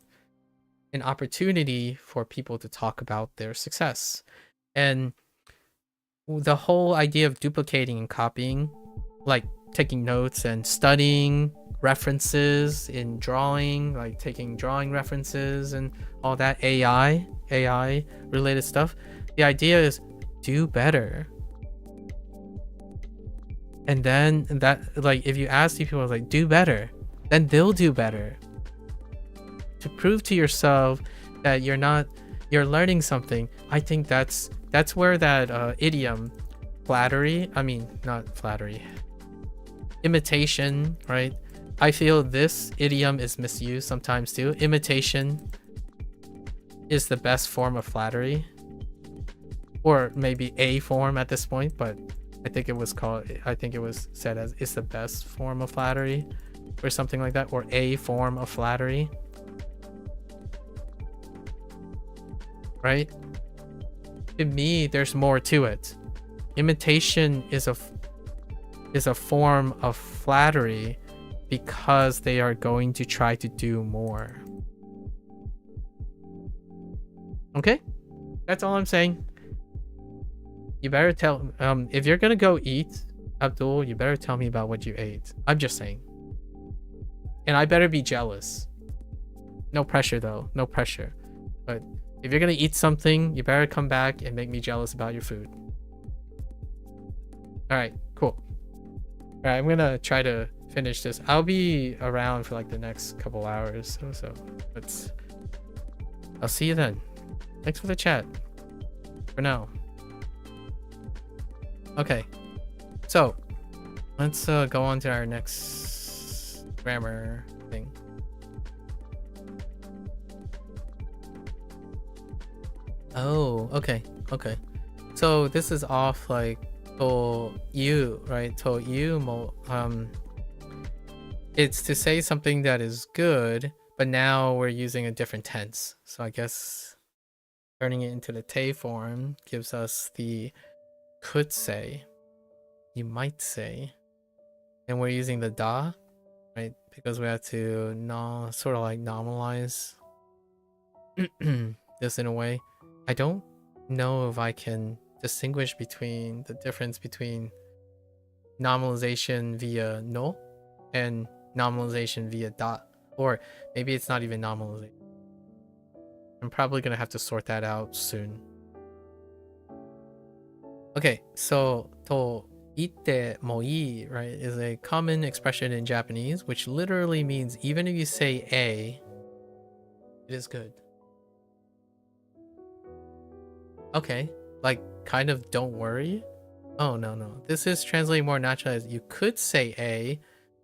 an opportunity for people to talk about their success. And the whole idea of duplicating and copying, like taking notes and studying references in drawing, like taking drawing references and all that AI related stuff. The idea is do better. And then that, like, if you ask these people like do better, then they'll do better. To prove to yourself that you're learning something. I think that's where that idiom imitation, right? I feel this idiom is misused sometimes too. Imitation is the best form of flattery, or maybe a form at this point, but I think it was said as it's the best form of flattery or something like that, or a form of flattery, right? To me, there's more to it. Imitation is a form of flattery because they are going to try to do more. Okay? That's all I'm saying. You better tell if you're gonna go eat, Abdul, you better tell me about what you ate. I'm just saying. And I better be jealous. No pressure though, no pressure. But if you're gonna eat something, you better come back and make me jealous about your food. Alright, cool. Alright, I'm gonna try to finish this. I'll be around for like the next couple hours. So I'll see you then. Thanks for the chat. For now. Okay. So let's go on to our next grammar thing. Oh, okay. So this is off like to you, right? To you it's to say something that is good, but now we're using a different tense. So I guess turning it into the te form gives us the could say, you might say, and we're using the da, right? Because we have to sort of like normalize this in a way. I don't know if I can distinguish between the difference between normalization via no and normalization via da, or maybe it's not even normalization. I'm probably gonna have to sort that out soon. Okay, so to ite mo ii, right, is a common expression in Japanese, which literally means even if you say a, it is good. Okay, like kind of don't worry. Oh no. This is translating more naturally as you could say a,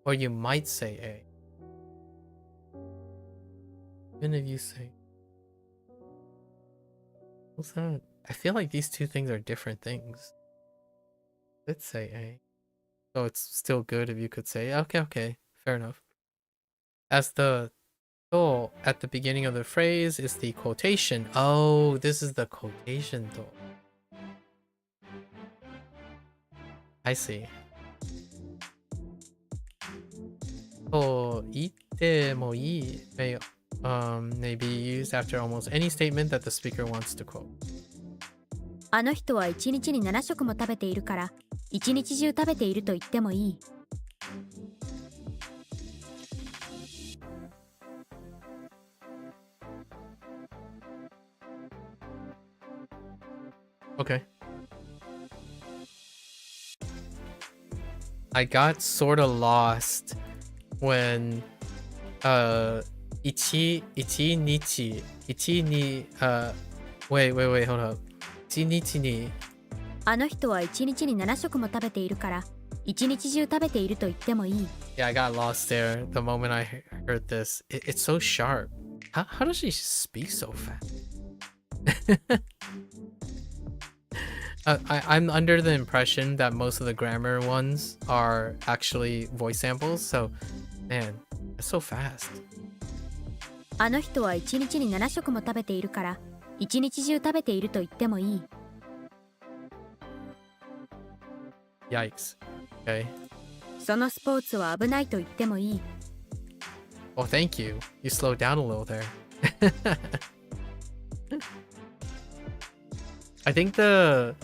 or you might say a. Even if you say, what's that? I feel like these two things are different things. Let's say a. So it's still good if you could say, okay, fair enough. As the to at the beginning of the phrase is the quotation. Oh, this is the quotation to. I see. To ite mo ii may be used after almost any statement that the speaker wants to quote. あの人は1日に7食も食べているから、1日中食べていると言ってもいい。Okay. I got sort of lost when wait, hold up. 1日にあの人は1日に7食も食べているから、1日中食べていると言ってもいい。Yeah, I got lost there the moment I heard this. It's so sharp. How does she speak so fast? I'm under the impression that most of the grammar ones are actually voice samples, so Man, that's so fast. あの人は1日に7食も食べているから1日中食べていると言ってもいい。 Yikes. Okay. そのスポーツは危ないと言ってもいい。 Oh, thank you. You slowed down a little there. I think the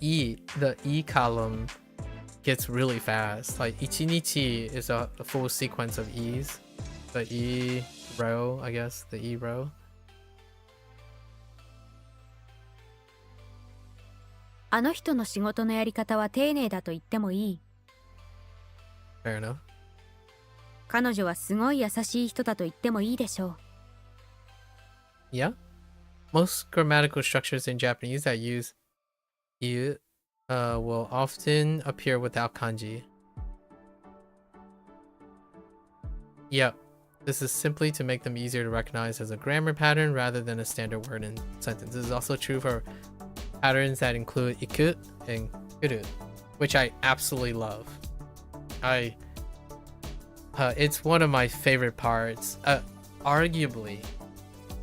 E column gets really fast. Like ichinichi is a full sequence of E's. The E row, I guess, the E row. あの人の仕事のやり方は丁寧だと言ってもいい。 Fair enough. 彼女はすごい優しい人だと言ってもいいでしょう。 Yeah. Most grammatical structures in Japanese that use you will often appear without kanji. Yep. This is simply to make them easier to recognize as a grammar pattern rather than a standard word in sentence. This is also true for patterns that include iku and kuru, which I absolutely love. It's one of my favorite parts. Arguably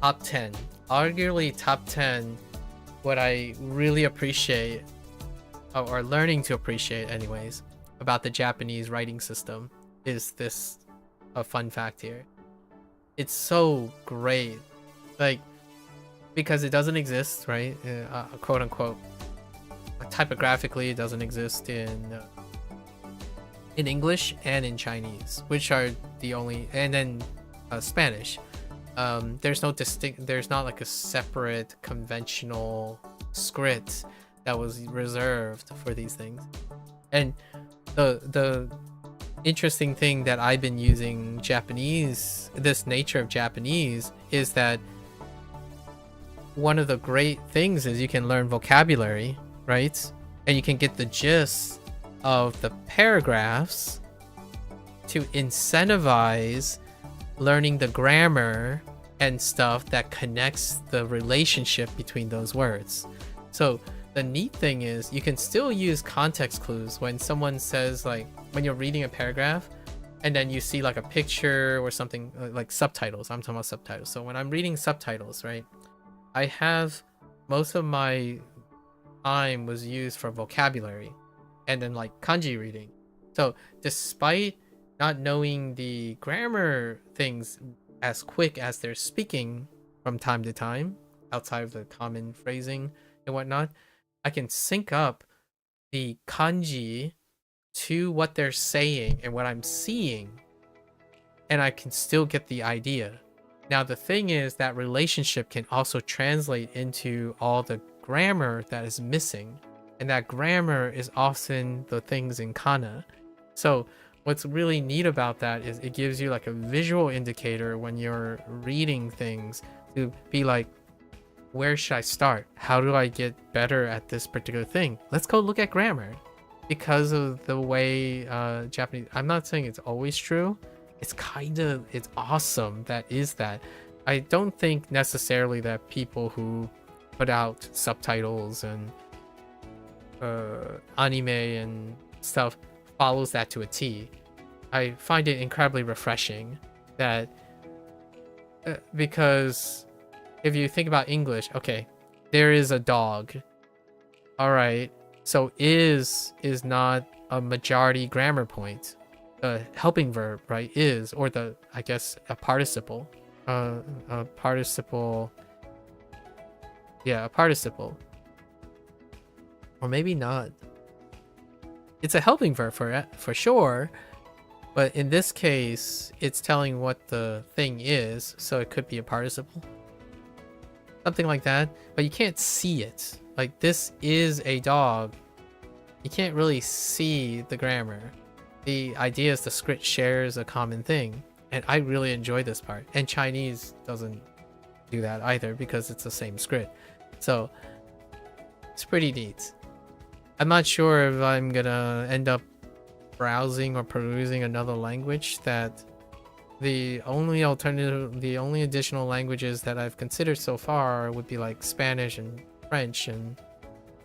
top 10. Arguably top 10 what I really appreciate, or learning to appreciate anyways, about the Japanese writing system is this a fun fact here. It's so great. Like, because it doesn't exist, right? Quote unquote. Typographically, it doesn't exist in English and in Chinese, which are the only, and then Spanish. There's not like a separate conventional script that was reserved for these things. And the interesting thing that I've been using Japanese, this nature of Japanese, is that one of the great things is you can learn vocabulary, right? And you can get the gist of the paragraphs to incentivize learning the grammar and stuff that connects the relationship between those words. So the neat thing is you can still use context clues when someone says, like, when you're reading a paragraph and then you see like a picture or something, like subtitles. I'm talking about subtitles. So when I'm reading subtitles, right, I have most of my time was used for vocabulary and then like kanji reading. So despite not knowing the grammar things as quick as they're speaking from time to time, outside of the common phrasing and whatnot, I can sync up the kanji to what they're saying and what I'm seeing, and I can still get the idea. Now the thing is that relationship can also translate into all the grammar that is missing, and that grammar is often the things in kana. So what's really neat about that is it gives you like a visual indicator when you're reading things to be like, where should I start? How do I get better at this particular thing? Let's go look at grammar. Because of the way Japanese, I'm not saying it's always true. It's awesome that is that. I don't think necessarily that people who put out subtitles and anime and stuff follows that to a T. I find it incredibly refreshing that because if you think about English, okay, there is a dog. All right, so is not a majority grammar point. A helping verb, right? Is, or the, I guess, a participle. A participle. Yeah, a participle. Or maybe not. It's a helping verb for sure, but in this case, it's telling what the thing is, so it could be a participle. Something like that, but you can't see it. Like, this is a dog. You can't really see the grammar. The idea is the script shares a common thing, and I really enjoy this part. And Chinese doesn't do that either because it's the same script. So it's pretty neat. I'm not sure if I'm gonna end up browsing or perusing another language. That the only additional languages that I've considered so far would be like Spanish and French, and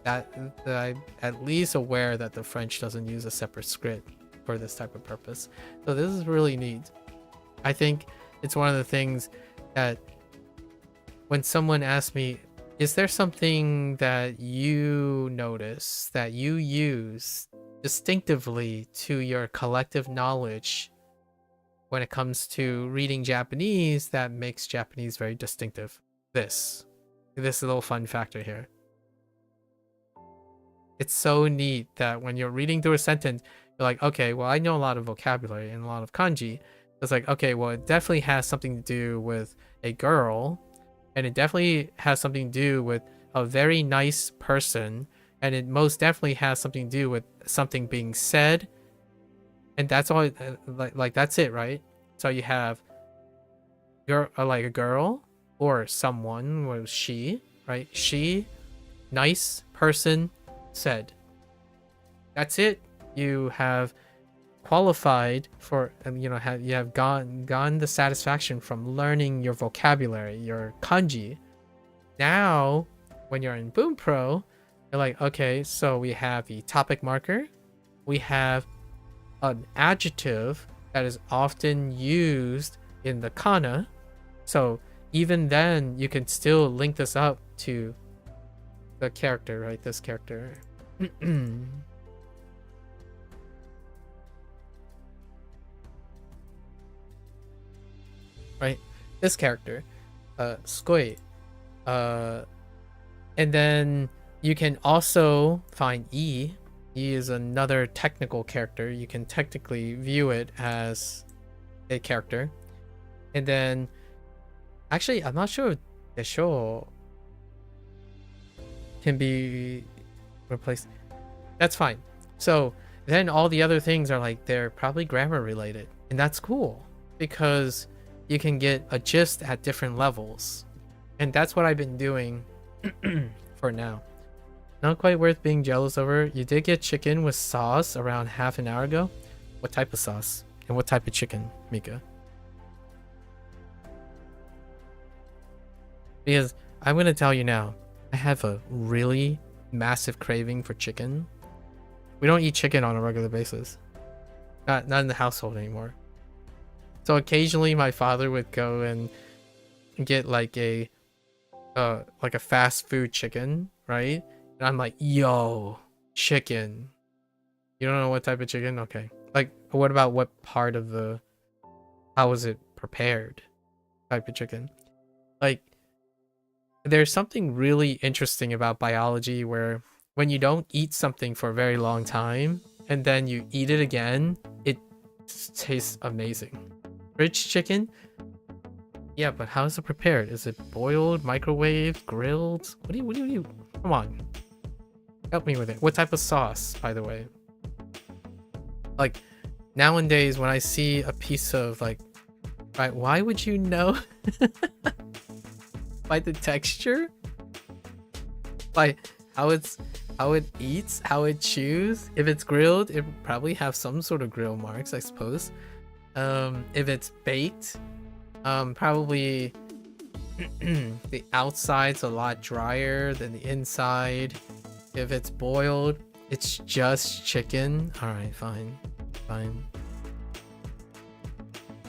that I'm at least aware that the French doesn't use a separate script. for this type of purpose. So this is really neat. I think it's one of the things that when someone asks me, is there something that you notice that you use distinctively to your collective knowledge when it comes to reading Japanese that makes Japanese very distinctive? This little fun factor here. It's so neat that when you're reading through a sentence, you're like, okay, well, I know a lot of vocabulary and a lot of kanji. It's like, okay, well, it definitely has something to do with a girl, and it definitely has something to do with a very nice person, and it most definitely has something to do with something being said, and that's all. Like that's it, right? So you have like a girl or someone, or she, right? She, nice person, said. That's it. You have qualified for, you know, you have gone the satisfaction from learning your vocabulary, your kanji. Now when you're in Bunpro, you're like, okay, so we have the topic marker, we have an adjective that is often used in the kana, so even then you can still link this up to the character, right? This character. Right, this character, Skoi, and then you can also find E. E is another technical character. You can technically view it as a character, and then actually I'm not sure if Desho can be replaced. That's fine. So then all the other things are like, they're probably grammar related, and that's cool because you can get a gist at different levels, and that's what I've been doing for now. Not quite worth being jealous over. You did get chicken with sauce around half an hour ago. What type of sauce and what type of chicken, Mika? Because I'm gonna tell you now, I have a really massive craving for chicken. We don't eat chicken on a regular basis, not in the household anymore. So occasionally my father would go and get like a fast food chicken, right? And I'm like, yo, chicken. You don't know what type of chicken? Okay. Like, what about what part of the, how was it prepared type of chicken? Like, there's something really interesting about biology where when you don't eat something for a very long time and then you eat it again, it tastes amazing. Rich chicken? Yeah, but how is it prepared? Is it boiled, microwaved, grilled? What do you come on. Help me with it. What type of sauce, by the way? Like, nowadays when I see a piece of like, right, why would you know? By the texture? By how it eats, how it chews. If it's grilled, it would probably have some sort of grill marks, I suppose. If it's baked, probably the outside's a lot drier than the inside. If it's boiled, it's just chicken. Alright, fine.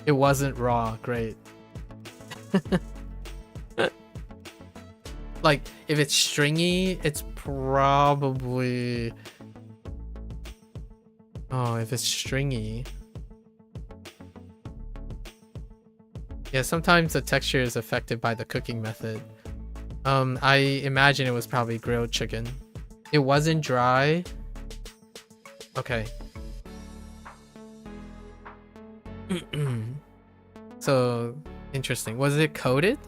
It wasn't raw, great. Like, if it's stringy, it's probably... Oh, if it's stringy... Yeah, sometimes the texture is affected by the cooking method. I imagine it was probably grilled chicken. It wasn't dry. Okay. So, interesting. Was it coated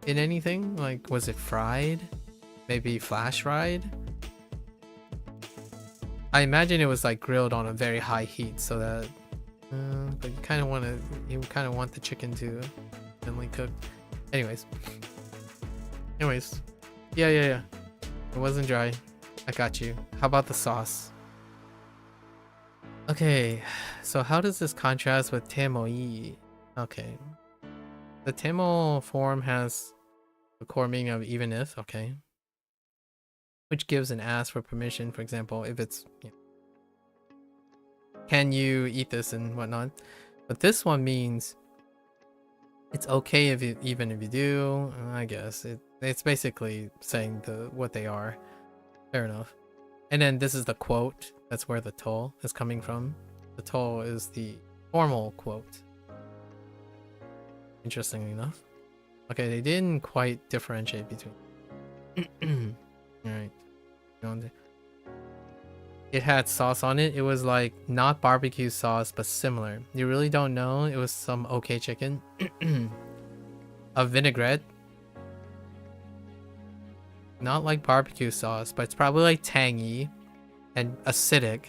in anything? Like, was it fried? Maybe flash fried? I imagine it was like grilled on a very high heat so that but you kind of want the chicken to gently cook. Anyways, yeah, it wasn't dry. I got you. How about the sauce? Okay, so how does this contrast with temoi? Okay, the temo form has the core meaning of even if. Okay, which gives an ask for permission. For example, if it's, you know, can you eat this and whatnot. But this one means it's okay if you, even if you do. I guess it's basically saying what they are. Fair enough. And then this is the quote. That's where the to is coming from. The to is the formal quote. Interestingly enough. Okay, they didn't quite differentiate between. Alright. It had sauce on it. It was like not barbecue sauce, but similar. You really don't know. It was some okay chicken. A vinaigrette. Not like barbecue sauce, but it's probably like tangy and acidic.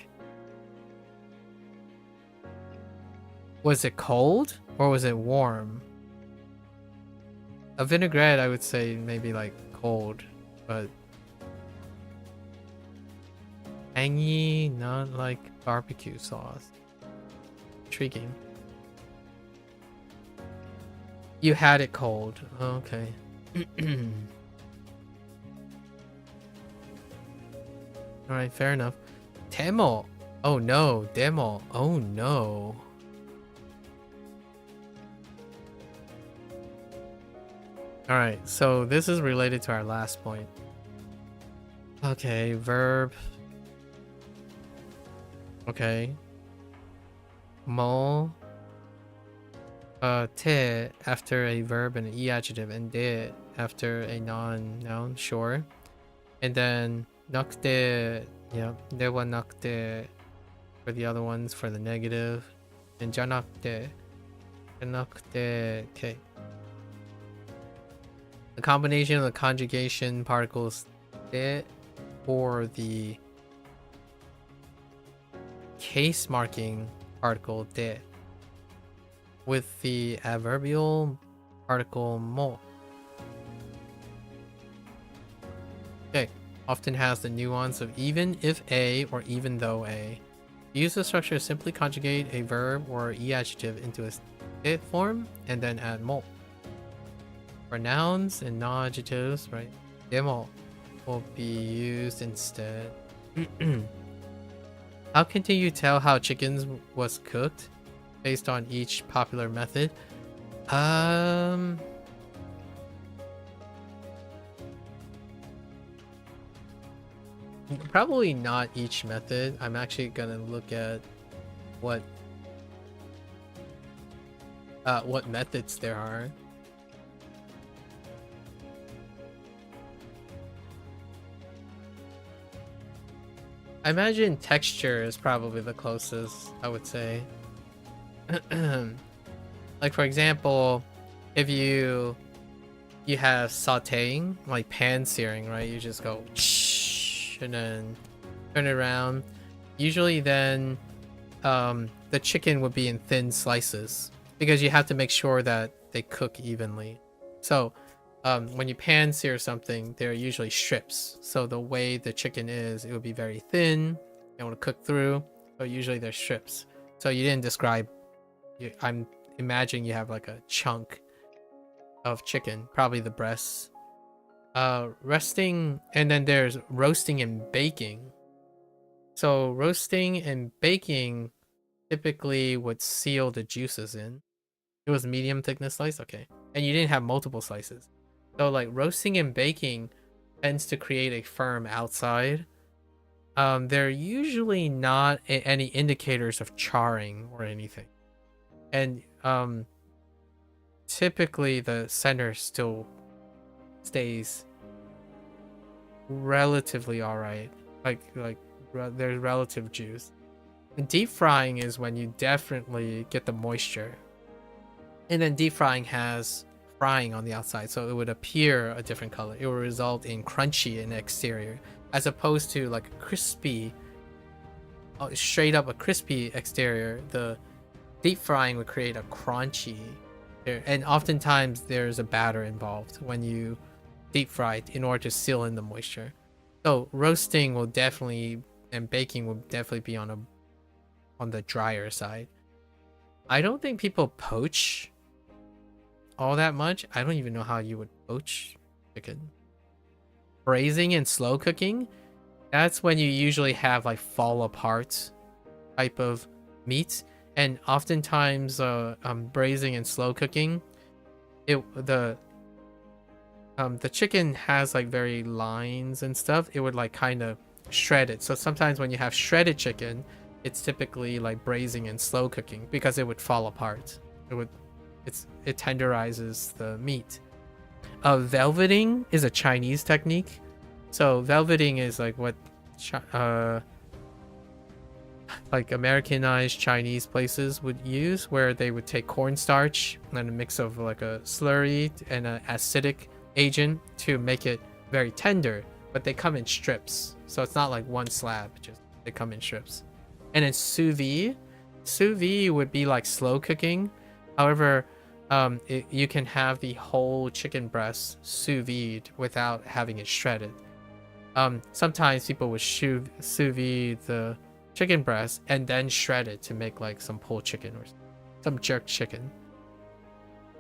Was it cold or was it warm? A vinaigrette, I would say maybe like cold, but tangy, not like barbecue sauce. Intriguing. You had it cold. Okay. Alright, fair enough. Demo. Oh no. Demo. Oh no. Alright, so this is related to our last point. Okay, verb. Okay. Mo. Te after a verb and an e adjective, and de after a noun, sure. And then nakte, yeah, dewa nakte for the other ones for the negative. And janakte. Janakte, okay. The combination of the conjugation particles de or the case marking particle de with the adverbial particle mo. Okay, often has the nuance of even if a or even though a. Use the structure to simply conjugate a verb or e adjective into a de form and then add mo. For nouns and non-adjectives, right, demo will be used instead. How can you tell how chickens was cooked based on each popular method? Probably not each method. I'm actually gonna look at what methods there are. I imagine texture is probably the closest, I would say. Like for example, if you have sauteing, like pan searing, right? You just go and then turn it around. Usually then the chicken would be in thin slices because you have to make sure that they cook evenly. So when you pan sear something, they're usually strips. So the way the chicken is, it would be very thin. You want to cook through. So usually they're strips. So you didn't describe. I'm imagining you have like a chunk of chicken, probably the breasts. Resting, and then there's roasting and baking. So roasting and baking typically would seal the juices in. It was medium thickness slice, okay. And you didn't have multiple slices. So like roasting and baking tends to create a firm outside. There are usually not any indicators of charring or anything. And typically the center still stays relatively alright. Like there's relative juice. And deep frying is when you definitely get the moisture. And then deep frying has frying on the outside, so it would appear a different color. It will result in crunchy in the exterior, as opposed to like a crispy, straight up a crispy exterior. The deep frying would create a crunchy, and oftentimes there's a batter involved when you deep fry it in order to seal in the moisture. So roasting will definitely, and baking will definitely be on the drier side. I don't think people poach all that much. I don't even know how you would poach chicken. Braising and slow cooking, that's when you usually have like fall apart type of meat, and oftentimes braising and slow cooking, the chicken has like very lines and stuff. It would like kind of shred it. So sometimes when you have shredded chicken, it's typically like braising and slow cooking because it would fall apart. It tenderizes the meat. Velveting is a Chinese technique. So velveting is like what like Americanized Chinese places would use, where they would take cornstarch and a mix of like a slurry and an acidic agent to make it very tender, but they come in strips. So it's not like one slab, just they come in strips. And then sous vide would be like slow cooking. However, you can have the whole chicken breast sous vide without having it shredded. Sometimes people would sous vide the chicken breast and then shred it to make like some pulled chicken or some jerk chicken.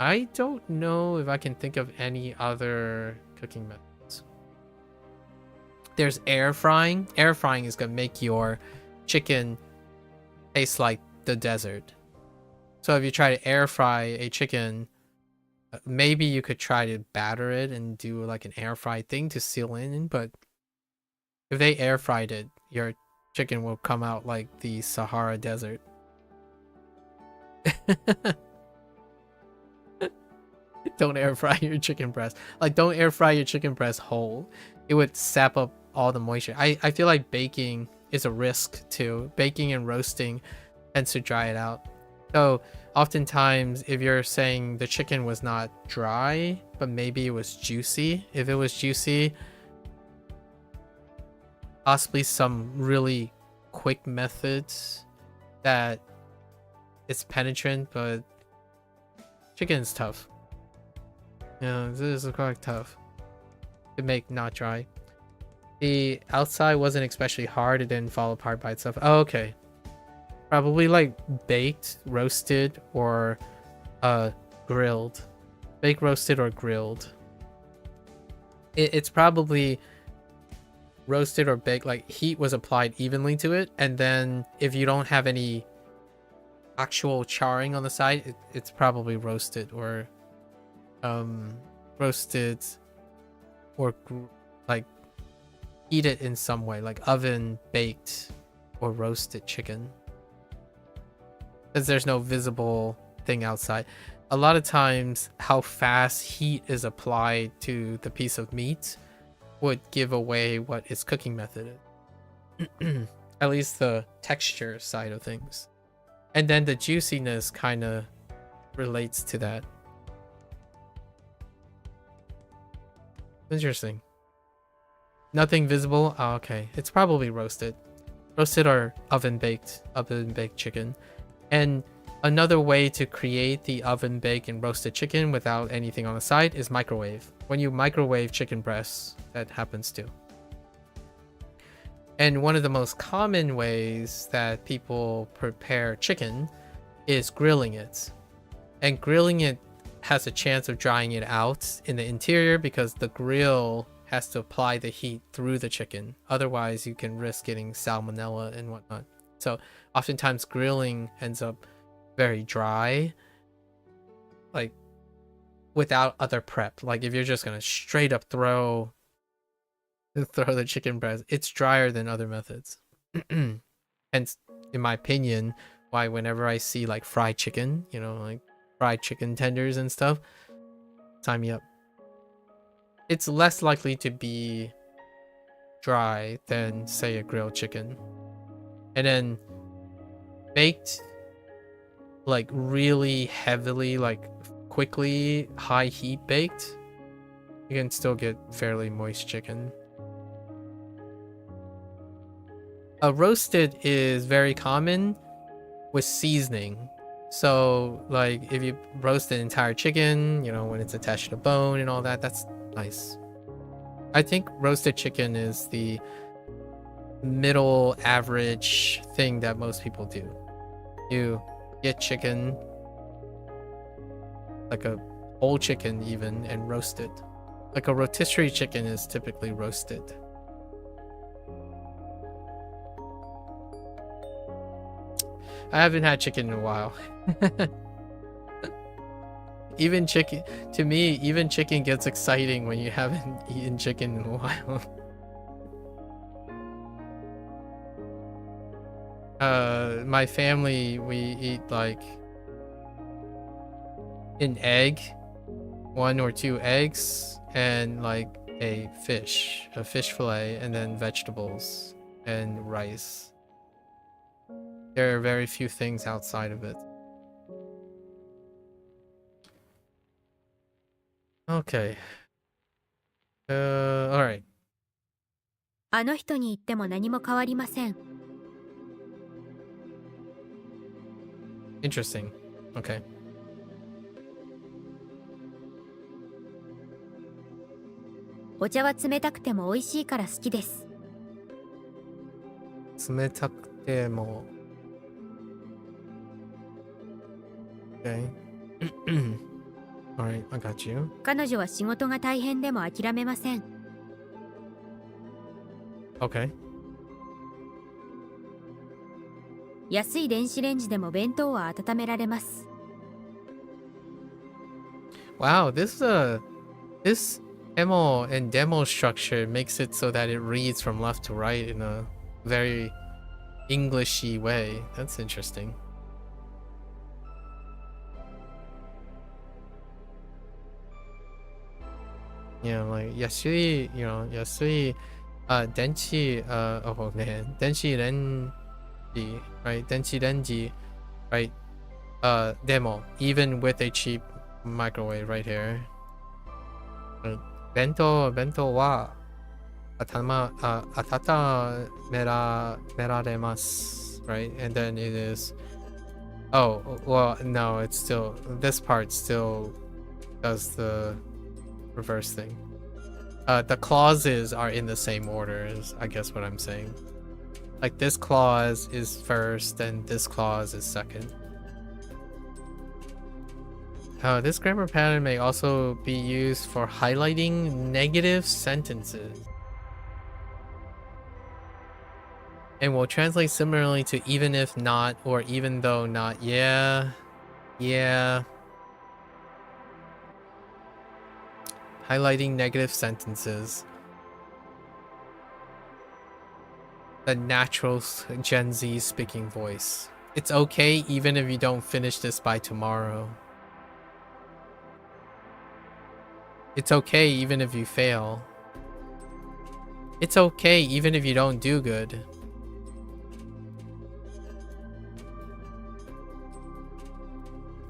I don't know if I can think of any other cooking methods. There's air frying. Air frying is gonna make your chicken taste like the desert. So if you try to air fry a chicken, maybe you could try to batter it and do like an air fry thing to seal in, but if they air fried it, your chicken will come out like the Sahara Desert. Don't air fry your chicken breast. Like, don't air fry your chicken breast whole. It would sap up all the moisture. I feel like baking is a risk too. Baking and roasting tends to dry it out. So oftentimes, if you're saying the chicken was not dry, but maybe it was juicy, if it was juicy, possibly some really quick methods that it's penetrant, but chicken's tough. Yeah, this is quite tough to make not dry. The outside wasn't especially hard. It didn't fall apart by itself. Oh, okay. Probably like baked, roasted, or grilled. Baked, roasted, or grilled. It's probably roasted or baked, like heat was applied evenly to it, and then if you don't have any actual charring on the side, it's probably roasted or like eat it in some way, like oven baked or roasted chicken, because there's no visible thing outside. A lot of times how fast heat is applied to the piece of meat would give away what its cooking method is. At least the texture side of things. And then the juiciness kind of relates to that. Interesting. Nothing visible? Oh, okay. It's probably roasted. Roasted or oven baked chicken. And another way to create the oven baked and roasted chicken without anything on the side is microwave. When you microwave chicken breasts, that happens too. And one of the most common ways that people prepare chicken is grilling it. And grilling it has a chance of drying it out in the interior because the grill has to apply the heat through the chicken. Otherwise, you can risk getting salmonella and whatnot. So oftentimes grilling ends up very dry, like without other prep. Like if you're just gonna straight up throw the chicken breast, it's drier than other methods. Hence, in my opinion, why whenever I see like fried chicken, you know, like fried chicken tenders and stuff, sign me up. It's less likely to be dry than, say, a grilled chicken. And then baked, like really heavily, like quickly, high heat baked, you can still get fairly moist chicken. Roasted is very common with seasoning. So like if you roast an entire chicken, you know, when it's attached to the bone and all that, that's nice. I think roasted chicken is the middle average thing that most people do. You get chicken, like a whole chicken even, and roast it. Like a rotisserie chicken is typically roasted. I haven't had chicken in a while. Even chicken, to me, even chicken gets exciting when you haven't eaten chicken in a while. My family, we eat like an egg, 1 or 2 eggs, and like a fish fillet, and then vegetables and rice. There are very few things outside of it. Okay. All right. あの人に言っても何も変わりません。 Interesting. Okay. お茶は冷たくても美味しいから好きです。冷たくても Okay. Alright, I got you. 彼女は仕事が大変でも諦めません。 Okay. 安い電子レンジでも弁当は温められます。 Wow, this demo and demo structure makes it so that it reads from left to right in a very Englishy way. That's interesting. Yeah, like Yasui, you know, Yasui Denchi oh man, Denchi Renji, right? Denchi Renji, right? Demo, even with a cheap microwave right here. Bento wa atata meraremasu, right? And then it is, oh well, no, it's still, this part still does the reverse thing. The clauses are in the same order, is I guess what I'm saying. Like this clause is first and this clause is second. This grammar pattern may also be used for highlighting negative sentences, and will translate similarly to even if not or even though not. Yeah. Highlighting negative sentences. The natural Gen Z speaking voice. It's okay even if you don't finish this by tomorrow. It's okay even if you fail. It's okay even if you don't do good.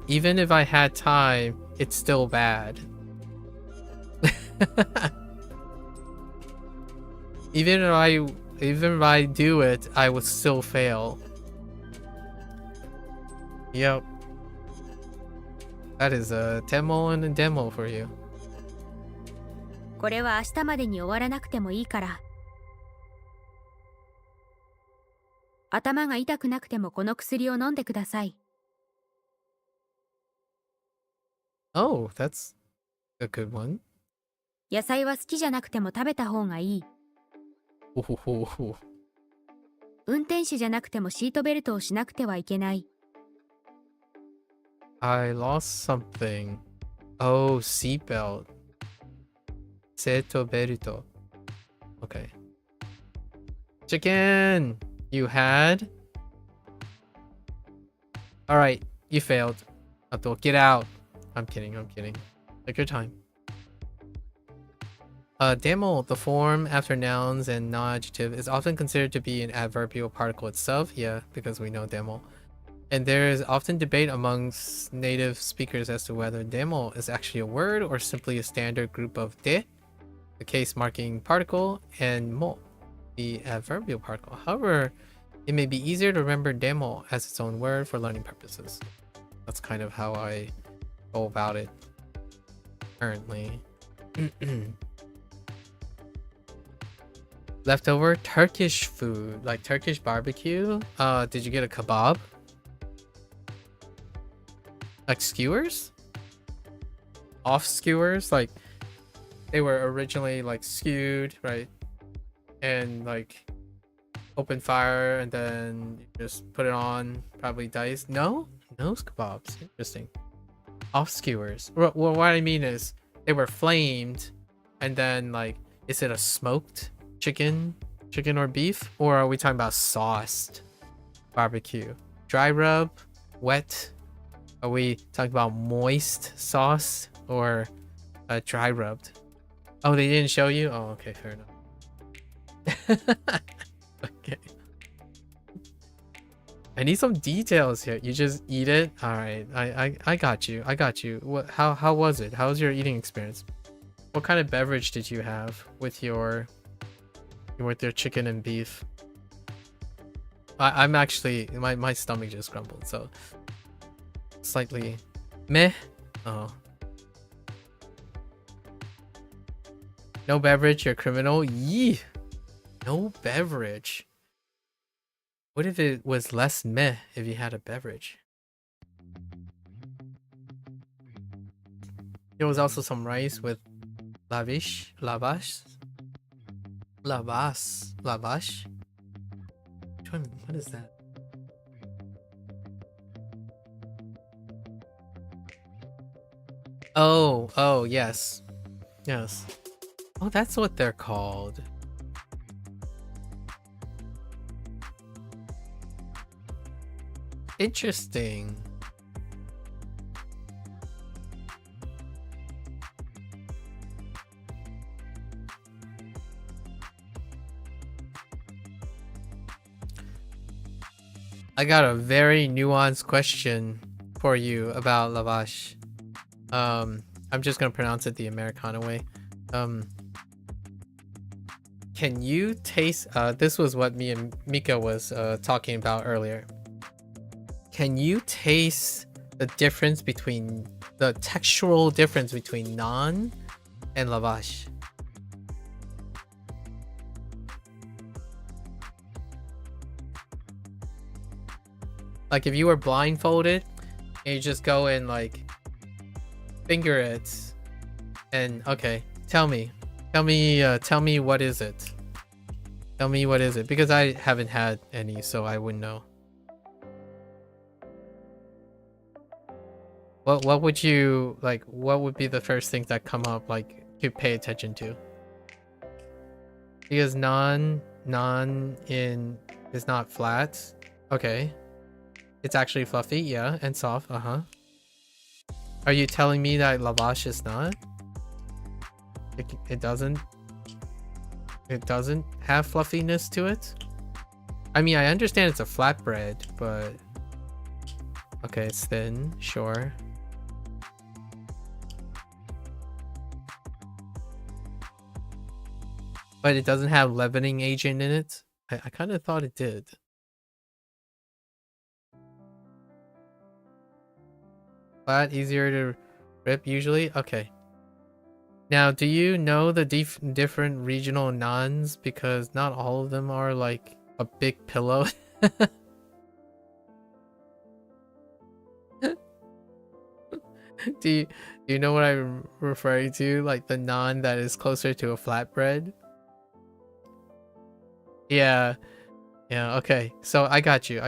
Even if I had time, it's still bad. Even if I do it, I would still fail. Yep. That is a demo and a demo for you. これは明日までに終わらなくてもいいから。頭が痛くなくてもこの薬を飲んでください。Oh, that's a good one. 野菜は好きじゃなくても食べた方がいい。運転手じゃなくてもシートベルトをしなくてはいけない。I lost something. Oh, seatbelt. Seto belto. Okay. Chicken! You had? Alright, you failed. Ato, get out. I'm kidding. Take your time. Demo, the form after nouns and non-adjective, is often considered to be an adverbial particle itself. Yeah, because we know demo. And there is often debate amongst native speakers as to whether demo is actually a word or simply a standard group of de, the case marking particle, and mo, the adverbial particle. However, it may be easier to remember demo as its own word for learning purposes. That's kind of how I go about it currently. Leftover Turkish food, like Turkish barbecue. Did you get a kebab? Like skewers? Off skewers? Like they were originally like skewed, right? And like open fire and then you just put it on, probably dice. No nose kebabs. Interesting. Off skewers. Well, what I mean is they were flamed, and then like, is it a smoked chicken or beef, or are we talking about sauced barbecue? Dry rub, wet? Are we talking about moist sauce or dry rubbed? Oh, they didn't show you? Oh, okay, fair enough. Okay. I need some details here. You just eat it? All right. I got you. I got you. What? How was it? How was your eating experience? What kind of beverage did you have with your chicken and beef? I'm actually, my stomach just grumbled, so slightly meh. Oh. No beverage, you're a criminal. Yee. No beverage. What if it was less meh if you had a beverage? There was also some rice with lavash. Which one? What is that? Oh, yes. Yes. Oh, that's what they're called. Interesting. I got a very nuanced question for you about lavash. I'm just gonna pronounce it the Americana way. Can you taste? This was what me and Mika was talking about earlier. Can you taste the difference between the textural difference between naan and lavash? Like if you were blindfolded and you just go and like finger it and okay, tell me what is it? Tell me what is it, because I haven't had any, so I wouldn't know. What would you like? What would be the first things that come up like to pay attention to? Because naan is not flat. Okay. It's actually fluffy, yeah, and soft, Are you telling me that lavash is not? It doesn't have fluffiness to it? I mean, I understand it's a flatbread, but okay, it's thin, sure. But it doesn't have leavening agent in it? I kind of thought it did. Flat, easier to rip usually? Okay. Now, do you know the different regional naans? Because not all of them are like a big pillow. Do you know what I'm referring to? Like the naan that is closer to a flatbread? Yeah. Yeah, okay. So I got you.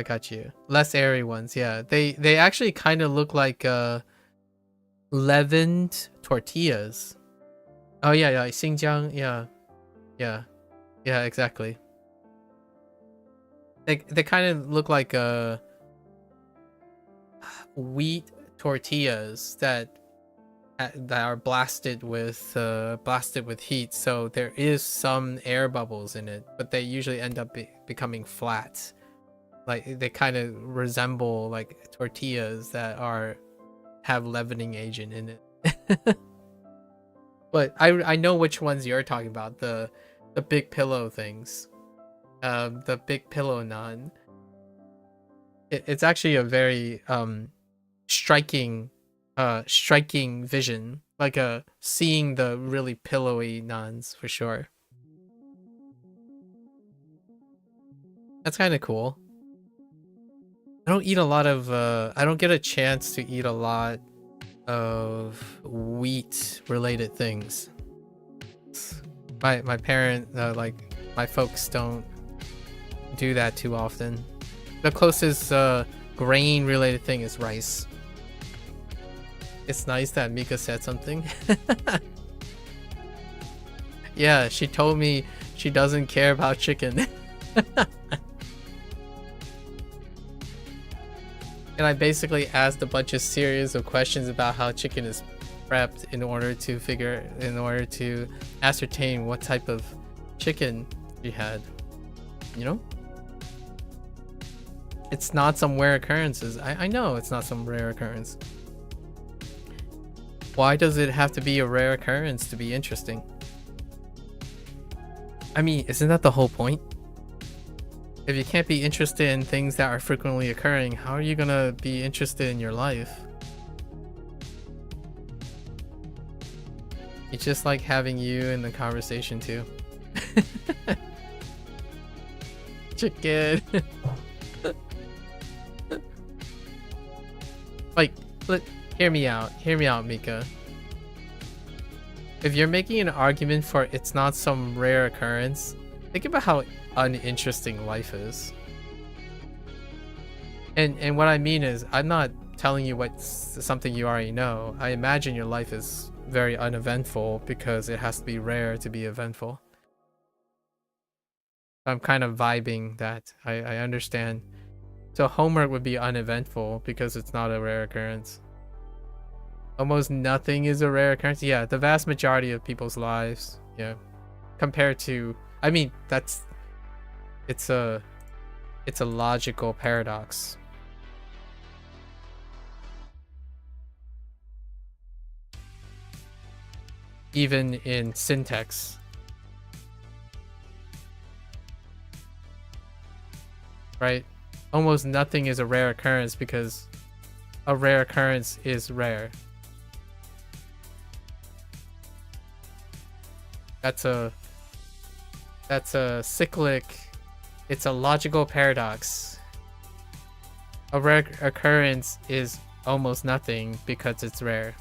Less airy ones, yeah. They actually kind of look like leavened tortillas. Oh yeah, Xinjiang, yeah. Yeah, exactly. They kind of look like wheat tortillas that are blasted with heat, so there is some air bubbles in it, but they usually end up becoming flat. Like they kind of resemble like tortillas that have leavening agent in it. But I know which ones you're talking about, the big pillow things. The big pillow naan. It's actually a very striking vision, like seeing the really pillowy naans for sure. That's kind of cool. I don't eat a lot of I don't get a chance to eat a lot of wheat related things. My parent like my folks don't do that too often. The closest grain related thing is rice. It's nice that Mika said something. Yeah, she told me she doesn't care about chicken. And I basically asked a bunch of series of questions about how chicken is prepped in order to ascertain what type of chicken she had. You know? It's not some rare occurrences. I know it's not some rare occurrence. Why does it have to be a rare occurrence to be interesting? I mean, isn't that the whole point? If you can't be interested in things that are frequently occurring, how are you gonna be interested in your life? It's just like having you in the conversation too. Chicken. Like, hear me out, Mika. If you're making an argument for it's not some rare occurrence, think about how uninteresting life is. And what I mean is, I'm not telling you what's something you already know. I imagine your life is very uneventful because it has to be rare to be eventful. I'm kind of vibing that. I understand. So homework would be uneventful because it's not a rare occurrence. Almost nothing is a rare occurrence. Yeah, the vast majority of people's lives. Yeah, compared to, I mean, it's a logical paradox. Even in syntax. Right? Almost nothing is a rare occurrence because a rare occurrence is rare. That's a cyclic, it's a logical paradox. A rare occurrence is almost nothing because it's rare.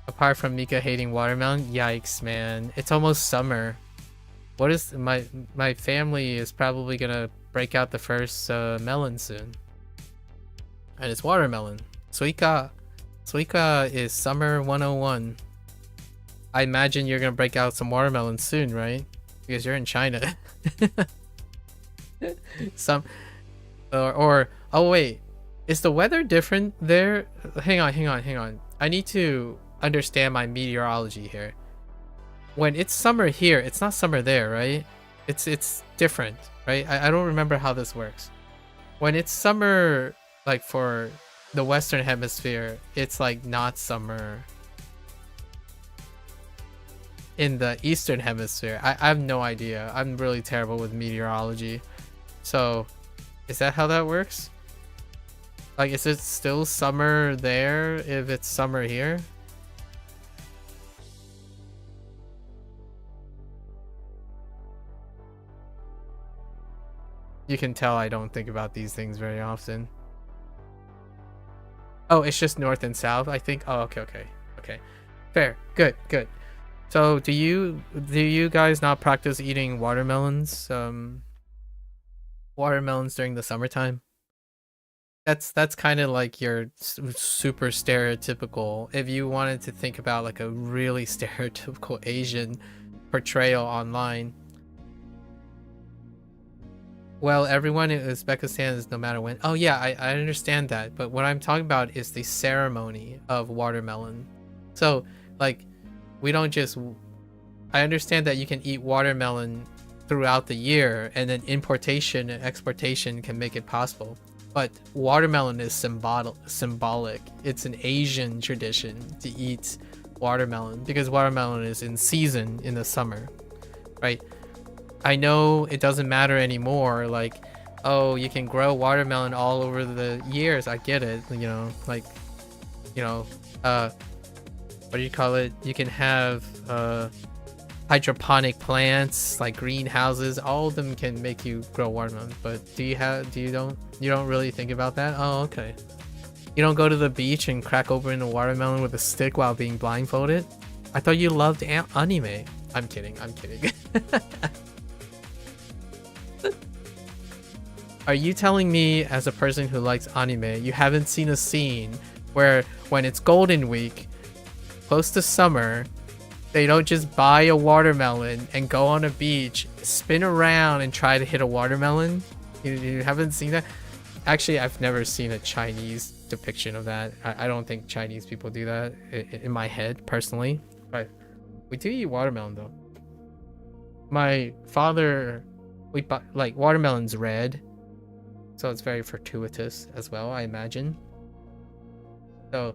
Apart from Mika hating watermelon, yikes, man. It's almost summer. What is my family is probably gonna break out the first melon soon. And it's watermelon. Suika is summer 101. I imagine you're gonna break out some watermelon soon, right? Because you're in China. Oh wait, is the weather different there? Hang on. I need to understand my meteorology here. When it's summer here, it's not summer there, right? It's different, right? I don't remember how this works. When it's summer, like for the Western Hemisphere, it's like not summer. In the Eastern Hemisphere, I have no idea. I'm really terrible with meteorology. So, is that how that works? Like, is it still summer there if it's summer here? You can tell I don't think about these things very often. Oh, it's just north and south, I think. Oh, okay. Fair. Good. So, do you guys not practice eating watermelons? Watermelons during the summertime? That's kind of like your super stereotypical. If you wanted to think about like a really stereotypical Asian portrayal online. Well, everyone in Uzbekistan is no matter when. Oh yeah, I understand that. But what I'm talking about is the ceremony of watermelon. So, like, we don't just... I understand that you can eat watermelon throughout the year, and then importation and exportation can make it possible. But watermelon is symbolic. It's an Asian tradition to eat watermelon, because watermelon is in season in the summer, right? I know it doesn't matter anymore, like, oh, you can grow watermelon all over the years. I get it, you know, like, you know, what do you call it? You can have hydroponic plants, like greenhouses. All of them can make you grow watermelon. But you don't really think about that? Oh, okay. You don't go to the beach and crack open a watermelon with a stick while being blindfolded? I thought you loved anime. I'm kidding. I'm kidding. Are you telling me, as a person who likes anime, you haven't seen a scene where when it's Golden Week, close to summer, they don't just buy a watermelon and go on a beach, spin around and try to hit a watermelon? You haven't seen that? Actually, I've never seen a Chinese depiction of that. I don't think Chinese people do that in my head, personally. But we do eat watermelon, though. My father, we buy, like, watermelon's red, so it's very fortuitous as well, I imagine. So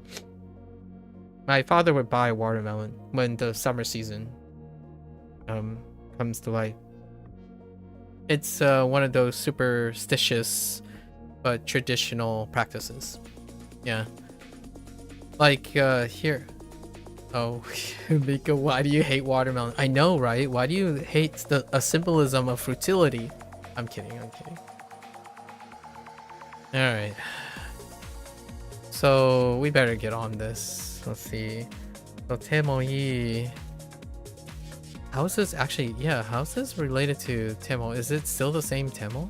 my father would buy watermelon when the summer season comes to light. It's one of those superstitious but traditional practices. Yeah. Like here. Oh, Mika, why do you hate watermelon? I know, right? Why do you hate a symbolism of fertility? I'm kidding, I'm kidding. Alright. So we better get on this. Let's see. So Temoi. How is this actually? Yeah, how is this related to Temo? Is it still the same Temo?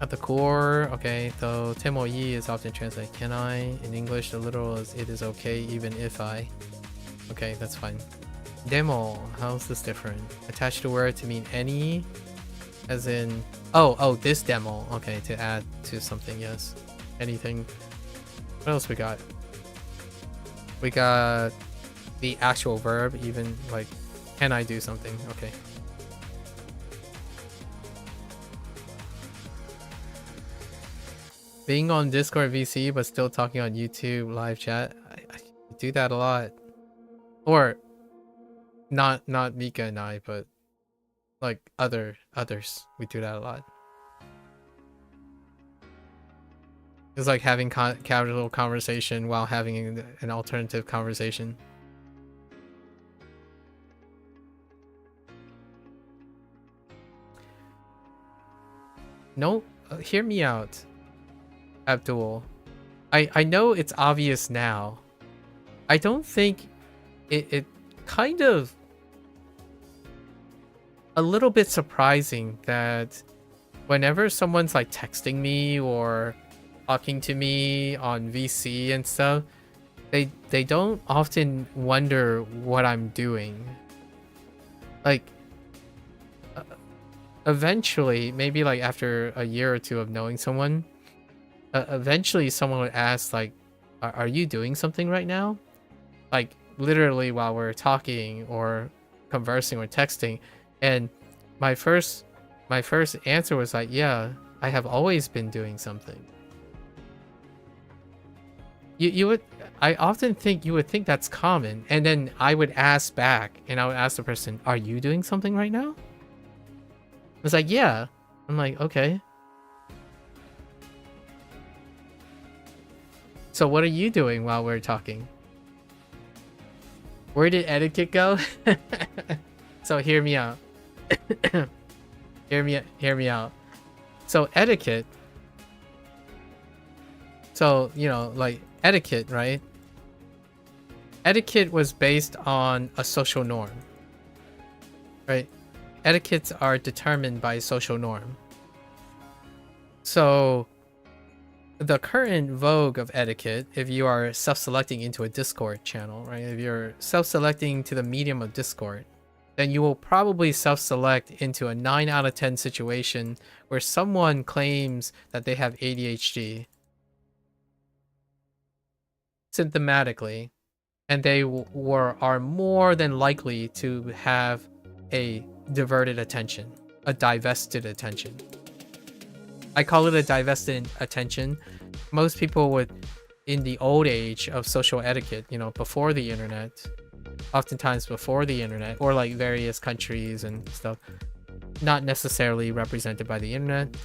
At the core, okay. So Temoi is often translated "can I?" In English. The literal is "it is okay even if I." Okay, that's fine. Demo. How is this different? Attached to word to mean any, as in oh this demo. Okay, to add to something. Yes. Anything. What else we got? We got the actual verb, even like, can I do something? Okay. Being on Discord VC but still talking on YouTube live chat. I do that a lot. Or not Mika and I, but like others. We do that a lot. It's like having casual conversation while having an alternative conversation. No, hear me out, Abdul. I know it's obvious now. I don't think it kind of a little bit surprising that whenever someone's like texting me or talking to me on VC and stuff, they don't often wonder what I'm doing. Like eventually, maybe like after a year or two of knowing someone, eventually someone would ask like, are you doing something right now? Like literally while we're talking or conversing or texting. And my first answer was like, yeah, I have always been doing something. You would, I often think you would think that's common, and then I would ask back, and I would ask the person, "Are you doing something right now?" It's like, "Yeah." I'm like, "Okay." So what are you doing while we're talking? Where did etiquette go? So hear me out. Hear me out. So etiquette. So, you know, like etiquette, right? Etiquette was based on a social norm, right? Etiquettes are determined by a social norm. So the current vogue of etiquette, if you are self-selecting into a Discord channel, right? If you're self-selecting to the medium of Discord, then you will probably self-select into a 9 out of 10 situation where someone claims that they have ADHD symptomatically, and they are more than likely to have a diverted attention, a divested attention. I call it a divested attention. Most people would, in the old age of social etiquette, you know, before the internet, oftentimes before the internet, or like various countries and stuff, not necessarily represented by the internet,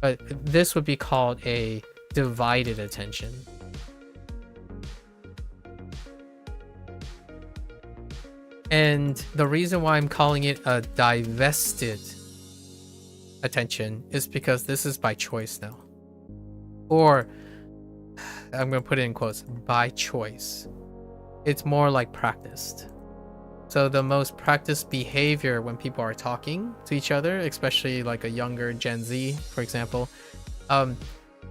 but this would be called a divided attention. And the reason why I'm calling it a divested attention is because this is by choice now. Or, I'm going to put it in quotes, by choice. it's more like practiced. So the most practiced behavior when people are talking to each other, especially like a younger Gen Z, for example,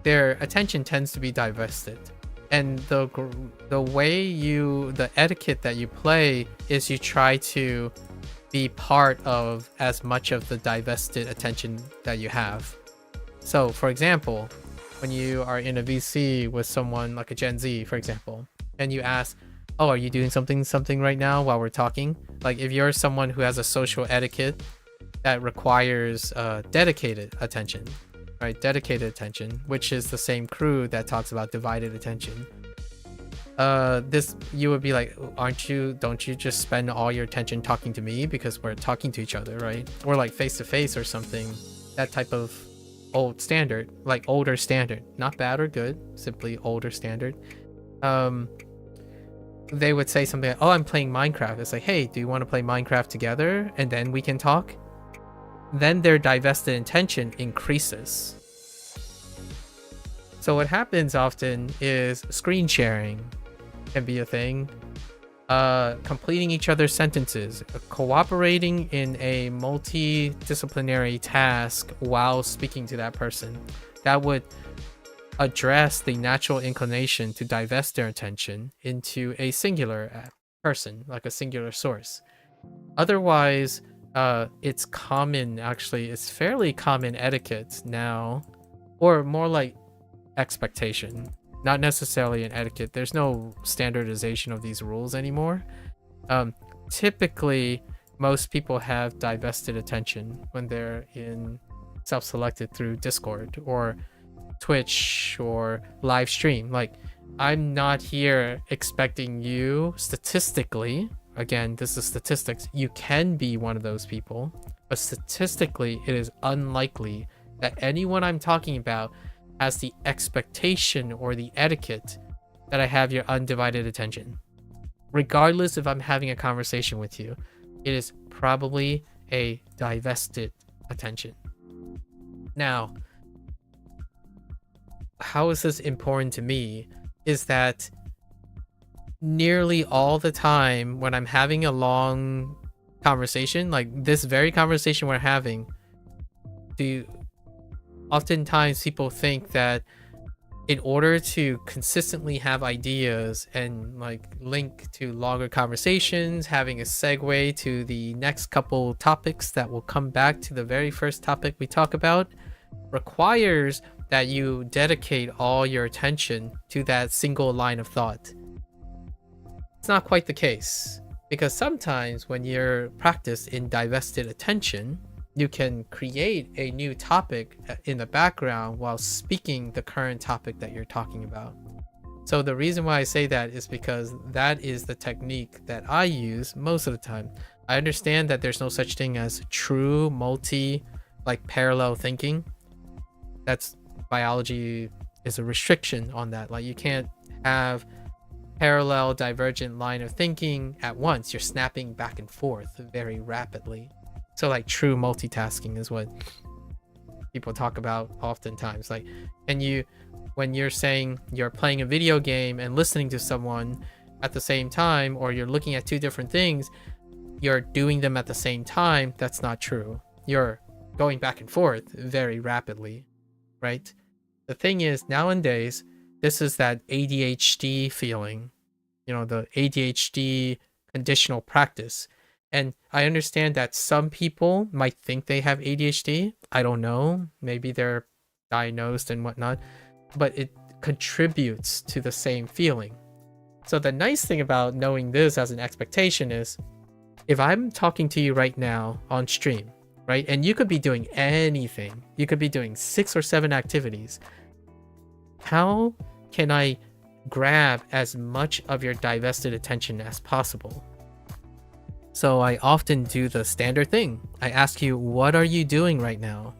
their attention tends to be divested. And the etiquette that you play is you try to be part of as much of the divested attention that you have. So for example, when you are in a VC with someone like a Gen Z, for example, and you ask, oh, are you doing something right now while we're talking? Like if you're someone who has a social etiquette that requires dedicated attention, right? Dedicated attention, which is the same crew that talks about divided attention. You would be like, don't you just spend all your attention talking to me because we're talking to each other, right? Or like face to face or something, that type of older standard, not bad or good, simply older standard. They would say something like, oh, I'm playing Minecraft. It's like, hey, do you want to play Minecraft together and then we can talk? Then their divested attention increases. So what happens often is screen sharing can be a thing, completing each other's sentences, cooperating in a multidisciplinary task while speaking to that person. That would address the natural inclination to divest their attention into a singular person, like a singular source. Otherwise, it's fairly common etiquette now, or more like expectation, not necessarily an etiquette. There's no standardization of these rules anymore. Typically, most people have divested attention when they're in self-selected through Discord or Twitch or live stream. Like, I'm not here expecting you statistically, again, this is statistics, you can be one of those people, but statistically it is unlikely that anyone I'm talking about has the expectation or the etiquette that I have your undivided attention. Regardless if I'm having a conversation with you, it is probably a divested attention. Now, how is this important to me is that nearly all the time when I'm having a long conversation, like this very conversation we're having, oftentimes people think that in order to consistently have ideas and like link to longer conversations, having a segue to the next couple topics that will come back to the very first topic we talk about, requires that you dedicate all your attention to that single line of thought. It's not quite the case, because sometimes when you're practiced in divested attention, you can create a new topic in the background while speaking the current topic that you're talking about. So the reason why I say that is because that is the technique that I use most of the time. I understand that there's no such thing as true parallel thinking. That's biology is a restriction on that. Like, you can't have parallel divergent line of thinking at once. You're snapping back and forth very rapidly. So like true multitasking is what people talk about oftentimes. Like, and when you're saying you're playing a video game and listening to someone at the same time, or you're looking at two different things, you're doing them at the same time. That's not true. You're going back and forth very rapidly, right? The thing is, nowadays, this is that ADHD feeling, the ADHD conditional practice. And I understand that some people might think they have ADHD. I don't know. Maybe they're diagnosed and whatnot, but it contributes to the same feeling. So the nice thing about knowing this as an expectation is, if I'm talking to you right now on stream, right? And you could be doing anything. You could be doing 6 or 7 activities. How can I grab as much of your divested attention as possible? So I often do the standard thing. I ask you, what are you doing right now?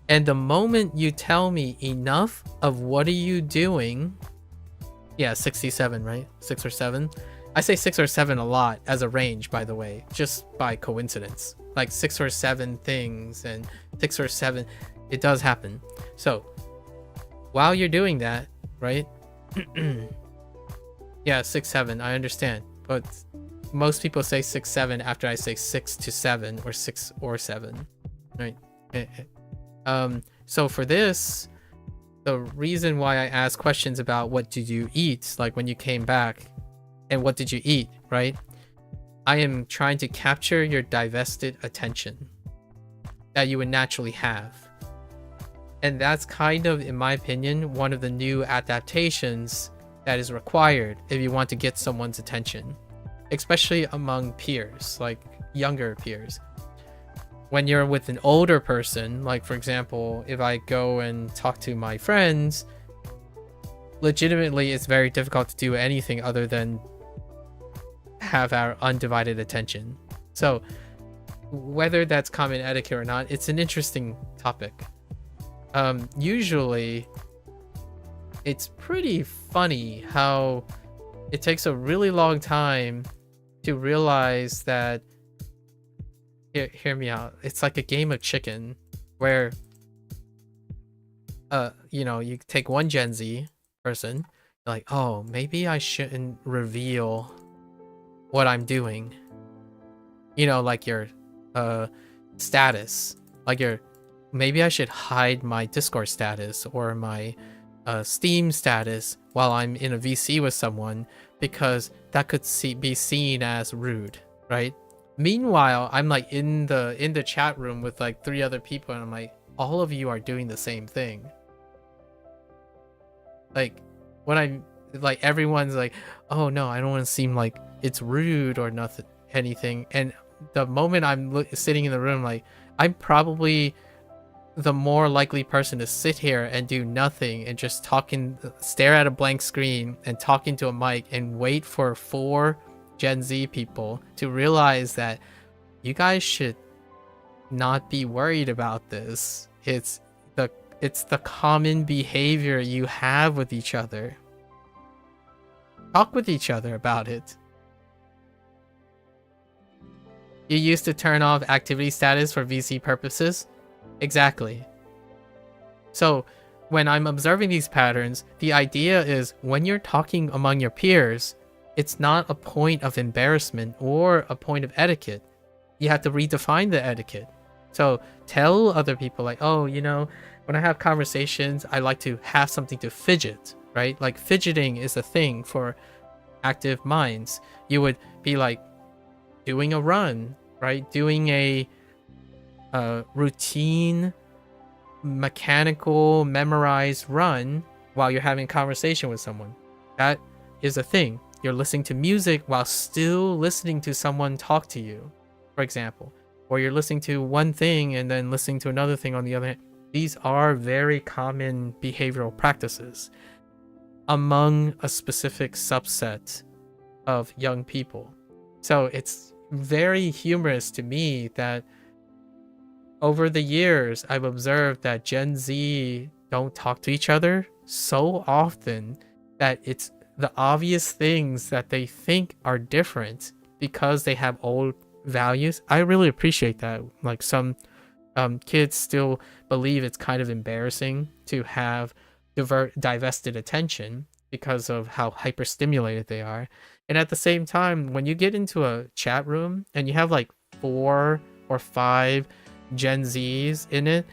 And the moment you tell me enough of what are you doing, yeah, 67, right? 6 or 7. I say 6 or 7 a lot as a range, by the way, just by coincidence. Like 6 or 7 things and 6 or 7, it does happen. So while you're doing that, right? Yeah, 6, 7. I understand, but most people say 6, 7 after I say 6 to 7 or 6 or 7, right? So for this, the reason why I ask questions about what did you eat, like when you came back, and what did you eat, right? I am trying to capture your divested attention that you would naturally have. And that's kind of, in my opinion, one of the new adaptations that is required if you want to get someone's attention, especially among peers, like younger peers. When you're with an older person, like for example, if I go and talk to my friends, legitimately it's very difficult to do anything other than have our undivided attention. So whether that's common etiquette or not, it's an interesting topic. Usually it's pretty funny how it takes a really long time to realize that, hear me out, it's like a game of chicken where you know, you take one Gen Z person, like, oh, maybe I shouldn't reveal what I'm doing, you know, like your status, like your, maybe I should hide my Discord status or my Steam status while I'm in a VC with someone, because that could be seen as rude, right? Meanwhile, I'm like in the chat room with like 3 other people, and I'm like, all of you are doing the same thing. Like when I'm like, everyone's like, oh no, I don't want to seem like it's rude or nothing, anything. And the moment I'm sitting in the room, like, I'm probably the more likely person to sit here and do nothing and just stare at a blank screen and talking to a mic and wait for 4 Gen Z people to realize that you guys should not be worried about this. It's the common behavior you have with each other. Talk with each other about it. You used to turn off activity status for VC purposes? Exactly. So when I'm observing these patterns, the idea is when you're talking among your peers, it's not a point of embarrassment or a point of etiquette. You have to redefine the etiquette. So tell other people like, oh, you know, when I have conversations, I like to have something to fidget, right? Like fidgeting is a thing for active minds. You would be like doing a run, right? Doing a routine, mechanical, memorized run while you're having a conversation with someone. That is a thing. You're listening to music while still listening to someone talk to you, for example. Or you're listening to one thing and then listening to another thing on the other hand. These are very common behavioral practices among a specific subset of young people. So it's very humorous to me that over the years, I've observed that Gen Z don't talk to each other so often that it's the obvious things that they think are different because they have old values. I really appreciate that. Like some kids still believe it's kind of embarrassing to have divested attention because of how hyperstimulated they are. And at the same time, when you get into a chat room and you have like 4 or 5 Gen Zs in it,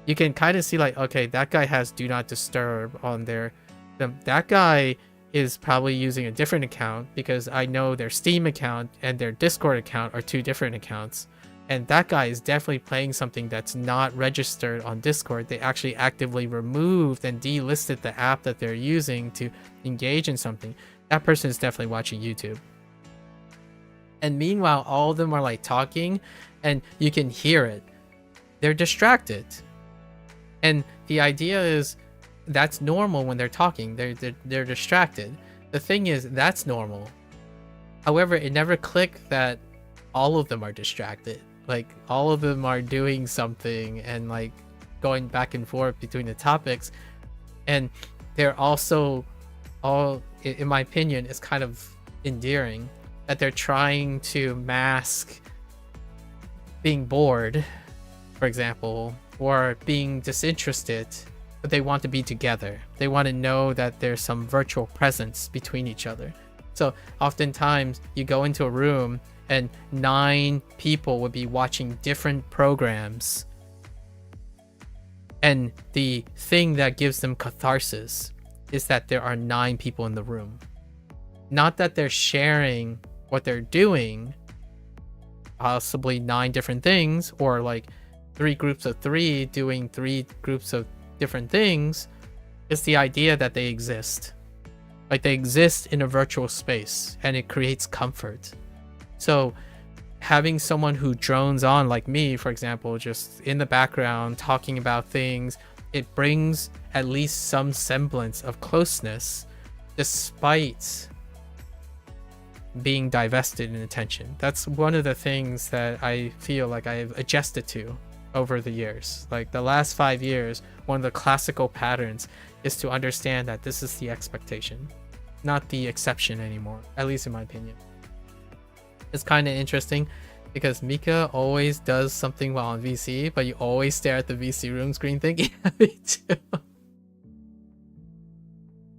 you can kind of see like, okay, that guy has do not disturb on their, that guy is probably using a different account because I know their Steam account and their Discord account are 2 different accounts. And that guy is definitely playing something that's not registered on Discord. They actually actively removed and delisted the app that they're using to engage in something. That person is definitely watching YouTube. And meanwhile, all of them are like talking and you can hear it. They're distracted. And the idea is that's normal when they're talking. They're distracted. The thing is, that's normal. However, it never clicked that all of them are distracted. Like all of them are doing something and like going back and forth between the topics. And they're also all, in my opinion, is kind of endearing that they're trying to mask being bored, for example, or being disinterested but they want to be together. They want to know that there's some virtual presence between each other. So oftentimes you go into a room and 9 people would be watching different programs. And the thing that gives them catharsis is that there are 9 people in the room. Not that they're sharing what they're doing, possibly 9 different things, or like 3 groups of 3 doing 3 groups of different things. It's the idea that they exist. Like they exist in a virtual space, and it creates comfort. So having someone who drones on, like me, for example, just in the background talking about things, it brings at least some semblance of closeness despite being divested in attention. That's one of the things that I feel like I've adjusted to over the years. Like the last 5 years, one of the classical patterns is to understand that this is the expectation, not the exception anymore, at least in my opinion. It's kind of interesting because Mika always does something while on VC, but you always stare at the VC room screen thing. Yeah, me too.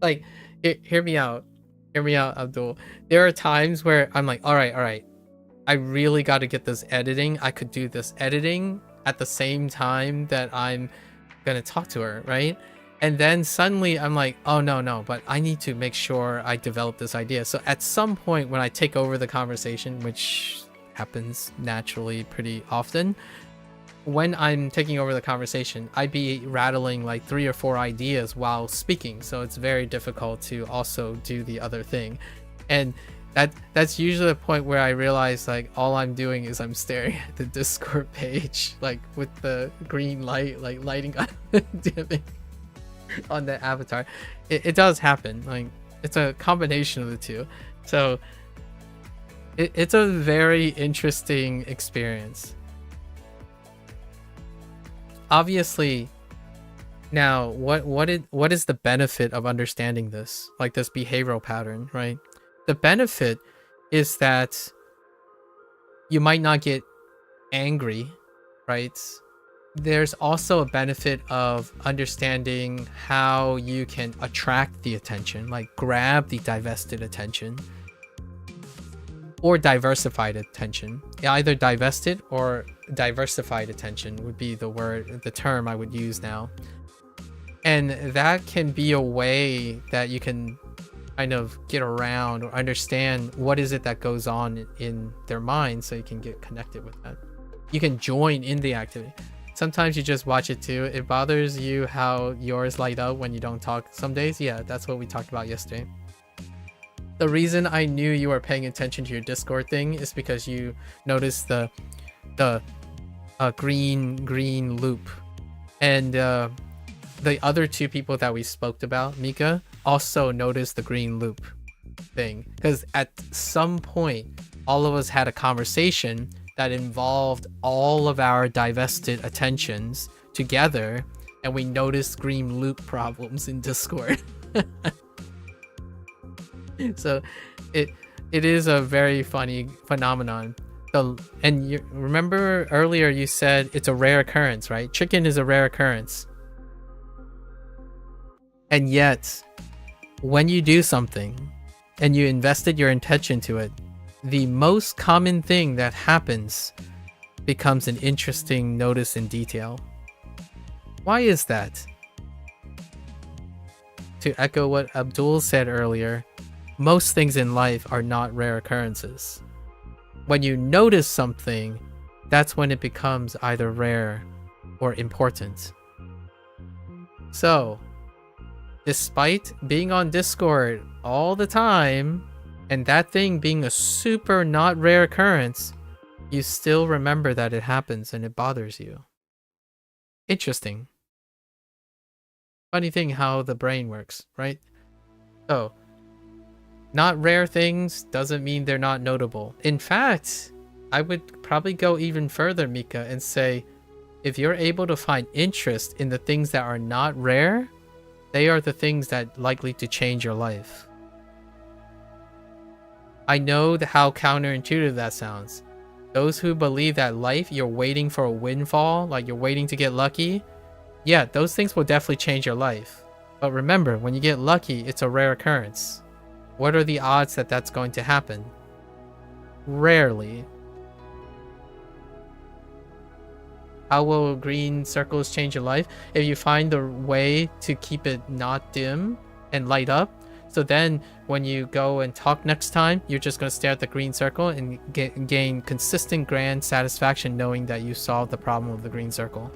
Like, hear me out. Hear me out, Abdul. There are times where I'm like, all right. I really got to get this editing. I could do this editing at the same time that I'm going to talk to her, right? And then suddenly I'm like, oh no, but I need to make sure I develop this idea. So at some point when I take over the conversation, which happens naturally pretty often, when I'm taking over the conversation, I'd be rattling like 3 or 4 ideas while speaking. So it's very difficult to also do the other thing. And that's usually the point where I realize like all I'm doing is I'm staring at the Discord page, like with the green light, like lighting up and dimming on the avatar. It does happen. Like it's a combination of the two. So it's a very interesting experience. Obviously, now what is the benefit of understanding this, like this behavioral pattern, right? The benefit is that you might not get angry, right? There's also a benefit of understanding how you can attract the attention, like grab the divested attention or diversified attention. Either divested or diversified attention would be the term I would use now. And that can be a way that you can kind of get around or understand what is it that goes on in their mind, so you can get connected with that. You can join in the activity. Sometimes you just watch it too. It bothers you how yours light up when you don't talk some days. Yeah, that's what we talked about yesterday. The reason I knew you were paying attention to your Discord thing is because you noticed the green loop, and the other 2 people that we spoke about, Mika, also noticed the green loop thing, because at some point all of us had a conversation that involved all of our divested attentions together, and we noticed green loop problems in Discord. So it is a very funny phenomenon. And you remember earlier you said it's a rare occurrence, right? Chicken is a rare occurrence. And yet, when you do something and you invested your intention to it, the most common thing that happens becomes an interesting notice in detail. Why is that? To echo what Abdul said earlier, most things in life are not rare occurrences. When you notice something, that's when it becomes either rare or important. So, despite being on Discord all the time, and that thing being a super not rare occurrence, you still remember that it happens and it bothers you. Interesting. Funny thing how the brain works, right? So, not rare things doesn't mean they're not notable. In fact, I would probably go even further, Mika, and say, if you're able to find interest in the things that are not rare, they are the things that likely to change your life. I know how counterintuitive that sounds. Those who believe that life, you're waiting for a windfall, like you're waiting to get lucky, Yeah, those things will definitely change your life. But remember, when you get lucky, it's a rare occurrence. What are the odds that that's going to happen? Rarely. How will green circles change your life? If you find a way to keep it not dim and light up, so then when you go and talk next time, you're just going to stare at the green circle and gain consistent grand satisfaction knowing that you solved the problem of the green circle.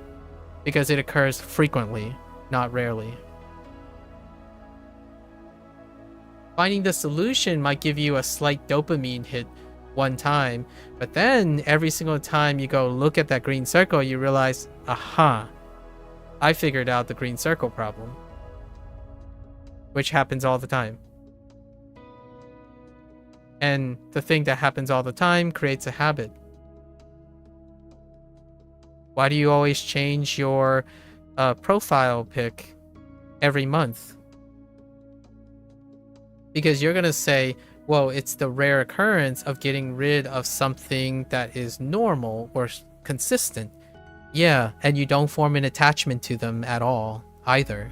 Because it occurs frequently, not rarely. Finding the solution might give you a slight dopamine hit one time, but then every single time you go look at that green circle, you realize, aha, I figured out the green circle problem. Which happens all the time. And the thing that happens all the time creates a habit. Why do you always change your profile pic every month? Because you're going to say, well, it's the rare occurrence of getting rid of something that is normal or consistent. Yeah, and you don't form an attachment to them at all, either.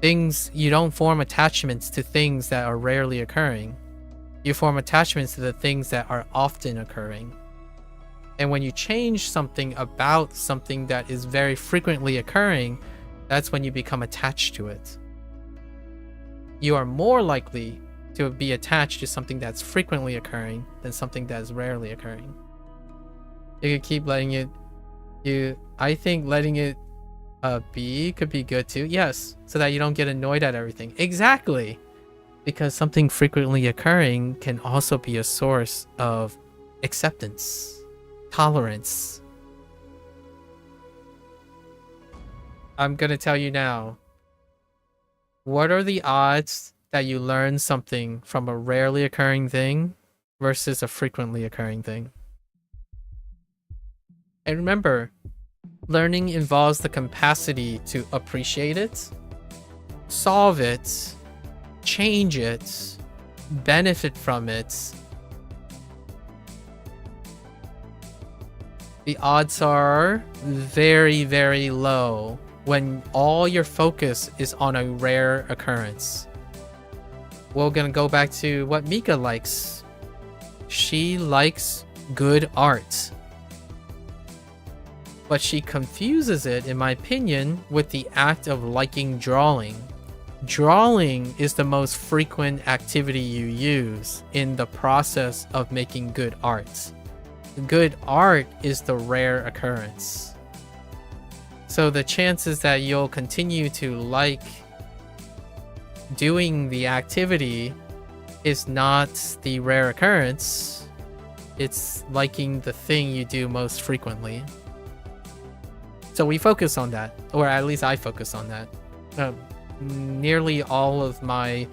You don't form attachments to things that are rarely occurring. You form attachments to the things that are often occurring. And when you change something about something that is very frequently occurring, that's when you become attached to it. You are more likely to be attached to something that's frequently occurring than something that is rarely occurring. You could keep letting it... I think letting it be could be good too. Yes, so that you don't get annoyed at everything. Exactly! Because something frequently occurring can also be a source of acceptance. Tolerance. I'm gonna tell you now. What are the odds that you learn something from a rarely occurring thing versus a frequently occurring thing? And remember, learning involves the capacity to appreciate it, solve it, change it, benefit from it. The odds are very, very low when all your focus is on a rare occurrence. We're gonna go back to what Mika likes. She likes good art. But she confuses it, in my opinion, with the act of liking drawing. Drawing is the most frequent activity you use in the process of making good art. Good art is the rare occurrence. So the chances that you'll continue to like doing the activity is not the rare occurrence. It's liking the thing you do most frequently. So we focus on that, or at least I focus on that. Nearly all of my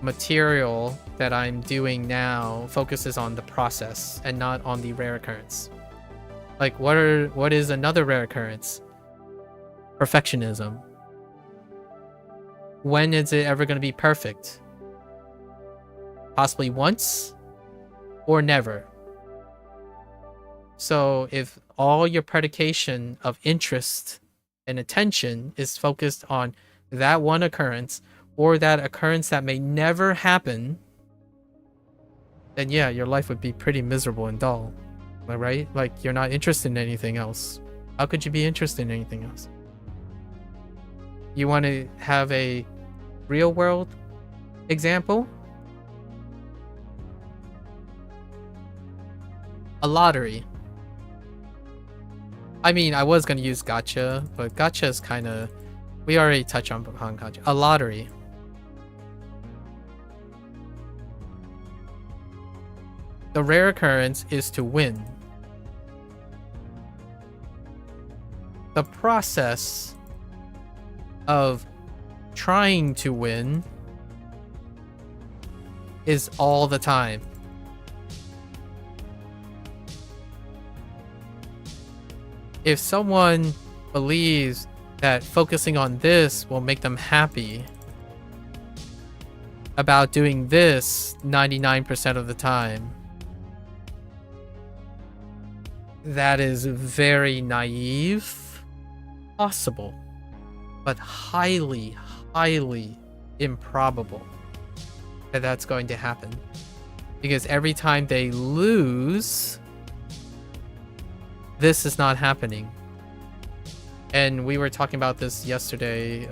material that I'm doing now focuses on the process and not on the rare occurrence. Like, what is another rare occurrence? Perfectionism. When is it ever going to be perfect? Possibly once or never. So if all your predication of interest and attention is focused on that one occurrence, or that occurrence that may never happen, then yeah, your life would be pretty miserable and dull. Right? Like, you're not interested in anything else. How could you be interested in anything else? You want to have a real world example? A lottery. I mean, I was going to use gacha, but gacha is kind of... We already touched on gacha. A lottery. The rare occurrence is to win. The process of trying to win is all the time. If someone believes that focusing on this will make them happy about doing this 99% of the time, that is very naive possible, but highly, highly improbable that that's going to happen. Because every time they lose, this is not happening. And we were talking about this yesterday,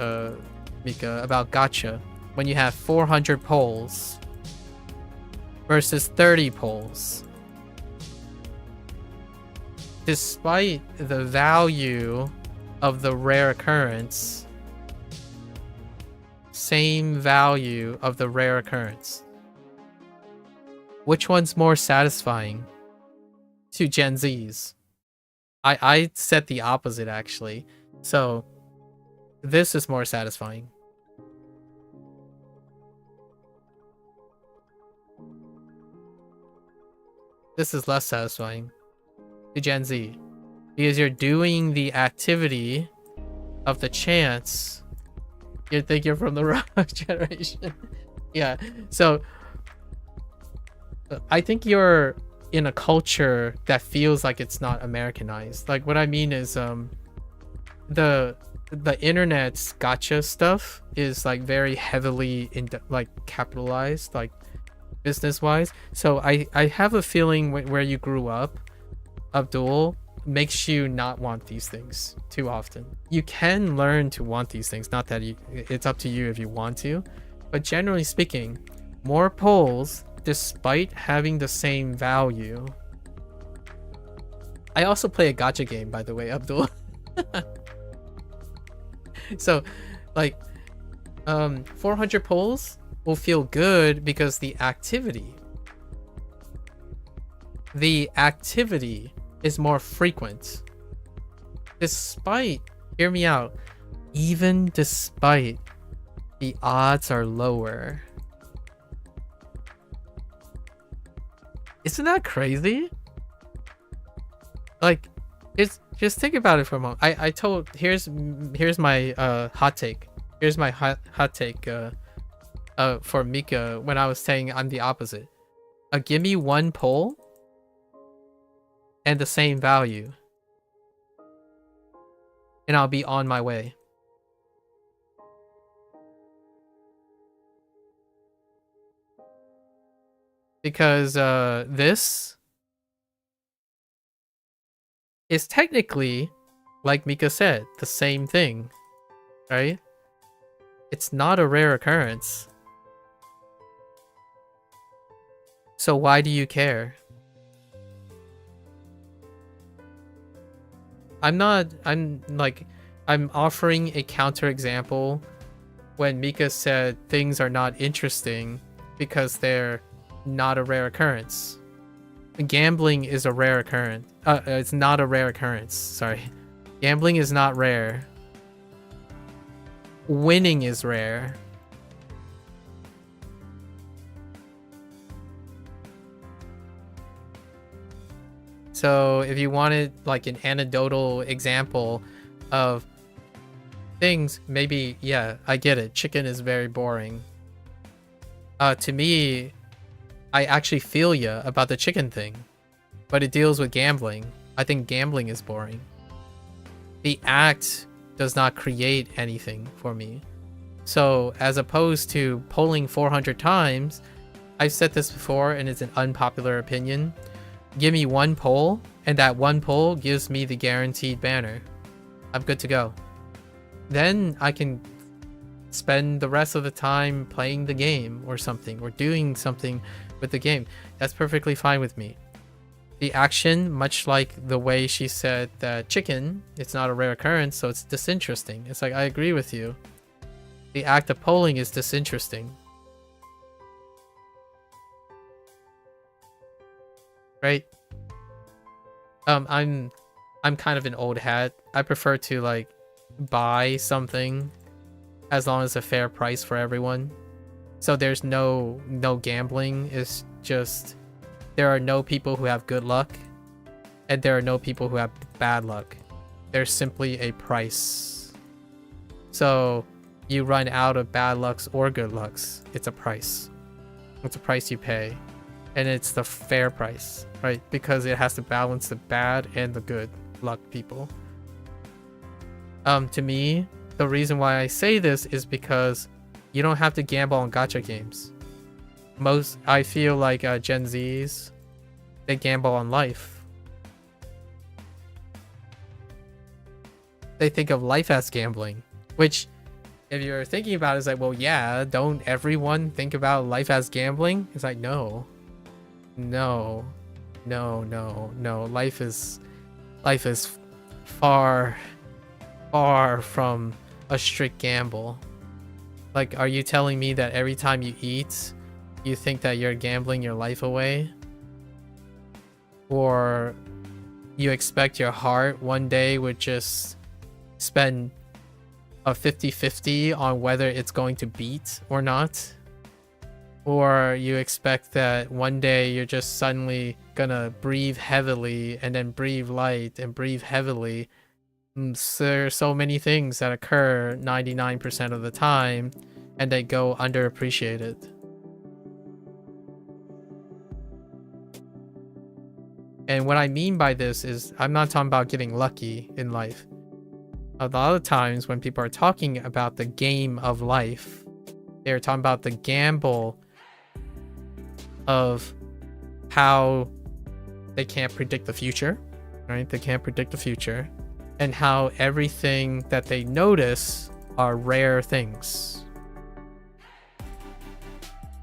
Mika, about gacha. When you have 400 polls versus 30 polls. Despite the value of the rare occurrence, same value of the rare occurrence. Which one's more satisfying to Gen Zs? I said the opposite, actually. So this is more satisfying. This is less satisfying to Gen Z. Because you're doing the activity of the chance. You think you're from the wrong generation. Yeah, so I think you're in a culture that feels like it's not Americanized. Like, what I mean is the internet's gacha stuff is like very heavily like capitalized, like business wise. So I have a feeling where you grew up, Abdul, makes you not want these things too often. You can learn to want these things, not that it's up to you if you want to, but generally speaking, more polls despite having the same value. I also play a gacha game, by the way, Abdul. So like 400 polls will feel good because the activity is more frequent. Despite, hear me out, even despite the odds are lower. Isn't that crazy? Like, just think about it for a moment. I told, here's my hot take. Here's my hot take for Mika when I was saying I'm the opposite. Give me one poll and the same value, and I'll be on my way. Because this is technically, like Mika said, the same thing, right? It's not a rare occurrence. So why do you care? I'm offering a counterexample when Mika said things are not interesting because they're not a rare occurrence. Gambling is a rare occurrence. It's not a rare occurrence. Sorry. Gambling is not rare. Winning is rare. So if you wanted like an anecdotal example of things, maybe, yeah, I get it. Chicken is very boring. To me, I actually feel ya about the chicken thing, but it deals with gambling. I think gambling is boring. The act does not create anything for me. So as opposed to polling 400 times, I've said this before and it's an unpopular opinion. Give me one poll, and that one poll gives me the guaranteed banner. I'm good to go. Then I can spend the rest of the time playing the game or something, or doing something with the game. That's perfectly fine with me. The action, much like the way she said that chicken, it's not a rare occurrence, so it's disinteresting. It's like, I agree with you. The act of polling is disinteresting. Right? I'm kind of an old hat. I prefer to like buy something as long as a fair price for everyone. So there's no gambling. It's just there are no people who have good luck and there are no people who have bad luck. There's simply a price. So you run out of bad lucks or good lucks. It's a price. It's a price you pay. And it's the fair price, right? Because it has to balance the bad and the good luck people. To me, the reason why I say this is because you don't have to gamble on gacha games. I feel like Gen Zs, they gamble on life. They think of life as gambling, which, if you're thinking about it, it's like, well, yeah, don't everyone think about life as gambling? It's like, no. Life is far from a strict gamble. Like, are you telling me that every time you eat, you think that you're gambling your life away? Or you expect your heart one day would just spend a 50-50 on whether it's going to beat or not? Or you expect that one day you're just suddenly gonna breathe heavily and then breathe light and breathe heavily? There are so many things that occur 99% of the time and they go underappreciated. And what I mean by this is, I'm not talking about getting lucky in life. A lot of times when people are talking about the game of life, they're talking about the gamble of how they can't predict the future, right? They can't predict the future, and how everything that they notice are rare things.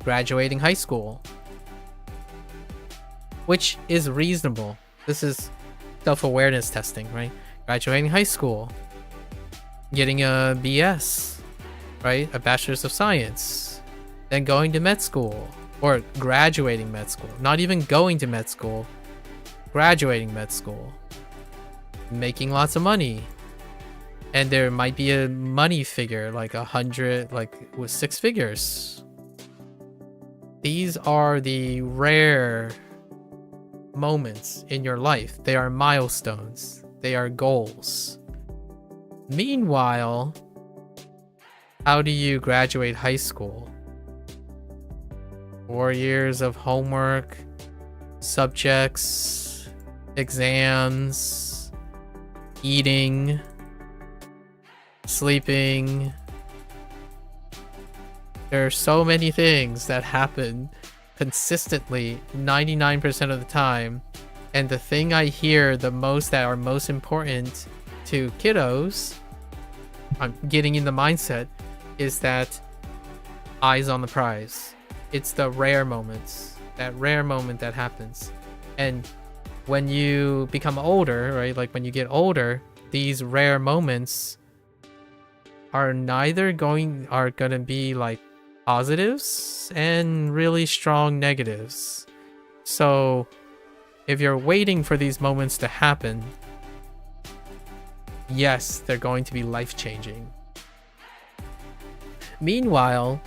Graduating high school, which is reasonable. This is self-awareness testing, right? Graduating high school, getting a BS, right? A Bachelor's of Science, then going to med school, or graduating med school. Not even going to med school, graduating med school, making lots of money. And there might be a money figure, like 100, like with 6 figures. These are the rare moments in your life. They are milestones. They are goals. Meanwhile, how do you graduate high school? 4 years of homework, subjects, exams, eating, sleeping. There are so many things that happen consistently 99% of the time, and the thing I hear the most that are most important to kiddos, I'm getting in the mindset, is that eyes on the prize. It's the rare moments, that rare moment that happens. And when you become older, right, like when you get older, these rare moments are gonna be like positives and really strong negatives. So if you're waiting for these moments to happen, yes, they're going to be life-changing. Meanwhile,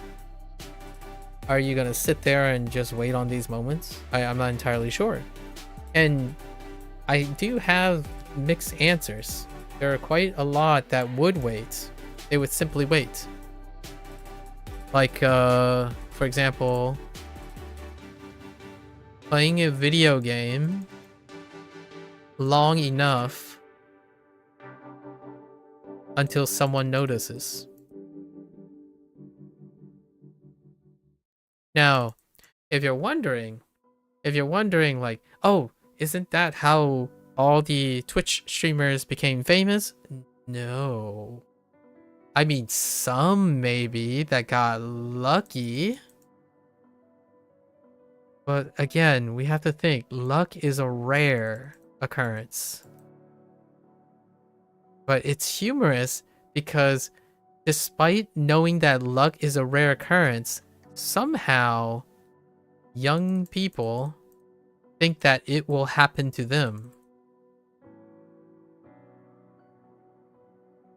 are you gonna sit there and just wait on these moments? I'm not entirely sure. And I do have mixed answers. There are quite a lot that would wait. They would simply wait. Like, for example, playing a video game long enough until someone notices. Now, if you're wondering like, oh, isn't that how all the Twitch streamers became famous? No. I mean, some maybe that got lucky. But again, we have to think, luck is a rare occurrence. But it's humorous because despite knowing that luck is a rare occurrence, somehow young people think that it will happen to them.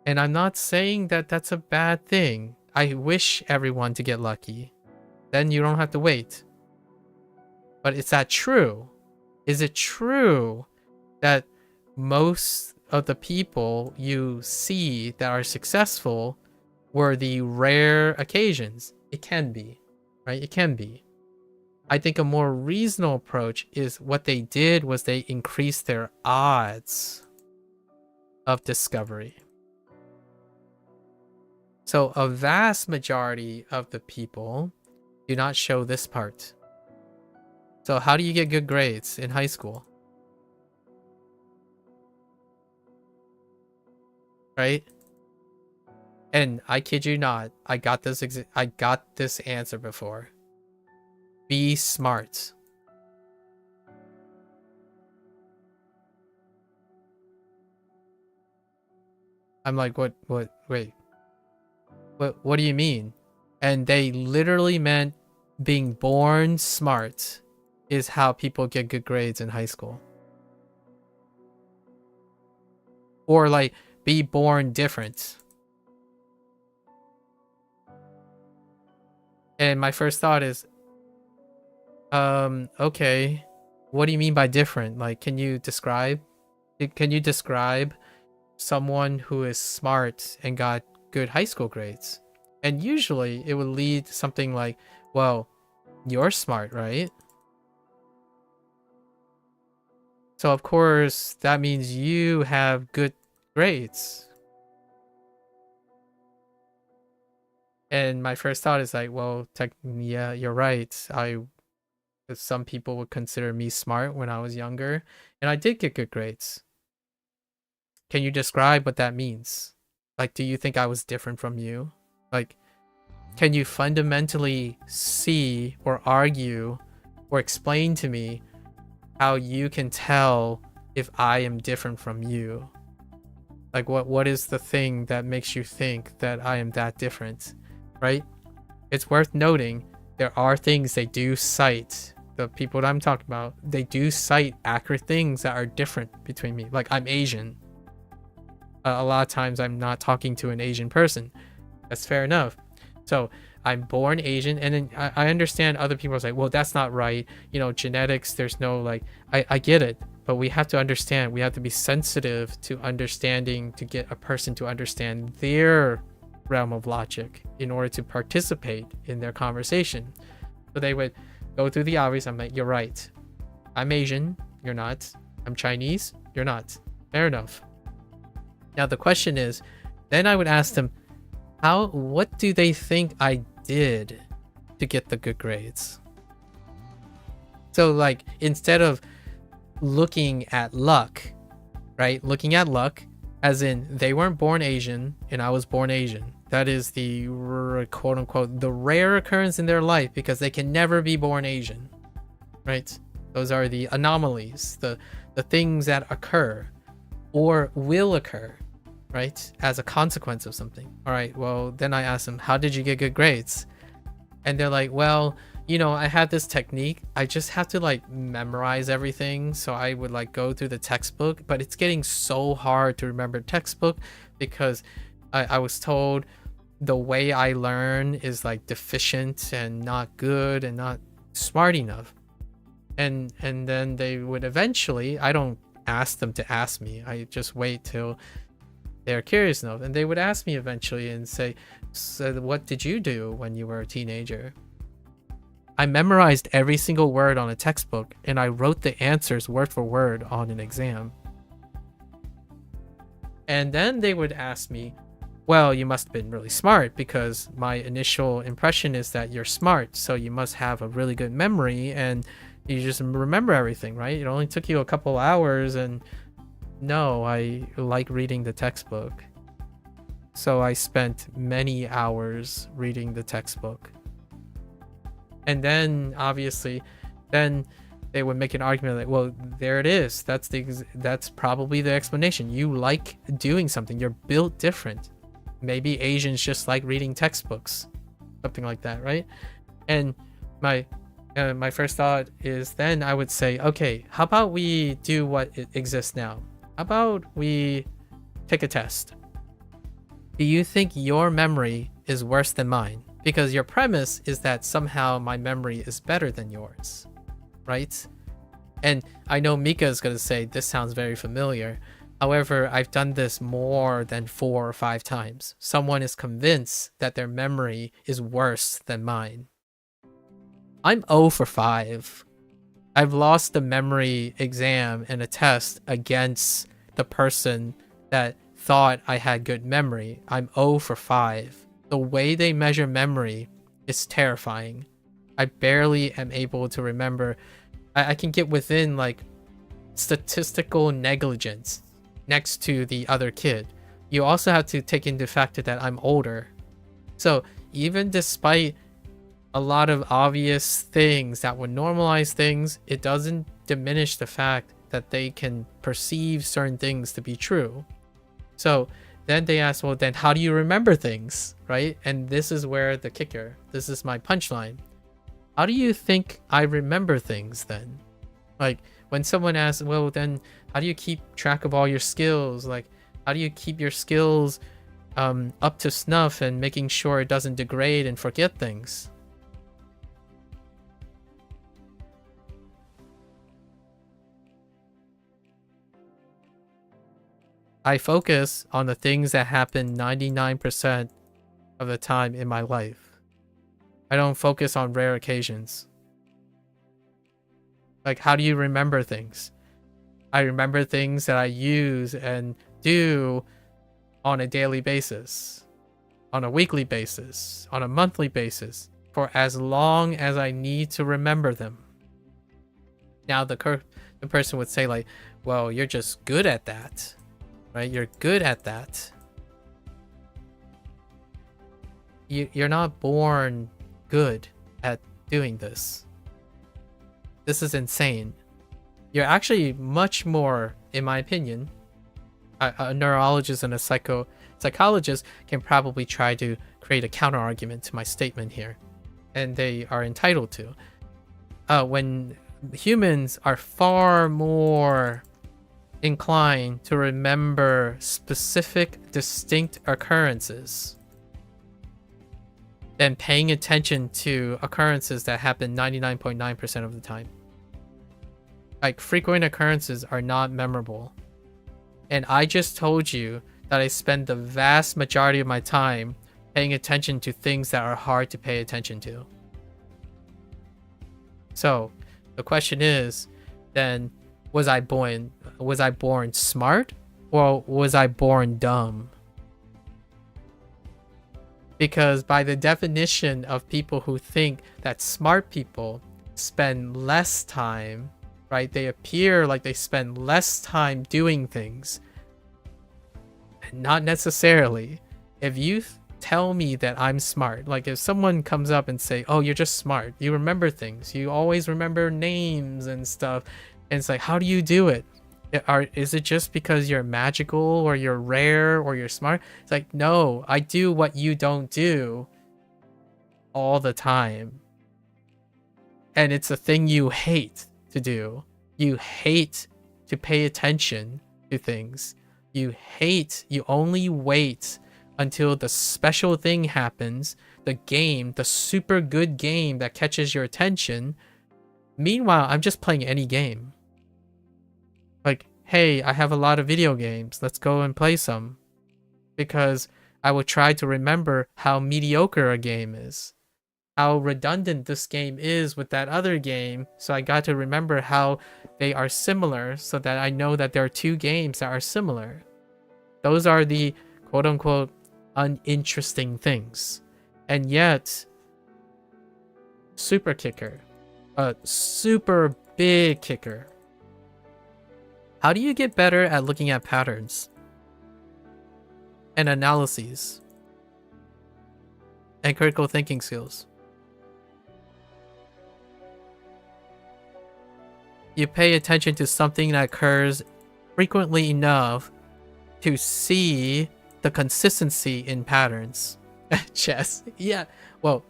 And I'm not saying that that's a bad thing. I wish everyone to get lucky. Then you don't have to wait. But is that true? Is it true that most of the people you see that are successful were the rare occasions? It can be, right? It can be. I think a more reasonable approach is what they did was they increased their odds of discovery. So a vast majority of the people do not show this part. So how do you get good grades in high school? Right? And I kid you not, I got this answer before. Be smart. I'm like, wait, what do you mean? And they literally meant being born smart is how people get good grades in high school. Or like, be born different. And my first thought is, okay, what do you mean by different? Like, can you describe someone who is smart and got good high school grades? And usually it would lead to something like, well, you're smart, right? So of course that means you have good grades. And my first thought is like, well, yeah, you're right. Some people would consider me smart when I was younger, and I did get good grades. Can you describe what that means? Like, do you think I was different from you? Like, can you fundamentally see or argue or explain to me how you can tell if I am different from you? Like, what is the thing that makes you think that I am that different, right? It's worth noting there are things they do cite. The people that I'm talking about, they do cite accurate things that are different between me. Like, I'm Asian. A lot of times I'm not talking to an Asian person. That's fair enough. So I'm born Asian, and then I understand other people are like, well, that's not right. You know, genetics, there's no like, I get it, but we have to understand, we have to be sensitive to understanding, to get a person to understand their realm of logic in order to participate in their conversation. So they would go through the obvious. I'm like, you're right. I'm Asian. You're not. I'm Chinese. You're not. Fair enough. Now the question is, then I would ask them, what do they think I did to get the good grades? So like, instead of looking at luck, right? Looking at luck as in they weren't born Asian and I was born Asian. That is the quote unquote, the rare occurrence in their life because they can never be born Asian, right? Those are the anomalies, the things that occur or will occur, right? As a consequence of something. All right, well, then I asked them, how did you get good grades? And they're like, well, you know, I had this technique. I just have to like memorize everything. So I would like go through the textbook, but it's getting so hard to remember textbook because I was told the way I learn is like deficient and not good and not smart enough. And then they would eventually, I don't ask them to ask me. I just wait till they're curious enough. And they would ask me eventually and say, so what did you do when you were a teenager? I memorized every single word on a textbook and I wrote the answers word for word on an exam. And then they would ask me, well, you must have been really smart because my initial impression is that you're smart. So you must have a really good memory and you just remember everything, right? It only took you a couple hours. And no, I like reading the textbook. So I spent many hours reading the textbook. And then obviously, then they would make an argument like, well, there it is. That's probably the explanation. You like doing something. You're built different. Maybe Asians just like reading textbooks, something like that, right? And my first thought is then I would say, okay, how about we do what exists now? How about we take a test? Do you think your memory is worse than mine? Because your premise is that somehow my memory is better than yours, right? And I know Mika is going to say, this sounds very familiar. However, I've done this more than 4 or 5 times. Someone is convinced that their memory is worse than mine. I'm 0 for 5. I've lost the memory exam and a test against the person that thought I had good memory. I'm 0 for 5. the way they measure memory is terrifying. I barely am able to remember. I can get within like statistical negligence next to the other kid. You also have to take into factor that I'm older. So even despite a lot of obvious things that would normalize things, it doesn't diminish the fact that they can perceive certain things to be true. So then they ask, well, then how do you remember things, right? And this is where the kicker, this is my punchline. How do you think I remember things then? Like when someone asks, well, then how do you keep track of all your skills? Like, how do you keep your skills up to snuff and making sure it doesn't degrade and forget things? I focus on the things that happen 99% of the time in my life. I don't focus on rare occasions. Like, how do you remember things? I remember things that I use and do on a daily basis, on a weekly basis, on a monthly basis, for as long as I need to remember them. Now, the person would say like, well, you're just good at that. Right? You're good at that. You're not born good at doing this. This is insane. You're actually much more, in my opinion, a neurologist and a psychologist can probably try to create a counter argument to my statement here. And they are entitled to. When humans are far more inclined to remember specific, distinct occurrences than paying attention to occurrences that happen 99.9% of the time. Like, frequent occurrences are not memorable. And I just told you that I spend the vast majority of my time paying attention to things that are hard to pay attention to. So, the question is, then, was I born smart, or was I born dumb? Because by the definition of people who think that smart people spend less time, right? They appear like they spend less time doing things. Not necessarily. If you tell me that I'm smart, like if someone comes up and say, oh, you're just smart, you remember things, you always remember names and stuff, and it's like, how do you do it? Is it just because you're magical or you're rare or you're smart? It's like, no, I do what you don't do all the time. And it's a thing you hate to do. You hate to pay attention to things. You only wait until the special thing happens, the game, the super good game that catches your attention. Meanwhile, I'm just playing any game. Like, hey, I have a lot of video games. Let's go and play some. Because I will try to remember how mediocre a game is. How redundant this game is with that other game. So I got to remember how they are similar so that I know that there are two games that are similar. Those are the quote-unquote uninteresting things. And yet, super kicker. A super big kicker. How do you get better at looking at patterns and analyses and critical thinking skills? You pay attention to something that occurs frequently enough to see the consistency in patterns. Chess. Yeah. Well,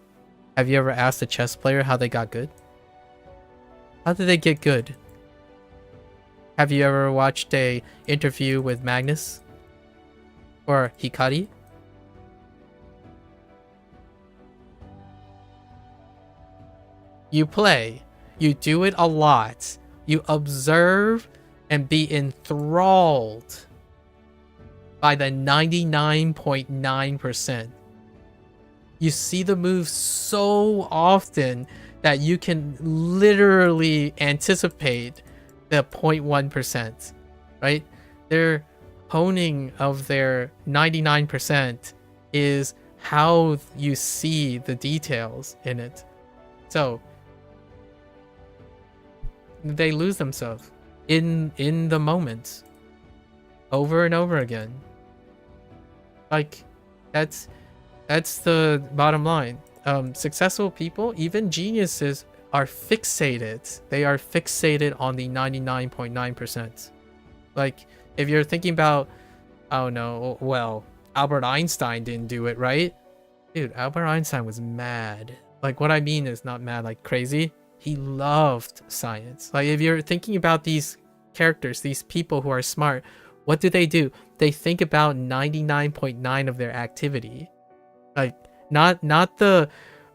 have you ever asked a chess player how they got good? How did they get good? Have you ever watched a interview with Magnus? Or Hikari? You play. You do it a lot. You observe and be enthralled by the 99.9%. You see the moves so often that you can literally anticipate the 0.1%, right? Their honing of their 99% is how you see the details in it. So they lose themselves in the moment over and over again. Like that's the bottom line. Successful people, even geniuses, are fixated. They are fixated on the 99.9%. Like, if you're thinking about, I don't know, well, Albert Einstein didn't do it, right? Dude, Albert Einstein was mad. Like, what I mean is not mad like crazy. He loved science. Like, if you're thinking about these characters, these people who are smart, what do? They think about 99.9 of their activity. Like, not the,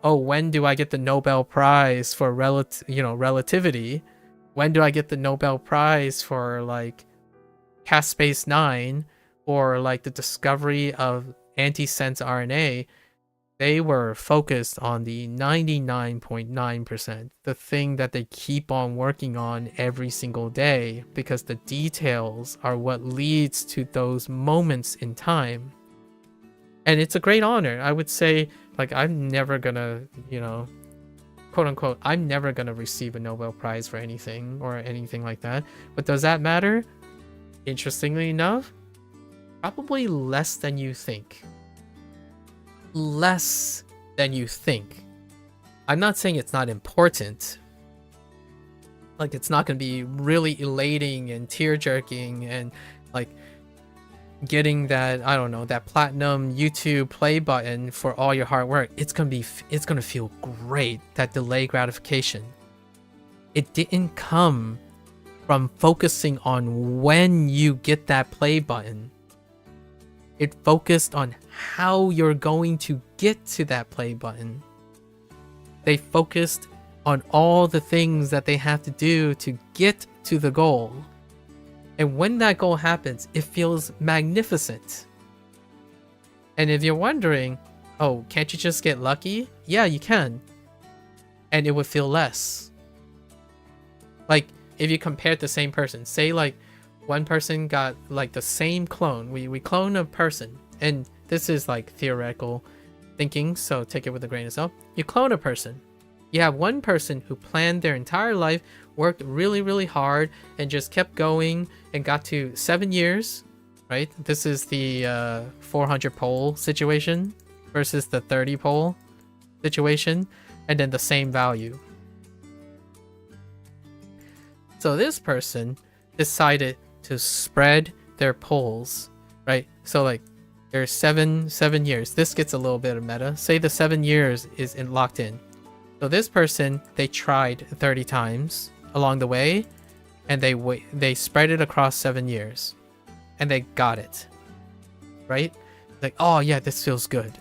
oh, when do I get the Nobel Prize for relativity? When do I get the Nobel Prize for like Caspase 9 or like the discovery of antisense RNA? They were focused on the 99.9%, the thing that they keep on working on every single day, because the details are what leads to those moments in time. And it's a great honor. I would say, like, I'm never gonna, quote unquote, I'm never gonna receive a Nobel Prize for anything or anything like that. But does that matter? Interestingly enough, probably less than you think. Less than you think. I'm not saying it's not important. Like, it's not gonna be really elating and tear-jerking and like getting that, I don't know, that platinum YouTube play button for all your hard work. It's gonna feel great, that delayed gratification. It didn't come from focusing on when you get that play button. It focused on how you're going to get to that play button. They focused on all the things that they have to do to get to the goal. And when that goal happens, it feels magnificent. And if you're wondering, oh, can't you just get lucky? Yeah, you can. And it would feel less. Like, if you compared the same person, say like one person got like the same clone. We clone a person, and this is like theoretical thinking, so take it with a grain of salt. You clone a person. You have one person who planned their entire life, worked really, really hard, and just kept going and got to 7 years, right? This is the 400 pole situation versus the 30 pole situation, and then the same value. So this person decided to spread their poles, right? So like there's seven years. This gets a little bit of meta. Say the 7 years is locked in. So this person, they tried 30 times along the way, and they spread it across 7 years, and they got it, right? Like, oh yeah, this feels good.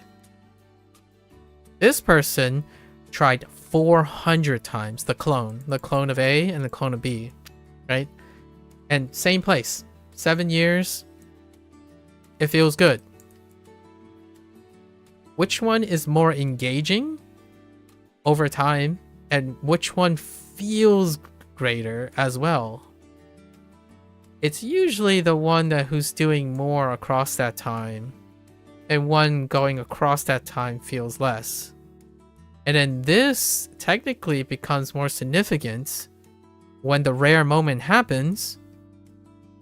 This person tried 400 times the clone of A and the clone of B, right? And same place, 7 years, it feels good. Which one is more engaging over time, and which one feels greater as well? It's usually the one who's doing more across that time, and one going across that time feels less. And then this technically becomes more significant when the rare moment happens.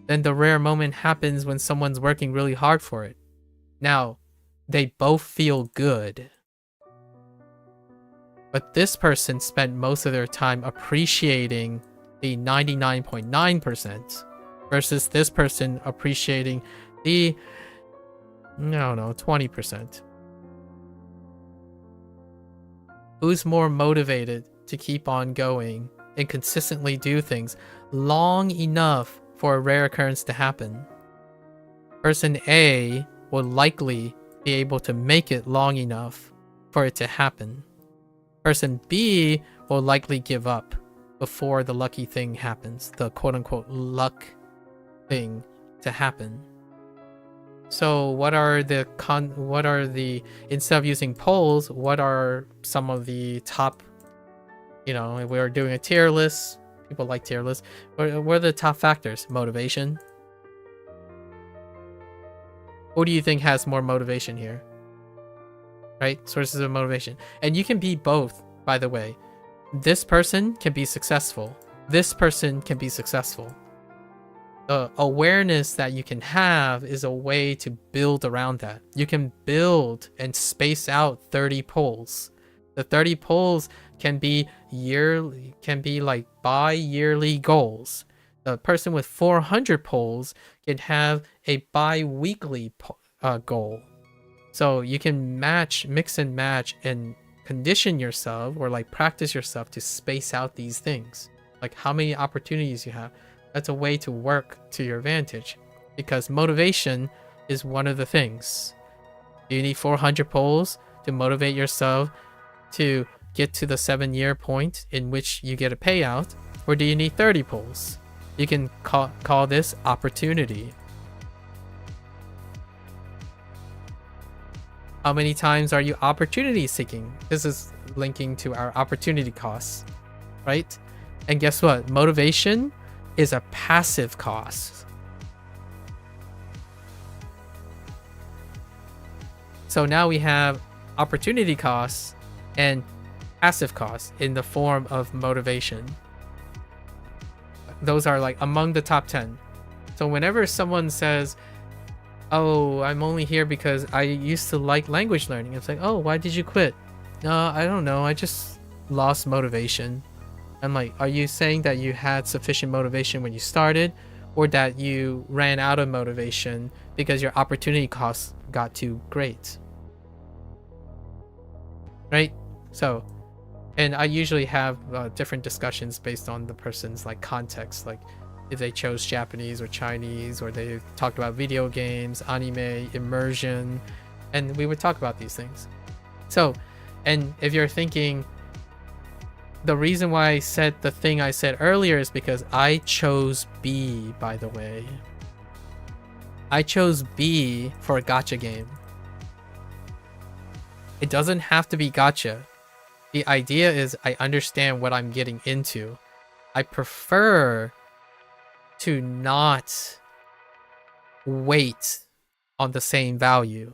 Then the rare moment happens when someone's working really hard for it. Now, they both feel good. But this person spent most of their time appreciating the 99.9% versus this person appreciating the, I don't know, 20%. Who's more motivated to keep on going and consistently do things long enough for a rare occurrence to happen? Person A will likely be able to make it long enough for it to happen. Person B will likely give up before the lucky thing happens, the quote-unquote luck thing to happen. So what are the instead of using polls, what are some of the top, if we were doing a tier list, people like tier lists, what are the top factors? Motivation. Who do you think has more motivation here? right? Sources of motivation. And you can be both, by the way. This person can be successful. This person can be successful. The awareness that you can have is a way to build around that. You can build and space out 30 polls. The 30 polls can be yearly, can be like bi-yearly goals. The person with 400 polls can have a bi-weekly goal. So you can mix and match and condition yourself, or like practice yourself to space out these things. Like how many opportunities you have. That's a way to work to your advantage, because motivation is one of the things. Do you need 400 polls to motivate yourself to get to the 7-year point in which you get a payout, or do you need 30 polls? You can call this opportunity. How many times are you opportunity seeking? This is linking to our opportunity costs, right? And guess what? Motivation is a passive cost. So now we have opportunity costs and passive costs in the form of motivation. Those are like among the top 10. So whenever someone says, oh, I'm only here because I used to like language learning, it's like, oh, why did you quit? I don't know, I just lost motivation. I'm like, are you saying that you had sufficient motivation when you started, or that you ran out of motivation because your opportunity costs got too great? Right? So, and I usually have different discussions based on the person's like context, like if they chose Japanese or Chinese, or they talked about video games, anime, immersion, and we would talk about these things. So, and if you're thinking, the reason why I said the thing I said earlier is because I chose B, by the way. I chose B for a gacha game. It doesn't have to be gacha. The idea is I understand what I'm getting into. I prefer to not wait on the same value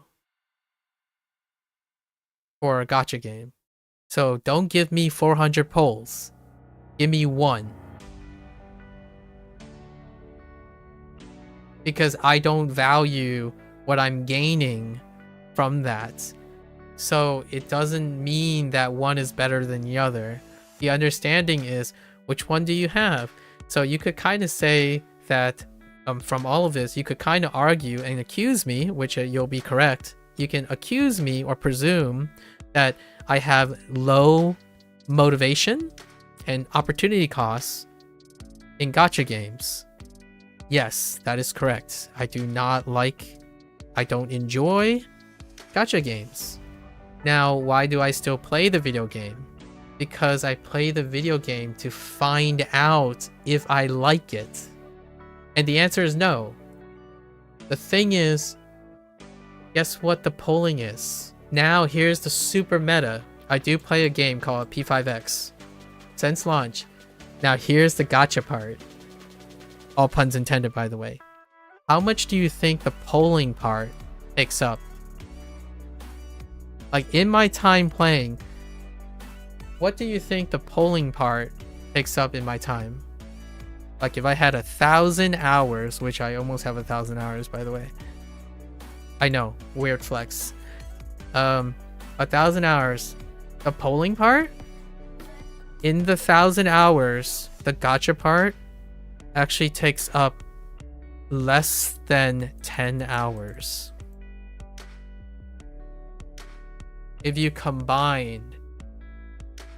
for a gacha game. So don't give me 400 polls. Give me 1. Because I don't value what I'm gaining from that. So it doesn't mean that one is better than the other. The understanding is, which one do you have? So you could kind of say that from all of this, you could kind of argue and accuse me, which you'll be correct. You can accuse me or presume that I have low motivation and opportunity costs in gacha games. Yes, that is correct. I don't enjoy gacha games. Now, why do I still play the video game? Because I play the video game to find out if I like it. And the answer is no. The thing is, guess what the polling is? Now, here's the super meta. I do play a game called P5X since launch. Now, here's the gacha part. All puns intended, by the way. How much do you think the polling part takes up? Like, in my time playing, what do you think the polling part takes up in my time? Like, if I had 1,000 hours, which I almost have 1,000 hours, by the way. I know, weird flex. 1,000 hours. The polling part? In the 1,000 hours, the gacha part actually takes up less than 10 hours. If you combined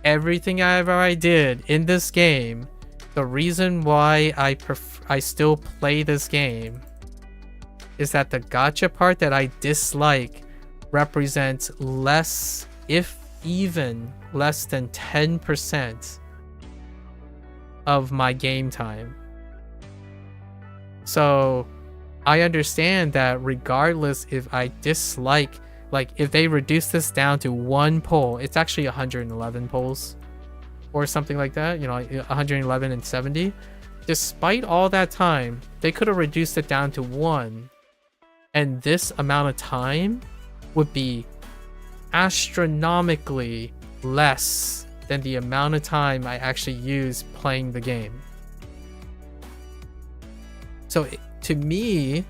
everything I did in this game, the reason why I still play this game is that the gacha part that I dislike represents less, if even less than 10% of my game time. So I understand that regardless if I dislike, like if they reduce this down to 1 poll, it's actually 111 polls or something like that, you know, 111 and 70. Despite all that time, they could have reduced it down to 1, and this amount of time would be astronomically less than the amount of time I actually use playing the game. So to me,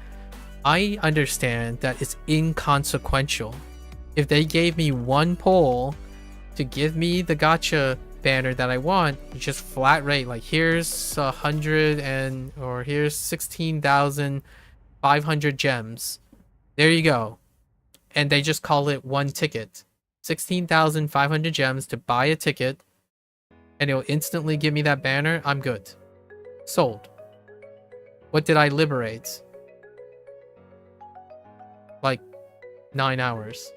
I understand that it's inconsequential. If they gave me one poll to give me the gacha banner that I want, just flat rate, like here's 100 or here's 16,500 gems. There you go. And they just call it one ticket. 16,500 gems to buy a ticket, and it'll instantly give me that banner. I'm good. Sold. What did I liberate? Like 9 hours.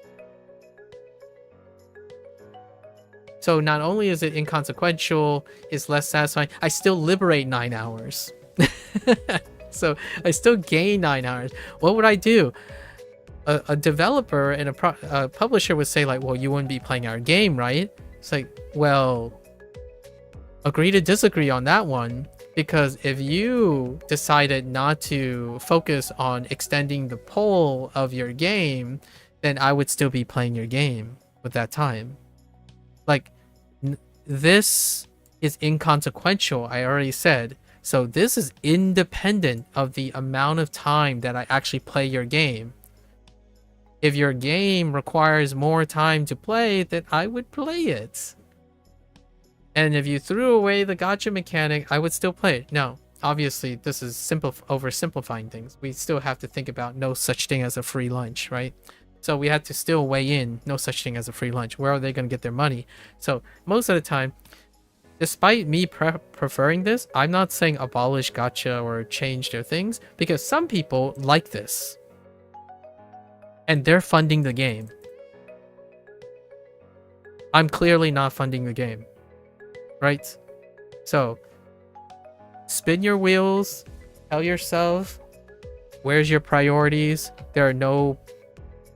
So not only is it inconsequential, it's less satisfying, I still liberate 9 hours. So I still gain 9 hours. What would I do? A developer and a publisher would say like, well, you wouldn't be playing our game, right? It's like, well, agree to disagree on that one. Because if you decided not to focus on extending the poll of your game, then I would still be playing your game with that time. Like, this is inconsequential, I already said. So this is independent of the amount of time that I actually play your game. If your game requires more time to play, then I would play it. And if you threw away the gacha mechanic, I would still play it. Now, obviously, this is oversimplifying things. We still have to think about no such thing as a free lunch, right? So we had to still weigh in no such thing as a free lunch. Where are they going to get their money? So most of the time, despite me preferring this, I'm not saying abolish gacha or change their things, because some people like this. And they're funding the game. I'm clearly not funding the game. Right? So, spin your wheels, tell yourself, where's your priorities? There are no,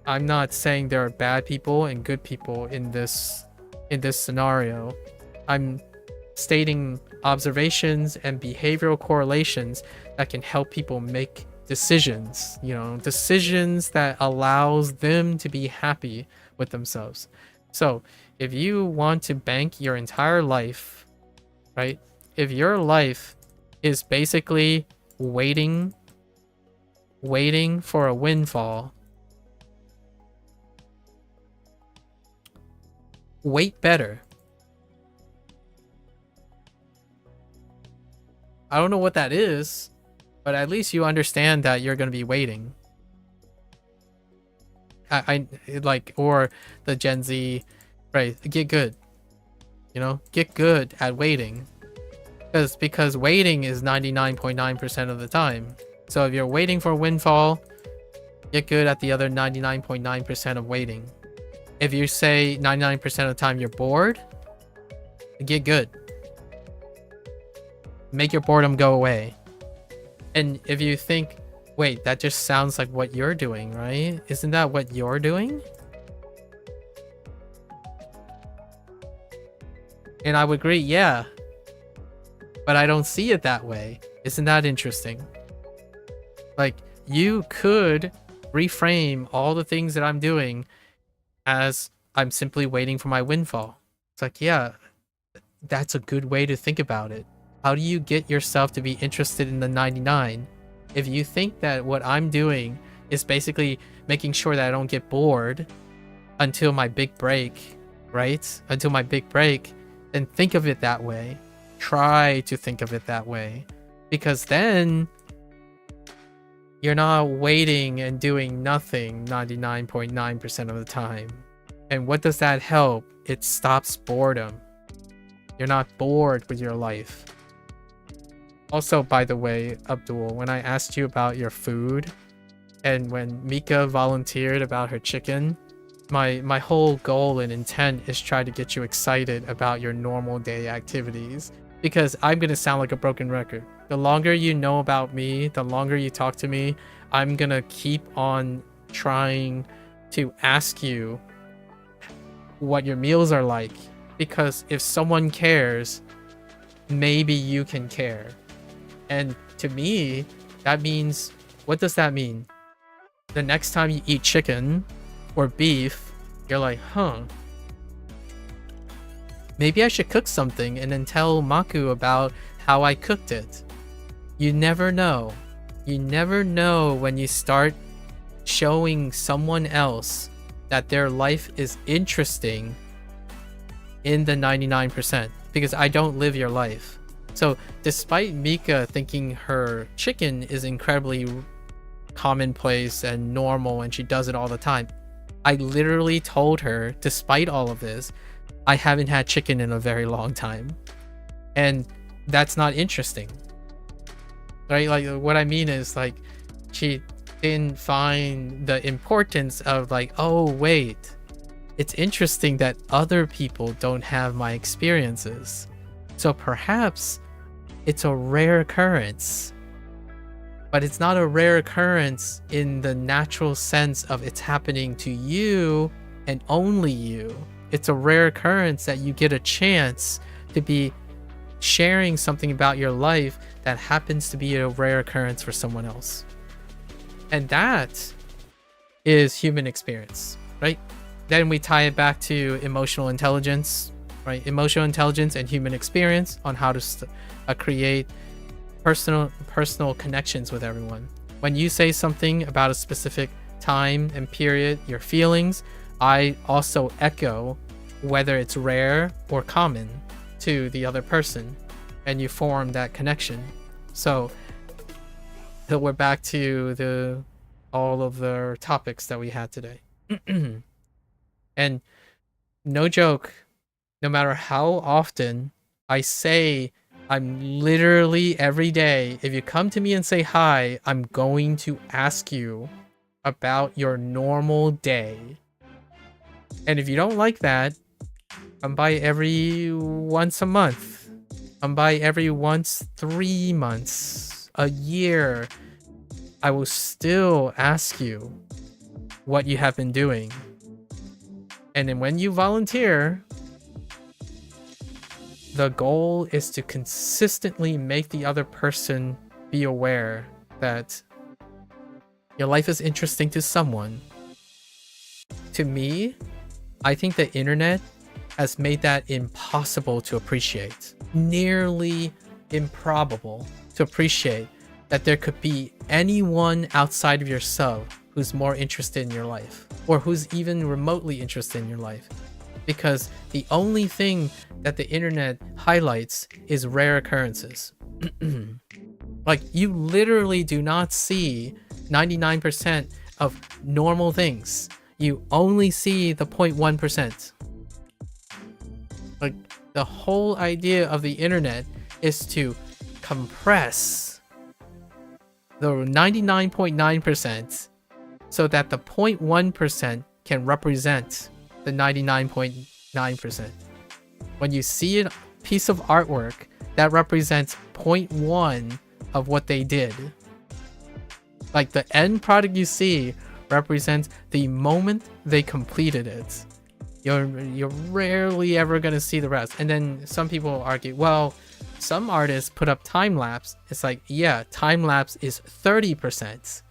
I'm not saying there are bad people and good people in this scenario. I'm stating observations and behavioral correlations that can help people make decisions, you know, decisions that allows them to be happy with themselves. So, if you want to bank your entire life, right? If your life is basically waiting for a windfall, wait better. I don't know what that is, but at least you understand that you're going to be waiting. I like, or the Gen Z, right? Get good, you know, get good at waiting, because waiting is 99.9% of the time. So if you're waiting for a windfall, get good at the other 99.9% of waiting. If you say 99% of the time you're bored, get good. Make your boredom go away. And if you think, wait, that just sounds like what you're doing, right? Isn't that what you're doing? And I would agree, yeah. But I don't see it that way. Isn't that interesting? Like, you could reframe all the things that I'm doing as I'm simply waiting for my windfall. It's like, yeah, that's a good way to think about it. How do you get yourself to be interested in the 99? If you think that what I'm doing is basically making sure that I don't get bored until my big break, right? Until my big break, then think of it that way. Try to think of it that way. Because then you're not waiting and doing nothing 99.9% of the time. And what does that help? It stops boredom. You're not bored with your life. Also, by the way, Abdul, when I asked you about your food, and when Mika volunteered about her chicken, my whole goal and intent is try to get you excited about your normal day activities. Because I'm going to sound like a broken record. The longer you know about me, the longer you talk to me, I'm going to keep on trying to ask you what your meals are like. Because if someone cares, maybe you can care. And to me, that means, what does that mean? The next time you eat chicken or beef you're like, huh, maybe I should cook something and then tell Maku about how I cooked it. You never know. You never know when you start showing someone else that their life is interesting in the 99%, because I don't live your life. So despite Mika thinking her chicken is incredibly commonplace and normal and she does it all the time, I literally told her, despite all of this, I haven't had chicken in a very long time, and that's not interesting, right? Like, what I mean is, like, she didn't find the importance of, like, oh wait, it's interesting that other people don't have my experiences, so perhaps it's a rare occurrence. But it's not a rare occurrence in the natural sense of it's happening to you and only you. It's a rare occurrence that you get a chance to be sharing something about your life that happens to be a rare occurrence for someone else. And that is human experience, right? Then we tie it back to emotional intelligence, right? Emotional intelligence and human experience on how to create personal connections with everyone. When you say something about a specific time and period, your feelings, I also echo whether it's rare or common to the other person, and you form that connection. So we're back to all of the topics that we had today. And no joke, no matter how often I say, I'm literally every day, if you come to me and say hi, I'm going to ask you about your normal day. And if you don't like that, I'm by every once a month. I'm by every once 3 months, a year. I will still ask you what you have been doing. And then when you volunteer, the goal is to consistently make the other person be aware that your life is interesting to someone. To me, I think the internet has made that impossible to appreciate. Nearly improbable to appreciate that there could be anyone outside of yourself who's more interested in your life, or who's even remotely interested in your life. Because the only thing that the internet highlights is rare occurrences. Like, you literally do not see 99% of normal things. You only see the 0.1%. Like, the whole idea of the internet is to compress the 99.9% so that the 0.1% can represent the 99.9%. When you see a piece of artwork that represents 0.1 of what they did, like, the end product you see represents the moment they completed it. You're rarely ever gonna see the rest. And then some people argue, well, some artists put up time lapse. It's like, yeah, time lapse is 30%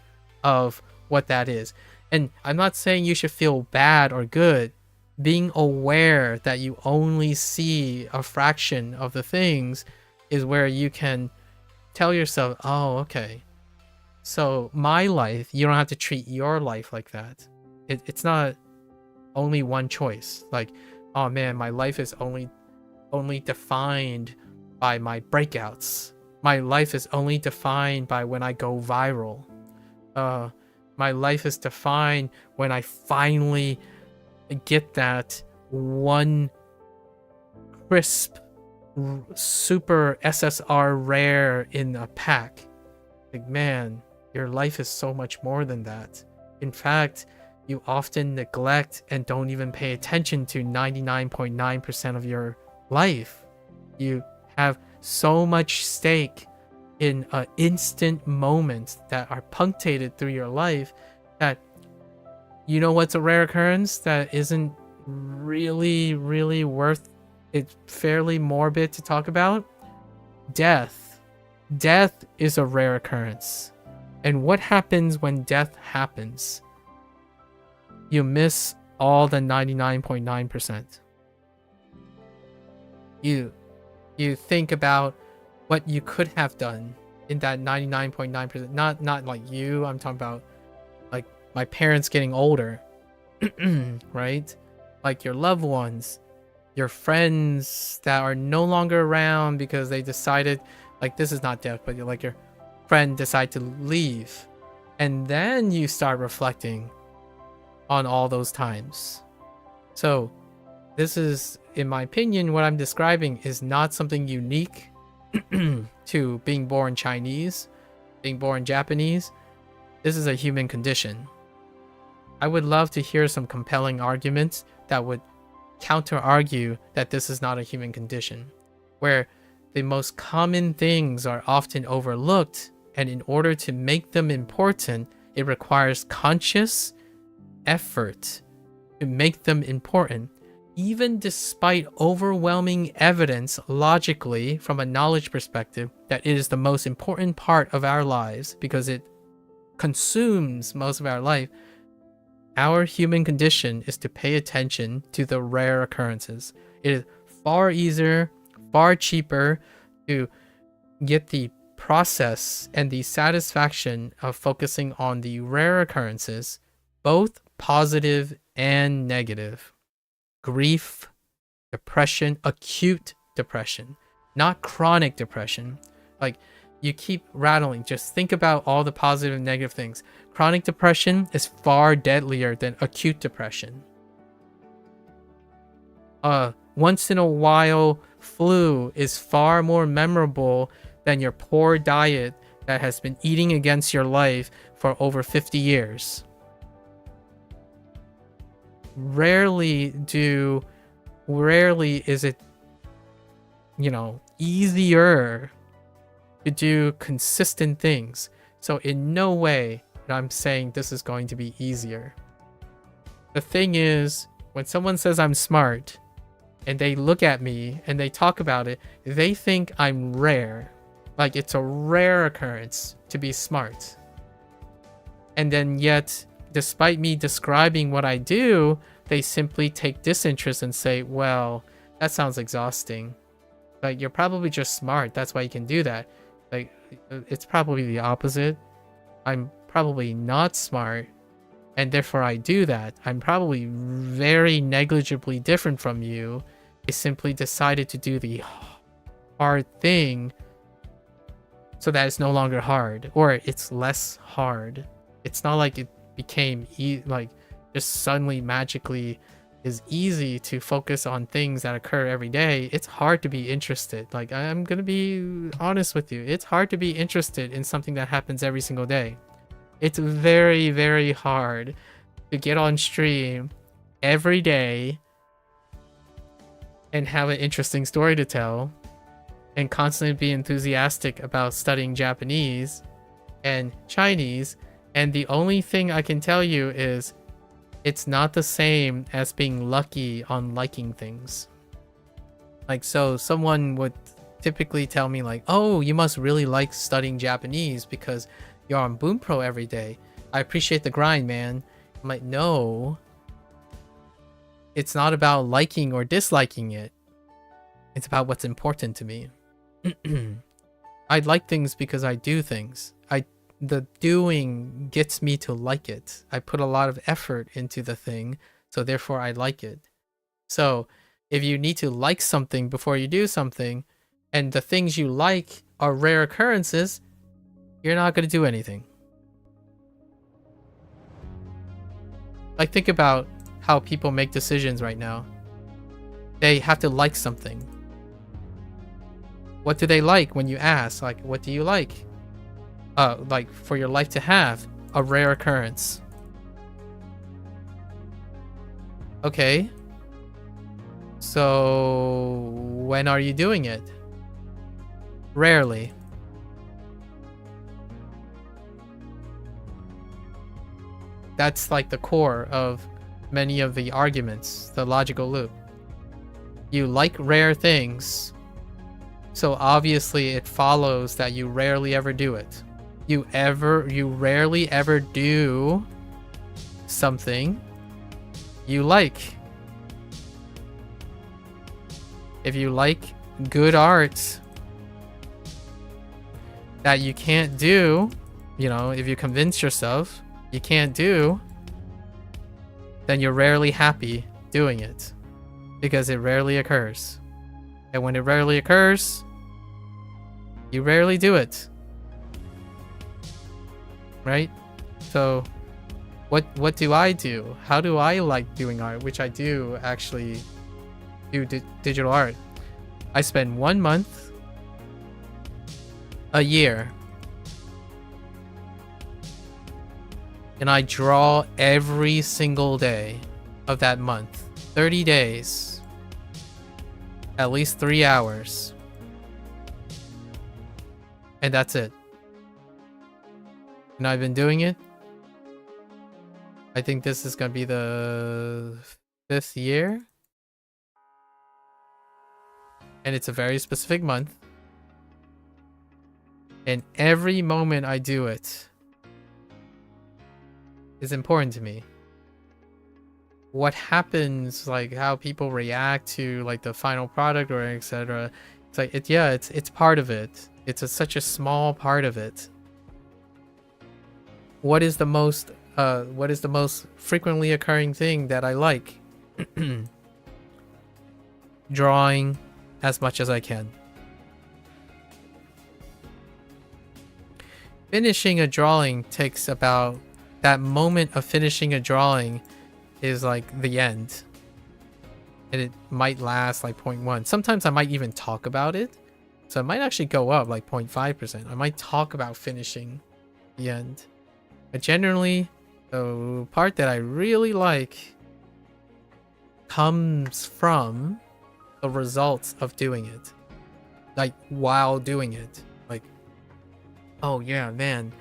of what that is. And I'm not saying you should feel bad or good. Being aware that you only see a fraction of the things is where you can tell yourself, oh, okay, so my life, you don't have to treat your life like that. It's not only one choice. Like, oh man, my life is only defined by my breakouts. My life is only defined by when I go viral. My life is defined when I finally get that one crisp super SSR rare in a pack. Like, man, your life is so much more than that. In fact, you often neglect and don't even pay attention to 99.9% of your life. You have so much stake in an instant moment that are punctuated through your life that, you know what's a rare occurrence that isn't really worth it, fairly morbid to talk about? Death. Death is a rare occurrence. And what happens when death happens? You miss all the 99.9%. You think about what you could have done in that 99.9%. Not like you, I'm talking about like my parents getting older, right? Like your loved ones, your friends that are no longer around because they decided, like, this is not death, but you're like your friend decide to leave, and then you start reflecting on all those times. So this is, in my opinion, what I'm describing is not something unique to being born Chinese, being born Japanese. This is a human condition. I would love to hear some compelling arguments that would counter argue that this is not a human condition, where the most common things are often overlooked, and in order to make them important, it requires conscious effort to make them important, even despite overwhelming evidence logically from a knowledge perspective that it is the most important part of our lives because it consumes most of our life. Our human condition is to pay attention to the rare occurrences. It is far easier, far cheaper to get the process and the satisfaction of focusing on the rare occurrences, both positive and negative. Grief, depression, acute depression, not chronic depression. Like, you keep rattling, just think about all the positive and negative things. Chronic depression is far deadlier than acute depression. Once in a while flu is far more memorable than your poor diet that has been eating against your life for over 50 years. Rarely is it, easier to do consistent things. So in no way I'm saying this is going to be easier. The thing is, when someone says I'm smart and they look at me and they talk about it, they think I'm rare. Like it's a rare occurrence to be smart. And then yet, despite me describing what I do, they simply take disinterest and say, well, that sounds exhausting. Like, you're probably just smart. That's why you can do that. Like, it's probably the opposite. I'm probably not smart, and therefore I do that. I'm probably very negligibly different from you. I simply decided to do the hard thing so that it's no longer hard, or it's less hard. It's not like it became just suddenly magically is easy to focus on things that occur every day. It's hard to be interested. Like, I'm gonna be honest with you. It's hard to be interested in something that happens every single day. It's very, very hard to get on stream every day and have an interesting story to tell and constantly be enthusiastic about studying Japanese and Chinese. And the only thing I can tell you is it's not the same as being lucky on liking things. Like, so someone would typically tell me like, oh, you must really like studying Japanese because you're on Bunpro every day. I appreciate the grind, man. I'm like, no. It's not about liking or disliking it. It's about what's important to me. I like things because I do things. The doing gets me to like it. I put a lot of effort into the thing, so therefore I like it. So if you need to like something before you do something, and the things you like are rare occurrences, you're not going to do anything. Like, think about how people make decisions right now. They have to like something. What do they like when you ask? Like, what do you like? Like, for your life to have a rare occurrence. Okay. So, when are you doing it? Rarely. That's like the core of many of the arguments, the logical loop. You like rare things, so obviously it follows that you rarely ever do it. You rarely ever do something. you like. If you like good art that you can't do, you know, if you convince yourself you can't do, then you're rarely happy doing it because it rarely occurs. And when it rarely occurs, you rarely do it. Right? So what do I do? How do I like doing art? Which I do actually do digital art. I spend 1 month a year and I draw every single day of that month. 30 days. At least 3 hours. And that's it. And I've been doing it. I think this is gonna be the 5th year. And it's a very specific month. And every moment I do it is important to me. What happens, like how people react to like the final product or etc. It's like it's part of it. It's such a small part of it. What is the most frequently occurring thing that I like? Drawing as much as I can. Finishing a drawing takes about, that moment of finishing a drawing is like the end. And it might last like 0.1. Sometimes I might even talk about it. So it might actually go up like 0.5%. I might talk about finishing the end. But generally, the part that I really like comes from the results of doing it. Like while doing it. Like, oh yeah, man.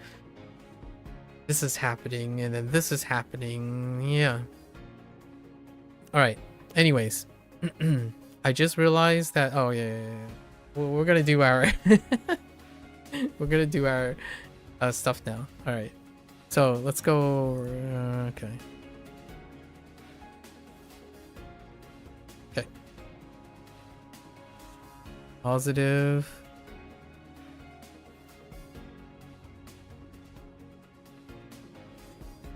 This is happening and then this is happening. Yeah. Alright. Anyways. I just realized that, oh yeah. We're gonna do our we're gonna do our stuff now. Alright. So let's go. Okay. Okay. Positive.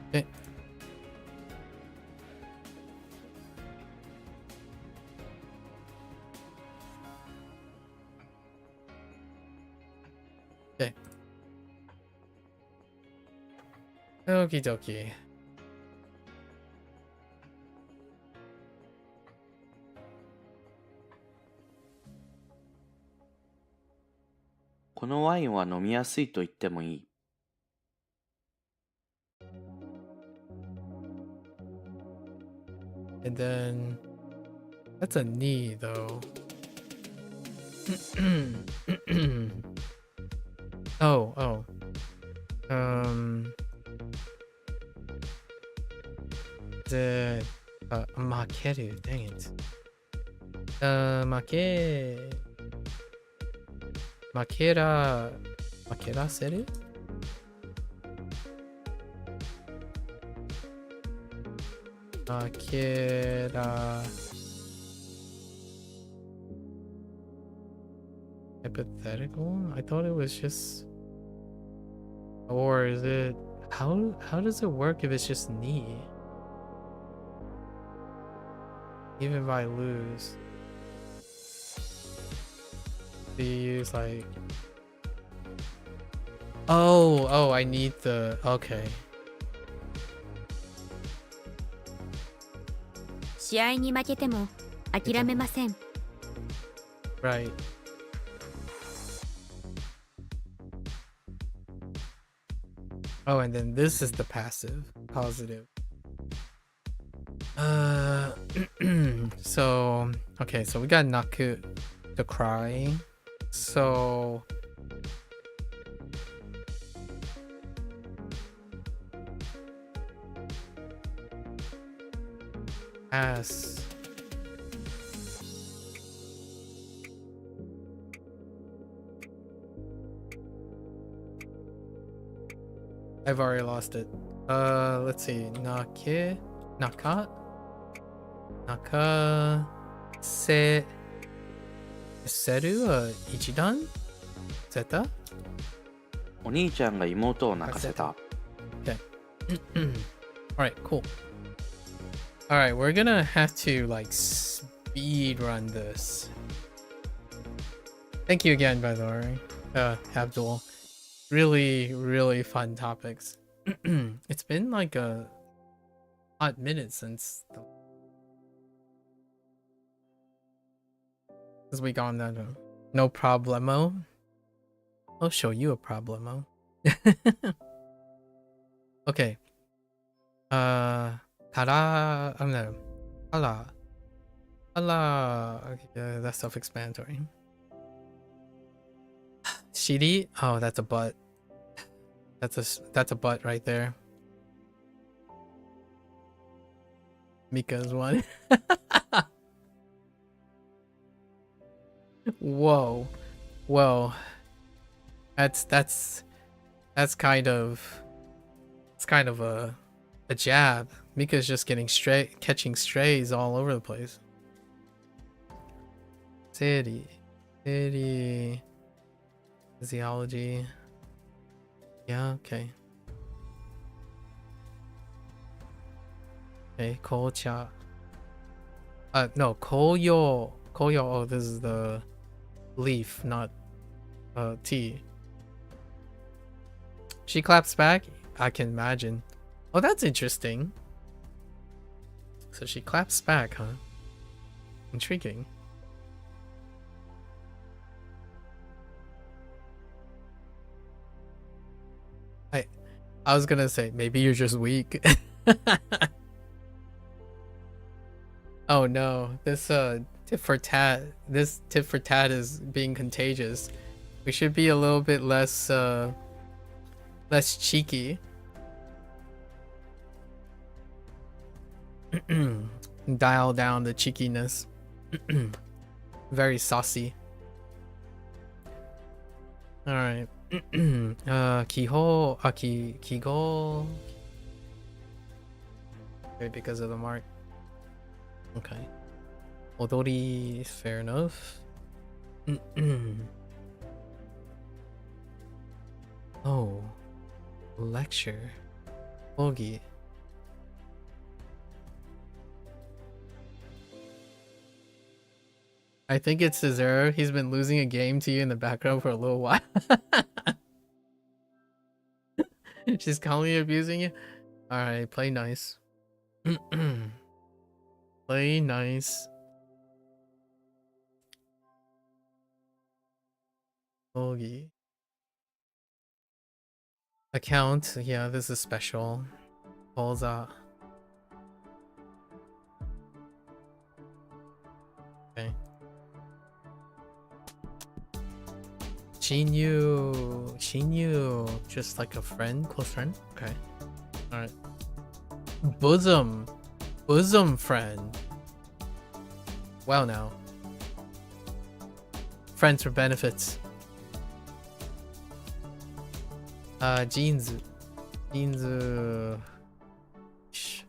Okay. Okay. Okie dokie. And then that's a knee though. Oh. The makeru, dang it. Makeraseru? Hypothetical? I thought it was just, or is it, how does it work if it's just knee? Even if I lose, do you use like, oh I need the, okay. 試合に負けても諦めません。 Right. Oh, and then this is the passive, positive. So, okay, so we got Naku, the cry. So, as I've already lost it. Let's see. Naka? Naka se seru ichidan zeta? お兄ちゃんが妹を泣かせた。 Alright, cool. Alright, we're gonna have to like speed run this. Thank you again, by the way, Abdul. Really, really fun topics. It's been like a hot minute since we gone that no problemo. I'll show you a problemo. Okay. Kara, no. Allah. Okay, that's self-explanatory. Shiri? Oh, that's a butt. That's a butt right there. Mika's one. Whoa. Whoa. That's kind of a jab. Mika's just catching strays all over the place. City. Physiology. Yeah, okay. Okay, kocha. No, koyo. Oh, this is the leaf, not tea. She claps back? I can imagine. Oh, that's interesting. So she claps back, huh? Intriguing. I was gonna say, maybe you're just weak. Oh no, this tit for tat is being contagious. We should be a little bit less cheeky. Dial down the cheekiness. Very saucy. All right. Kiho, kigo. Okay, because of the mark. Okay. Odori, fair enough. Oh, lecture. Ogi. I think it's his error. He's been losing a game to you in the background for a little while. She's calmly abusing you. Alright, play nice. Play nice. Ogi. Account. Yeah, this is special. Pulls out. Okay. Shinyu, just like a friend, close friend. Okay, all right. Bosom friend. Wow, now. Friends for benefits. Jeans. Shh.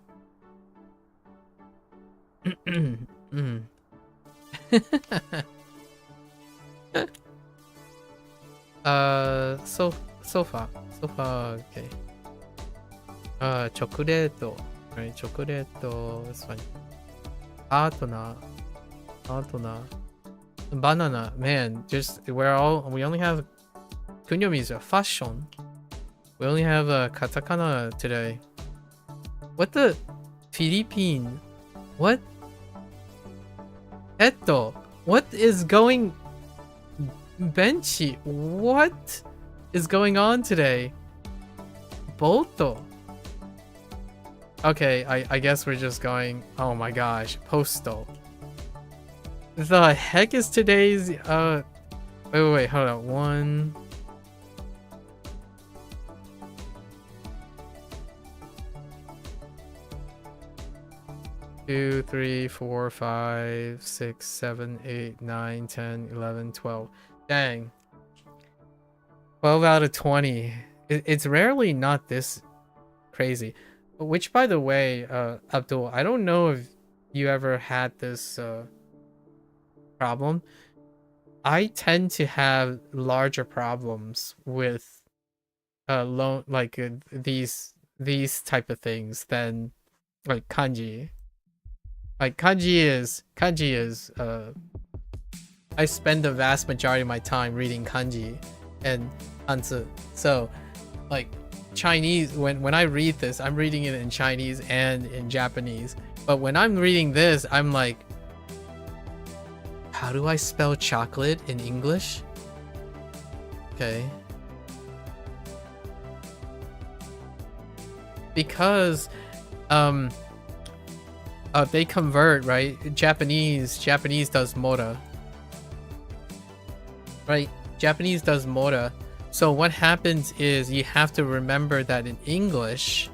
Sofa, okay. Chocolate, right? Chocolate is fine. Partner, banana, man. We only have kunyomi's fashion. We only have katakana today. What the Philippine? What? Eto, what is going? Benchy, what is going on today? Boto. Okay, I guess we're just going. Oh my gosh, Posto. The heck is today's wait, hold on. 1 2 3 4 5 6 7 8 9 10 11 12. Dang. 12 out of 20. It's rarely not this crazy. Which, by the way, Abdul, I don't know you ever had this problem. I tend to have larger problems with these type of things than like kanji. Like kanji is I spend the vast majority of my time reading kanji and Hanzi. So like Chinese, when I read this, I'm reading it in Chinese and in Japanese. But when I'm reading this, I'm like, how do I spell chocolate in English? Okay. Because they convert, right? Japanese does mora. Right? Japanese does mora. So what happens is you have to remember that in English,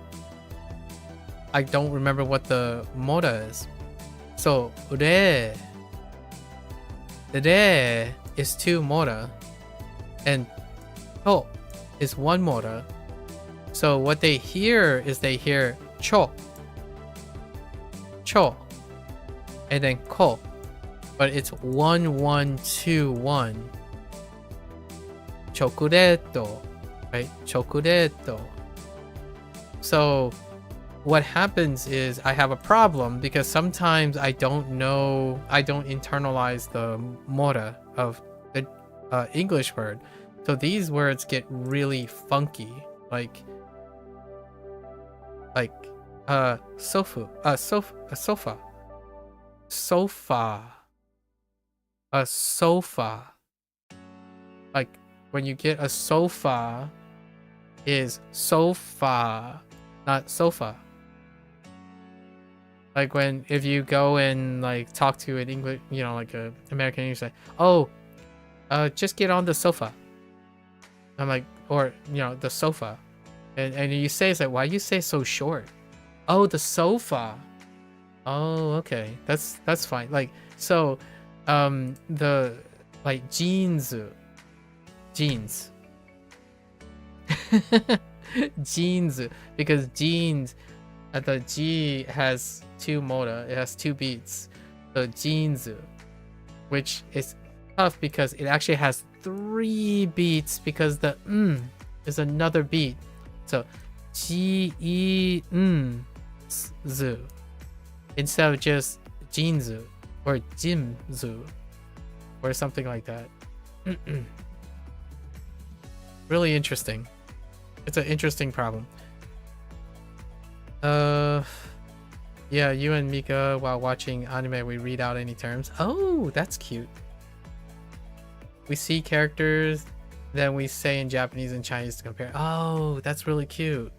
I don't remember what the mora is. So re is 2 mora and to is 1 mora. So what they hear is they hear cho, and then ko, but it's 1 1 2 1. Chocoreto, right? Chocoreto. So what happens is I have a problem because sometimes I don't internalize the mora of the English word. So these words get really funky, like sofa, a sofa. Like when you get a sofa is sofa, not sofa. Like if you go and like talk to an English, like a American English, say, oh, just get on the sofa. I'm like, or the sofa, and you say, it's like, why do you say so short? Oh, the sofa. Oh, okay, that's fine. Like so, the like jeans, jeans, because jeans. The G has 2 mora, it has 2 beats. So jeans, which is tough because it actually has 3 beats because the is another beat. So G E Z instead of just jinzu or jimzu or something like that. Really interesting. It's an interesting problem. Yeah, you and Mika, while watching anime, we read out any terms. Oh, that's cute. We see characters, then we say in Japanese and Chinese to compare. Oh, that's really cute.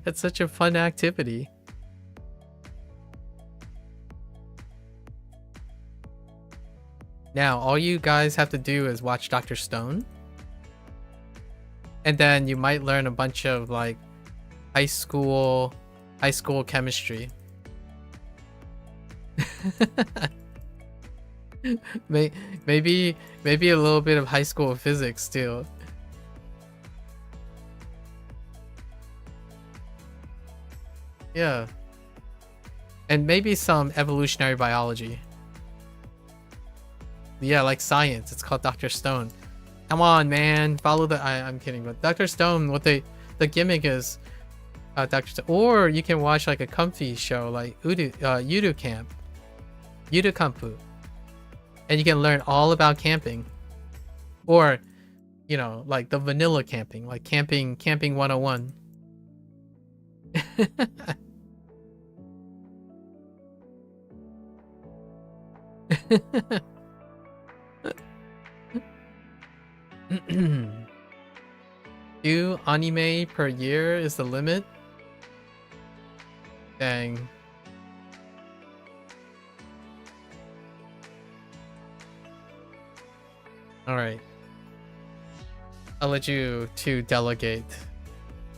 That's such a fun activity. Now, all you guys have to do is watch Dr. Stone. And then you might learn a bunch of like high school chemistry. maybe a little bit of high school physics too. Yeah. And maybe some evolutionary biology. Yeah, like science. It's called Dr. Stone. Come on, man. Follow the... I'm kidding, but Dr. Stone, the gimmick is Dr. Stone. Or you can watch like a comfy show like Yudu Kampu. And you can learn all about camping. Or, like the vanilla camping, like camping 101. Two anime per year is the limit? Dang. Alright. I'll let you two delegate.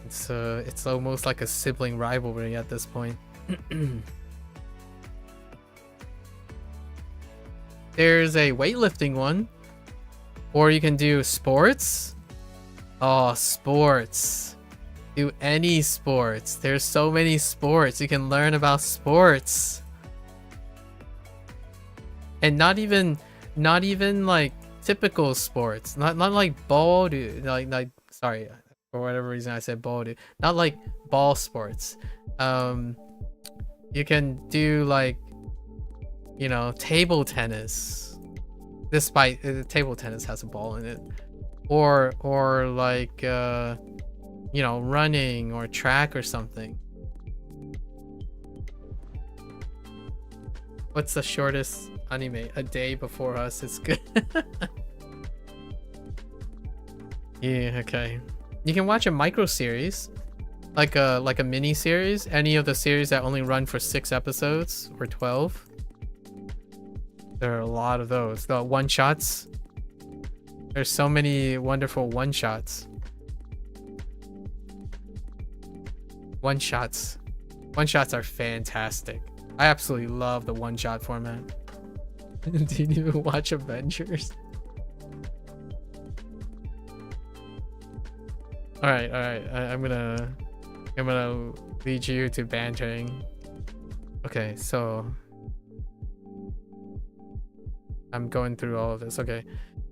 It's almost like a sibling rivalry at this point. There's a weightlifting one. Or you can do sports. Oh, sports. Do any sports. There's so many sports. You can learn about sports. And not even like typical sports. Not like ball, dude. Like sorry, for whatever reason I said ball, dude. Not like ball sports. You can do like, you know, table tennis. Despite table tennis has a ball in it. Or like you know, running or track or something. What's the shortest anime? A day before us. It's good. Yeah, okay. You can watch a micro series, like a mini series. Any of the series that only run for 6 episodes or 12. There are a lot of those. The one shots. There's so many wonderful one shots. One shots are fantastic. I absolutely love the one shot format. Did you even watch Avengers? All right. I'm gonna lead you to bantering. Okay, so I'm going through all of this. Okay,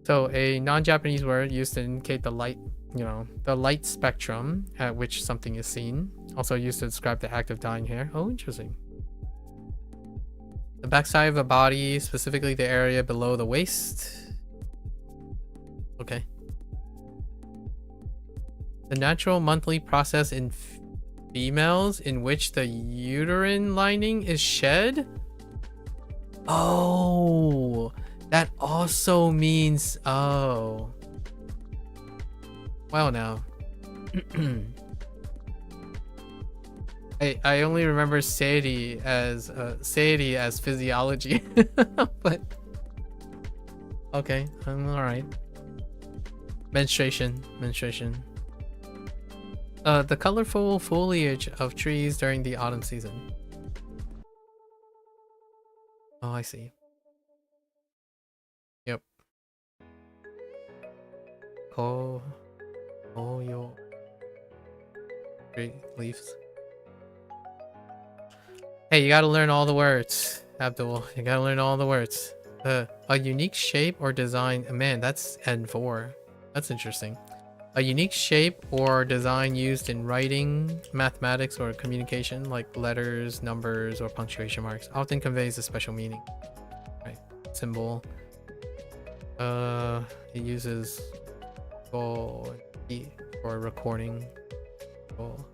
so a non-Japanese word used to indicate the light, you know, the light spectrum at which something is seen. Also used to describe the act of dyeing hair. Oh, interesting. The backside of a body, specifically the area below the waist. Okay. The natural monthly process in females in which the uterine lining is shed. Oh, that also means, oh. Well, now. I only remember Sadie as physiology, but okay, I'm all right. Menstruation. The colorful foliage of trees during the autumn season. Oh, I see. Yep. Oh, yo. Great leaves. Hey, you gotta learn all the words, Abdul. You gotta learn all the words. A unique shape or design. Man, that's N4. That's interesting. A unique shape or design used in writing, mathematics, or communication, like letters, numbers, or punctuation marks, often conveys a special meaning. Right. Symbol. It uses go for recording. Go.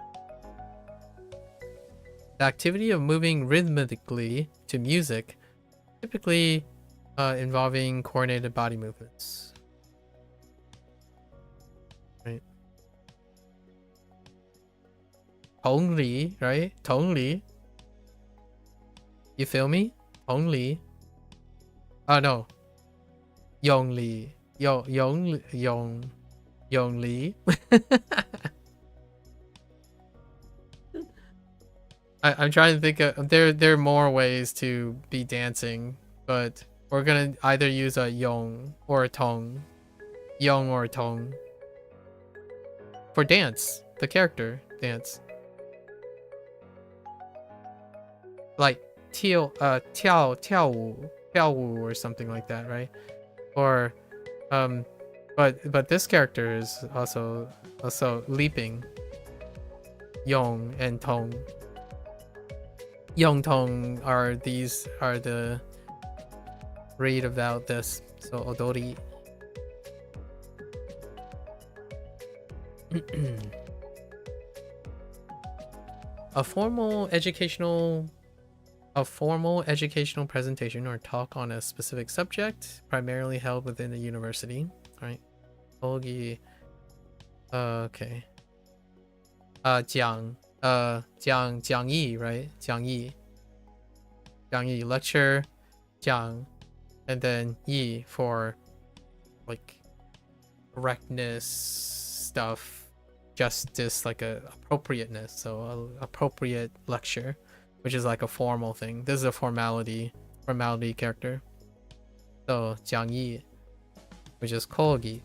The activity of moving rhythmically to music, typically involving coordinated body movements. Right. Tongli, right? Tongli. You feel me? Tongli. Oh no. Yongli. Yongli. I'm trying to think of there are more ways to be dancing, but we're gonna either use a yong or a tong. Yong or tong. For dance, the character dance. Like 跳舞 or something like that, right? Or but this character is also leaping. Yong and tong. Yong tong are the read about this. So odori. A formal educational presentation or talk on a specific subject, primarily held within a university. Right? Ogi. Okay. 讲义, right? 讲义 lecture, 讲, and then 义 for like correctness stuff, justice, like a appropriateness, so a appropriate lecture, which is like a formal thing. This is a formality character. So 讲义, which is 講義.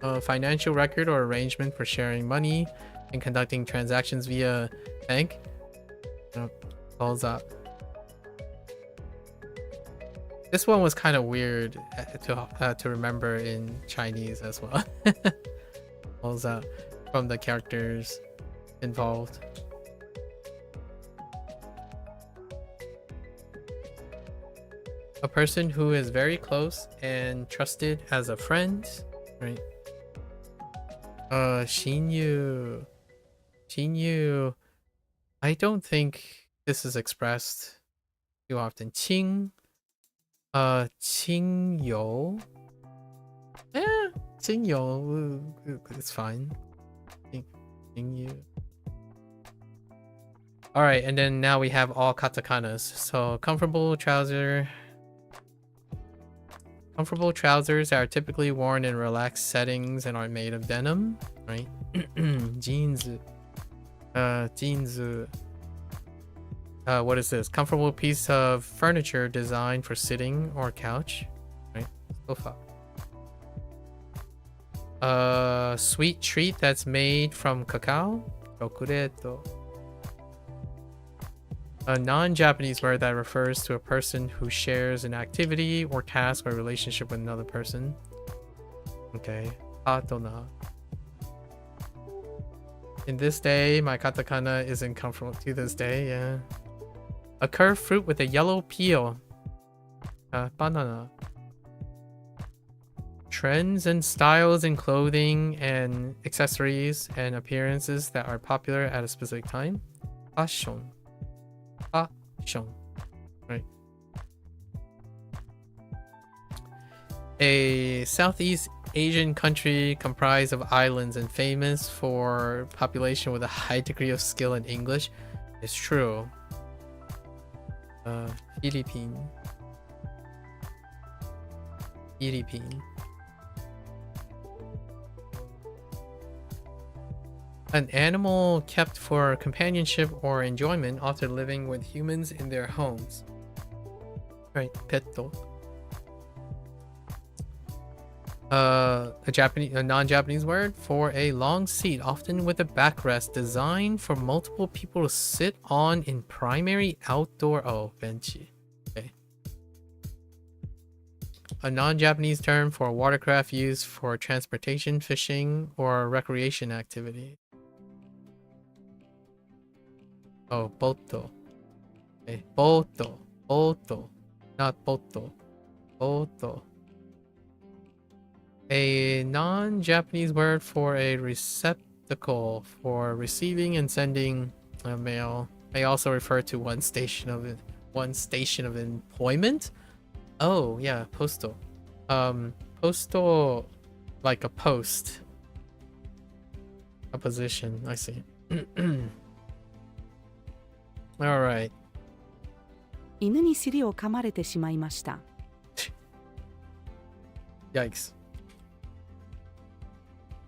A financial record or arrangement for sharing money and conducting transactions via bank. Calls up. This one was kind of weird to remember in Chinese as well. Calls out from the characters involved. A person who is very close and trusted as a friend, right? Shinyu. Shinyu. I don't think this is expressed too often. Qing. Qingyo. Yeah, Qingyo. It's fine. Qingyu. Alright, and then now we have all katakanas. So comfortable trouser. Comfortable trousers are typically worn in relaxed settings and are made of denim, right? Jeans. Jeans. What is this? Comfortable piece of furniture designed for sitting or couch, right? Sofa. Sweet treat that's made from cacao. Chocoreto. A non-Japanese word that refers to a person who shares an activity or task or relationship with another person. Okay. Patona. In this day, my katakana isn't comfortable to this day, yeah. A curved fruit with a yellow peel. Banana. Trends and styles in clothing and accessories and appearances that are popular at a specific time. Fashion. Fashion. Right. A Southeast Asian country comprised of islands and famous for population with a high degree of skill in English. It's true. Philippine. An animal kept for companionship or enjoyment, often living with humans in their homes. Right, petto. A non-Japanese word for a long seat, often with a backrest, designed for multiple people to sit on in primary outdoor. Oh, benchy. Okay. A non-Japanese term for a watercraft used for transportation, fishing, or recreation activity. Oh, boto. Okay, boto. Boto. Not boto. Boto. A non-Japanese word for a receptacle for receiving and sending mail. May also refer to one station of employment. Oh yeah, postal. Postal, like a post, a position. I see. All right. 犬に尻を噛まれてしまいました。 Yikes.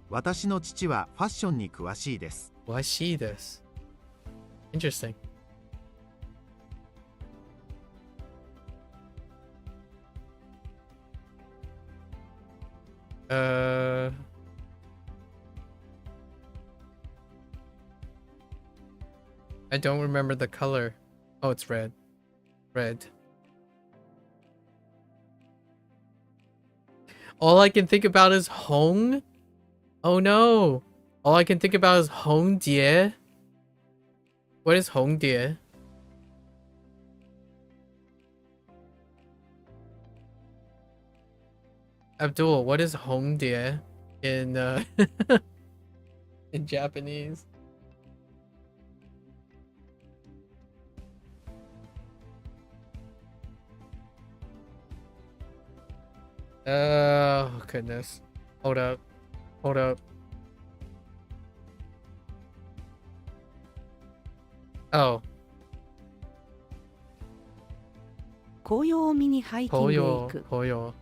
私の父はファッションに詳しいです。Well, I see this. Interesting. I don't remember the color. Oh, it's red. Red. All I can think about is Hoang. Oh no. All I can think about is Hoang Die. What is Hoang Die? Abdul, what is Hoang Die in in Japanese? Oh goodness. Hold up. Hold up. Oh. 紅葉を見にハイキングへ行く。紅葉。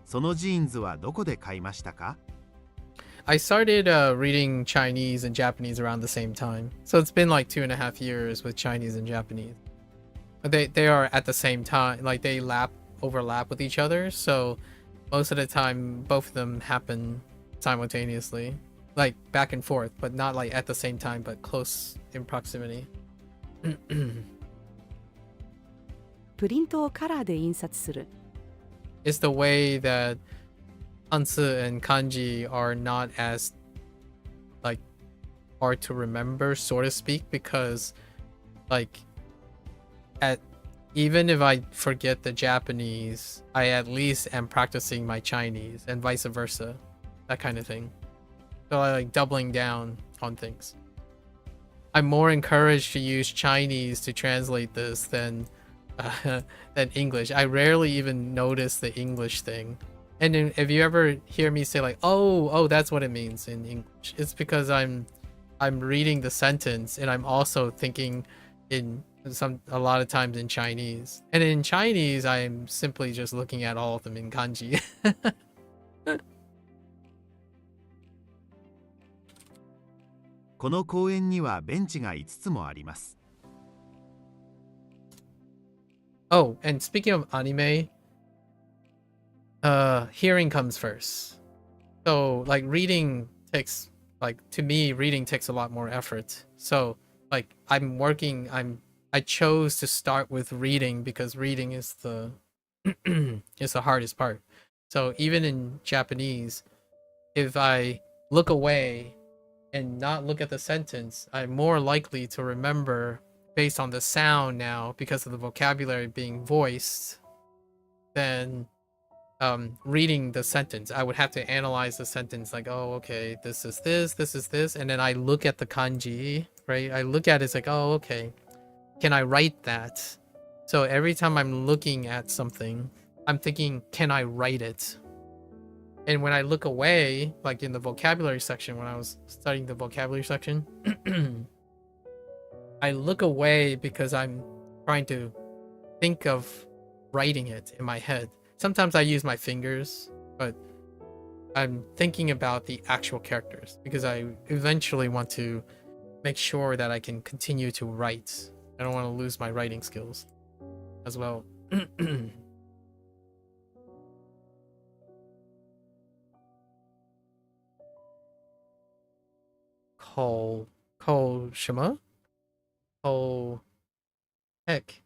そのジーンズはどこで買いましたか？ I started reading Chinese and Japanese around the same time. So it's been like 2.5 years with Chinese and Japanese. They are at the same time, like they overlap with each other, so most of the time both of them happen simultaneously, like back and forth, but not like at the same time, but close in proximity. プリントをカラーで印刷する。 It's the way that Hanzi and Kanji are not as like hard to remember, so to speak, because like even if I forget the Japanese, I at least am practicing my Chinese and vice versa, that kind of thing. So I like doubling down on things. I'm more encouraged to use Chinese to translate this than English. I rarely even notice the English thing. And then if you ever hear me say like, oh, that's what it means in English, it's because I'm reading the sentence and I'm also thinking in a lot of times in Chinese. And in Chinese, I'm simply just looking at all of them in kanji. この公園にはベンチが5つもあります。 Oh, and speaking of anime, hearing comes first. So like reading takes, like to me, reading takes a lot more effort. So like I chose to start with reading because reading is the is the hardest part. So even in Japanese, if I look away and not look at the sentence, I'm more likely to remember based on the sound now because of the vocabulary being voiced than reading the sentence. I would have to analyze the sentence like, oh, okay, this is this, and then I look at the kanji, right? I look at it, it's like, oh, okay, can I write that? So every time I'm looking at something, I'm thinking, can I write it? And when I look away, like in the vocabulary section, when I was studying the vocabulary section, I look away because I'm trying to think of writing it in my head. Sometimes I use my fingers, but I'm thinking about the actual characters because I eventually want to make sure that I can continue to write. I don't want to lose my writing skills as well. Call Shima? Oh, heck.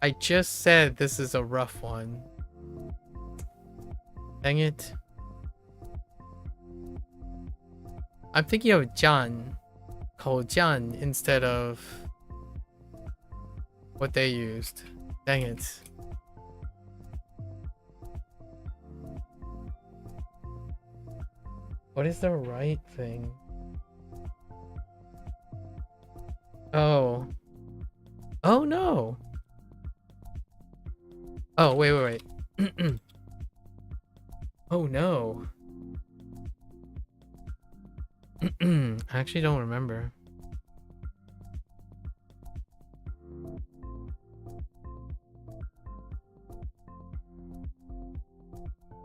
I just said this is a rough one. Dang it. I'm thinking of Jan, called Jan, instead of what they used. Dang it. What is the right thing? Oh. Oh no. Oh, wait. Oh no. I actually don't remember.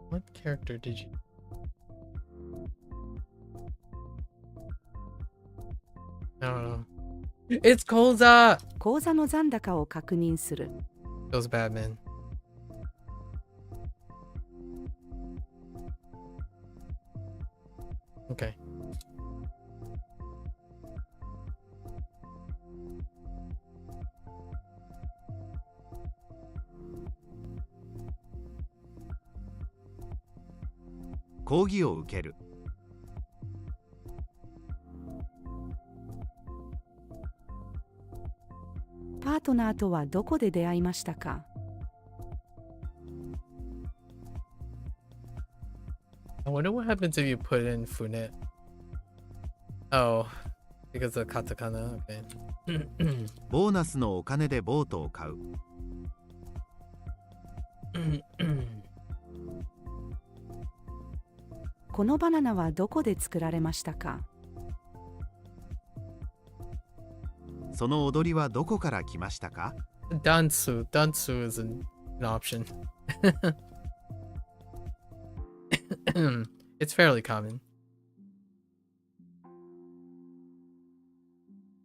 What character did you... I don't know. It's Koza! 口座の残高を確認する。 Feels bad, man. Okay.「講義を受ける」。 パートナーとはどこで出会いましたか？ I wonder what happens if you put in Funet. Oh, because of katakana. Okay. ボーナスのお金でボートを買う。 このバナナはどこで作られましたか？その踊りはどこから来ましたか？ Dansu. Dansu is an option. It's fairly common.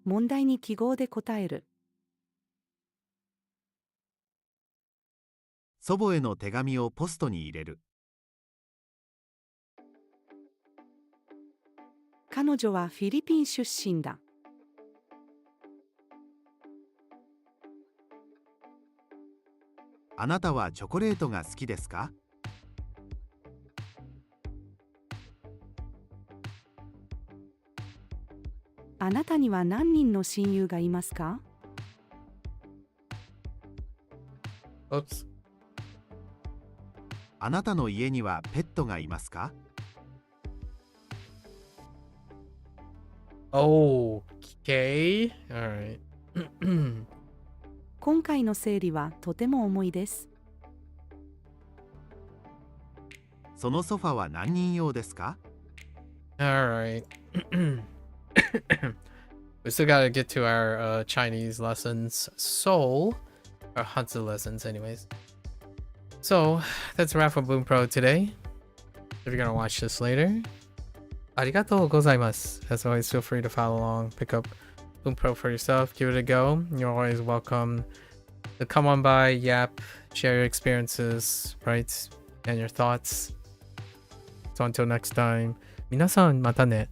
問題に記号で答える。祖母への手紙をポストに入れる。彼女はフィリピン出身だ。あなたはチョコレートが好きですか？あなたには何人の親友がいますか？ Oops. あなたの家にはペットがいますか？ Okay. Alright. 今回の整理はとても重いです。そのソファは何人用ですか？ Alright. We still gotta get to our Chinese lessons. So, our Hanzi lessons, anyways. So, that's a wrap for Bunpro today. If you're gonna watch this later, arigatou gozaimasu. As always, feel free to follow along, pick up Bunpro for yourself, give it a go. You're always welcome to come on by, yap, share your experiences, right? And your thoughts. So until next time, 皆さんまたね。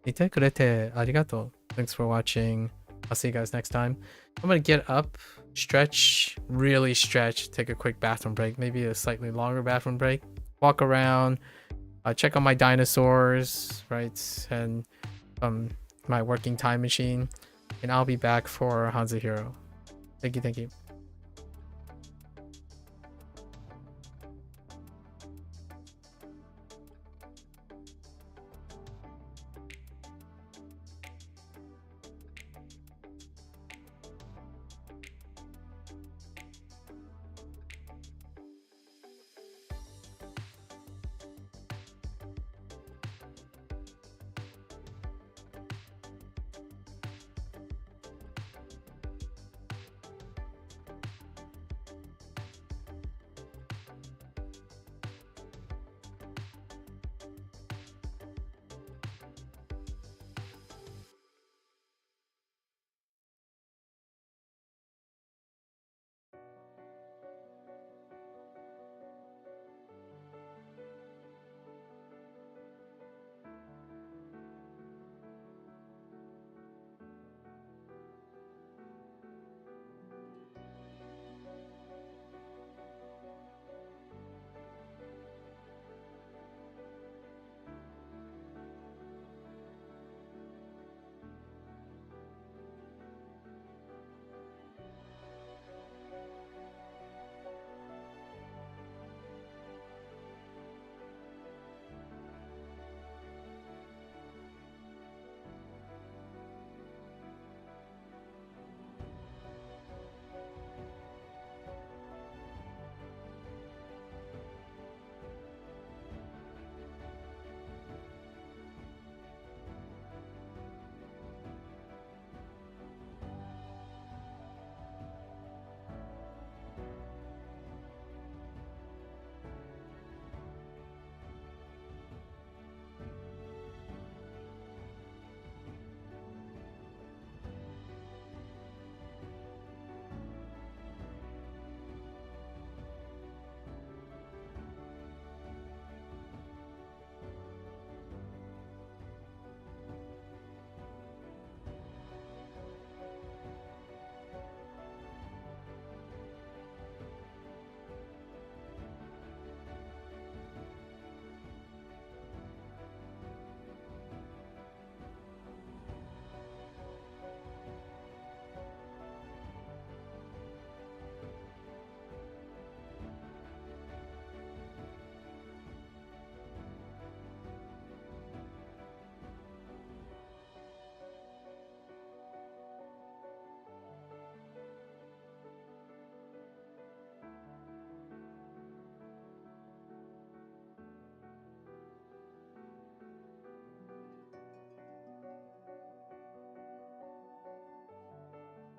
見てくれてありがとう. Thanks for watching. I'll see you guys next time. I'm gonna get up, stretch, really stretch, take a quick bathroom break, maybe a slightly longer bathroom break, walk around, check on my dinosaurs, right? And my working time machine. And I'll be back for HanziHero. Thank you, thank you.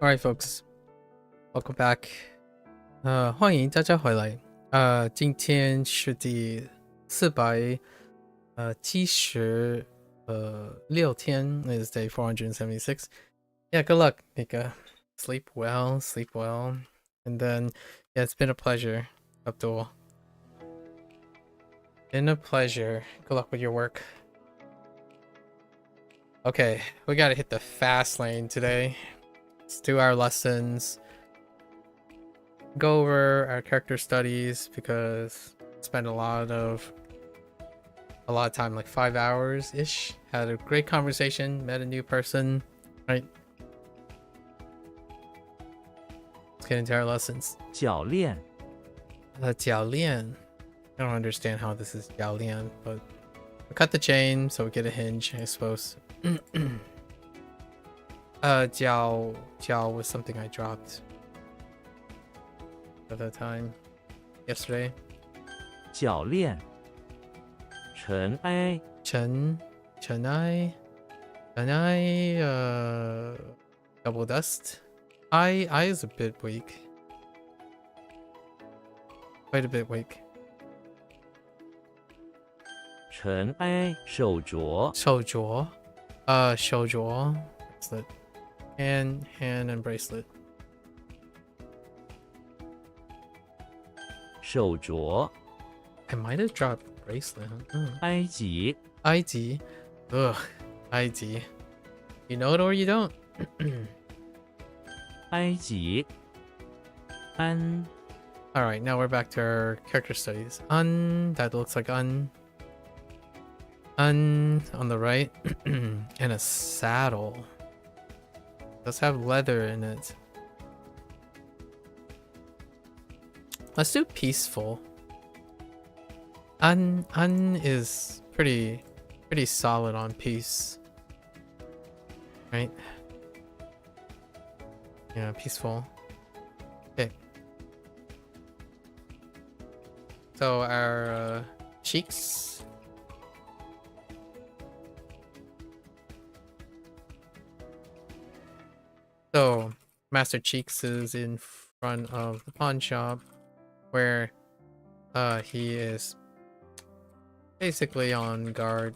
Alright, folks. Welcome back. 欢迎大家回来。今天是第476天 is day 476. Yeah, good luck, Nika. Sleep well, and then yeah, it's been a pleasure, Abdul. Been a pleasure. Good luck with your work. Okay, we gotta hit the fast lane today. Let's do our lessons. Go over our character studies because I spent a lot of time, like 5 hours ish. Had a great conversation, met a new person, right? Let's get into our lessons. 铰链 jiao lian. I don't understand how this is jiao lian, but we cut the chain so we get a hinge, I suppose. Jiao was something I dropped at that time yesterday. 铰链尘埃 Chennai, double dust. I is a bit weak. Quite a bit weak. 尘埃手镯 Shoujo. Shoujo. Bracelet. Hand and bracelet. 手镯 I might have dropped bracelet. Huh? 埃及 ID. Ugh. ID. You know it or you don't. 埃及安 Alright, now we're back to our character studies. That looks like on the right. And a saddle. Does have leather in it. Let's do peaceful. An is pretty solid on peace. Right? Yeah, peaceful. Okay. So our cheeks. So Master Cheeks is in front of the pawn shop where he is basically on guard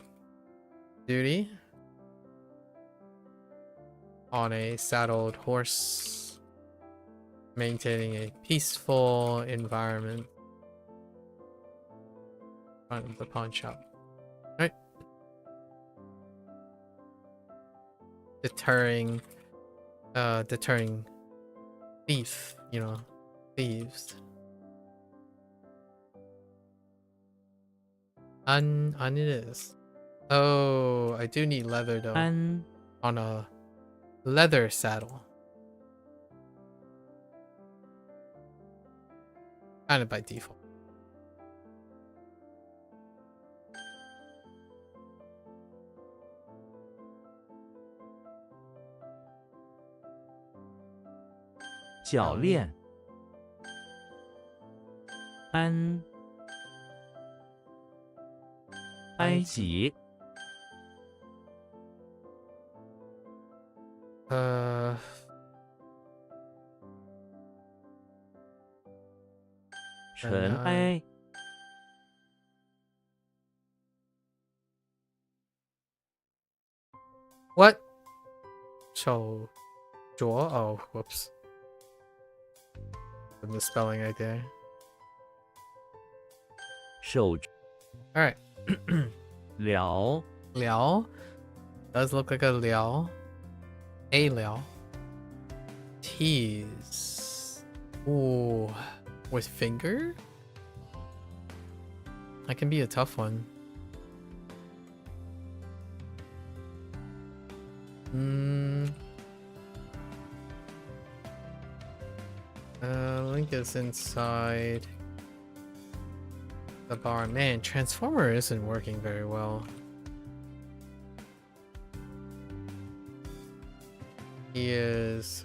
duty on a saddled horse, maintaining a peaceful environment in front of the pawn shop. Right? Deterring thief, thieves. On it is. Oh, I do need leather though. 安 On a leather saddle. Kind of by default. .铰链安埃及尘埃 What? So, draw? Oh, whoops. The misspelling right there. 手 Alright. 镣 Liao. Does look like a Liao. A Liao. Tease. Ooh. With finger? That can be a tough one. Link is inside the bar. Man, Transformer isn't working very well. He is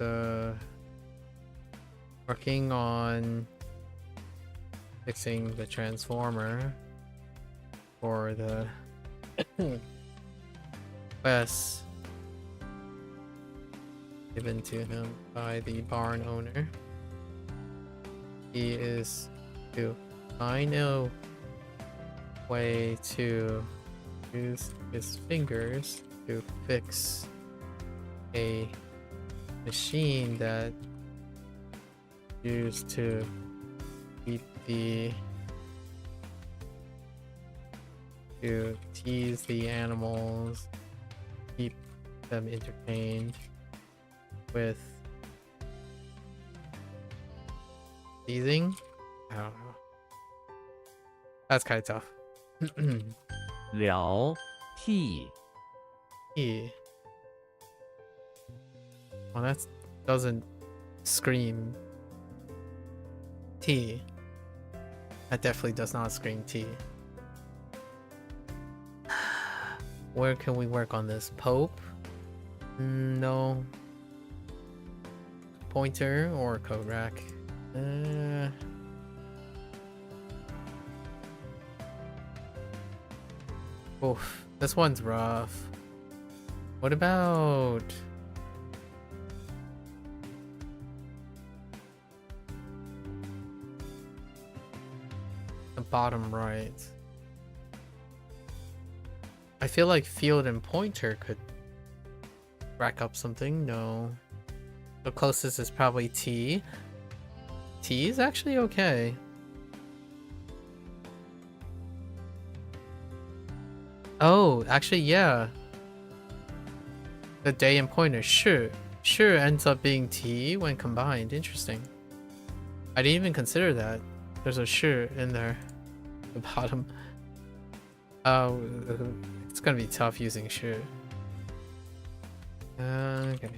working on fixing the Transformer for the quest. given to him by the barn owner. He is to find a way to use his fingers to fix a machine that used to keep to tease the animals, keep them entertained with teasing. I don't know. That's kind of tough. 聊替 Yeah. Well, that doesn't scream T. That definitely does not scream T. Where can we work on this? Pope? No. Pointer or code rack? Oof, this one's rough. What about the bottom right? I feel like field and pointer could rack up something. No. The closest is probably T. T is actually okay. Oh, actually, yeah. The day and pointer, sure ends up being T when combined. Interesting. I didn't even consider that. There's a sure in there. The bottom. Oh, it's gonna be tough using sure. Okay.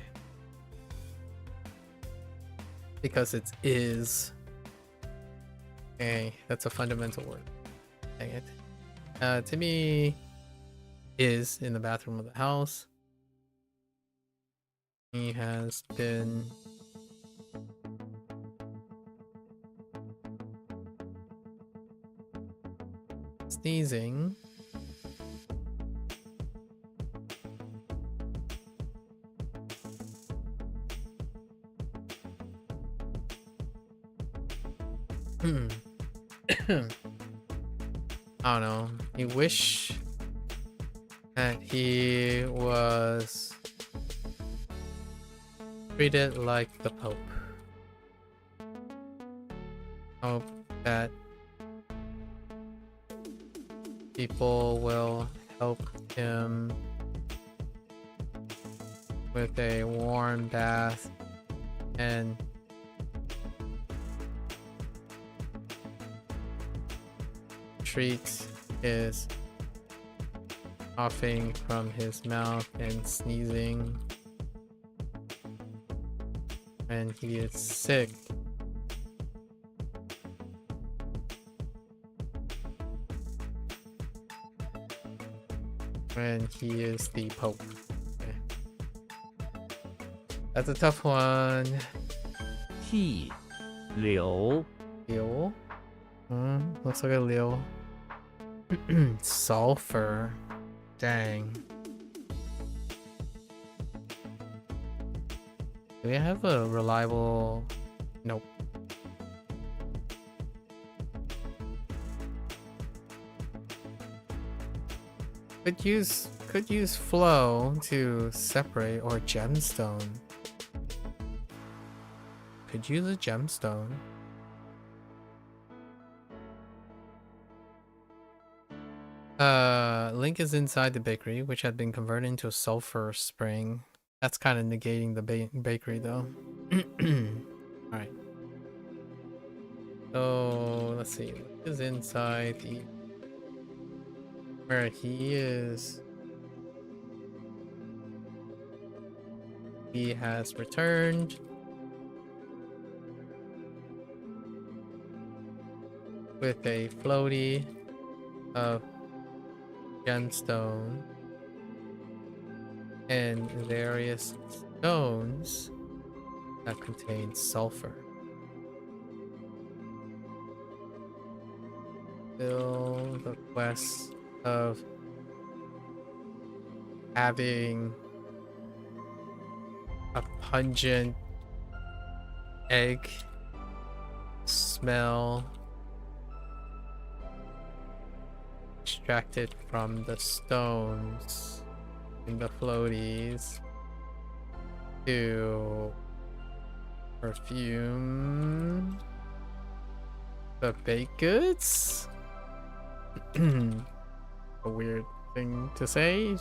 Because it is. Okay, that's a fundamental word. Dang it. Timmy is in the bathroom of the house. He has been sneezing. I don't know. You wish that he was treated like the Pope. Hope that people will help him with a warm bath and treat his coughing from his mouth and sneezing when he is sick. When he is the Pope. Okay. That's a tough one. 替流 Liu? Looks like a Liu. Sulfur. Dang. Do we have a reliable... Nope. Could use flow to separate, or gemstone. Could use a gemstone. Link is inside the bakery, which had been converted into a sulfur spring. That's kind of negating the bakery, though. Alright. So, let's see. Link is inside the... Where he is. He has returned. With a floaty of gemstone and various stones that contain sulfur. Still the quest of having a pungent egg smell extracted from the stones in the floaties to perfume the baked goods. A weird thing to say.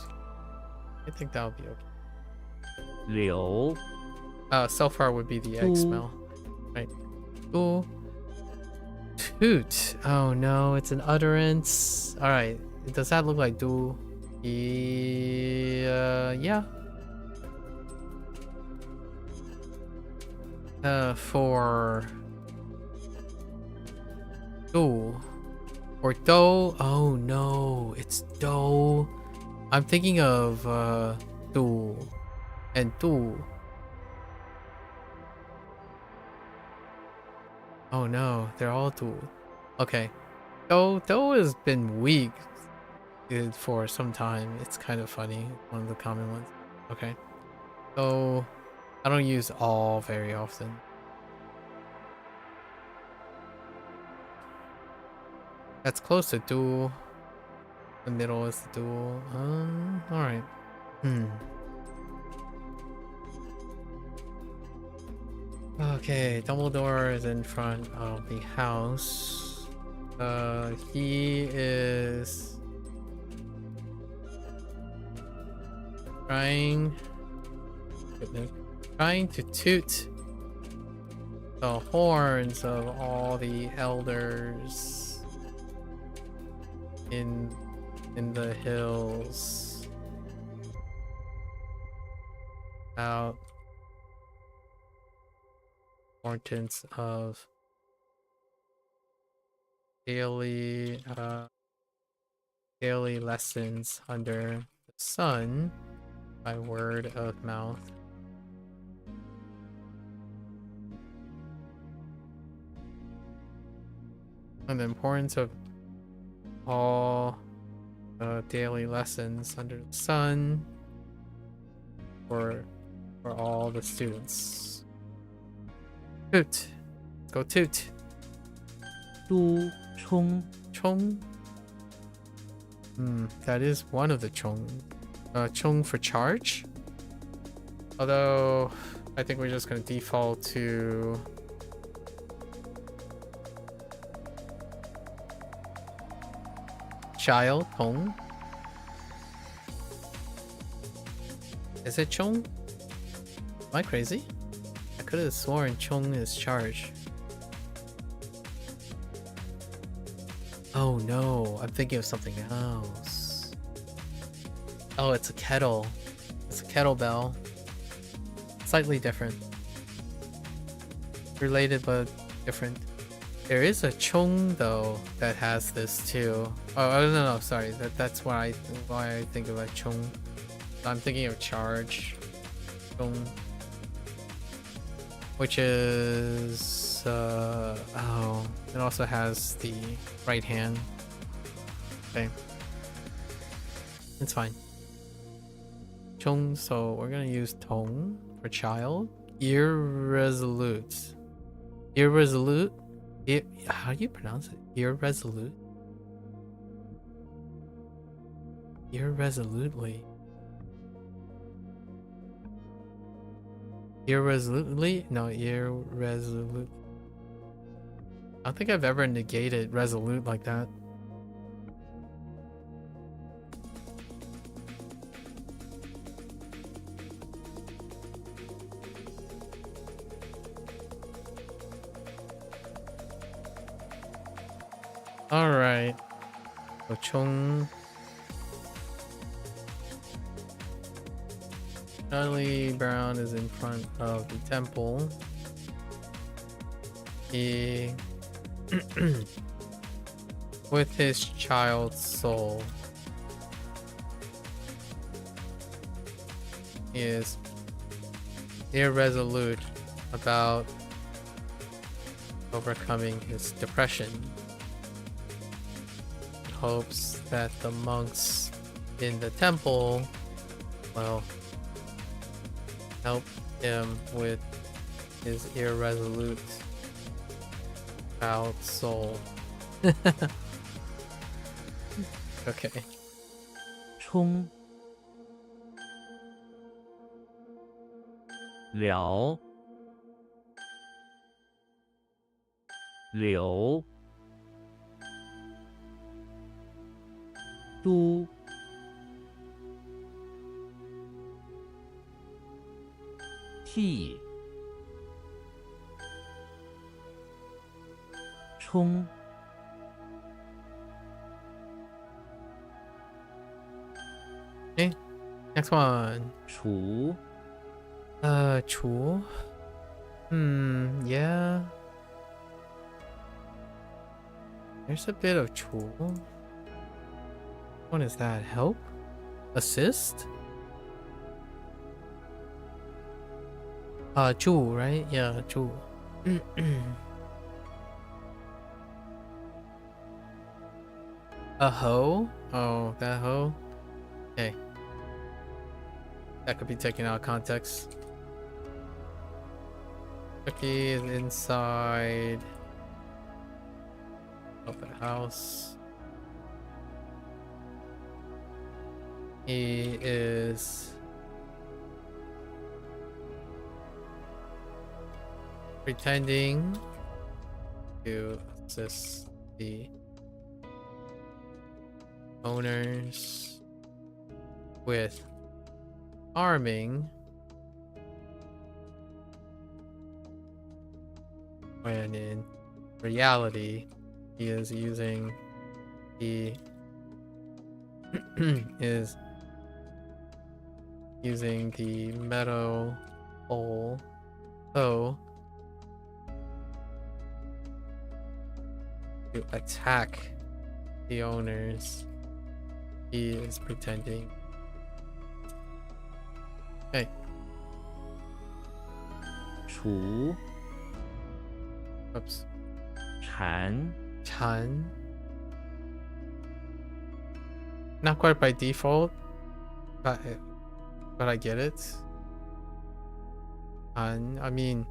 I think that would be okay. 流 So far would be the egg smell. Right. Ooh. Toot. Oh no, it's an utterance. Alright. Does that look like do? Yeah. For do. Or do. Oh no, it's do. I'm thinking of do and do. Oh no, they're all do. Okay. Do has been weak for some time. It's kind of funny. One of the common ones. Okay. So I don't use all very often. That's close to do. The middle is the dual. Alright. Okay, Dumbledore is in front of the house. He is trying to toot the horns of all the elders in the hills about importance of daily lessons under the sun by word of mouth. And the importance of all daily lessons under the sun for all the students. Toot. Let's go toot. 都冲 Chong. That is one of the chong. Chong for charge. Although I think we're just gonna default to child Hong. Is it Chong? Am I crazy? I could have sworn Chong is charge. Oh no, I'm thinking of something else. Oh, it's a kettle. It's a kettlebell. Slightly different. Related but different. There is a Chong though that has this too. Oh no, sorry. That's why I think of a Chong. I'm thinking of charge. Chong. Which is oh, it also has the right hand. Okay. It's fine. Chong, so we're gonna use Tong for child. Irresolute. Irresolute? How do you pronounce it? Irresolute? Irresolutely. Irresolutely? No, irresolute. I don't think I've ever negated resolute like that. Alright. So Chong. Charlie Brown is in front of the temple. He with his child's soul, he is irresolute about overcoming his depression. He hopes that the monks in the temple will help him with his irresolute, proud soul. Okay. 冲了流都替冲 Okay, next one. 除 Chu. Yeah. There's a bit of Chu. What is that? Help? Assist? Chu, right? Yeah, Chu. A hoe? Oh, that hoe? Okay. That could be taken out of context. Cookie is inside of the house. He is pretending to assist the owners with farming when in reality he is using the is using the metal pole hoe to attack the owners. He is pretending. Okay. 除 Oops. 禅 Chan. Not quite by default, but I get it. Chan. I mean,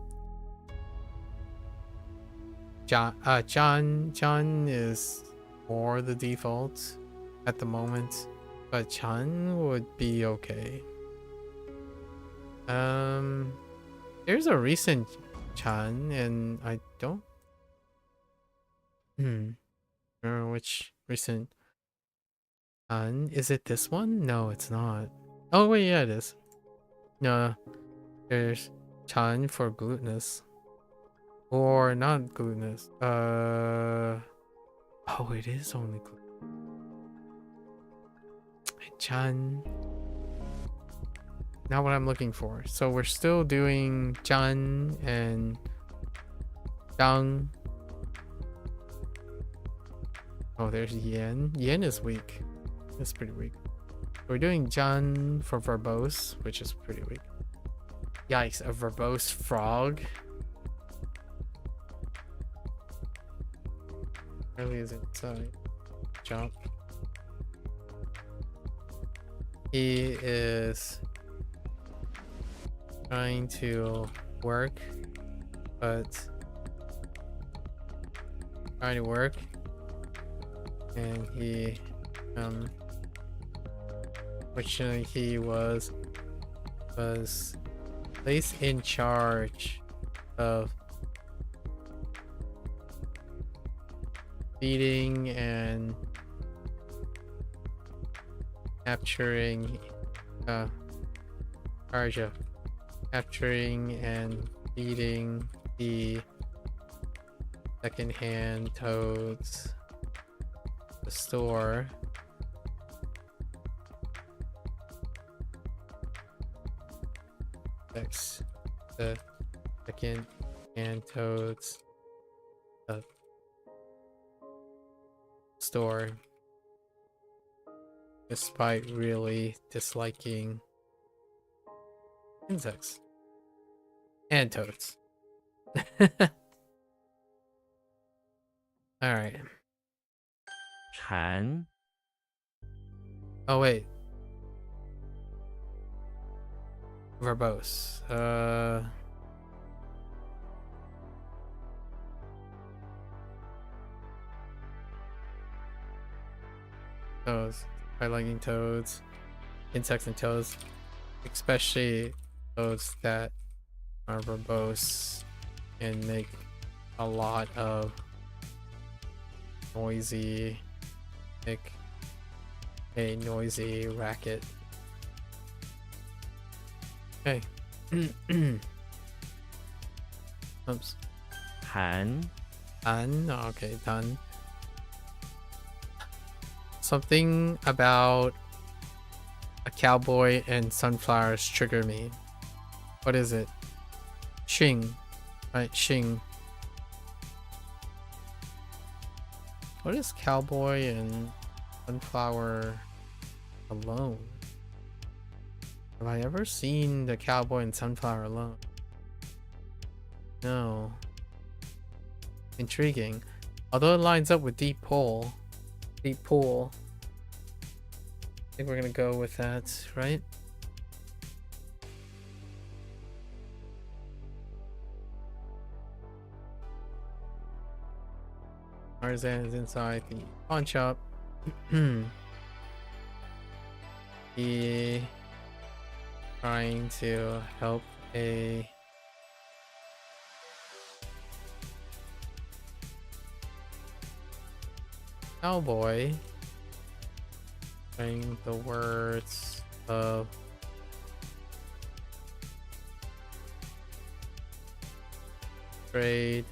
John is more the default at the moment, but Chan would be okay. There's a recent Chan, and I don't remember which recent Chan. Is it this one? No, it's not. Oh wait, yeah, it is. No, there's Chan for glutinous. Or not glutinous. Oh, it is only gluten. Chan. Not what I'm looking for. So we're still doing Chan and Zhang. Oh, there's Yen. Yen is weak. It's pretty weak. We're doing Zhan for verbose, which is pretty weak. Yikes, a verbose frog. Really is inside. Jump. He is trying to work, but and he fortunately he was placed in charge of feeding and capturing charge of capturing and feeding the secondhand toads the store. Next, the second-hand toads store, despite really disliking insects and toads. All right. 禅 Oh wait. Verbose. Toads. I liking toads. Insects and toads. Especially toads that are verbose and make a lot of noisy, make a noisy racket. Okay. Oops. Han, Done. Okay, done. Something about a cowboy and sunflowers trigger me. What is it? Shing. Right, Shing. What is cowboy and sunflower alone? Have I ever seen the cowboy and sunflower alone? No. Intriguing. Although it lines up with deep pool. Deep pool. I think we're gonna go with that, right? Tarzan is inside the pawn shop. He trying to help a cowboy saying the words of trade.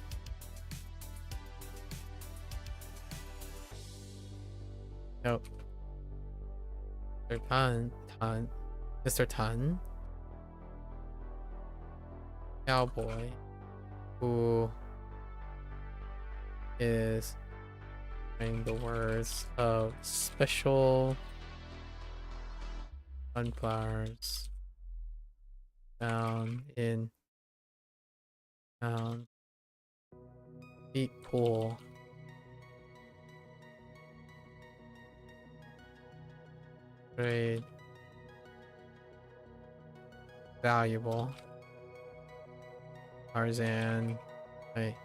Nope. Mr. Tan, cowboy, who is saying the words of special sunflowers down in deep pool. Trade valuable. Tarzan, right?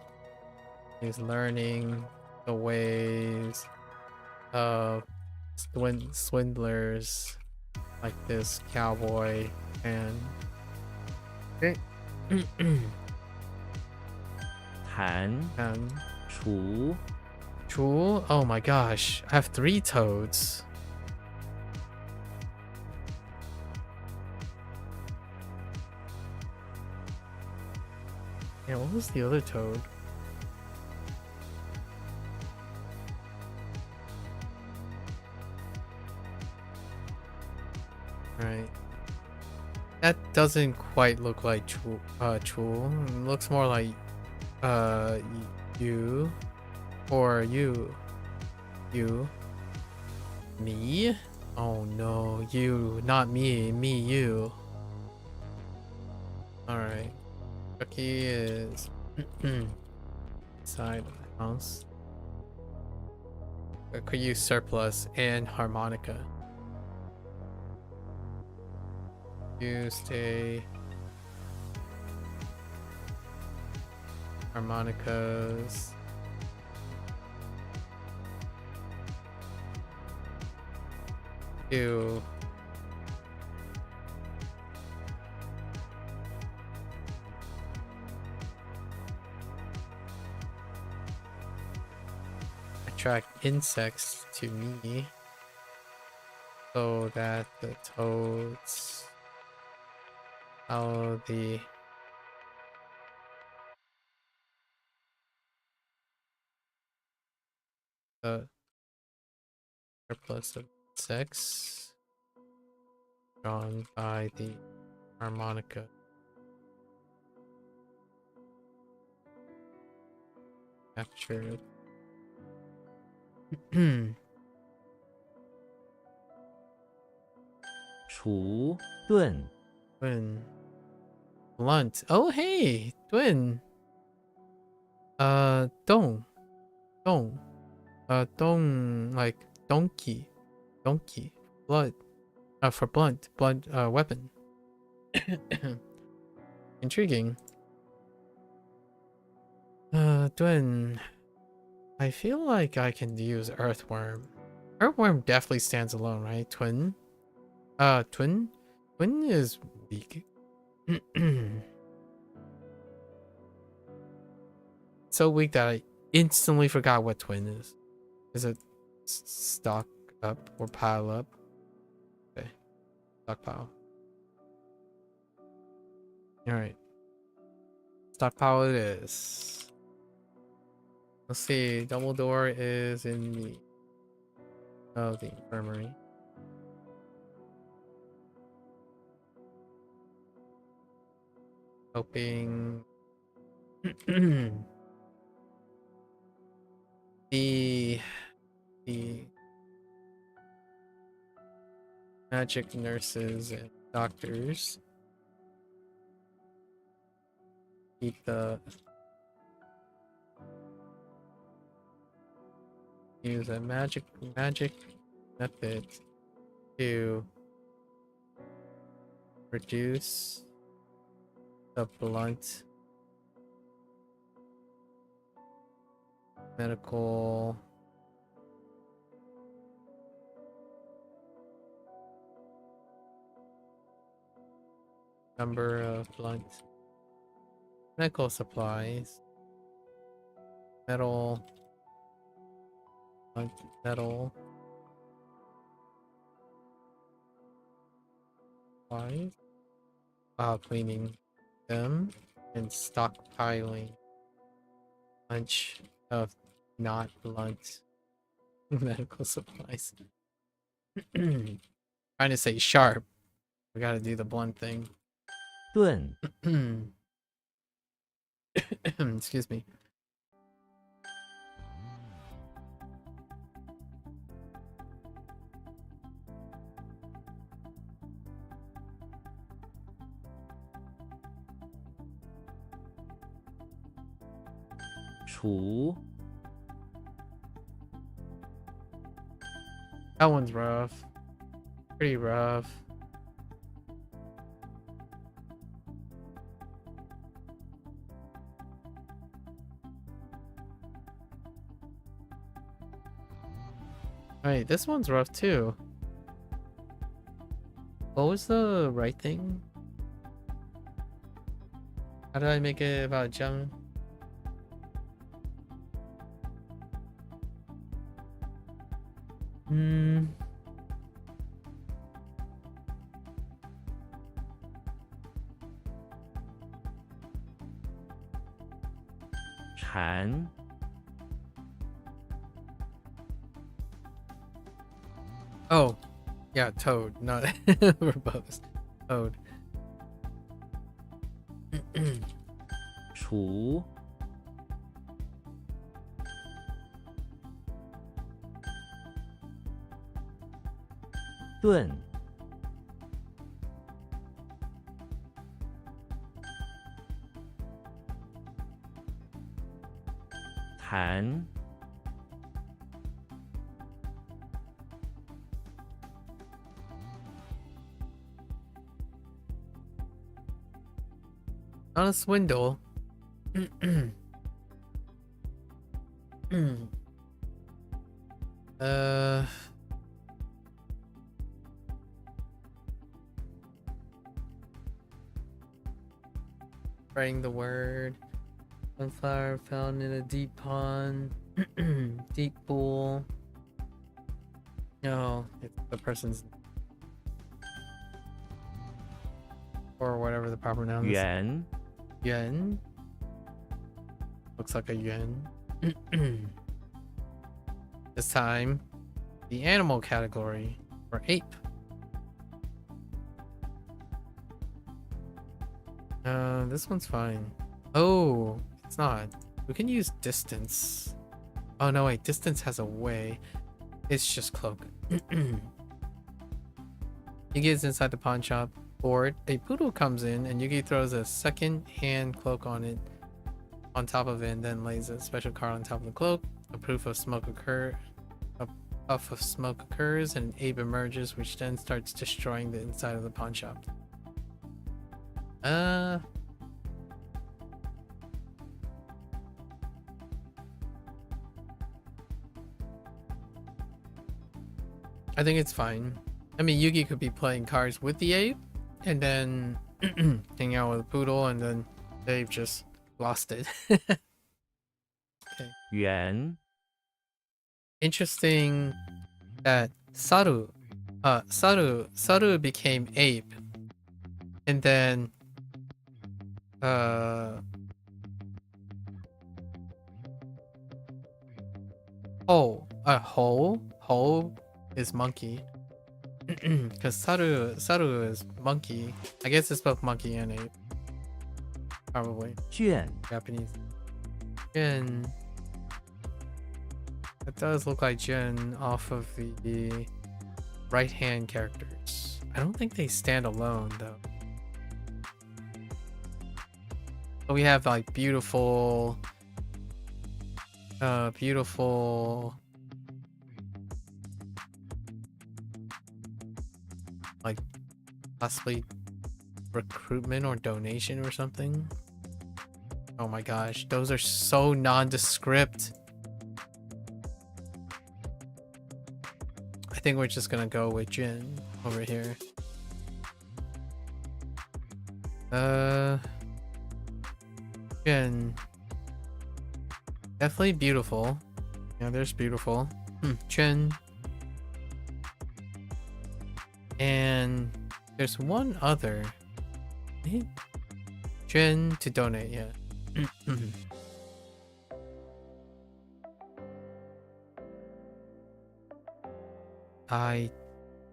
He's learning the ways of swindlers like this cowboy and Han, and Chu, Chu. Oh my gosh, I have 3 toads. Yeah, what was the other toad? Right. That doesn't quite look like Chu. It looks more like you or you. Me? Oh no, you, not me, you. Alright. Chucky is inside the house. I could use surplus and harmonica. You stay harmonicas. You attract insects to me so that the toads follow the surplus of insects drawn by the harmonica. Captured. Chu, Dun, Twin. Blunt. Oh hey, twin. Dong. Dong like donkey. Blood. For blunt weapon. Intriguing. Twin. I feel like I can use Earthworm. Earthworm definitely stands alone, right? Twin? Twin? Twin is weak. So weak that I instantly forgot what twin is. Is it stock up or pile up? Okay. Stockpile. Alright. Stockpile it is. Let's see. Dumbledore is in the infirmary. Hoping the magic nurses and doctors keep the use a magic method to reduce the blunt medical number of blunt medical supplies, metal supplies, while cleaning them and stockpiling a bunch of not blunt medical supplies. Trying to say sharp. We gotta do the blunt thing. 盾 Excuse me. Chu That one's rough. Pretty rough. Alright, this one's rough too. What was the right thing? How did I make it about gem? Chan Oh, yeah, toad, not verbose. Toad. Chu 盾 弹 Not a swindle. uh Writing the word. Sunflower found in a deep pond. Deep pool. No, it's the person's or whatever the proper noun is. 圆 Yuan. Looks like a yuan. This time, the animal category, or ape. This one's fine. Oh, it's not. We can use distance. Oh no, wait, distance has a way. It's just cloak. He gets inside the pawn shop. Board, a poodle comes in and Yugi throws a second hand cloak on it, on top of it, and then lays a special card on top of the cloak. A puff of smoke occurs, and an ape emerges, which then starts destroying the inside of the pawn shop. Uh, I think it's fine. I mean, Yugi could be playing cards with the ape, and then hang out with a poodle, and then they've just lost it. Okay. 圆 Interesting that Saru became ape, and then Ho is monkey. Because Saru is monkey. I guess it's both monkey and ape. Probably. 卷 Japanese. Jin. That does look like Jin off of the right hand characters. I don't think they stand alone though. So we have like beautiful like possibly recruitment or donation or something. Oh my gosh, those are so nondescript. I think we're just gonna go with Jin over here. Jin. Definitely beautiful. Yeah, there's beautiful. Jin. And there's one other. Jin to donate, yeah. I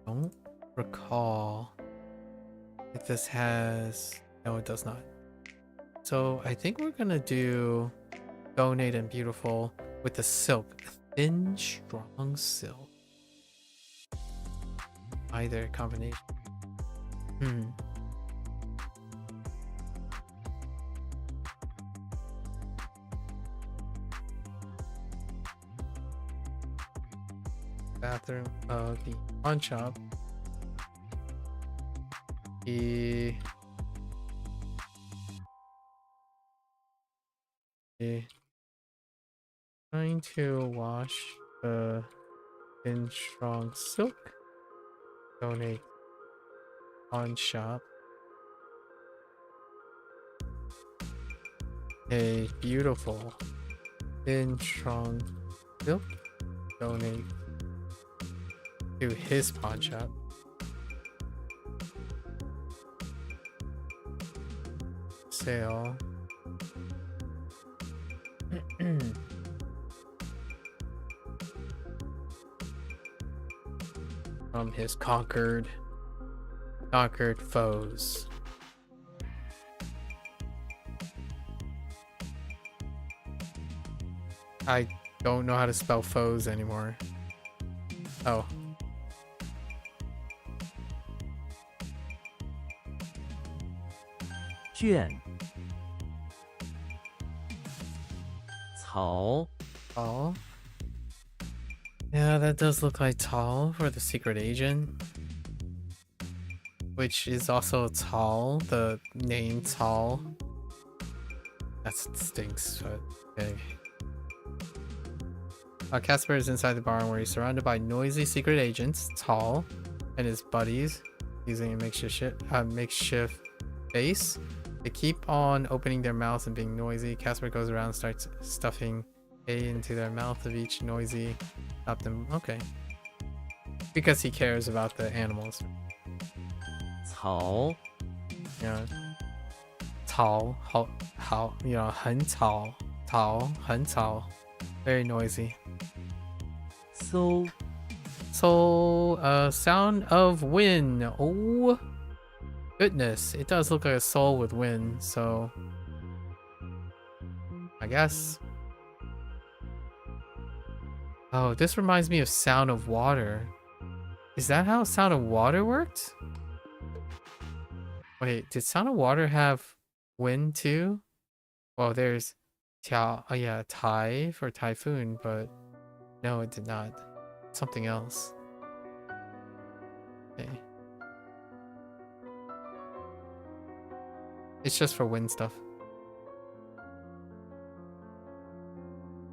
don't recall if this has... No, it does not. So I think we're gonna do donate and beautiful with the silk. Thin, strong silk. Either combination. Bathroom of the pawn shop. Trying to wash the thin strong silk. Donate pawn shop. A beautiful thin strong silk. Donate to his pawn shop. Sale. From his conquered foes. I don't know how to spell foes anymore. Oh. Juan. Cao. Tall. Yeah, that does look like Tall for the secret agent. Which is also Tall, the name Tall. That stinks, but okay. Casper is inside the barn where he's surrounded by noisy secret agents, Tall, and his buddies, using a makeshift base. They keep on opening their mouths and being noisy. Casper goes around and starts stuffing hay into their mouth of each noisy. Stop them. Okay. Because he cares about the animals. Cao. Yeah. Tall. How, you know, 很吵. Tall. 很吵. Very noisy. So. Sound of wind. Oh. Goodness. It does look like a soul with wind, so. I guess. Oh, this reminds me of Sound of Water. Is that how Sound of Water worked? Wait, did Sound of Water have wind too? Well, there's Tai for typhoon, but no, it did not. Something else. Okay. It's just for wind stuff.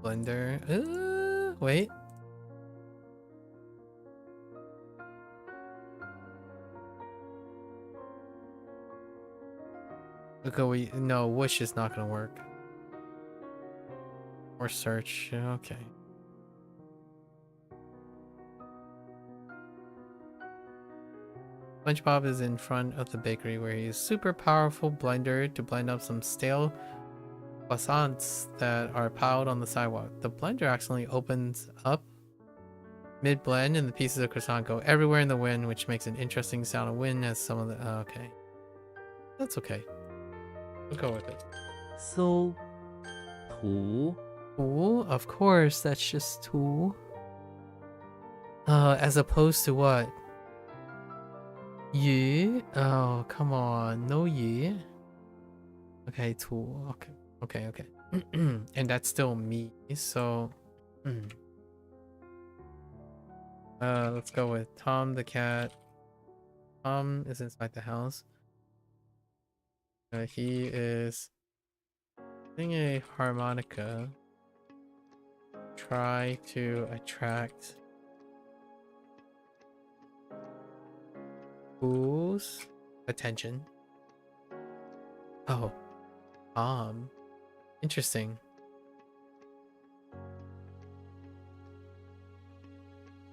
Blender. Wait. Okay, no, wish is not gonna work. Or search. Okay. SpongeBob is in front of the bakery where he uses super powerful blender to blend up some stale croissants that are piled on the sidewalk. The blender accidentally opens up mid-blend and the pieces of croissant go everywhere in the wind, which makes an interesting sound of wind as some of the... okay. That's okay. We'll go with it. So 图 Tool? Of course, that's just tool. As opposed to what? Yeah? Oh, come on. No yeah. Okay, tool. Okay. And that's still me, so... let's go with Tom the cat. Tom is inside the house. He is playing a harmonica. Try to attract whose attention? Oh, interesting.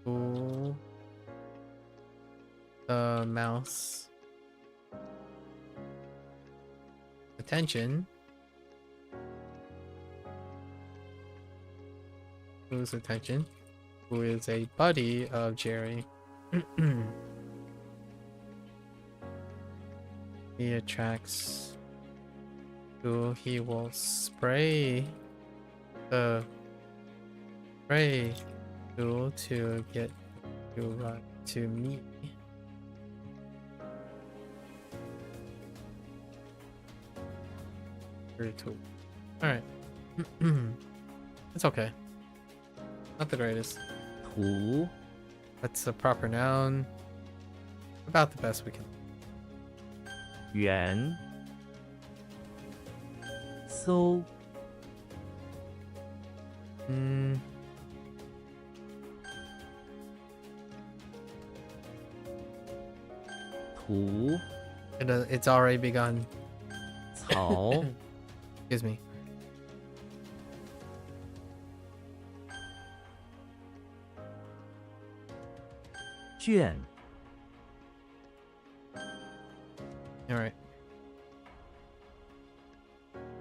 Ooh, the mouse attention. Whose attention? Who is a buddy of Jerry. He attracts who he will spray the spray tool to get to me. Alright. It's okay. Not the greatest. 图 That's a proper noun. About the best we can. 圆 So 图 It's already begun. 草 Excuse me. 卷 Alright.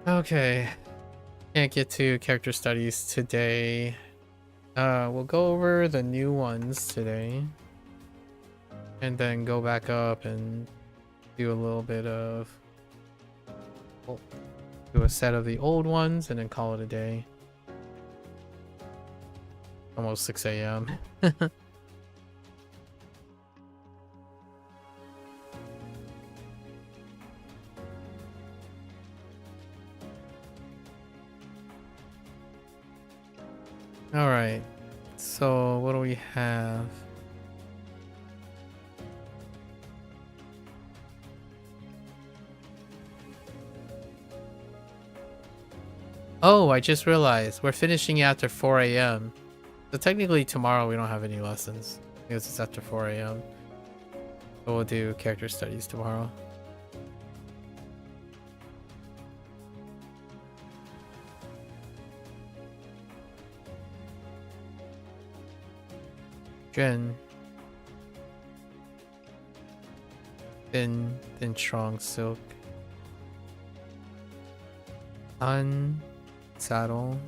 Okay. Can't get to character studies today. We'll go over the new ones today. And then go back up and do a little bit of... do a set of the old ones and then call it a day. Almost 6 a.m. Alright, so what do we have? Oh, I just realized we're finishing after 4 a.m. So technically tomorrow we don't have any lessons because it's after 4 a.m. So we'll do character studies tomorrow. Jen. Thin strong silk. Saddle.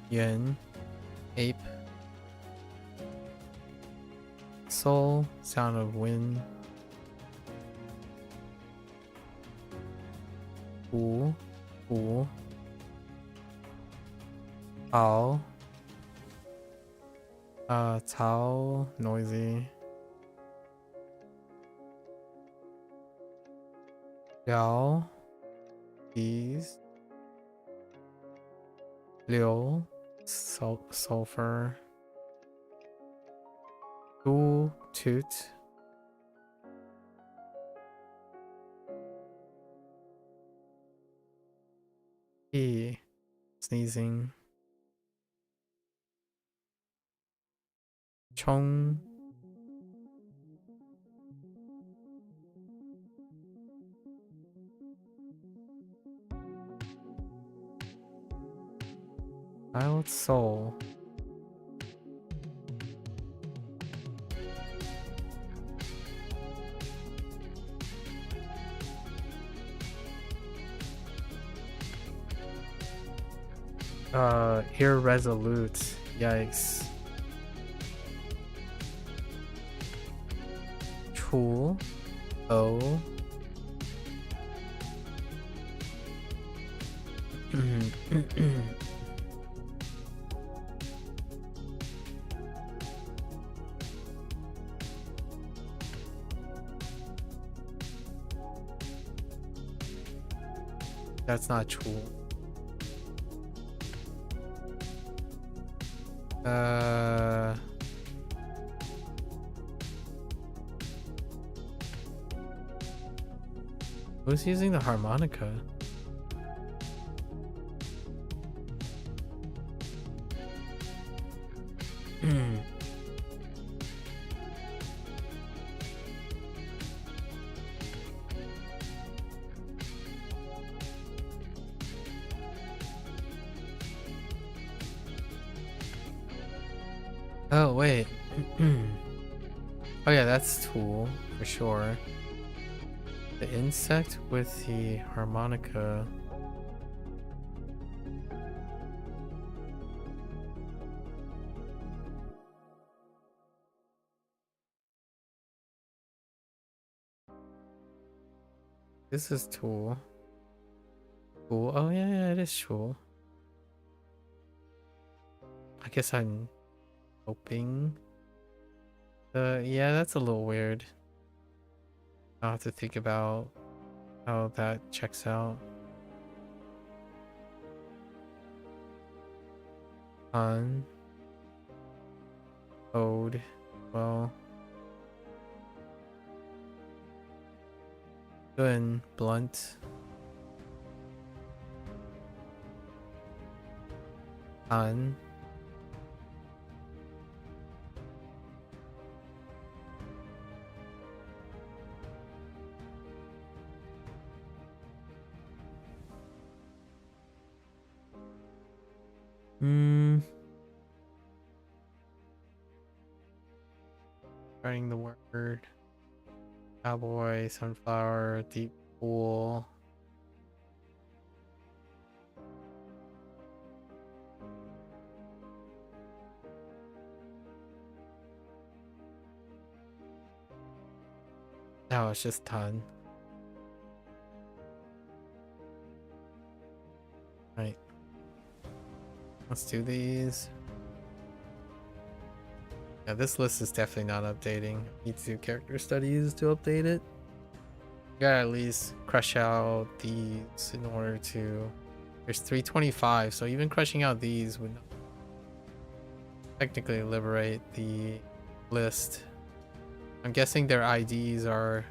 Yuan. Ape. Soul. Sound of wind. Wu. Wu. Ao. Tao. Noisy. Liao. Bees. Liu. Sulfur. Du. Toot. E. Sneezing. Chong. Wild soul. Irresolute. Yikes. Tool. O. That's not tool. Who's using the harmonica? Oh, wait. Oh yeah, that's tool for sure. The insect with the harmonica. This is tool. Tool. Oh yeah, it is tool. I guess I'm hoping. Yeah, that's a little weird. I'll have to think about how that checks out. On. Ode. Well. Good. Blunt. On. Writing the word. Cowboy, sunflower, deep pool. No, it's just ton. Right. Let's do these. Yeah, this list is definitely not updating. Need to do character studies to update it. You gotta at least crush out these in order to... There's 325, so even crushing out these would not technically liberate the list. I'm guessing their IDs are...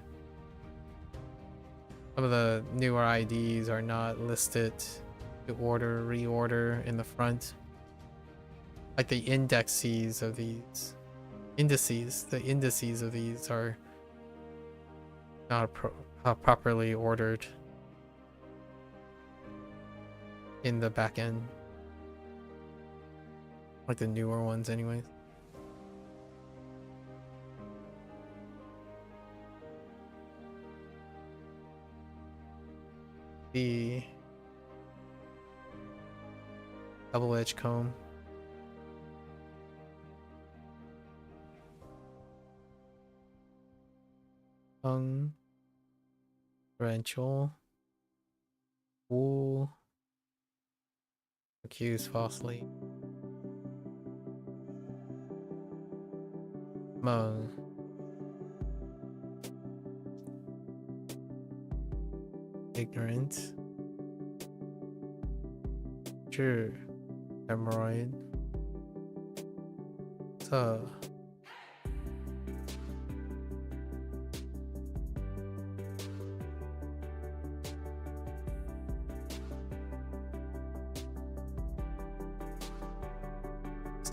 Some of the newer IDs are not listed to reorder in the front. Like the indexes of these. The indices of these are not properly ordered in the back end. Like the newer ones anyways. The double-edged comb. Tongue. Torrential. Wool. Accused falsely. Mung. Ignorant. True. Hemorrhoid. So.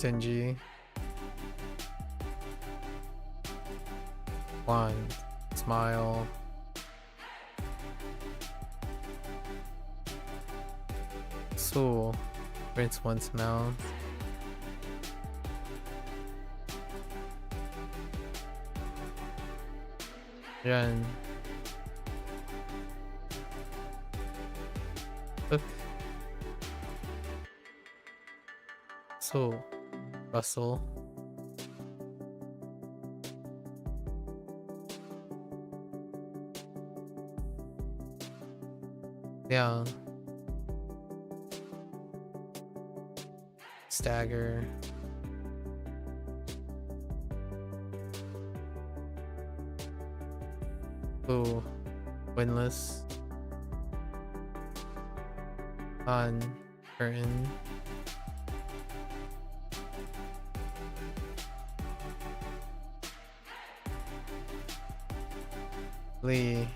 Stingy. One. Smile. Su. Rinse one's mouth. Ren. Look. So. Russell. Yeah. Stagger. Ooh. Winless. On. Curtain. Lee.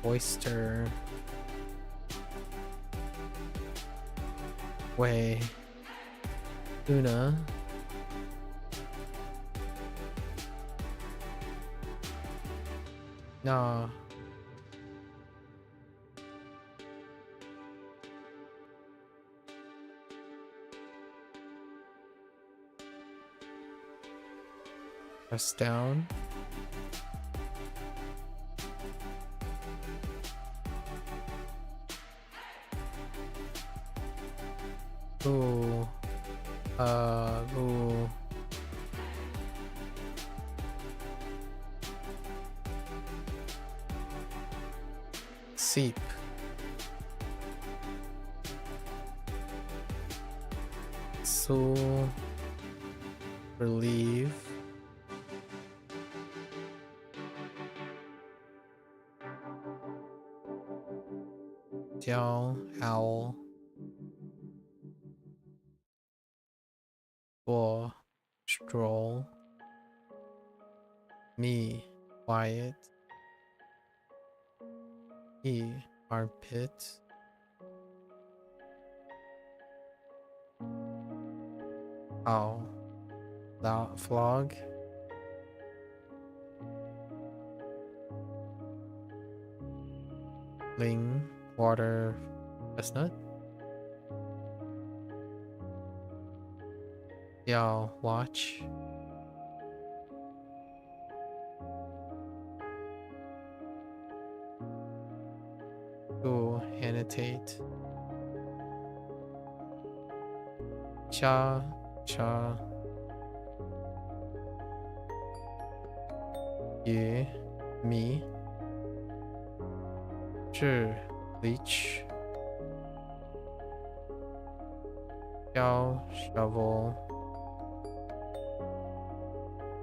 Oyster. Way. Luna. Nah. Press down. Ooh. Ooh. Seep. So relieve. Jiao, owl. Or stroll. Me, quiet. E, armpit. Ow. Flog. Ling, water, chestnut. Yao, watch. Ooh, annotate. Cha, cha. Ye, me. Zhi, leech. Xiao, shovel.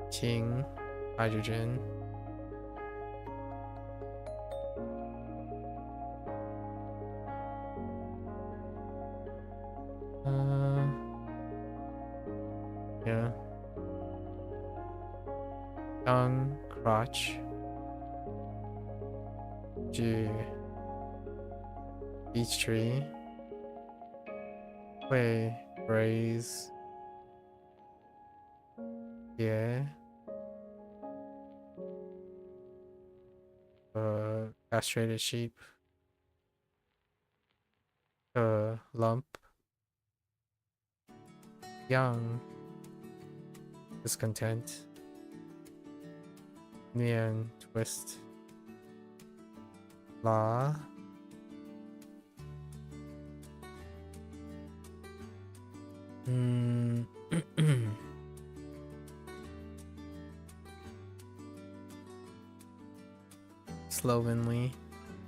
Qing, hydrogen. Yeah. Tongue, crotch. Ju, beech tree. Wei, raise. Yeah. Castrated sheep. Lump. Young. Discontent. Nian, twist. La. Slovenly.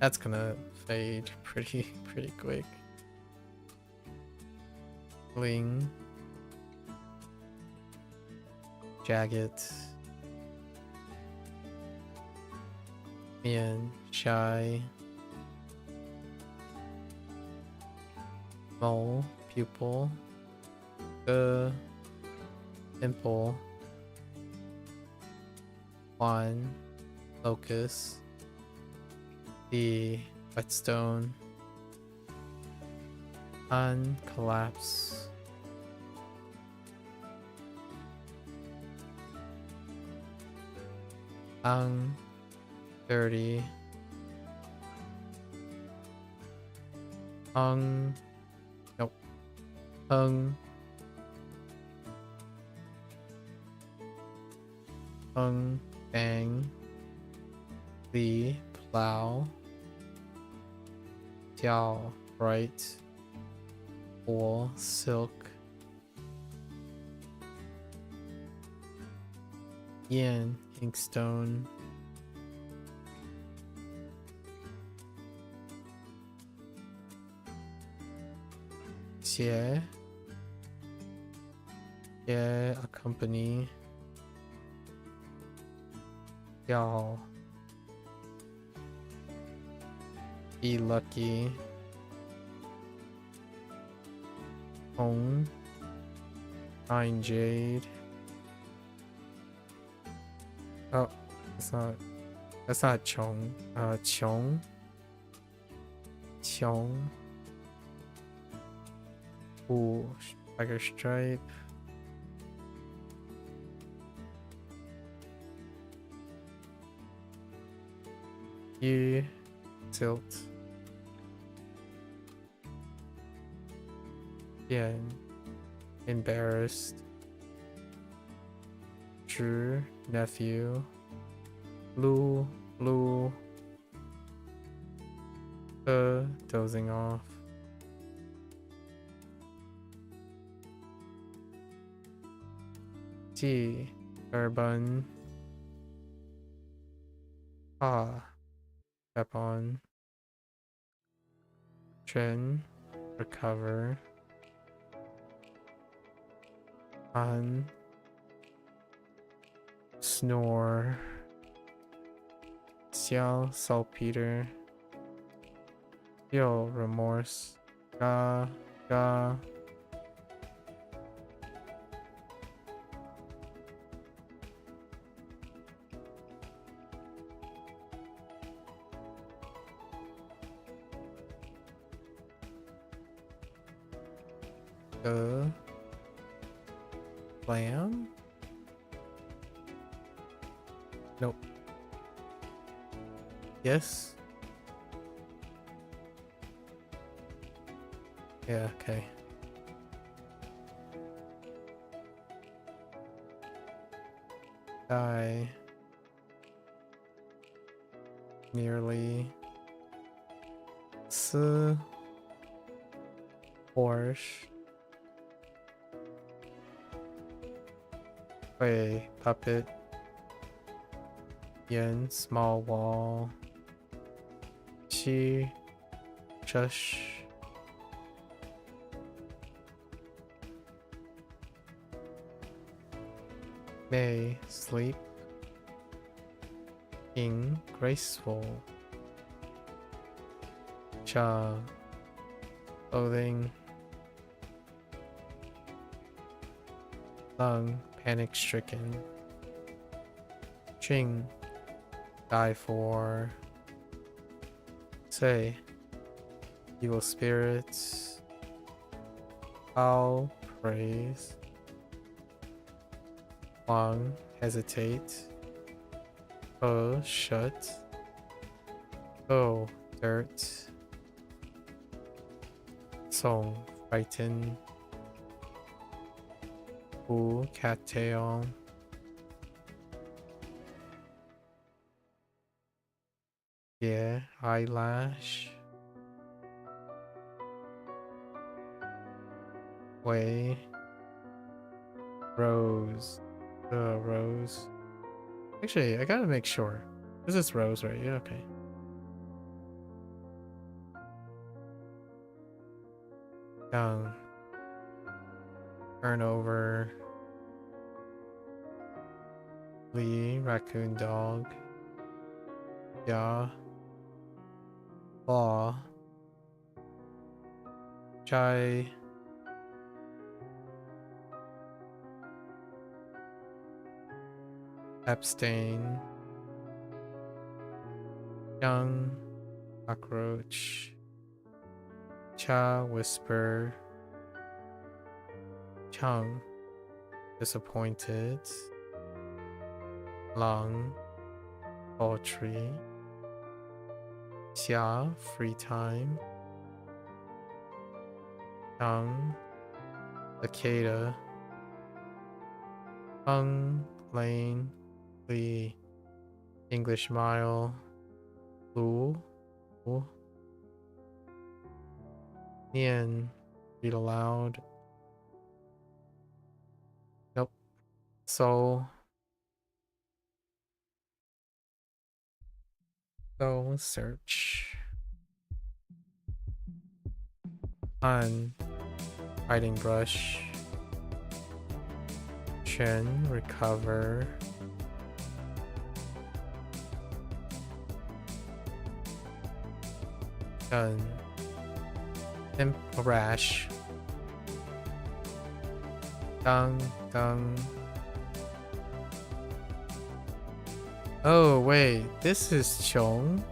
That's gonna fade pretty quick. Ling. Jagged. Mian, shy. Mole, pupil. Dimple. Juan, locust. The whetstone. Uncollapse. Dirty. Nope. Bang. The plow. Tiao, bright. Wool, silk. Yin, inkstone. Xie. Yeah, a company. Yao. Be lucky. Hoang. Fine jade. Oh, that's not Chong. Chong. Ooh, tiger stripe. You tilt. Yeah, embarrassed. Drew, nephew. Lu, dozing off. T, urban. Step on. Chen, recover. On. Snore. Xiao, saltpeter. Yo, remorse. Ga. Lamb? Nope. Yes? Yeah, okay. Die. Nearly. Porsche. Wait, puppet. Yen, small wall. Chi, shush. May, sleep. King, graceful. Cha, clothing. Lung, panic-stricken. Ching, die for. Say, evil spirits. I'll praise. Hoang, hesitate. Oh, shut. Oh, dirt. Song, frighten. Ooh, cattail. Yeah, eyelash. Way. Rose. Rose. Actually, I gotta make sure. This is Rose, right? Yeah, okay. Young. Turnover. Lee, raccoon dog. Yeah. Law. Chai. Abstain. Young. Cockroach. Cha, whisper. Chung, disappointed. Lang, poultry. Xia, free time. Chung, cicada. Hung, lane. Lee, English mile. Lu, Nian, read aloud. Nope. So search. On writing brush. Chin, recover. Gun. Imp rash. Dung. Oh wait, this is Chong.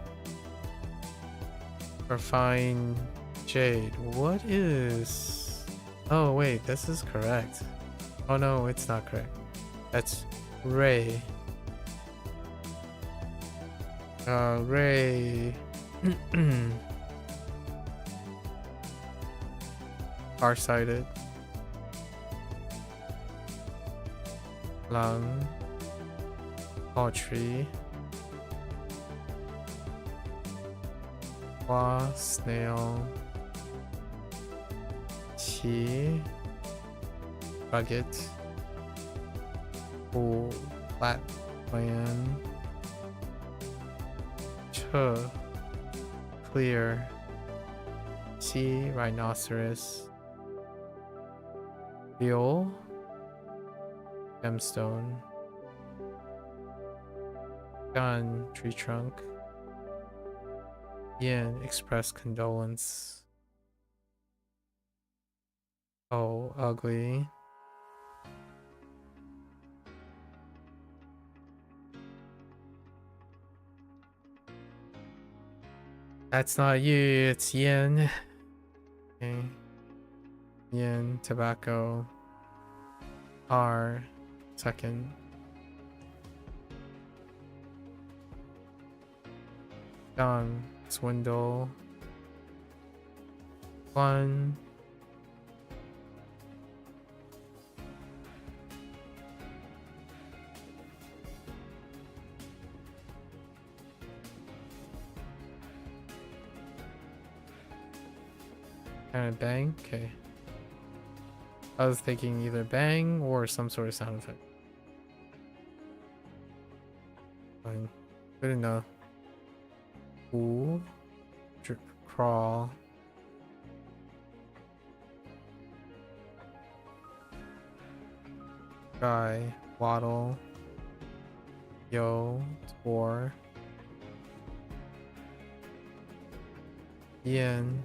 Refine jade. What is? Oh wait, this is correct. Oh no, it's not correct. That's Ray. Ray. Farsighted. Lung. Poultry. Hua, snail. Qi. Rugged. Hu, flatland. Che, clear. Qi, rhinoceros. Liu, gemstone. Gun, tree trunk. Yin, express condolence. Oh, ugly. That's not you, it's Yin. Okay. Yin, tobacco. R, second. Gun, swindle. One. And bang? Okay. I was thinking either bang or some sort of sound effect. Fine. Good enough. Ooh. Crawl. Guy. Waddle. Yo. War. Yin.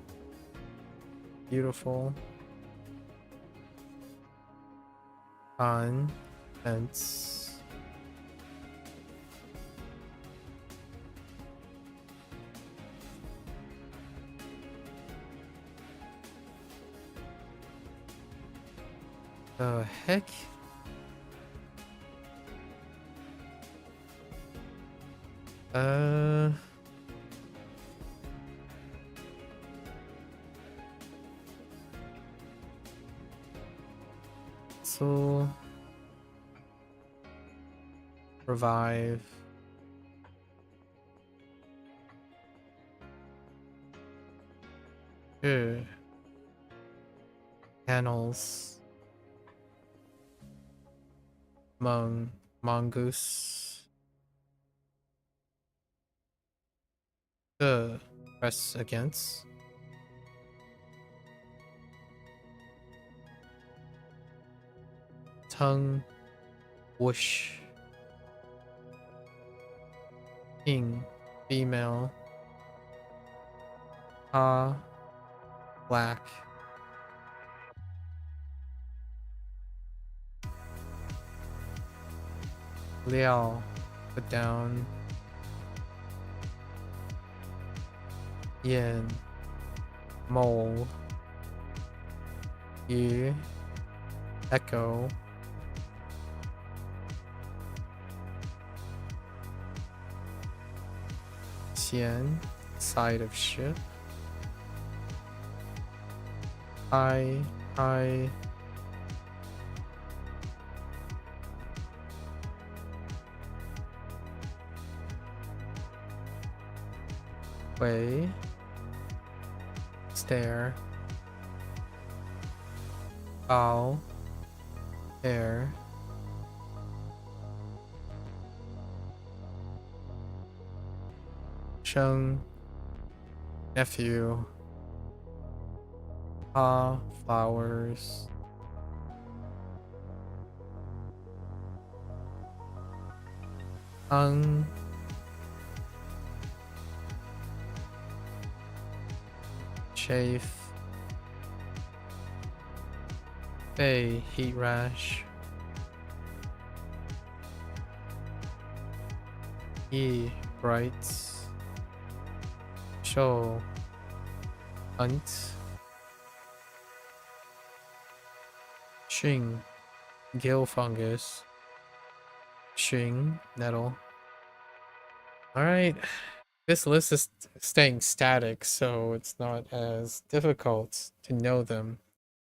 Beautiful. On. Fence. The heck? So revive. Good. Panels. Mongoose. Press against. Tongue. Whoosh. King. Female. Black. Liao, put down. Yin, Mole. U. Echo. Xian. Side of ship. I. Way. Stare. Bow. Air. Sheng. Nephew. Ah, flowers. Chafe. Bay, heat rash. E, brights. Show. Hunt. Shing, gill fungus. Shing, nettle. Alright, this list is staying static, so it's not as difficult to know them.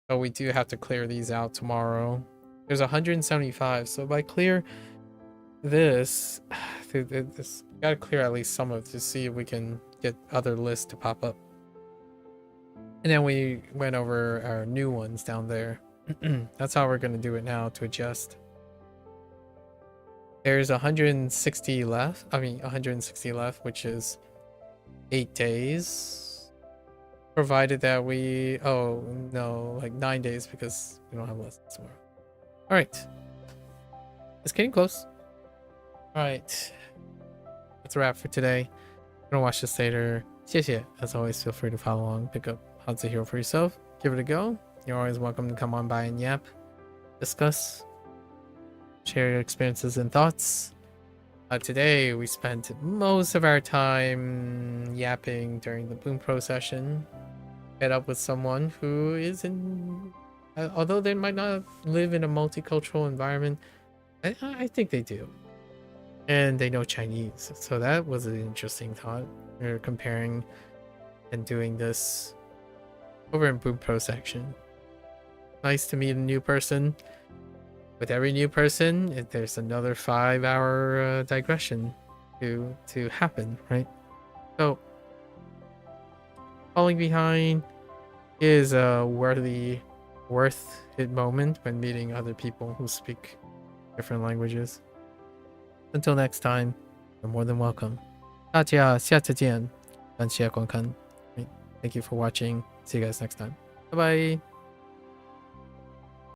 But we do have to clear these out tomorrow. There's 175, so if I clear this, gotta clear at least some of it to see if we can get other lists to pop up. And then we went over our new ones down there. That's how we're gonna do it now to adjust. There's 160 left. 160 left, which is 8 days. Provided that we, oh no, like 9 days because we don't have lessons tomorrow. All right, it's getting close. All right, that's a wrap for today. I'm gonna watch this later. 谢谢. As always, feel free to follow along, pick up HanziHero for yourself. Give it a go. You're always welcome to come on by and yap, discuss, share your experiences and thoughts. Today we spent most of our time yapping during the Bunpro session. Met up with someone who is in, although they might not live in a multicultural environment, I think they do. And they know Chinese. So that was an interesting thought. We were comparing and doing this over in Bunpro section. Nice to meet a new person. With every new person, there's another 5-hour digression to happen, right? So, falling behind is a worth it moment when meeting other people who speak different languages. Until next time, you're more than welcome. 大家下次见，感谢观看。Thank you for watching. See you guys next time. Bye bye.